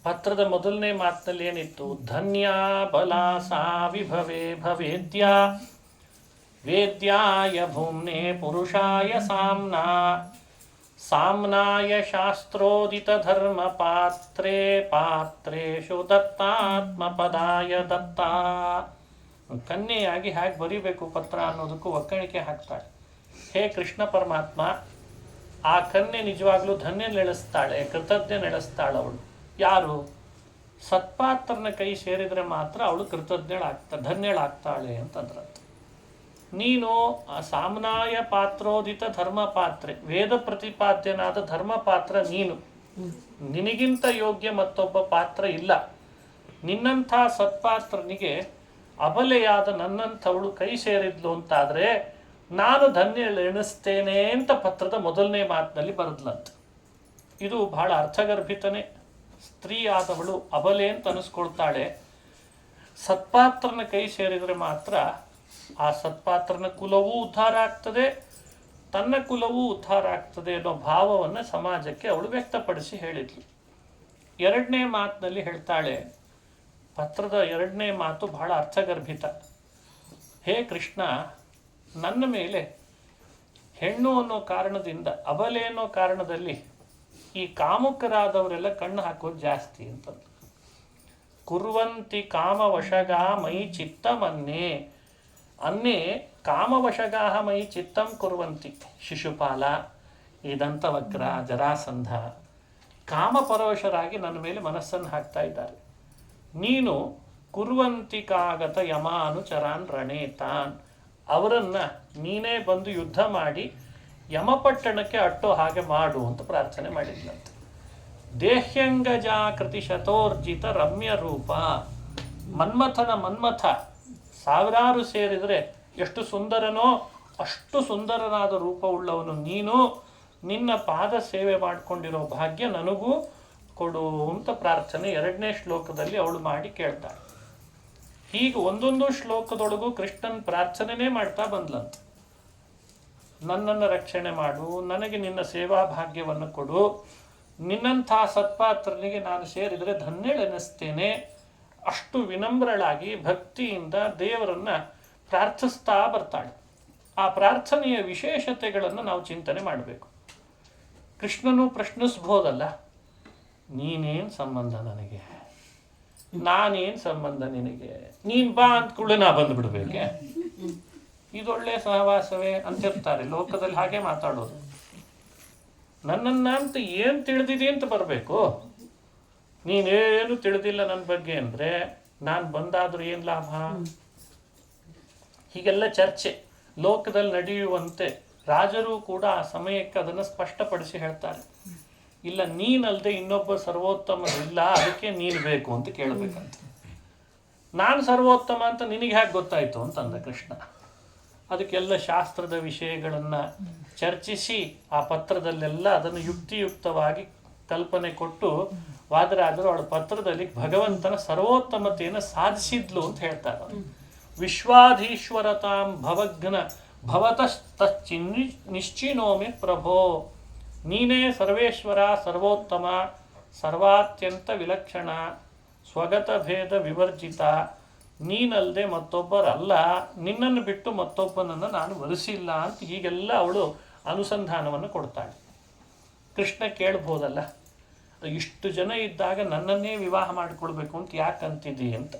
ಪತ್ರದ ಮೊದಲನೇ ಮಾತಿನಲ್ಲಿ ಏನಿತ್ತು? ಧನ್ಯಾ ಬಲಾಸಾ ವಿಭವೇ ಭವೇದ್ಯಾ ವೇದ್ಯಾಯ ಭೂಮ್ನೆ ಪುರುಷಾಯ ಸಾಮ್ನಾ ಸಾಮ್ನಾಯ ಶಾಸ್ತ್ರೋದಿತ ಧರ್ಮ ಪಾತ್ರೇ ಪಾತ್ರೇಶು ದತ್ತಾತ್ಮ ಪದಾಯ ದತ್ತ. ಕನ್ಯೆಯಾಗಿ ಹೇಗೆ ಬರಿಬೇಕು ಪತ್ರ ಅನ್ನೋದಕ್ಕೂ ಒಕ್ಕಣಿಕೆ ಹಾಕ್ತಾಳೆ. ಹೇ ಕೃಷ್ಣ ಪರಮಾತ್ಮ, ಆ ಕನ್ಯೆ ನಿಜವಾಗ್ಲೂ ಧನ್ಯ ನೆಲೆಸ್ತಾಳೆ, ಕೃತಜ್ಞ ನೆಲೆಸ್ತಾಳೆ. ಅವಳು ಯಾರು? ಸತ್ಪಾತ್ರನ ಕೈ ಸೇರಿದರೆ ಮಾತ್ರ ಅವಳು ಧನ್ಯಳಾಗ್ತಾಳೆ ಅಂತಂದ್ರ. ನೀನು ಸಾಮ್ನಾಯ ಪಾತ್ರೋದಿತ ಧರ್ಮ ಪಾತ್ರೆ, ವೇದ ಪ್ರತಿಪಾದ್ಯನಾದ ಧರ್ಮ ಪಾತ್ರ ನೀನು. ನಿನಗಿಂತ ಯೋಗ್ಯ ಮತ್ತೊಬ್ಬ ಪಾತ್ರ ಇಲ್ಲ. ನಿನ್ನಂಥ ಸತ್ಪಾತ್ರನಿಗೆ ಅಬಲೆಯಾದ ನನ್ನಂಥವಳು ಕೈ ಸೇರಿದ್ಲು ಅಂತಾದರೆ ನಾನು ಧನ್ಯ ಎಣಿಸ್ತೇನೆ ಅಂತ ಪತ್ರದ ಮೊದಲನೇ ಮಾತಿನಲ್ಲಿ ಬರೆದ್ಲಂತ. ಇದು ಬಹಳ ಅರ್ಥಗರ್ಭಿತನೇ. ಸ್ತ್ರೀ ಆದವಳು ಅಬಲೆ ಅಂತ ಅನಿಸ್ಕೊಳ್ತಾಳೆ. ಸತ್ಪಾತ್ರನ ಕೈ ಸೇರಿದರೆ ಮಾತ್ರ ಆ ಸತ್ಪಾತ್ರನ ಕುಲವೂ ಉದ್ಧಾರ ಆಗ್ತದೆ, ತನ್ನ ಕುಲವೂ ಉದ್ಧಾರ ಆಗ್ತದೆ ಅನ್ನೋ ಭಾವವನ್ನು ಸಮಾಜಕ್ಕೆ ಅವಳು ವ್ಯಕ್ತಪಡಿಸಿ ಹೇಳಿದ್ಲು. ಎರಡನೇ ಮಾತಿನಲ್ಲಿ ಹೇಳ್ತಾಳೆ, ಪತ್ರದ ಎರಡನೇ ಮಾತು ಬಹಳ ಅರ್ಥಗರ್ಭಿತ. ಹೇ ಕೃಷ್ಣ, ನನ್ನ ಮೇಲೆ ಹೆಣ್ಣು ಅನ್ನೋ ಕಾರಣದಿಂದ, ಅಬಲೆ ಅನ್ನೋ ಕಾರಣದಲ್ಲಿ ಈ ಕಾಮುಕರಾದವರೆಲ್ಲ ಕಣ್ಣು ಹಾಕೋದು ಜಾಸ್ತಿ ಅಂತ. ಕುರ್ವಂತಿ ಕಾಮವಶಗಾ ಮೈ ಚಿತ್ತಮನ್ನೇ ಅನ್ನೇ ಕಾಮವಶಗಾಹ ಮೈ ಚಿತ್ತಂ ಕುರ್ವಂತಿ. ಶಿಶುಪಾಲ, ಈ ದಂತವಕ್ರ, ಜರಾಸಂಧ ಕಾಮಪರವಶರಾಗಿ ನನ್ನ ಮೇಲೆ ಮನಸ್ಸನ್ನು ಹಾಕ್ತಾ ಇದ್ದಾರೆ. ನೀನು ಕುರ್ವಂತಿಕಾಗತ ಯಮಾನುಚರಾನ್ ರಣೇತಾನ್, ಅವರನ್ನು ನೀನೇ ಬಂದು ಯುದ್ಧ ಮಾಡಿ ಯಮಪಟ್ಟಣಕ್ಕೆ ಅಟ್ಟೋ ಹಾಗೆ ಮಾಡು ಅಂತ ಪ್ರಾರ್ಥನೆ ಮಾಡಿದ್ಲಂತೆ. ದೇಹ್ಯಂಗಜಾಕೃತಿ ಶತೋರ್ಜಿತ ರಮ್ಯ ರೂಪ. ಮನ್ಮಥ ಸಾವಿರಾರು ಸೇರಿದರೆ ಎಷ್ಟು ಸುಂದರನೋ ಅಷ್ಟು ಸುಂದರನಾದ ರೂಪವುಳ್ಳವನು ನೀನು. ನಿನ್ನ ಪಾದ ಸೇವೆ ಮಾಡಿಕೊಂಡಿರೋ ಭಾಗ್ಯ ನನಗೂ ಕೊಡು ಅಂತ ಪ್ರಾರ್ಥನೆ ಎರಡನೇ ಶ್ಲೋಕದಲ್ಲಿ ಅವಳು ಮಾಡಿ ಕೇಳ್ತಾಳೆ. ಹೀಗೆ ಒಂದೊಂದು ಶ್ಲೋಕದೊಳಗೂ ಕೃಷ್ಣನ್ ಪ್ರಾರ್ಥನೆನೇ ಮಾಡ್ತಾ ಬಂದ್ಲಂತ. ನನ್ನನ್ನು ರಕ್ಷಣೆ ಮಾಡು, ನನಗೆ ನಿನ್ನ ಸೇವಾ ಭಾಗ್ಯವನ್ನು ಕೊಡು, ನಿನ್ನಂಥ ಸತ್ಪಾತ್ರನಿಗೆ ನಾನು ಸೇರಿದರೆ ಧನ್ಯಳೆನಿಸ್ತೇನೆ. ಅಷ್ಟು ವಿನಮ್ರಳಾಗಿ ಭಕ್ತಿಯಿಂದ ದೇವರನ್ನು ಪ್ರಾರ್ಥಿಸ್ತಾ ಬರ್ತಾಳೆ. ಆ ಪ್ರಾರ್ಥನೆಯ ವಿಶೇಷತೆಗಳನ್ನು ನಾವು ಚಿಂತನೆ ಮಾಡಬೇಕು. ಕೃಷ್ಣನು ಪ್ರಶ್ನಿಸ್ಬೋದಲ್ಲ, ನೀನೇನು ಸಂಬಂಧ ನನಗೆ, ನಾನೇನು ಸಂಬಂಧ ನಿನಗೆ, ನೀನು ಬಾ ಅಂದ್ಕೊಳ್ಳೆ ನಾ ಬಂದುಬಿಡ್ಬೇಕೆ, ಇದೊಳ್ಳೆ ಸಹವಾಸವೇ ಅಂತಿರ್ತಾರೆ ಲೋಕದಲ್ಲಿ. ಹಾಗೆ ಮಾತಾಡೋದು. ನನ್ನನ್ನು ಅಂತ ಏನು ತಿಳಿದಿದೆ ಅಂತ ಬರಬೇಕು. ನೀನೇನು ತಿಳಿದಿಲ್ಲ ನನ್ನ ಬಗ್ಗೆ ಅಂದರೆ ನಾನು ಬಂದಾದರೂ ಏನು ಲಾಭ? ಹೀಗೆಲ್ಲ ಚರ್ಚೆ ಲೋಕದಲ್ಲಿ ನಡೆಯುವಂತೆ ರಾಜರು ಕೂಡ ಆ ಸಮಯಕ್ಕೆ ಅದನ್ನು ಸ್ಪಷ್ಟಪಡಿಸಿ ಹೇಳ್ತಾರೆ. ಇಲ್ಲ, ನೀನಲ್ಲದೆ ಇನ್ನೊಬ್ಬ ಸರ್ವೋತ್ತಮರಿಲ್ಲ, ಅದಕ್ಕೆ ನೀನು ಬೇಕು ಅಂತ ಕೇಳಬೇಕಂತ. ನಾನು ಸರ್ವೋತ್ತಮ ಅಂತ ನಿನಗೆ ಹೇಗೆ ಗೊತ್ತಾಯಿತು ಅಂತಂದ ಕೃಷ್ಣ. ಅದಕ್ಕೆಲ್ಲ ಶಾಸ್ತ್ರದ ವಿಷಯಗಳನ್ನು ಚರ್ಚಿಸಿ ಆ ಪತ್ರದಲ್ಲೆಲ್ಲ ಅದನ್ನು ಯುಕ್ತಿಯುಕ್ತವಾಗಿ ಕಲ್ಪನೆ ಕೊಟ್ಟು ವಾದರಾಜರು ಅವಳ ಪತ್ರದಲ್ಲಿ ಭಗವಂತನ ಸರ್ವೋತ್ತಮತೆಯನ್ನು ಸಾಧಿಸಿದ್ಲು ಅಂತ ಹೇಳ್ತಾರೆ. ವಿಶ್ವಾಧೀಶ್ವರತಾಂ ಭವಘ್ನ ಭವತಶ್ಚಿನ್ನಿ ನಿಶ್ಚಿನೋಮಿ ಪ್ರಭೋ. ನೀನೇ ಸರ್ವೇಶ್ವರ, ಸರ್ವೋತ್ತಮ, ಸರ್ವಾತ್ಯಂತ ವಿಲಕ್ಷಣ, ಸ್ವಗತ ಭೇದ ವಿವರ್ಜಿತ, ನೀನಲ್ಲದೆ ಮತ್ತೊಬ್ಬರಲ್ಲ, ನಿನ್ನನ್ನು ಬಿಟ್ಟು ಮತ್ತೊಬ್ಬನನ್ನು ನಾನು ವರಿಸಿಲ್ಲ ಅಂತ ಹೀಗೆಲ್ಲ ಅವಳು ಅನುಸಂಧಾನವನ್ನು ಕೊಡ್ತಾಳೆ. ಕೃಷ್ಣ ಕೇಳ್ಬೋದಲ್ಲ, ಇಷ್ಟು ಜನ ಇದ್ದಾಗ ನನ್ನನ್ನೇ ವಿವಾಹ ಮಾಡಿಕೊಳ್ಬೇಕು ಅಂತ ಯಾಕೆ ಅಂತಿದ್ದೀ ಅಂತ.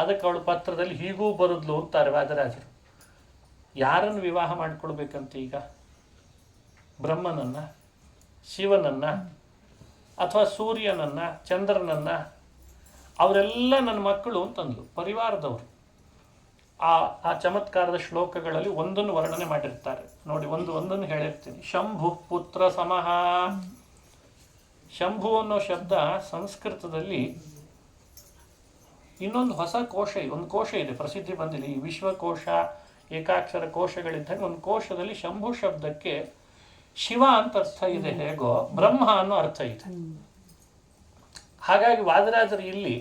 ಅದಕ್ಕೆ ಅವಳು ಪತ್ರದಲ್ಲಿ ಹೀಗೂ ಬರುದ್ಲು ಅಂತಾರೆ ವಾದರಾಜರು. ಯಾರನ್ನು ವಿವಾಹ ಮಾಡಿಕೊಳ್ಬೇಕಂತ ಈಗ? ಬ್ರಹ್ಮನನ್ನು, ಶಿವನನ್ನು, ಅಥವಾ ಸೂರ್ಯನನ್ನು, ಚಂದ್ರನನ್ನು? ಅವರೆಲ್ಲ ನನ್ನ ಮಕ್ಕಳು ಅಂತಂದ್ಲು, ಪರಿವಾರದವರು. ಆ ಚಮತ್ಕಾರದ ಶ್ಲೋಕಗಳಲ್ಲಿ ಒಂದನ್ನು ವರ್ಣನೆ ಮಾಡಿರ್ತಾರೆ ನೋಡಿ, ಒಂದನ್ನು ಹೇಳಿರ್ತೀನಿ. ಶಂಭು ಪುತ್ರ ಸಮಃ. ಶಂಭು ಅನ್ನೋ ಶಬ್ದ ಸಂಸ್ಕೃತದಲ್ಲಿ ಇನ್ನೊಂದು ಹೊಸ ಒಂದು ಕೋಶ ಇದೆ, ಪ್ರಸಿದ್ಧಿ ಬಂದಿಲ್ಲ. ಈ ವಿಶ್ವಕೋಶ, ಏಕಾಕ್ಷರ ಕೋಶಗಳಿದ್ದಾಗ ಒಂದು ಕೋಶದಲ್ಲಿ ಶಂಭು ಶಬ್ದಕ್ಕೆ ಶಿವ ಅಂತ ಅರ್ಥ ಇದೆ, ಹೇಗೋ ಬ್ರಹ್ಮ ಅನ್ನೋ ಅರ್ಥ ಇದೆ. ಹಾಗಾಗಿ ವಾದರಾಜರು ಇಲ್ಲಿ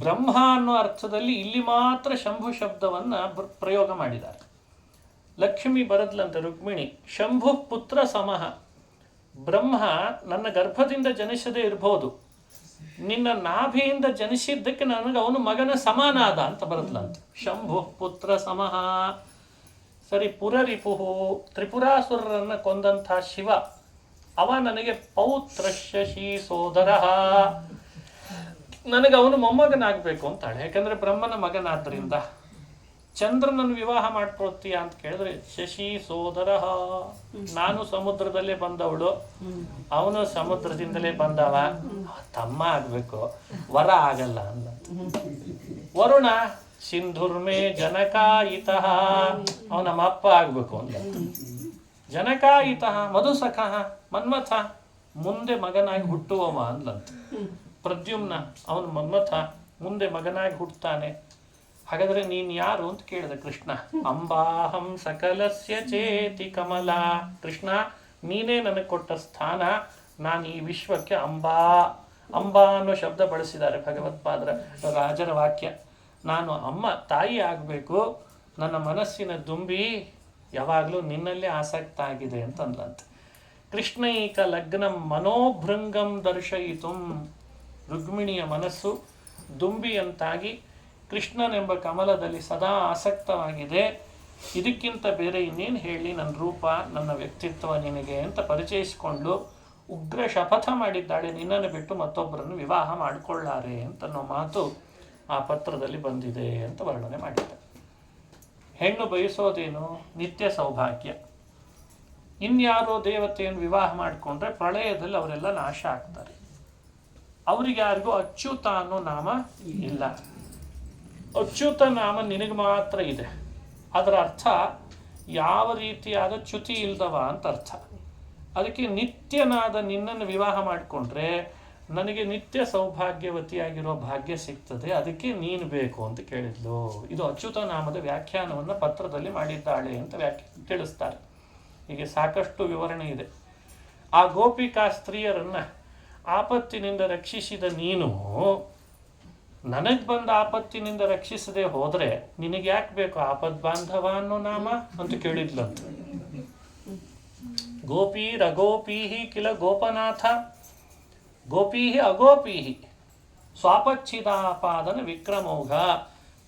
ಬ್ರಹ್ಮ ಅನ್ನೋ ಅರ್ಥದಲ್ಲಿ ಇಲ್ಲಿ ಮಾತ್ರ ಶಂಭು ಶಬ್ದವನ್ನ ಪ್ರಯೋಗ ಮಾಡಿದ್ದಾರೆ. ಲಕ್ಷ್ಮಿ ಬರದ್ಲಂತ ರುಕ್ಮಿಣಿ, ಶಂಭು ಪುತ್ರ ಸಮಃ. ಬ್ರಹ್ಮ ನನ್ನ ಗರ್ಭದಿಂದ ಜನಿಸದೇ ಇರಬಹುದು, ನಿನ್ನ ನಾಭಿಯಿಂದ ಜನಿಸಿದ್ದಕ್ಕೆ ನನಗೆ ಅವನು ಮಗನ ಸಮಾನಾದ ಅಂತ ಬರದ್ಲಂತ. ಶಂಭು ಪುತ್ರ ಸಮಃ. ಸರಿ, ಪುರರಿಪುಹು, ತ್ರಿಪುರಾಸುರರನ್ನು ಕೊಂದಂಥ ಶಿವ, ಅವ ನನಗೆ ಪೌತ್ರ ಶಶಿ ಸೋದರ, ನನಗೆ ಅವನು ಮೊಮ್ಮಗನಾಗಬೇಕು ಅಂತಾಳೆ. ಯಾಕಂದ್ರೆ ಬ್ರಹ್ಮನ ಮಗನಾದ್ರಿಂದ. ಚಂದ್ರನನ್ನು ವಿವಾಹ ಮಾಡ್ಕೊಳ್ತೀಯ ಅಂತ ಕೇಳಿದ್ರೆ ಶಶಿ ಸೋದರ, ನಾನು ಸಮುದ್ರದಲ್ಲೇ ಬಂದವಳು, ಅವನು ಸಮುದ್ರದಿಂದಲೇ ಬಂದವ, ತಮ್ಮ ಆಗ್ಬೇಕು, ವರ ಆಗಲ್ಲ ಅಂದ. ವರುಣ ಸಿಂಧುರ್ಮೇ ಜನಕಾಯಿತ, ಅವನ ಅಪ್ಪ ಆಗ್ಬೇಕು ಅಂದ. ಜನಕಾಯಿತ ಮಧುಸಖ ಮನ್ಮಥ, ಮುಂದೆ ಮಗನಾಗಿ ಹುಟ್ಟುವವ ಅಂದ್ಲಂತ. ಪ್ರದ್ಯುಮ್ನ, ಅವನು ಮನ್ಮಥ, ಮುಂದೆ ಮಗನಾಗಿ ಹುಟ್ಟುತ್ತಾನೆ. ಹಾಗಾದ್ರೆ ನೀನ್ ಯಾರು ಅಂತ ಕೇಳಿದ ಕೃಷ್ಣ. ಅಂಬಾಹಂ ಸಕಲಸ್ಯ ಚೇತಿ ಕಮಲ. ಕೃಷ್ಣ, ನೀನೇ ನನಗೆ ಕೊಟ್ಟ ಸ್ಥಾನ, ನಾನು ಈ ವಿಶ್ವಕ್ಕೆ ಅಂಬಾ. ಅಂಬಾ ಅನ್ನೋ ಶಬ್ದ ಬಳಸಿದ್ದಾರೆ ಭಗವತ್ಪಾದರ ರಾಜರ ವಾಕ್ಯ. ನಾನು ಅಮ್ಮ, ತಾಯಿ ಆಗಬೇಕು, ನನ್ನ ಮನಸ್ಸಿನ ದುಂಬಿ ಯಾವಾಗಲೂ ನಿನ್ನಲ್ಲೇ ಆಸಕ್ತ ಆಗಿದೆ ಅಂತ ಅಂದ್ಲಂತೆ. ಕೃಷ್ಣೈಕ ಲಗ್ನಂ ಮನೋಭೃಂಗಂ ದರ್ಶಯಿತು. ರುಕ್ಮಿಣಿಯ ಮನಸ್ಸು ದುಂಬಿಯಂತಾಗಿ ಕೃಷ್ಣನೆಂಬ ಕಮಲದಲ್ಲಿ ಸದಾ ಆಸಕ್ತವಾಗಿದೆ. ಇದಕ್ಕಿಂತ ಬೇರೆ ಇನ್ನೇನು ಹೇಳಿ ನನ್ನ ರೂಪ, ನನ್ನ ವ್ಯಕ್ತಿತ್ವ ನಿನಗೆ ಅಂತ ಪರಿಚಯಿಸಿಕೊಂಡು ಉಗ್ರ ಶಪಥ ಮಾಡಿದ್ದಾಳೆ, ನಿನ್ನನ್ನು ಬಿಟ್ಟು ಮತ್ತೊಬ್ಬರನ್ನು ವಿವಾಹ ಮಾಡಿಕೊಳ್ಳಾರೆ ಅಂತನ್ನೋ ಮಾತು ಆ ಪತ್ರದಲ್ಲಿ ಬಂದಿದೆ ಅಂತ ವರ್ಣನೆ ಮಾಡಿದ್ದೆ. ಹೆಣ್ಣು ಬಯಸೋದೇನು? ನಿತ್ಯ ಸೌಭಾಗ್ಯ. ಇನ್ಯಾರೋ ದೇವತೆಯನ್ನು ವಿವಾಹ ಮಾಡಿಕೊಂಡ್ರೆ ಪ್ರಳಯದಲ್ಲಿ ಅವರೆಲ್ಲ ನಾಶ ಆಗ್ತಾರೆ. ಅವರಿಗೆ ಯಾರಿಗೂ ಅಚ್ಯುತ ಅನ್ನೋ ನಾಮ ಇಲ್ಲ. ಅಚ್ಯುತ ನಾಮ ನಿನಗೆ ಮಾತ್ರ ಇದೆ. ಅದರ ಅರ್ಥ ಯಾವ ರೀತಿಯಾದ ಚ್ಯುತಿ ಇಲ್ದವ ಅಂತ ಅರ್ಥ. ಅದಕ್ಕೆ ನಿತ್ಯನಾದ ನಿನ್ನನ್ನು ವಿವಾಹ ಮಾಡಿಕೊಂಡ್ರೆ ನನಗೆ ನಿತ್ಯ ಸೌಭಾಗ್ಯವತಿಯಾಗಿರೋ ಭಾಗ್ಯ ಸಿಗ್ತದೆ, ಅದಕ್ಕೆ ನೀನು ಬೇಕು ಅಂತ ಕೇಳಿದ್ಲು. ಇದು ಅಚ್ಯುತ ನಾಮದ ವ್ಯಾಖ್ಯಾನವನ್ನು ಪತ್ರದಲ್ಲಿ ಮಾಡಿದ್ದಾಳೆ ಅಂತ ತಿಳಿಸ್ತಾರೆ. ಹೀಗೆ ಸಾಕಷ್ಟು ವಿವರಣೆ ಇದೆ. ಆ ಗೋಪಿಕಾ ಸ್ತ್ರೀಯರನ್ನು ಆಪತ್ತಿನಿಂದ ರಕ್ಷಿಸಿದ ನೀನು ನನಗೆ ಬಂದ ಆಪತ್ತಿನಿಂದ ರಕ್ಷಿಸದೆ ಹೋದರೆ ನಿನಗೆ ಯಾಕೆ ಬೇಕು ಆಪದ್ ಬಾಂಧವ ಅನ್ನೋ ನಾಮ ಅಂತ ಕೇಳಿದ್ಲಂತ. ಗೋಪೀರಗೋಪೀಹಿ ಕಿಲ ಗೋಪನಾಥ, ಗೋಪೀಹಿ ಅಗೋಪೀಹಿ ಸ್ವಾಪಚ್ಛಿದಾಪಾದನ ವಿಕ್ರಮೋಘ.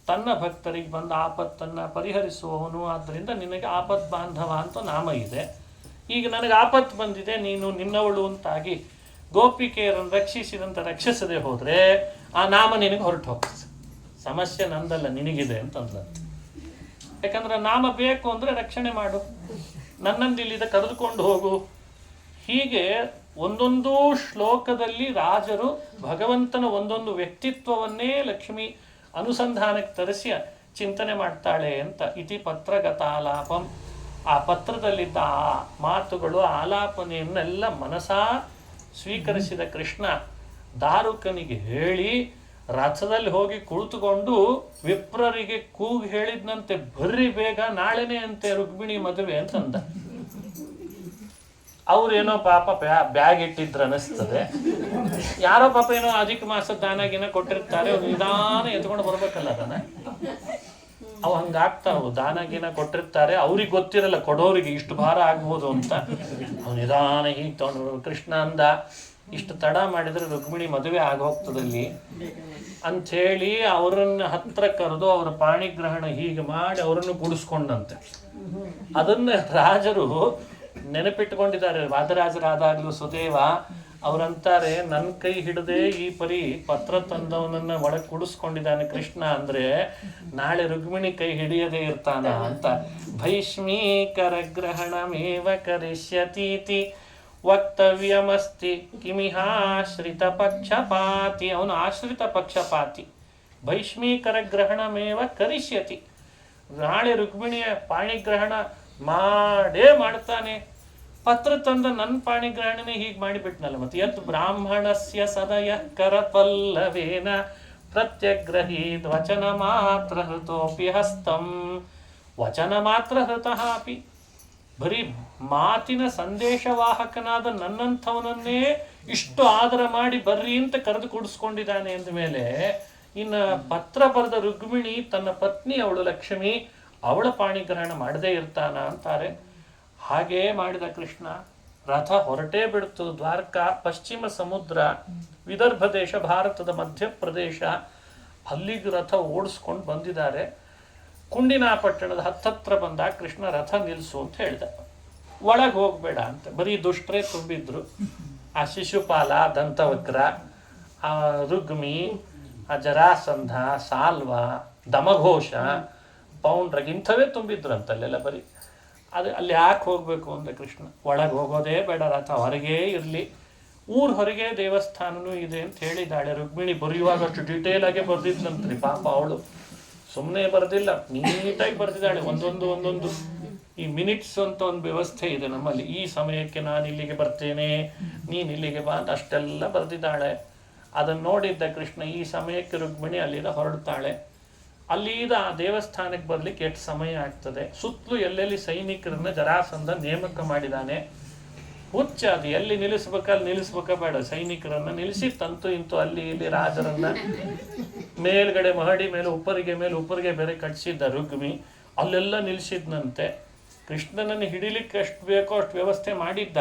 ತನ್ನ ಭಕ್ತರಿಗೆ ಬಂದ ಆಪತ್ತನ್ನು ಪರಿಹರಿಸುವವನು, ಆದ್ದರಿಂದ ನಿನಗೆ ಆಪತ್ ಬಾಂಧವ ಅಂತ ನಾಮ ಇದೆ. ಈಗ ನನಗೆ ಆಪತ್ತು ಬಂದಿದೆ, ನೀನು ನಿನ್ನವಳು ಅಂತಾಗಿ ಗೋಪಿಕೆಯರನ್ನು ರಕ್ಷಿಸಿದಂತ ರಕ್ಷಿಸದೆ ಹೋದರೆ ಆ ನಾಮ ನಿನಗೆ ಹೊರಟು ಹೋಗ್ತದೆ. ಸಮಸ್ಯೆ ನಂದಲ್ಲ, ನಿನಗಿದೆ ಅಂತಂದ್ಲಂತ. ಯಾಕಂದ್ರೆ ನಾಮ ಬೇಕು ಅಂದರೆ ರಕ್ಷಣೆ ಮಾಡು. ನನ್ನನ್ನು ಇಲ್ಲಿಂದ ಕರೆದುಕೊಂಡು ಹೋಗು. ಹೀಗೆ ಒಂದೊಂದು ಶ್ಲೋಕದಲ್ಲಿ ರಾಜರು ಭಗವಂತನ ಒಂದೊಂದು ವ್ಯಕ್ತಿತ್ವವನ್ನೇ ಲಕ್ಷ್ಮಿ ಅನುಸಂಧಾನಕ್ಕೆ ತರಿಸಿ ಚಿಂತನೆ ಮಾಡ್ತಾಳೆ ಅಂತ. ಇತಿ ಪತ್ರಗತಾಲಾಪಂ, ಆ ಪತ್ರದಲ್ಲಿದ್ದ ಆ ಮಾತುಗಳು ಆಲಾಪನೆಯನ್ನೆಲ್ಲ ಮನಸಾ ಸ್ವೀಕರಿಸಿದ ಕೃಷ್ಣ ದಾರುಕನಿಗೆ ಹೇಳಿ ರಥದಲ್ಲಿ ಹೋಗಿ ಕುಳಿತುಕೊಂಡು ವಿಪ್ರರಿಗೆ ಕೂಗಿ ಹೇಳಿದ್ನಂತೆ, ಬರ್ರಿ ಬೇಗ, ನಾಳೆನೇ ಅಂತೆ ರುಕ್ಮಿಣಿ ಮದುವೆ ಅಂತಂದ. ಅವ್ರೇನೋ ಪಾಪ ಬ್ಯಾಗ್ ಇಟ್ಟಿದ್ರು ಅನಿಸ್ತದೆ. ಯಾರೋ ಪಾಪ ಏನೋ ಅಧಿಕ ಮಾಸದ ದಾನಾಗಿನ ಕೊಟ್ಟಿರ್ತಾರೆ, ಅವ್ರು ನಿಧಾನ ಎತ್ಕೊಂಡು ಬರ್ಬೇಕಲ್ಲ ಅದನ್ನ. ಅವು ಹಂಗಾಗ್ತಾವು, ದಾನಾಗಿನ ಕೊಟ್ಟಿರ್ತಾರೆ, ಅವ್ರಿಗೆ ಗೊತ್ತಿರಲ್ಲ ಕೊಡೋರಿಗೆ ಇಷ್ಟು ಭಾರ ಆಗ್ಬೋದು ಅಂತ. ಅವ್ನು ನಿಧಾನ ಹೀಗೆ ತಗೊಂಡು ಕೃಷ್ಣ ಅಂದ, ಇಷ್ಟು ತಡ ಮಾಡಿದ್ರೆ ರುಕ್ಮಿಣಿ ಮದುವೆ ಆಗೋಗ್ತದಲ್ಲಿ ಅಂಥೇಳಿ ಅವರನ್ನ ಹತ್ರ ಕರೆದು ಅವರ ಪಾಣಿಗ್ರಹಣ ಹೀಗೆ ಮಾಡಿ ಅವರನ್ನು ಕೂಡಿಸ್ಕೊಂಡಂತೆ. ಅದನ್ನ ರಾಜರು ನೆನಪಿಟ್ಟುಕೊಂಡಿದ್ದಾರೆ. ವಾದರಾಜರಾದಾಗ್ಲೂ ಸುದೇವ ಅವರಂತಾರೆ, ನನ್ನ ಕೈ ಹಿಡದೆ ಈ ಪರಿ ಪತ್ರ ತಂದವನನ್ನ ಒಳಗೆ ಕೂಡಿಸ್ಕೊಂಡಿದ್ದಾನೆ ಕೃಷ್ಣ ಅಂದ್ರೆ ನಾಳೆ ರುಕ್ಮಿಣಿ ಕೈ ಹಿಡಿಯದೇ ಇರ್ತಾನ ಅಂತ. ಭೈಷ್ಮೀಕರಗ್ರಹಣಮೇವ ಕರಿಷ್ಯತೀತಿ ವಕ್ತವ್ಯಮಸ್ತಿ ಕಿಮಿಹಾಶ್ರಿತ ಪಕ್ಷಪಾತಿ. ಅವನು ಆಶ್ರಿತ ಪಕ್ಷಪಾತಿ. ಭೈಷ್ಮೀಕರಗ್ರಹಣಮೇವ ಕರಿಷ್ಯತಿ, ನಾಳೆ ರುಕ್ಮಿಣಿಯ ಪಾಣಿಗ್ರಹಣ ಮಾಡೇ ಮಾಡ್ತಾನೆ. ಪತ್ರ ತಂದ ನನ್ನ ಪಾಣಿಗ್ರಹಣನೇ ಹೀಗೆ ಮಾಡಿಬಿಟ್ನಲ್ಲ. ಮತ್ತೆ ಯತ್ ಬ್ರಾಹ್ಮಣಸ್ಯ ಸದಯ ಕರಪಲ್ಲವೇನ ಪ್ರತ್ಯಗ್ರಹೀತ್ ವಚನ ಮಾತ್ರ ಹೃತೋಪಿ ಹಸ್ತಂ. ವಚನ ಮಾತ್ರ ಹೃತಃ ಅಪಿ, ಬರೀ ಮಾತಿನ ಸಂದೇಶವಾಹಕನಾದ ನನ್ನಂಥವನನ್ನೇ ಇಷ್ಟು ಆದರ ಮಾಡಿ ಬರ್ರಿ ಅಂತ ಕರೆದು ಕೂಡಿಸ್ಕೊಂಡಿದ್ದಾನೆ ಅಂದ ಮೇಲೆ ಇನ್ನು ಪತ್ರ ಬರೆದ ರುಕ್ಮಿಣಿ ತನ್ನ ಪತ್ನಿ ಅವಳು ಲಕ್ಷ್ಮಿ, ಅವಳ ಪಾಣಿಗ್ರಹಣ ಮಾಡದೇ ಇರ್ತಾನ ಅಂತಾರೆ. ಹಾಗೇ ಮಾಡಿದ ಕೃಷ್ಣ. ರಥ ಹೊರಟೇ ಬಿಡ್ತು. ದ್ವಾರಕಾ ಪಶ್ಚಿಮ ಸಮುದ್ರ, ವಿದರ್ಭ ದೇಶ, ಭಾರತದ ಮಧ್ಯಪ್ರದೇಶ, ಅಲ್ಲಿಗೆ ರಥ ಓಡಿಸ್ಕೊಂಡು ಬಂದಿದ್ದಾರೆ. ಕುಂಡಿನಾಪಟ್ಟಣದ ಹತ್ತತ್ರ ಬಂದಾಗ ಕೃಷ್ಣ ರಥ ನಿಲ್ಲಿಸು ಅಂತ ಹೇಳ್ದ. ಒಳಗೆ ಹೋಗ್ಬೇಡ ಅಂತ. ಬರೀ ದುಷ್ಟರೇ ತುಂಬಿದ್ರು. ಆ ಶಿಶುಪಾಲ, ದಂತವಕ್ರ, ಆ ರುಗ್ಮಿ, ಆ ಜರಾಸಂಧ, ಸಾಲ್ವ, ದಮಘೋಷ, ಪೌಂಡ್ರಗ್ ಇಂಥವೇ ತುಂಬಿದ್ರು ಅಂತಲ್ಲೆಲ್ಲ. ಬರೀ ಅದು ಅಲ್ಲಿ ಯಾಕೆ ಹೋಗಬೇಕು ಅಂದರೆ ಕೃಷ್ಣ ಒಳಗೆ ಹೋಗೋದೇ ಬೇಡ, ರಥ ಹೊರಗೇ ಇರಲಿ, ಊರು ಹೊರಗೆ ದೇವಸ್ಥಾನನೂ ಇದೆ ಅಂತ ಹೇಳಿದ್ದಾಳೆ. ರುಕ್ಮಿಣಿ ಬರೆಯುವಾಗ ಅಷ್ಟು ಡೀಟೇಲ್ ಆಗಿ ಬರ್ದಿದ್ಲಂತ್ರಿ. ಪಾಪ ಅವಳು ಸುಮ್ಮನೆ ಬರೆದಿಲ್ಲ, ನೀಟಾಗಿ ಬರೆದಿದ್ದಾಳೆ. ಒಂದೊಂದು ಈ ಮಿನಿಟ್ಸ್ ಅಂತ ಒಂದು ವ್ಯವಸ್ಥೆ ಇದೆ ನಮ್ಮಲ್ಲಿ. ಈ ಸಮಯಕ್ಕೆ ನಾನು ಇಲ್ಲಿಗೆ ಬರ್ತೇನೆ, ನೀನು ಇಲ್ಲಿಗೆ ಬಾ ಅಂತ ಅಷ್ಟೆಲ್ಲ ಬರೆದಿದ್ದಾಳೆ. ಅದನ್ನು ನೋಡಿದ್ದ ಕೃಷ್ಣ ಈ ಸಮಯಕ್ಕೆ ರುಕ್ಮಿಣಿ ಅಲ್ಲಿಂದ ಹೊರಡ್ತಾಳೆ. ಅಲ್ಲಿಂದ ಆ ದೇವಸ್ಥಾನಕ್ಕೆ ಬರ್ಲಿಕ್ಕೆ ಎಷ್ಟು ಸಮಯ ಆಗ್ತದೆ. ಸುತ್ತಲೂ ಎಲ್ಲೆಲ್ಲಿ ಸೈನಿಕರನ್ನ ಜರಾಸಂಧ ನೇಮಕ ಮಾಡಿದ್ದಾನೆ. ಹುಚ್ಚ ಅದು, ಎಲ್ಲಿ ನಿಲ್ಲಿಸ್ಬೇಕಲ್ಲಿ ನಿಲ್ಲಿಸ್ಬೇಕ ಬೇಡ, ಸೈನಿಕರನ್ನ ನಿಲ್ಲಿಸಿ ತಂತು ಇಂತು ಅಲ್ಲಿ ಇಲ್ಲಿ ರಾಜರನ್ನ ಮೇಲ್ಗಡೆ ಮಹಡಿ ಮೇಲೆ ಉಪ್ಪರಿಗೆ ಬೇರೆ ಕಟ್ಸಿದ್ದ ರುಗ್ಮಿ, ಅಲ್ಲೆಲ್ಲ ನಿಲ್ಲಿಸಿದ್ನಂತೆ. ಕೃಷ್ಣನನ್ನು ಹಿಡಿಲಿಕ್ಕೆ ಎಷ್ಟು ಬೇಕೋ ಅಷ್ಟು ವ್ಯವಸ್ಥೆ ಮಾಡಿದ್ದ.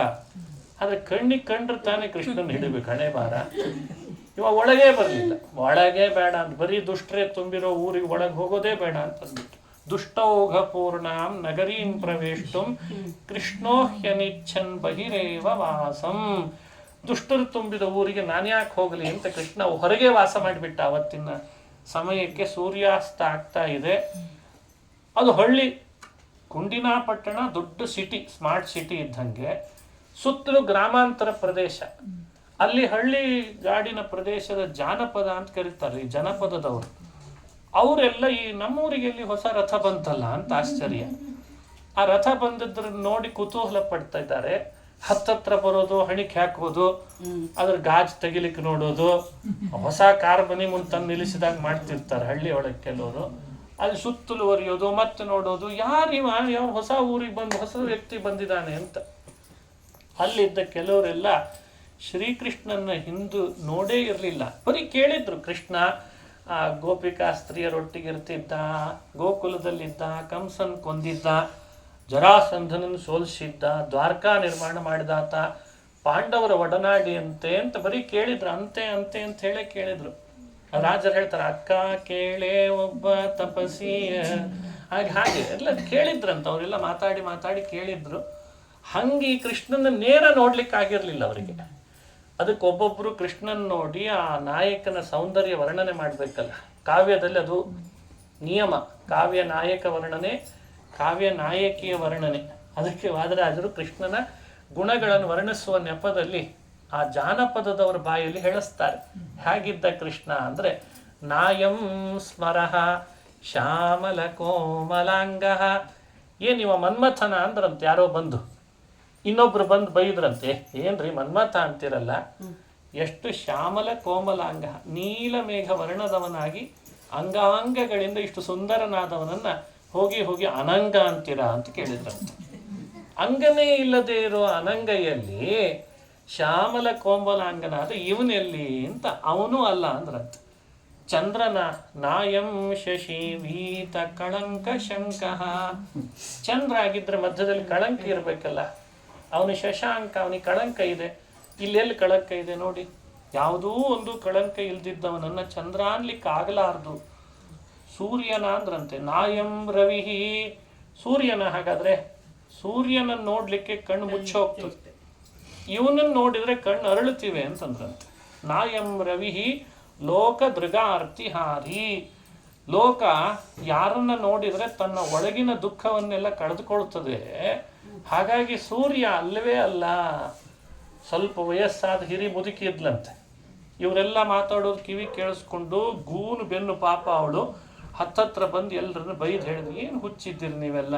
ಆದ್ರೆ ಕಣ್ಣಿಗೆ ಕಂಡ್ರೆ ತಾನೇ ಕೃಷ್ಣನ ಹಿಡಿಬೇಕು, ಹಣೆ ಬಾರ. ಇವಾಗ ಒಳಗೇ ಬರಲಿಲ್ಲ. ಒಳಗೆ ಬೇಡ ಅಂತ, ಬರೀ ದುಷ್ಟರೇ ತುಂಬಿರೋ ಊರಿಗೆ ಒಳಗೆ ಹೋಗೋದೇ ಬೇಡ ಅಂತಂದ್ಬಿಟ್ಟು. ದುಷ್ಟೌಘ ಪೂರ್ಣಾಂ ನಗರೀಂ ಪ್ರವೇಷ್ಟುಂ ಕೃಷ್ಣೋ ಹ್ಯನಿಚ್ಛನ್ ಬಹಿರೇವ ವಾಸಂ. ದುಷ್ಟರು ತುಂಬಿದ ಊರಿಗೆ ನಾನ್ಯಾಕೆ ಹೋಗಲಿ ಅಂತ ಕೃಷ್ಣ ಹೊರಗೆ ವಾಸ ಮಾಡಿಬಿಟ್ಟ. ಅವತ್ತಿನ ಸಮಯಕ್ಕೆ ಸೂರ್ಯಾಸ್ತ ಆಗ್ತಾ ಇದೆ. ಅದು ಹಳ್ಳಿ, ಕುಂಡಿನಾಪಟ್ಟಣ ದೊಡ್ಡ ಸಿಟಿ, ಸ್ಮಾರ್ಟ್ ಸಿಟಿ ಇದ್ದಂಗೆ. ಸುತ್ತಲೂ ಗ್ರಾಮಾಂತರ ಪ್ರದೇಶ. ಅಲ್ಲಿ ಹಳ್ಳಿ ಗಾಡಿನ ಪ್ರದೇಶದ ಜಾನಪದ ಅಂತ ಕರೀತಾರೆ, ಈ ಜನಪದದವರು. ಅವರೆಲ್ಲ ಈ ನಮ್ಮೂರಿಗೆ ಇಲ್ಲಿ ಹೊಸ ರಥ ಬಂತಲ್ಲ ಅಂತ ಆಶ್ಚರ್ಯ. ಆ ರಥ ಬಂದದ್ರ ನೋಡಿ ಕುತೂಹಲ ಪಡ್ತಾ ಇದ್ದಾರೆ. ಹತ್ತತ್ರ ಬರೋದು, ಹಣಿಕೆ ಹಾಕೋದು, ಅದ್ರ ಗಾಜ್ ತೆಗಿಲಿಕ್ಕೆ ನೋಡೋದು, ಹೊಸ ಕಾರ್ ಮನೆ ಮುಂದೆ ತಂದು ನಿಲ್ಲಿಸಿದಾಗ ಮಾಡ್ತಿರ್ತಾರೆ ಹಳ್ಳಿ ಒಳಗೆ ಕೆಲವರು. ಅಲ್ಲಿ ಸುತ್ತಲೂ ಒರೆಯೋದು, ಮತ್ತೆ ನೋಡೋದು, ಯಾವ ಹೊಸ ಊರಿಗೆ ಬಂದು ಹೊಸ ವ್ಯಕ್ತಿ ಬಂದಿದ್ದಾನೆ ಅಂತ. ಅಲ್ಲಿದ್ದ ಕೆಲವರೆಲ್ಲ ಶ್ರೀಕೃಷ್ಣನ ಹಿಂದೂ ನೋಡೇ ಇರಲಿಲ್ಲ, ಬರೀ ಕೇಳಿದ್ರು. ಕೃಷ್ಣ ಆ ಗೋಪಿಕಾ ಸ್ತ್ರೀಯರೊಟ್ಟಿಗಿರ್ತಿದ್ದ, ಗೋಕುಲದಲ್ಲಿದ್ದ, ಕಂಸನ್ ಕೊಂದಿದ್ದ, ಜರಾಸಂಧನನ್ನು ಸೋಲಿಸಿದ್ದ, ದ್ವಾರಕಾ ನಿರ್ಮಾಣ ಮಾಡಿದಾತ, ಪಾಂಡವರ ಒಡನಾಡಿ ಅಂತೆ ಅಂತ ಬರೀ ಕೇಳಿದ್ರು. ಅಂತೆ ಅಂತ ಹೇಳೇ ಕೇಳಿದ್ರು. ರಾಜರು ಹೇಳ್ತಾರೆ, ಅಕ್ಕ ಕೇಳೆ ಒಬ್ಬ ತಪಸ್ಸಿಯ, ಹಾಗೆ ಎಲ್ಲ ಕೇಳಿದ್ರಂತ. ಅವರೆಲ್ಲ ಮಾತಾಡಿ ಕೇಳಿದ್ರು. ಹಂಗೆ ಈ ಕೃಷ್ಣನ ನೇರ ನೋಡ್ಲಿಕ್ಕೆ ಆಗಿರ್ಲಿಲ್ಲ ಅವರಿಗೆ. ಅದಕ್ಕೆ ಒಬ್ಬೊಬ್ರು ಕೃಷ್ಣನ್ ನೋಡಿ ಆ ನಾಯಕನ ಸೌಂದರ್ಯ ವರ್ಣನೆ ಮಾಡ್ಬೇಕಲ್ಲ. ಕಾವ್ಯದಲ್ಲಿ ಅದು ನಿಯಮ. ಕಾವ್ಯ ನಾಯಕ ವರ್ಣನೆ, ಕಾವ್ಯ ನಾಯಕಿಯ ವರ್ಣನೆ. ಅದಕ್ಕೆ ವಾದರಾಜರು ಕೃಷ್ಣನ ಗುಣಗಳನ್ನು ವರ್ಣಿಸುವ ನೆಪದಲ್ಲಿ ಆ ಜಾನಪದದವರ ಬಾಯಲ್ಲಿ ಹೇಳಿಸ್ತಾರೆ. ಹೇಗಿದ್ದ ಕೃಷ್ಣ ಅಂದರೆ, ನಾಯಂ ಸ್ಮರಃ ಶ್ಯಾಮಲ ಕೋಮಲಾಂಗ. ಏನಿವ ಮನ್ಮಥನ ಅಂದ್ರಂತೆ ಯಾರೋ ಬಂದು, ಇನ್ನೊಬ್ರು ಬಂದು ಬೈದ್ರಂತೆ, ಏನ್ರಿ ಮನ್ಮಥ ಅಂತಿರಲ್ಲ, ಎಷ್ಟು ಶ್ಯಾಮಲ ಕೋಮಲಾಂಗ, ನೀಲಮೇಘ ವರ್ಣದವನಾಗಿ ಅಂಗಾಂಗಗಳಿಂದ ಇಷ್ಟು ಸುಂದರನಾದವನನ್ನ ಹೋಗಿ ಹೋಗಿ ಅನಂಗ ಅಂತೀರಾ ಅಂತ ಕೇಳಿದ್ರಂತೆ. ಅಂಗನೇ ಇಲ್ಲದೆ ಇರೋ ಅನಂಗಯಲ್ಲಿ ಶ್ಯಾಮಲ ಕೋಮಲಾಂಗನಾದ ಇವನೆಲ್ಲಿ ಅಂತ ಅವನು ಅಲ್ಲ ಅಂದ್ರಂತೆ. ಚಂದ್ರನ ನಾಯಂ ಶಶಿ ವೀತ ಕಳಂಕ ಶಂಕ. ಚಂದ್ರ ಆಗಿದ್ರೆ ಮಧ್ಯದಲ್ಲಿ ಕಳಂಕ ಇರಬೇಕಲ್ಲ, ಅವನು ಶಶಾಂಕ, ಅವನಿಗೆ ಕಳಂಕ ಇದೆ. ಇಲ್ಲೆಲ್ಲಿ ಕಳಂಕ ಇದೆ ನೋಡಿ, ಯಾವುದೂ ಒಂದು ಕಳಂಕ ಇಲ್ದಿದ್ದವನನ್ನ ಚಂದ್ರ ಅನ್ಲಿಕ್ಕೆ ಆಗಲಾರ್ದು. ಸೂರ್ಯನ ಅಂದ್ರಂತೆ ನಾಯಂ ರವಿಹಿ. ಸೂರ್ಯನ ಹಾಗಾದ್ರೆ ಸೂರ್ಯನನ್ನು ನೋಡ್ಲಿಕ್ಕೆ ಕಣ್ಣು ಮುಚ್ಚೋಗ್ತದೆ, ಇವನನ್ನು ನೋಡಿದ್ರೆ ಕಣ್ಣು ಅರಳುತ್ತಿವೆ ಅಂತಂದ್ರಂತೆ. ನಾಯಂ ರವಿಹಿ ಲೋಕ ದೃಗಾರ್ತಿಹಾರಿ. ಲೋಕ ಯಾರನ್ನ ನೋಡಿದ್ರೆ ತನ್ನ ಒಳಗಿನ ದುಃಖವನ್ನೆಲ್ಲ ಕಳೆದುಕೊಳ್ತದೆ. ಹಾಗಾಗಿ ಸೂರ್ಯ ಅಲ್ಲವೇ ಅಲ್ಲ. ಸ್ವಲ್ಪ ವಯಸ್ಸಾದ ಹಿರಿ ಮುದುಕಿ ಇದ್ಲಂತೆ. ಇವರೆಲ್ಲ ಮಾತಾಡೋದು ಕಿವಿ ಕೇಳಿಸ್ಕೊಂಡು ಗೂನು ಬೆನ್ನು ಪಾಪ ಅವಳು ಹತ್ತತ್ರ ಬಂದು ಎಲ್ಲರನ್ನು ಬೈದು ಹೇಳಿದ್ರು, ಏನು ಹುಚ್ಚಿದ್ದೀರಿ ನೀವೆಲ್ಲ,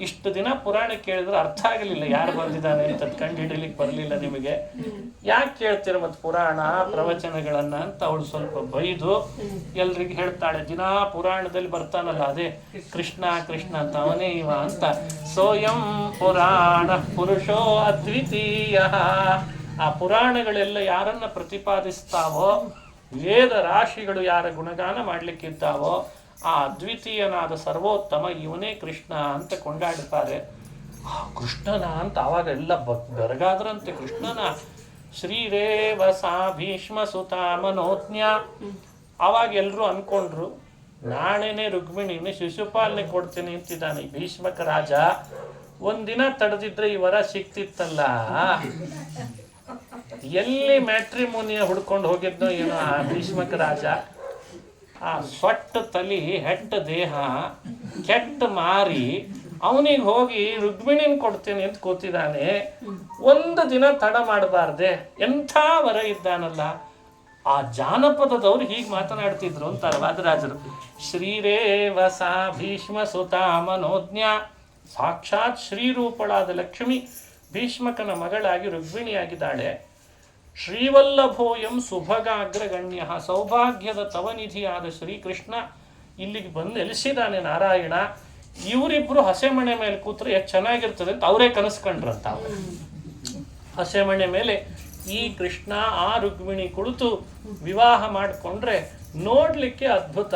ಇಷ್ಟು ದಿನ ಪುರಾಣ ಕೇಳಿದ್ರೆ ಅರ್ಥ ಆಗಲಿಲ್ಲ ಯಾರು ಬಂದಿದ್ದಾನೆ ಅಂತ ಕಂಡು ಹಿಡಿಲಿಕ್ಕೆ ಬರಲಿಲ್ಲ ನಿಮಗೆ, ಯಾಕೆ ಕೇಳ್ತೀರ ಮತ್ತು ಪುರಾಣ ಪ್ರವಚನಗಳನ್ನ ಅಂತ ಅವಳು ಸ್ವಲ್ಪ ಬೈದು ಎಲ್ರಿಗೆ ಹೇಳ್ತಾಳೆ. ದಿನಾ ಪುರಾಣದಲ್ಲಿ ಬರ್ತಾನಲ್ಲ ಅದೇ ಕೃಷ್ಣ ಕೃಷ್ಣ ಅಂತ, ಅವನೇ ಇವ ಅಂತ. ಸೋಯಂ ಪುರಾಣ ಪುರುಷೋ ಅದ್ವಿತೀಯ. ಆ ಪುರಾಣಗಳೆಲ್ಲ ಯಾರನ್ನ ಪ್ರತಿಪಾದಿಸ್ತಾವೋ, ವೇದ ರಾಶಿಗಳು ಯಾರ ಗುಣಗಾನ ಮಾಡ್ಲಿಕ್ಕಿದ್ದಾವೋ ಆ ಅದ್ವಿತೀಯನಾದ ಸರ್ವೋತ್ತಮ ಇವನೇ ಕೃಷ್ಣ ಅಂತ ಕೊಂಡಾಡುತ್ತಾರೆ. ಕೃಷ್ಣನ ಅಂತ ಆವಾಗ ಎಲ್ಲ ಬೆರಗಾದ್ರಂತೆ. ಕೃಷ್ಣನ ಶ್ರೀರೇವ ಸಾ ಭೀಷ್ಮ ಸುತ ಮನೋಜ್ಞ. ಆವಾಗ ಎಲ್ಲರೂ ಅನ್ಕೊಂಡ್ರು, ನಾಳೆನೆ ರುಕ್ಮಿಣಿನೇ ಶಿಶುಪಾಲನೆ ಕೊಡ್ತೀನಿ ಅಂತಿದ್ದಾನೆ ಭೀಷ್ಮಕ ರಾಜ. ಒಂದಿನ ತಡೆದಿದ್ರೆ ಈ ವರ ಸಿಕ್ತಿತ್ತಲ್ಲ. ಎಲ್ಲಿ ಮ್ಯಾಟ್ರಿಮೋನಿಯ ಹುಡ್ಕೊಂಡು ಹೋಗಿದ್ನೋ ಏನೋ ಆ ಭೀಷ್ಮಕ ರಾಜ. ಆ ಸೊಟ್ಟ ತಲಿ ಹೆಟ್ಟ ದೇಹ ಕೆಟ್ಟ ಮಾರಿ ಅವನಿಗೆ ಹೋಗಿ ರುಕ್ಮಿಣಿನ ಕೊಡ್ತೀನಿ ಅಂತ ಕೂತಿದ್ದಾನೆ. ಒಂದು ದಿನ ತಡ ಮಾಡಬಾರ್ದೆ, ಎಂಥ ವರ ಇದ್ದಾನಲ್ಲ. ಆ ಜಾನಪದದವ್ರು ಹೀಗೆ ಮಾತನಾಡ್ತಿದ್ರು ಅಂತಾರೆ ವಾದರಾಜರು. ಶ್ರೀರೇವ ಸಾ ಭೀಷ್ಮ ಸುತ ಮನೋಜ್ಞ. ಸಾಕ್ಷಾತ್ ಶ್ರೀರೂಪಳಾದ ಲಕ್ಷ್ಮಿ ಭೀಷ್ಮಕನ ಮಗಳಾಗಿ ರುಕ್ಮಿಣಿಯಾಗಿದ್ದಾಳೆ. ಶ್ರೀವಲ್ಲಭೋಯಂ ಸುಭಗಾಗ್ರಗಣ್ಯ. ಸೌಭಾಗ್ಯದ ತವನಿಧಿಯಾದ ಶ್ರೀಕೃಷ್ಣ ಇಲ್ಲಿಗೆ ಬಂದು ನೆಲೆಸಿದಾನೆ ನಾರಾಯಣ. ಇವರಿಬ್ರು ಹಸೆಮಣೆ ಮೇಲೆ ಕೂತ್ರೆ ಎಷ್ಟು ಚೆನ್ನಾಗಿರ್ತದೆ ಅಂತ ಅವರೇ ಕನಸ್ಕೊಂಡ್ರಂತ. ಹಸೆಮಣೆ ಮೇಲೆ ಈ ಕೃಷ್ಣ ಆ ರುಕ್ಮಿಣಿ ಕುಳಿತು ವಿವಾಹ ಮಾಡಿಕೊಂಡ್ರೆ ನೋಡ್ಲಿಕ್ಕೆ ಅದ್ಭುತ.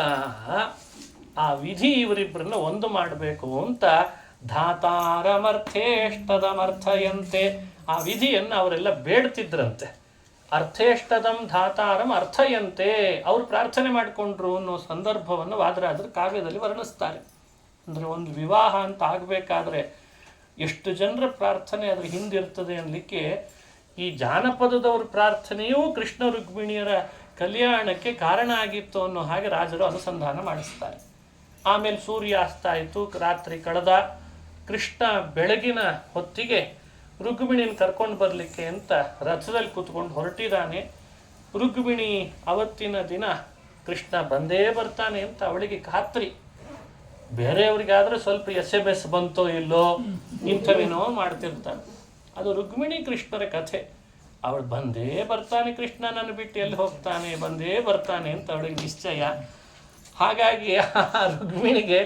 ಆ ವಿಧಿ ಇವರಿಬ್ಬರನ್ನ ಒಂದು ಮಾಡಬೇಕು ಅಂತ ಧಾತಾರಮರ್ಥೇಷ್ಟದಮರ್ಥಯಂತೆ. ಆ ವಿಧಿಯನ್ನು ಅವರೆಲ್ಲ ಬೇಡ್ತಿದ್ರಂತೆ. ಅರ್ಥೇಷ್ಟದಂ ಧಾತಾರಂ ಅರ್ಥಯಂತೆ. ಅವ್ರು ಪ್ರಾರ್ಥನೆ ಮಾಡಿಕೊಂಡ್ರು ಅನ್ನೋ ಸಂದರ್ಭವನ್ನು ವಾದರಾಜರು ಕಾವ್ಯದಲ್ಲಿ ವರ್ಣಿಸ್ತಾರೆ. ಅಂದರೆ ಒಂದು ವಿವಾಹ ಅಂತ ಆಗಬೇಕಾದ್ರೆ ಎಷ್ಟು ಜನರ ಪ್ರಾರ್ಥನೆ ಅದ್ರ ಹಿಂದಿರ್ತದೆ ಅನ್ನಲಿಕ್ಕೆ ಈ ಜಾನಪದದವ್ರ ಪ್ರಾರ್ಥನೆಯೂ ಕೃಷ್ಣ ರುಕ್ಮಿಣಿಯರ ಕಲ್ಯಾಣಕ್ಕೆ ಕಾರಣ ಆಗಿತ್ತು ಅನ್ನೋ ಹಾಗೆ ರಾಜರು ಅನುಸಂಧಾನ ಮಾಡಿಸ್ತಾರೆ. ಆಮೇಲೆ ಸೂರ್ಯಾಸ್ತ ಆಯಿತು, ರಾತ್ರಿ ಕಳೆದ. ಕೃಷ್ಣ ಬೆಳಗಿನ ಹೊತ್ತಿಗೆ ರುಕ್ಮಿಣಿನ ಕರ್ಕೊಂಡು ಬರಲಿಕ್ಕೆ ಅಂತ ರಥದಲ್ಲಿ ಕೂತ್ಕೊಂಡು ಹೊರಟಿದ್ದಾನೆ. ರುಕ್ಮಿಣಿ ಅವತ್ತಿನ ದಿನ ಕೃಷ್ಣ ಬಂದೇ ಬರ್ತಾನೆ ಅಂತ ಅವಳಿಗೆ ಖಾತ್ರಿ. ಬೇರೆಯವ್ರಿಗಾದ್ರೆ ಸ್ವಲ್ಪ SMS ಬಂತೋ ಇಲ್ಲೋ ಇಂಥವೇನೋ ಮಾಡ್ತಿರ್ತಾನೆ. ಅದು ರುಕ್ಮಿಣಿ ಕೃಷ್ಣರ ಕಥೆ. ಅವಳು ಬಂದೇ ಬರ್ತಾನೆ ಕೃಷ್ಣ, ನನ್ನ ಬಿಟ್ಟು ಎಲ್ಲಿ ಹೋಗ್ತಾನೆ, ಬಂದೇ ಬರ್ತಾನೆ ಅಂತ ಅವಳಿಗೆ ನಿಶ್ಚಯ. ಹಾಗಾಗಿ ಆ ರುಕ್ಮಿಣಿಗೆ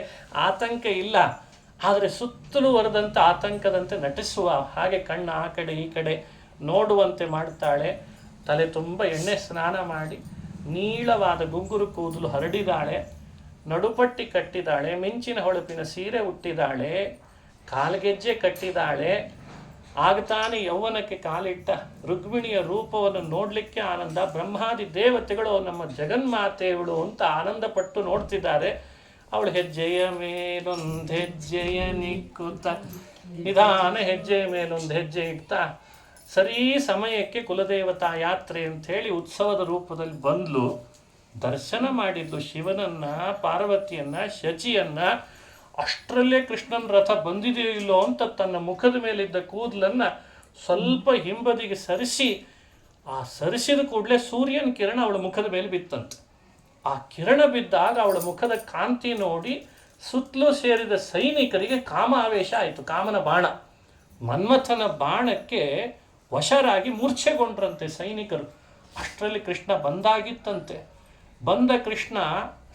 ಆತಂಕ ಇಲ್ಲ. ಆದರೆ ಸುತ್ತಲೂ ವರದಂತೆ ಆತಂಕದಂತೆ ನಟಿಸುವ ಹಾಗೆ ಕಣ್ಣು ಆ ಕಡೆ ಈ ಕಡೆ ನೋಡುವಂತೆ ಮಾಡ್ತಾಳೆ. ತಲೆ ತುಂಬ ಎಣ್ಣೆ ಸ್ನಾನ ಮಾಡಿ ನೀಳವಾದ ಗುಂಗುರು ಕೂದಲು ಹರಡಿದಾಳೆ. ನಡುಪಟ್ಟಿ ಕಟ್ಟಿದಾಳೆ. ಮಿಂಚಿನ ಹೊಳಪಿನ ಸೀರೆ ಉಟ್ಟಿದ್ದಾಳೆ. ಕಾಲ್ಗೆಜ್ಜೆ ಕಟ್ಟಿದಾಳೆ. ಆಗತಾನೆ ಯೌವನಕ್ಕೆ ಕಾಲಿಟ್ಟ ರುಕ್ಮಿಣಿಯ ರೂಪವನ್ನು ನೋಡಲಿಕ್ಕೆ ಆನಂದ. ಬ್ರಹ್ಮಾದಿ ದೇವತೆಗಳು ನಮ್ಮ ಜಗನ್ಮಾತೆಯವಳು ಅಂತ ಆನಂದಪಟ್ಟು ನೋಡ್ತಿದ್ದಾರೆ. ಅವಳು ಹೆಜ್ಜೆಯ ಮೇಲೊಂದು ಹೆಜ್ಜೆಯ ನಿಕ್ಕುತ್ತ ನಿಧಾನ ಹೆಜ್ಜೆಯ ಮೇಲೊಂದು ಹೆಜ್ಜೆ ಇಡ್ತಾ ಸರಿ ಸಮಯಕ್ಕೆ ಕುಲದೇವತಾ ಯಾತ್ರೆ ಅಂಥೇಳಿ ಉತ್ಸವದ ರೂಪದಲ್ಲಿ ಬಂದ್ಲು. ದರ್ಶನ ಮಾಡಿದ್ಲು ಶಿವನನ್ನ, ಪಾರ್ವತಿಯನ್ನ, ಶಚಿಯನ್ನ. ಅಷ್ಟರಲ್ಲೇ ಕೃಷ್ಣನ ರಥ ಬಂದಿದೆಯೋ ಇಲ್ಲೋ ಅಂತ ತನ್ನ ಮುಖದ ಮೇಲಿದ್ದ ಕೂದಲನ್ನು ಸ್ವಲ್ಪ ಹಿಂಬದಿಗೆ ಸರಿಸಿ, ಆ ಸರಿಸಿದ ಕೂಡಲೇ ಸೂರ್ಯನ ಕಿರಣ ಅವಳ ಮುಖದ ಮೇಲೆ ಬಿತ್ತಂತೆ. ಆ ಕಿರಣ ಬಿದ್ದಾಗ ಅವಳ ಮುಖದ ಕಾಂತಿ ನೋಡಿ ಸುತ್ತಲೂ ಸೇರಿದ ಸೈನಿಕರಿಗೆ ಕಾಮ ಆವೇಶ ಆಯಿತು. ಕಾಮನ ಬಾಣ, ಮನ್ಮಥನ ಬಾಣಕ್ಕೆ ವಶರಾಗಿ ಮೂರ್ಛೆಗೊಂಡ್ರಂತೆ ಸೈನಿಕರು. ಅಷ್ಟರಲ್ಲಿ ಕೃಷ್ಣ ಬಂದಾಗಿತ್ತಂತೆ. ಬಂದ ಕೃಷ್ಣ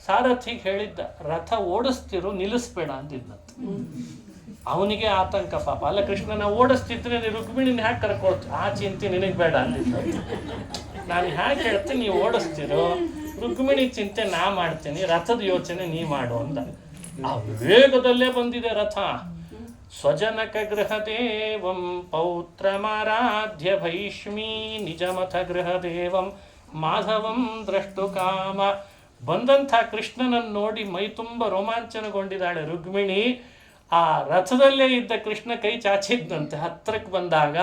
ಸಾರಥಿಗೆ ಹೇಳಿದ್ದ, ರಥ ಓಡಿಸ್ತಿರು, ನಿಲ್ಲಿಸ್ಬೇಡ ಅಂದಿದ್ದಂತೆ. ಅವನಿಗೆ ಆತಂಕ ಪಾಪ. ಅಲ್ಲ ಕೃಷ್ಣನ ಓಡಿಸ್ತಿದ್ರೆ ರುಕ್ಮಿಣಿನ ಹ್ಯಾಕೆ ಕರ್ಕೊಳ್ತು, ಆ ಚಿಂತೆ ನಿನಗೆ ಬೇಡ ಅಂದಿದ್ದಂತೆ. ನಾನು ಹ್ಯಾಕೆ ಹೇಳ್ತೀನಿ, ನೀವು ಓಡಿಸ್ತಿರೋ, ರುಕ್ಮಿಣಿ ಚಿಂತೆ ನಾ ಮಾಡ್ತೀನಿ, ರಥದ ಯೋಚನೆ ನೀ ಮಾಡು ಅಂದ. ಆ ವೇಗದಲ್ಲೇ ಬಂದಿದೆ ರಥ. ಸ್ವಜನಕ ಗೃಹ ದೇವಂ ಪೌತ್ರಮಾರಾಧ್ಯ ಭೈಷ್ಮೀ ನಿಜಮಥ ಗೃಹ ದೇವಂ ಮಾಧವಂ ದ್ರಷ್ಟು ಕಾಮ. ಬಂದಂಥ ಕೃಷ್ಣನನ್ನು ನೋಡಿ ಮೈ ತುಂಬ ರೋಮಾಂಚನಗೊಂಡಿದ್ದಾಳೆ ರುಕ್ಮಿಣಿ. ಆ ರಥದಲ್ಲೇ ಇದ್ದ ಕೃಷ್ಣ ಕೈ ಚಾಚಿದ್ದಂತೆ. ಹತ್ತಿರಕ್ಕೆ ಬಂದಾಗ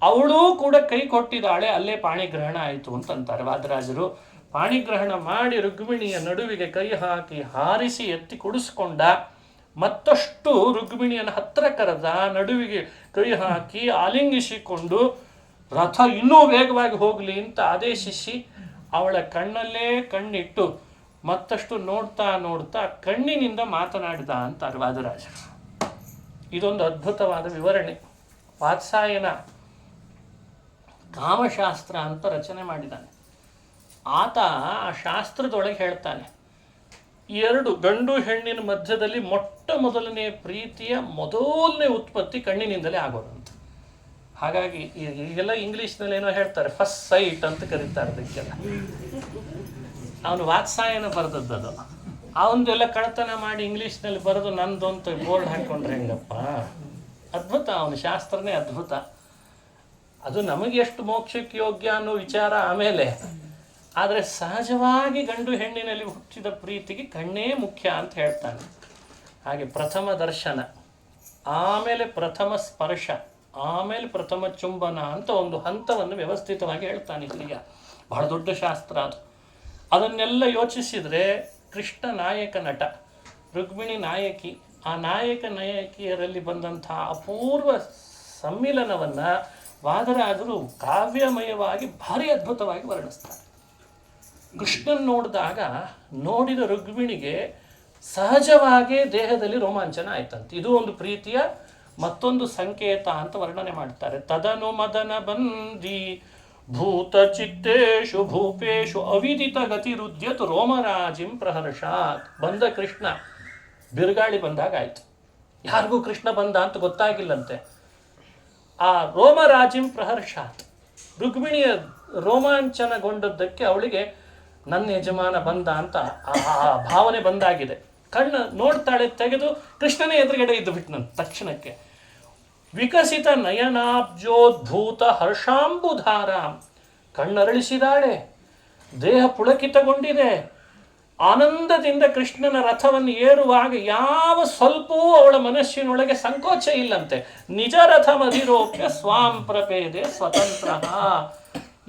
ಅವಳೂ ಕೂಡ ಕೈ ಕೊಟ್ಟಿದ್ದಾಳೆ. ಅಲ್ಲೇ ಪಾಣಿಗ್ರಹಣ ಆಯಿತು ಅಂತಂತಾರೆ ವಾದರಾಜರು. ಪಾಣಿಗ್ರಹಣ ಮಾಡಿ ರುಕ್ಮಿಣಿಯ ನಡುವಿಗೆ ಕೈ ಹಾಕಿ ಹಾರಿಸಿ ಎತ್ತಿ ಕುಡಿಸ್ಕೊಂಡ. ಮತ್ತಷ್ಟು ರುಕ್ಮಿಣಿಯನ್ನು ಹತ್ತಿರ ಕರೆದ, ನಡುವಿಗೆ ಕೈ ಹಾಕಿ ಆಲಿಂಗಿಸಿಕೊಂಡು ರಥ ಇನ್ನೂ ವೇಗವಾಗಿ ಹೋಗಲಿ ಅಂತ ಆದೇಶಿಸಿ ಅವಳ ಕಣ್ಣಲ್ಲೇ ಕಣ್ಣಿಟ್ಟು ಮತ್ತಷ್ಟು ನೋಡ್ತಾ ನೋಡ್ತಾ ಕಣ್ಣಿನಿಂದ ಮಾತನಾಡಿದ ಅಂತಾರೆ ವಾದರಾಜರು. ಇದೊಂದು ಅದ್ಭುತವಾದ ವಿವರಣೆ. ವಾತ್ಸಾಯನ ಕಾಮಶಾಸ್ತ್ರ ಅಂತ ರಚನೆ ಮಾಡಿದ್ದಾನೆ. ಆತ ಆ ಶಾಸ್ತ್ರದೊಳಗೆ ಹೇಳ್ತಾನೆ, ಎರಡು ಗಂಡು ಹೆಣ್ಣಿನ ಮಧ್ಯದಲ್ಲಿ ಮೊಟ್ಟ ಮೊದಲನೇ ಪ್ರೀತಿಯ ಮೊದಲನೇ ಉತ್ಪತ್ತಿ ಕಣ್ಣಿನಿಂದಲೇ ಆಗೋದಂತ. ಹಾಗಾಗಿ ಈಗೆಲ್ಲ ಇಂಗ್ಲೀಷ್ನಲ್ಲಿ ಏನೋ ಹೇಳ್ತಾರೆ, ಫಸ್ಟ್ ಸೈಟ್ ಅಂತ ಕರೀತಾರೆ ಅದಕ್ಕೆಲ್ಲ. ಅವನು ವಾತ್ಸಾಯನ ಬರೆದದ್ದು. ಅವನದೆಲ್ಲ ಕಳತನ ಮಾಡಿ ಇಂಗ್ಲೀಷ್ನಲ್ಲಿ ಬರೆದು ನಂದು ಅಂತ ಬೋರ್ಡ್ ಹಾಕ್ಕೊಂಡ್ರೆ ಹೆಂಗಪ್ಪ. ಅದ್ಭುತ, ಅವನ ಶಾಸ್ತ್ರನೇ ಅದ್ಭುತ. ಅದು ನಮಗೆ ಎಷ್ಟು ಮೋಕ್ಷಕ್ಕೆ ಯೋಗ್ಯ ಅನ್ನೋ ವಿಚಾರ ಆಮೇಲೆ. ಆದರೆ ಸಹಜವಾಗಿ ಗಂಡು ಹೆಣ್ಣಿನಲ್ಲಿ ಹುಟ್ಟಿದ ಪ್ರೀತಿಗೆ ಕಣ್ಣೇ ಮುಖ್ಯ ಅಂತ ಹೇಳ್ತಾನೆ. ಹಾಗೆ ಪ್ರಥಮ ದರ್ಶನ, ಆಮೇಲೆ ಪ್ರಥಮ ಸ್ಪರ್ಶ, ಆಮೇಲೆ ಪ್ರಥಮ ಚುಂಬನ ಅಂತ ಒಂದು ಹಂತವನ್ನು ವ್ಯವಸ್ಥಿತವಾಗಿ ಹೇಳ್ತಾನೆ ಇಲ್ಲಿಗ. ಬಹಳ ದೊಡ್ಡ ಶಾಸ್ತ್ರ ಅದು. ಅದನ್ನೆಲ್ಲ ಯೋಚಿಸಿದರೆ ಕೃಷ್ಣ ನಾಯಕ ನಟ, ರುಕ್ಮಿಣಿ ನಾಯಕಿ. ಆ ನಾಯಕ ನಾಯಕಿಯರಲ್ಲಿ ಬಂದಂಥ ಅಪೂರ್ವ ಸಮ್ಮಿಲನವನ್ನು ವಾದರಾಜರು ಕಾವ್ಯಮಯವಾಗಿ ಭಾರಿ ಅದ್ಭುತವಾಗಿ ವರ್ಣಿಸ್ತಾರೆ. ಕೃಷ್ಣನ್ ನೋಡಿದಾಗ ನೋಡಿದ ರುಕ್ಮಿಣಿಗೆ ಸಹಜವಾಗೇ ದೇಹದಲ್ಲಿ ರೋಮಾಂಚನ ಆಯ್ತಂತೆ. ಇದು ಒಂದು ಪ್ರೀತಿಯ ಮತ್ತೊಂದು ಸಂಕೇತ ಅಂತ ವರ್ಣನೆ ಮಾಡ್ತಾರೆ. ತದನು ಮದನ ಬಂದಿ ಭೂತ ಚಿತ್ತೇಶು ಭೂಪೇಶು ಅವಿದಿತ ಗತಿರುದ್ಯತು ರೋಮರಾಜಿಂ ಪ್ರಹರ್ಷಾತ್. ಬಂದ ಕೃಷ್ಣ ಬಿರುಗಾಳಿ ಬಂದಾಗ ಆಯ್ತು. ಯಾರಿಗೂ ಕೃಷ್ಣ ಬಂದ ಅಂತ ಗೊತ್ತಾಗಿಲ್ಲಂತೆ. ಆ ರೋಮರಾಜಿಂ ಪ್ರಹರ್ಷಾತ್, ರುಕ್ಮಿಣಿಯ ರೋಮಾಂಚನಗೊಂಡದ್ದಕ್ಕೆ ಅವಳಿಗೆ ನನ್ನ ಯಜಮಾನ ಬಂದ ಅಂತ ಆ ಭಾವನೆ ಬಂದಾಗಿದೆ. ಕಣ್ಣು ನೋಡ್ತಾಳೆ, ತೆಗೆದು ಕೃಷ್ಣನೇ ಎದುರುಗಡೆ ಇದ್ದು ಬಿಟ್ಟನಂತೆ ತಕ್ಷಣಕ್ಕೆ. ವಿಕಸಿತ ನಯನಾಬ್ಜೋದ್ಭೂತ ಹರ್ಷಾಂಬುಧಾರ, ಕಣ್ಣರಳಿಸಿದಾಳೆ, ದೇಹ ಪುಳಕಿತಗೊಂಡಿದೆ. ಆನಂದದಿಂದ ಕೃಷ್ಣನ ರಥವನ್ನು ಏರುವಾಗ ಯಾವ ಸ್ವಲ್ಪವೂ ಅವಳ ಮನಸ್ಸಿನೊಳಗೆ ಸಂಕೋಚ ಇಲ್ಲಂತೆ. ನಿಜ ರಥ ಮಧಿರೋಪ್ಯ ಸ್ವಾಂ ಪ್ರಪೇದೆ ಸ್ವತಂತ್ರ.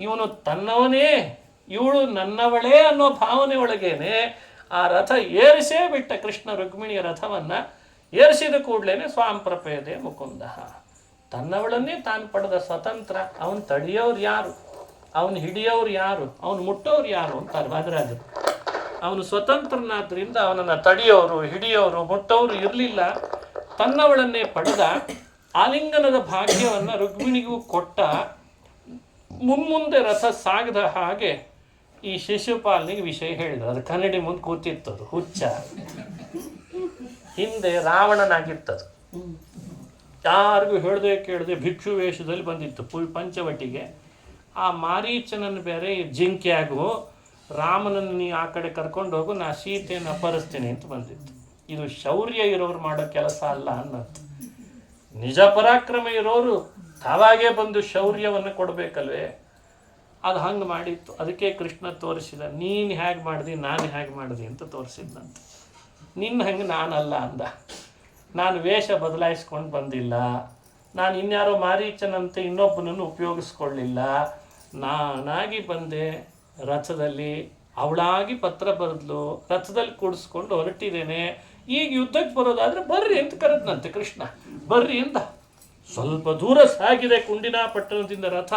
ಇವನು ತನ್ನವನೇ, ಇವಳು ನನ್ನವಳೇ ಅನ್ನೋ ಭಾವನೆ ಒಳಗೇನೆ ಆ ರಥ ಏರಿಸೇ ಬಿಟ್ಟ ಕೃಷ್ಣ ರುಕ್ಮಿಣಿಯ ರಥವನ್ನು. ಏರಿಸಿದ ಕೂಡಲೇ ಸ್ವಾಂ ಪ್ರಪೇದೆ ಮುಕುಂದ, ತನ್ನವಳನ್ನೇ ತಾನು ಪಡೆದ ಸ್ವತಂತ್ರ. ಅವನು ತಡೆಯೋರು ಯಾರು, ಅವನು ಹಿಡಿಯೋರು ಯಾರು, ಅವನು ಮುಟ್ಟೋರು ಯಾರು ಅಂತಾರೆ ವಾದರಾಜರು. ಅವನು ಸ್ವತಂತ್ರನಾದ್ರಿಂದ ಅವನನ್ನು ತಡೆಯೋರು, ಹಿಡಿಯೋರು, ಮುಟ್ಟೋರು ಇರಲಿಲ್ಲ. ತನ್ನವಳನ್ನೇ ಪಡೆದ. ಆಲಿಂಗನದ ಭಾಗ್ಯವನ್ನು ರುಕ್ಮಿಣಿಗೂ ಕೊಟ್ಟ. ಮುನ್ಮುಂದೆ ರಥ ಸಾಗದ ಹಾಗೆ ಈ ಶಿಶುಪಾಲನಿಗೆ ವಿಷಯ ಹೇಳಿದ್ರು. ಅದು ಕನ್ನಡಿ ಮುಂದೆ ಕೂತಿತ್ತದು, ಹುಚ್ಚ. ಹಿಂದೆ ರಾವಣನಾಗಿತ್ತದು. ಯಾರಿಗೂ ಹೇಳದೆ ಕೇಳದೆ ಭಿಕ್ಷು ವೇಷದಲ್ಲಿ ಬಂದಿತ್ತು ಪಂಚವಟಿಗೆ. ಆ ಮಾರೀಚನನ್ನು ಬೇರೆ ಜಿಂಕೆಯಾಗು, ರಾಮನನ್ನು ನೀ ಆ ಕಡೆ ಕರ್ಕೊಂಡು ಹೋಗು, ನಾ ಸೀತೆಯನ್ನು ಅಪಹರಿಸ್ತೀನಿ ಅಂತ ಬಂದಿತ್ತು. ಇದು ಶೌರ್ಯ ಇರೋರು ಮಾಡೋ ಕೆಲಸ ಅಲ್ಲ ಅನ್ನೋದು. ನಿಜ ಪರಾಕ್ರಮ ಇರೋರು ತಾವಾಗೇ ಬಂದು ಶೌರ್ಯವನ್ನು ಕೊಡಬೇಕಲ್ವೇ. ಅದು ಹಂಗೆ ಮಾಡಿತ್ತು. ಅದಕ್ಕೆ ಕೃಷ್ಣ ತೋರಿಸಿದ, ನೀನು ಹೇಗೆ ಮಾಡ್ದಿ, ನಾನು ಹೇಗೆ ಮಾಡ್ದಿ ಅಂತ ತೋರಿಸಿದ್ದಂತೆ. ನಿನ್ನ ಹಂಗೆ ನಾನಲ್ಲ ಅಂದ. ನಾನು ವೇಷ ಬದಲಾಯಿಸ್ಕೊಂಡು ಬಂದಿಲ್ಲ, ನಾನು ಇನ್ಯಾರೋ ಮಾರೀಚನಂತೆ ಇನ್ನೊಬ್ಬನನ್ನು ಉಪಯೋಗಿಸ್ಕೊಳ್ಳಿಲ್ಲ. ನಾನಾಗಿ ಬಂದೆ ರಥದಲ್ಲಿ, ಅವಳಾಗಿ ಪತ್ರ ಬರೆದ್ಲು, ರಥದಲ್ಲಿ ಕೂಡಿಸ್ಕೊಂಡು ಹೊರಟಿದ್ದೇನೆ. ಈಗ ಯುದ್ಧಕ್ಕೆ ಬರೋದಾದ್ರೆ ಬರ್ರಿ ಅಂತ ಕರೆದ್ನಂತೆ ಕೃಷ್ಣ. ಬರ್ರಿ ಅಂತ ಸ್ವಲ್ಪ ದೂರ ಸಾಗಿದೆ ಕುಂಡಿನಾ ಪಟ್ಟಣದಿಂದ ರಥ.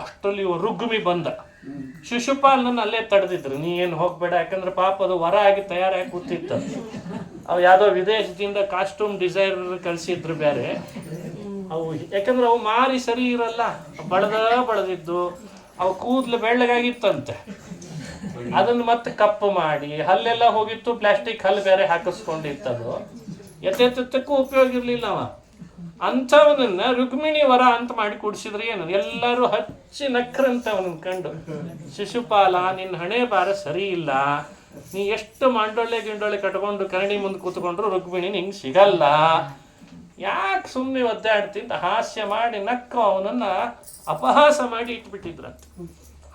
ಅಷ್ಟರಲ್ಲಿ ರುಗ್ಮಿ ಬಂದ. ಶಿಶುಪಾಲನನ್ನು ಅಲ್ಲೇ ತಡೆದಿದ್ರು, ನೀ ಏನು ಹೋಗ್ಬೇಡ, ಯಾಕಂದ್ರೆ ಪಾಪ ಅದು ವರ ಆಗಿ ತಯಾರಾಗಿ ಕೂತಿತ್ತು. ಅವು ಯಾವುದೋ ವಿದೇಶದಿಂದ ಕಾಸ್ಟ್ಯೂಮ್ ಡಿಸೈನರ್ ಕಳಿಸಿದ್ರು ಬೇರೆ ಅವು, ಯಾಕಂದ್ರೆ ಅವು ಮಾರಿ ಸರಿ ಇರಲ್ಲ, ಬಳದಿದ್ದು ಅವು ಕೂದಲು ಬೆಳ್ಳಗಾಗಿತ್ತಂತೆ. ಅದನ್ನು ಮತ್ತೆ ಕಪ್ಪು ಮಾಡಿ ಹಲ್ಲೆಲ್ಲ ಹೋಗಿತ್ತು, ಪ್ಲಾಸ್ಟಿಕ್ ಹಲ್ಲು ಬೇರೆ ಹಾಕಿಸ್ಕೊಂಡಿತ್ತದು, ಎತ್ತೆತ್ತಕ್ಕೂ ಉಪಯೋಗ ಇರಲಿಲ್ಲ ಅವ. ಅಂಥವನನ್ನ ರುಕ್ಮಿಣಿ ವರ ಅಂತ ಮಾಡಿ ಕೂಡಿಸಿದ್ರೆ ಏನು, ಎಲ್ಲರೂ ಹಚ್ಚಿ ನಕ್ರಂತ ಅವನನ್ನು ಕಂಡು. ಶಿಶುಪಾಲ, ನಿನ್ನ ಹಣೆ ಬಾರ ಸರಿ ಇಲ್ಲ, ನೀ ಎಷ್ಟು ಮಂಡೊಳ್ಳೆ ಗಿಂಡೊಳ್ಳೆ ಕಟ್ಕೊಂಡು ಕರಡಿ ಮುಂದೆ ಕೂತ್ಕೊಂಡ್ರು ರುಕ್ಮಿಣಿ ನಿಂಗೆ ಸಿಗಲ್ಲ, ಯಾಕೆ ಸುಮ್ಮನೆ ಒದ್ದಾಡ್ತಿಂತ ಹಾಸ್ಯ ಮಾಡಿ ನಕ್ಕ ಅವನನ್ನ ಅಪಹಾಸ ಮಾಡಿ ಇಟ್ಬಿಟ್ಟಿದ್ರಂತ.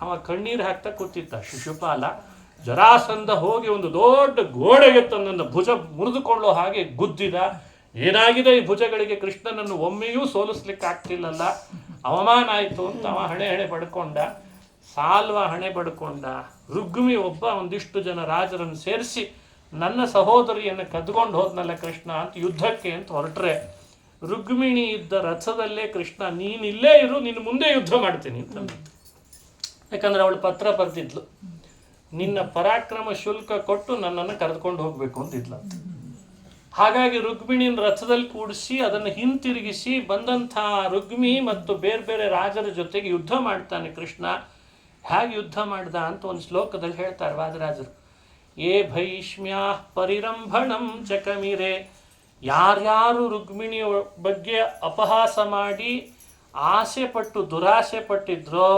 ಅವ ಕಣ್ಣೀರು ಹಾಕ್ತಾ ಕೂತಿದ್ದ. ಶಿಶುಪಾಲ ಜರಾಸಂಧ ಹೋಗಿ ಒಂದು ದೊಡ್ಡ ಗೋಡೆಗೆ ತನ್ನನ್ನು ಭುಜ ಮುರಿದುಕೊಳ್ಳೋ ಹಾಗೆ ಗುದ್ದಿದ. ಏನಾಗಿದೆ ಈ ಭುಜಗಳಿಗೆ, ಕೃಷ್ಣನನ್ನು ಒಮ್ಮೆಯೂ ಸೋಲಿಸ್ಲಿಕ್ಕೆ ಆಗ್ತಿಲ್ಲಲ್ಲ, ಅವಮಾನ ಆಯಿತು ಅಂತ ಅವ ಹಣೆ ಪಡ್ಕೊಂಡ. ಸಾಲ್ವ ಹಣೆ ಪಡ್ಕೊಂಡ. ರುಗ್ಮಿ ಒಬ್ಬ ಒಂದಿಷ್ಟು ಜನ ರಾಜರನ್ನು ಸೇರಿಸಿ ನನ್ನ ಸಹೋದರಿಯನ್ನು ಕದ್ಕೊಂಡು ಹೋದ್ನಲ್ಲ ಕೃಷ್ಣ ಅಂತ ಯುದ್ಧಕ್ಕೆ ಅಂತ ಹೊರಟ್ರೆ, ರುಗ್ಮಿಣಿ ಇದ್ದ ರಥದಲ್ಲೇ ಕೃಷ್ಣ, ನೀನಿಲ್ಲೇ ಇರು, ನಿನ್ನ ಮುಂದೆ ಯುದ್ಧ ಮಾಡ್ತೀನಿ ಅಂತ. ಯಾಕಂದ್ರೆ ಅವಳು ಪತ್ರ ಬರೆದಿದ್ಲು, ನಿನ್ನ ಪರಾಕ್ರಮ ಶುಲ್ಕ ಕೊಟ್ಟು ನನ್ನನ್ನು ಕರೆದುಕೊಂಡು ಹೋಗ್ಬೇಕು ಅಂತಿದ್ಲ. ಹಾಗಾಗಿ ರುಕ್ಮಿಣಿನ ರಥದಲ್ಲಿ ಕೂಡಿಸಿ ಅದನ್ನು ಹಿಂತಿರುಗಿಸಿ ಬಂದಂಥ ರುಗ್ಮಿ ಮತ್ತು ಬೇರೆ ಬೇರೆ ರಾಜರ ಜೊತೆಗೆ ಯುದ್ಧ ಮಾಡ್ತಾನೆ ಕೃಷ್ಣ. ಹೇಗೆ ಯುದ್ಧ ಮಾಡ್ದ ಅಂತ ಒಂದು ಶ್ಲೋಕದಲ್ಲಿ ಹೇಳ್ತಾರೆ ವಾದರಾಜರು. ಏ ಭೈಷ್ಮ್ಯಾ ಪರಿರಂಭಣಂ ಚಕಮಿರೆ, ಯಾರ್ಯಾರು ರುಕ್ಮಿಣಿಯ ಬಗ್ಗೆ ಅಪಹಾಸ ಮಾಡಿ ಆಸೆ ಪಟ್ಟು ದುರಾಸೆ ಪಟ್ಟಿದ್ರೋ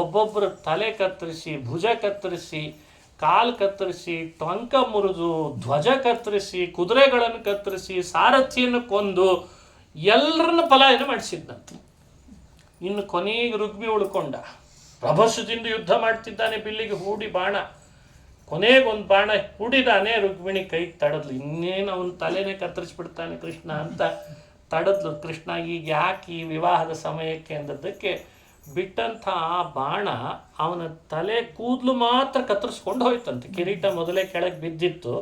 ಒಬ್ಬೊಬ್ಬರು ತಲೆ ಕತ್ತರಿಸಿ, ಭುಜ ಕತ್ತರಿಸಿ, ಕಾಲು ಕತ್ತರಿಸಿ, ಟೊಂಕ ಮುರಿದು, ಧ್ವಜ ಕತ್ತರಿಸಿ, ಕುದುರೆಗಳನ್ನು ಕತ್ತರಿಸಿ, ಸಾರಥಿಯನ್ನು ಕೊಂದು ಎಲ್ಲರನ್ನ ಪಲಾಯನ ಮಾಡಿಸಿದ್ದಂತೆ. ಇನ್ನು ಕೊನೆಗೆ ರುಗ್ಮಿ ಉಳ್ಕೊಂಡ. ರಭಸದಿಂದ ಯುದ್ಧ ಮಾಡ್ತಿದ್ದಾನೆ, ಬಿಲ್ಲಿಗೆ ಹೂಡಿ ಬಾಣ. ಕೊನೆಗೊಂದು ಬಾಣ ಹೂಡಿದಾನೆ, ರುಕ್ಮಿಣಿ ಕೈಗೆ ತಡದ್ಲು. ಇನ್ನೇನು ಅವನ ತಲೆನೇ ಕತ್ತರಿಸ್ಬಿಡ್ತಾನೆ ಕೃಷ್ಣ ಅಂತ ತಡದ್ಲು. ಕೃಷ್ಣ ಈಗ ಯಾಕೆ ಈ ವಿವಾಹದ ಸಮಯಕ್ಕೆ ಅಂದದ್ದಕ್ಕೆ ಬಿಟ್ಟಂಥ ಆ ಬಾಣ ಅವನ ತಲೆ ಕೂದಲು ಮಾತ್ರ ಕತ್ತರಿಸ್ಕೊಂಡು ಹೋಯ್ತಂತೆ. ಕಿರೀಟ ಮೊದಲೇ ಕೆಳಗೆ ಬಿದ್ದಿತ್ತು,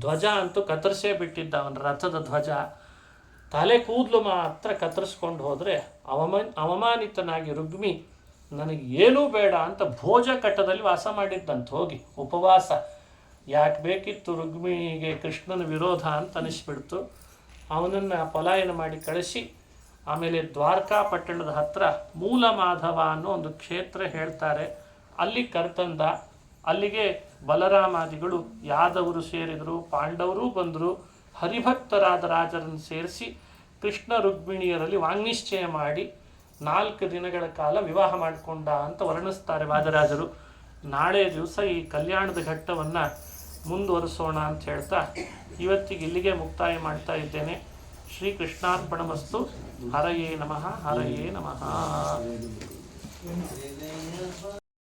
ಧ್ವಜ ಅಂತೂ ಕತ್ತರಿಸೇ ಬಿಟ್ಟಿದ್ದ ಅವನ ರಥದ ಧ್ವಜ. ತಲೆ ಕೂದಲು ಮಾತ್ರ ಕತ್ತರಿಸ್ಕೊಂಡು ಹೋದರೆ ಅವಮಾನಿತನಾಗಿ ರುಗ್ಮಿ ನನಗೆ ಏನೂ ಬೇಡ ಅಂತ ಭೋಜ ಕಟ್ಟದಲ್ಲಿ ವಾಸ ಮಾಡಿದ್ದಂತ. ಹೋಗಿ ಉಪವಾಸ ಯಾಕೆ ಬೇಕಿತ್ತು ರುಗ್ಮಿಣಿಗೆ ಕೃಷ್ಣನ ವಿರೋಧ ಅಂತ ಅನಿಸ್ಬಿಡ್ತು. ಅವನನ್ನು ಪಲಾಯನ ಮಾಡಿ ಕಳಿಸಿ ಆಮೇಲೆ ದ್ವಾರಕಾ ಪಟ್ಟಣದ ಹತ್ರ ಮೂಲ ಮಾಧವ ಅನ್ನೋ ಒಂದು ಕ್ಷೇತ್ರ ಹೇಳ್ತಾರೆ, ಅಲ್ಲಿ ಕರ್ತಂದ. ಅಲ್ಲಿಗೆ ಬಲರಾಮಾದಿಗಳು ಯಾದವರು ಸೇರಿದರು, ಪಾಂಡವರು ಬಂದರು. ಹರಿಭಕ್ತರಾದ ರಾಜರನ್ನು ಸೇರಿಸಿ ಕೃಷ್ಣ ರುಕ್ಮಿಣಿಯರಲ್ಲಿ ವಾಂಗ್ನಿಶ್ಚಯ ಮಾಡಿ 4 ದಿನಗಳ ಕಾಲ ವಿವಾಹ ಮಾಡಿಕೊಂಡ ಅಂತ ವರ್ಣಿಸ್ತಾರೆ ವಾದರಾಜರು. ನಾಳೆ ದಿವಸ ಈ ಕಲ್ಯಾಣದ ಘಟ್ಟವನ್ನು ಮುಂದುವರಿಸೋಣ ಅಂತ ಹೇಳ್ತಾ ಇವತ್ತಿಗೆ ಇಲ್ಲಿಗೆ ಮುಕ್ತಾಯ ಮಾಡ್ತಾ ಇದ್ದೇನೆ. ಶ್ರೀಕೃಷ್ಣಾರ್ಪಣಮಸ್ತು. ಹರಯೇ ನಮಃ, ಹರಯೇ ನಮಃ.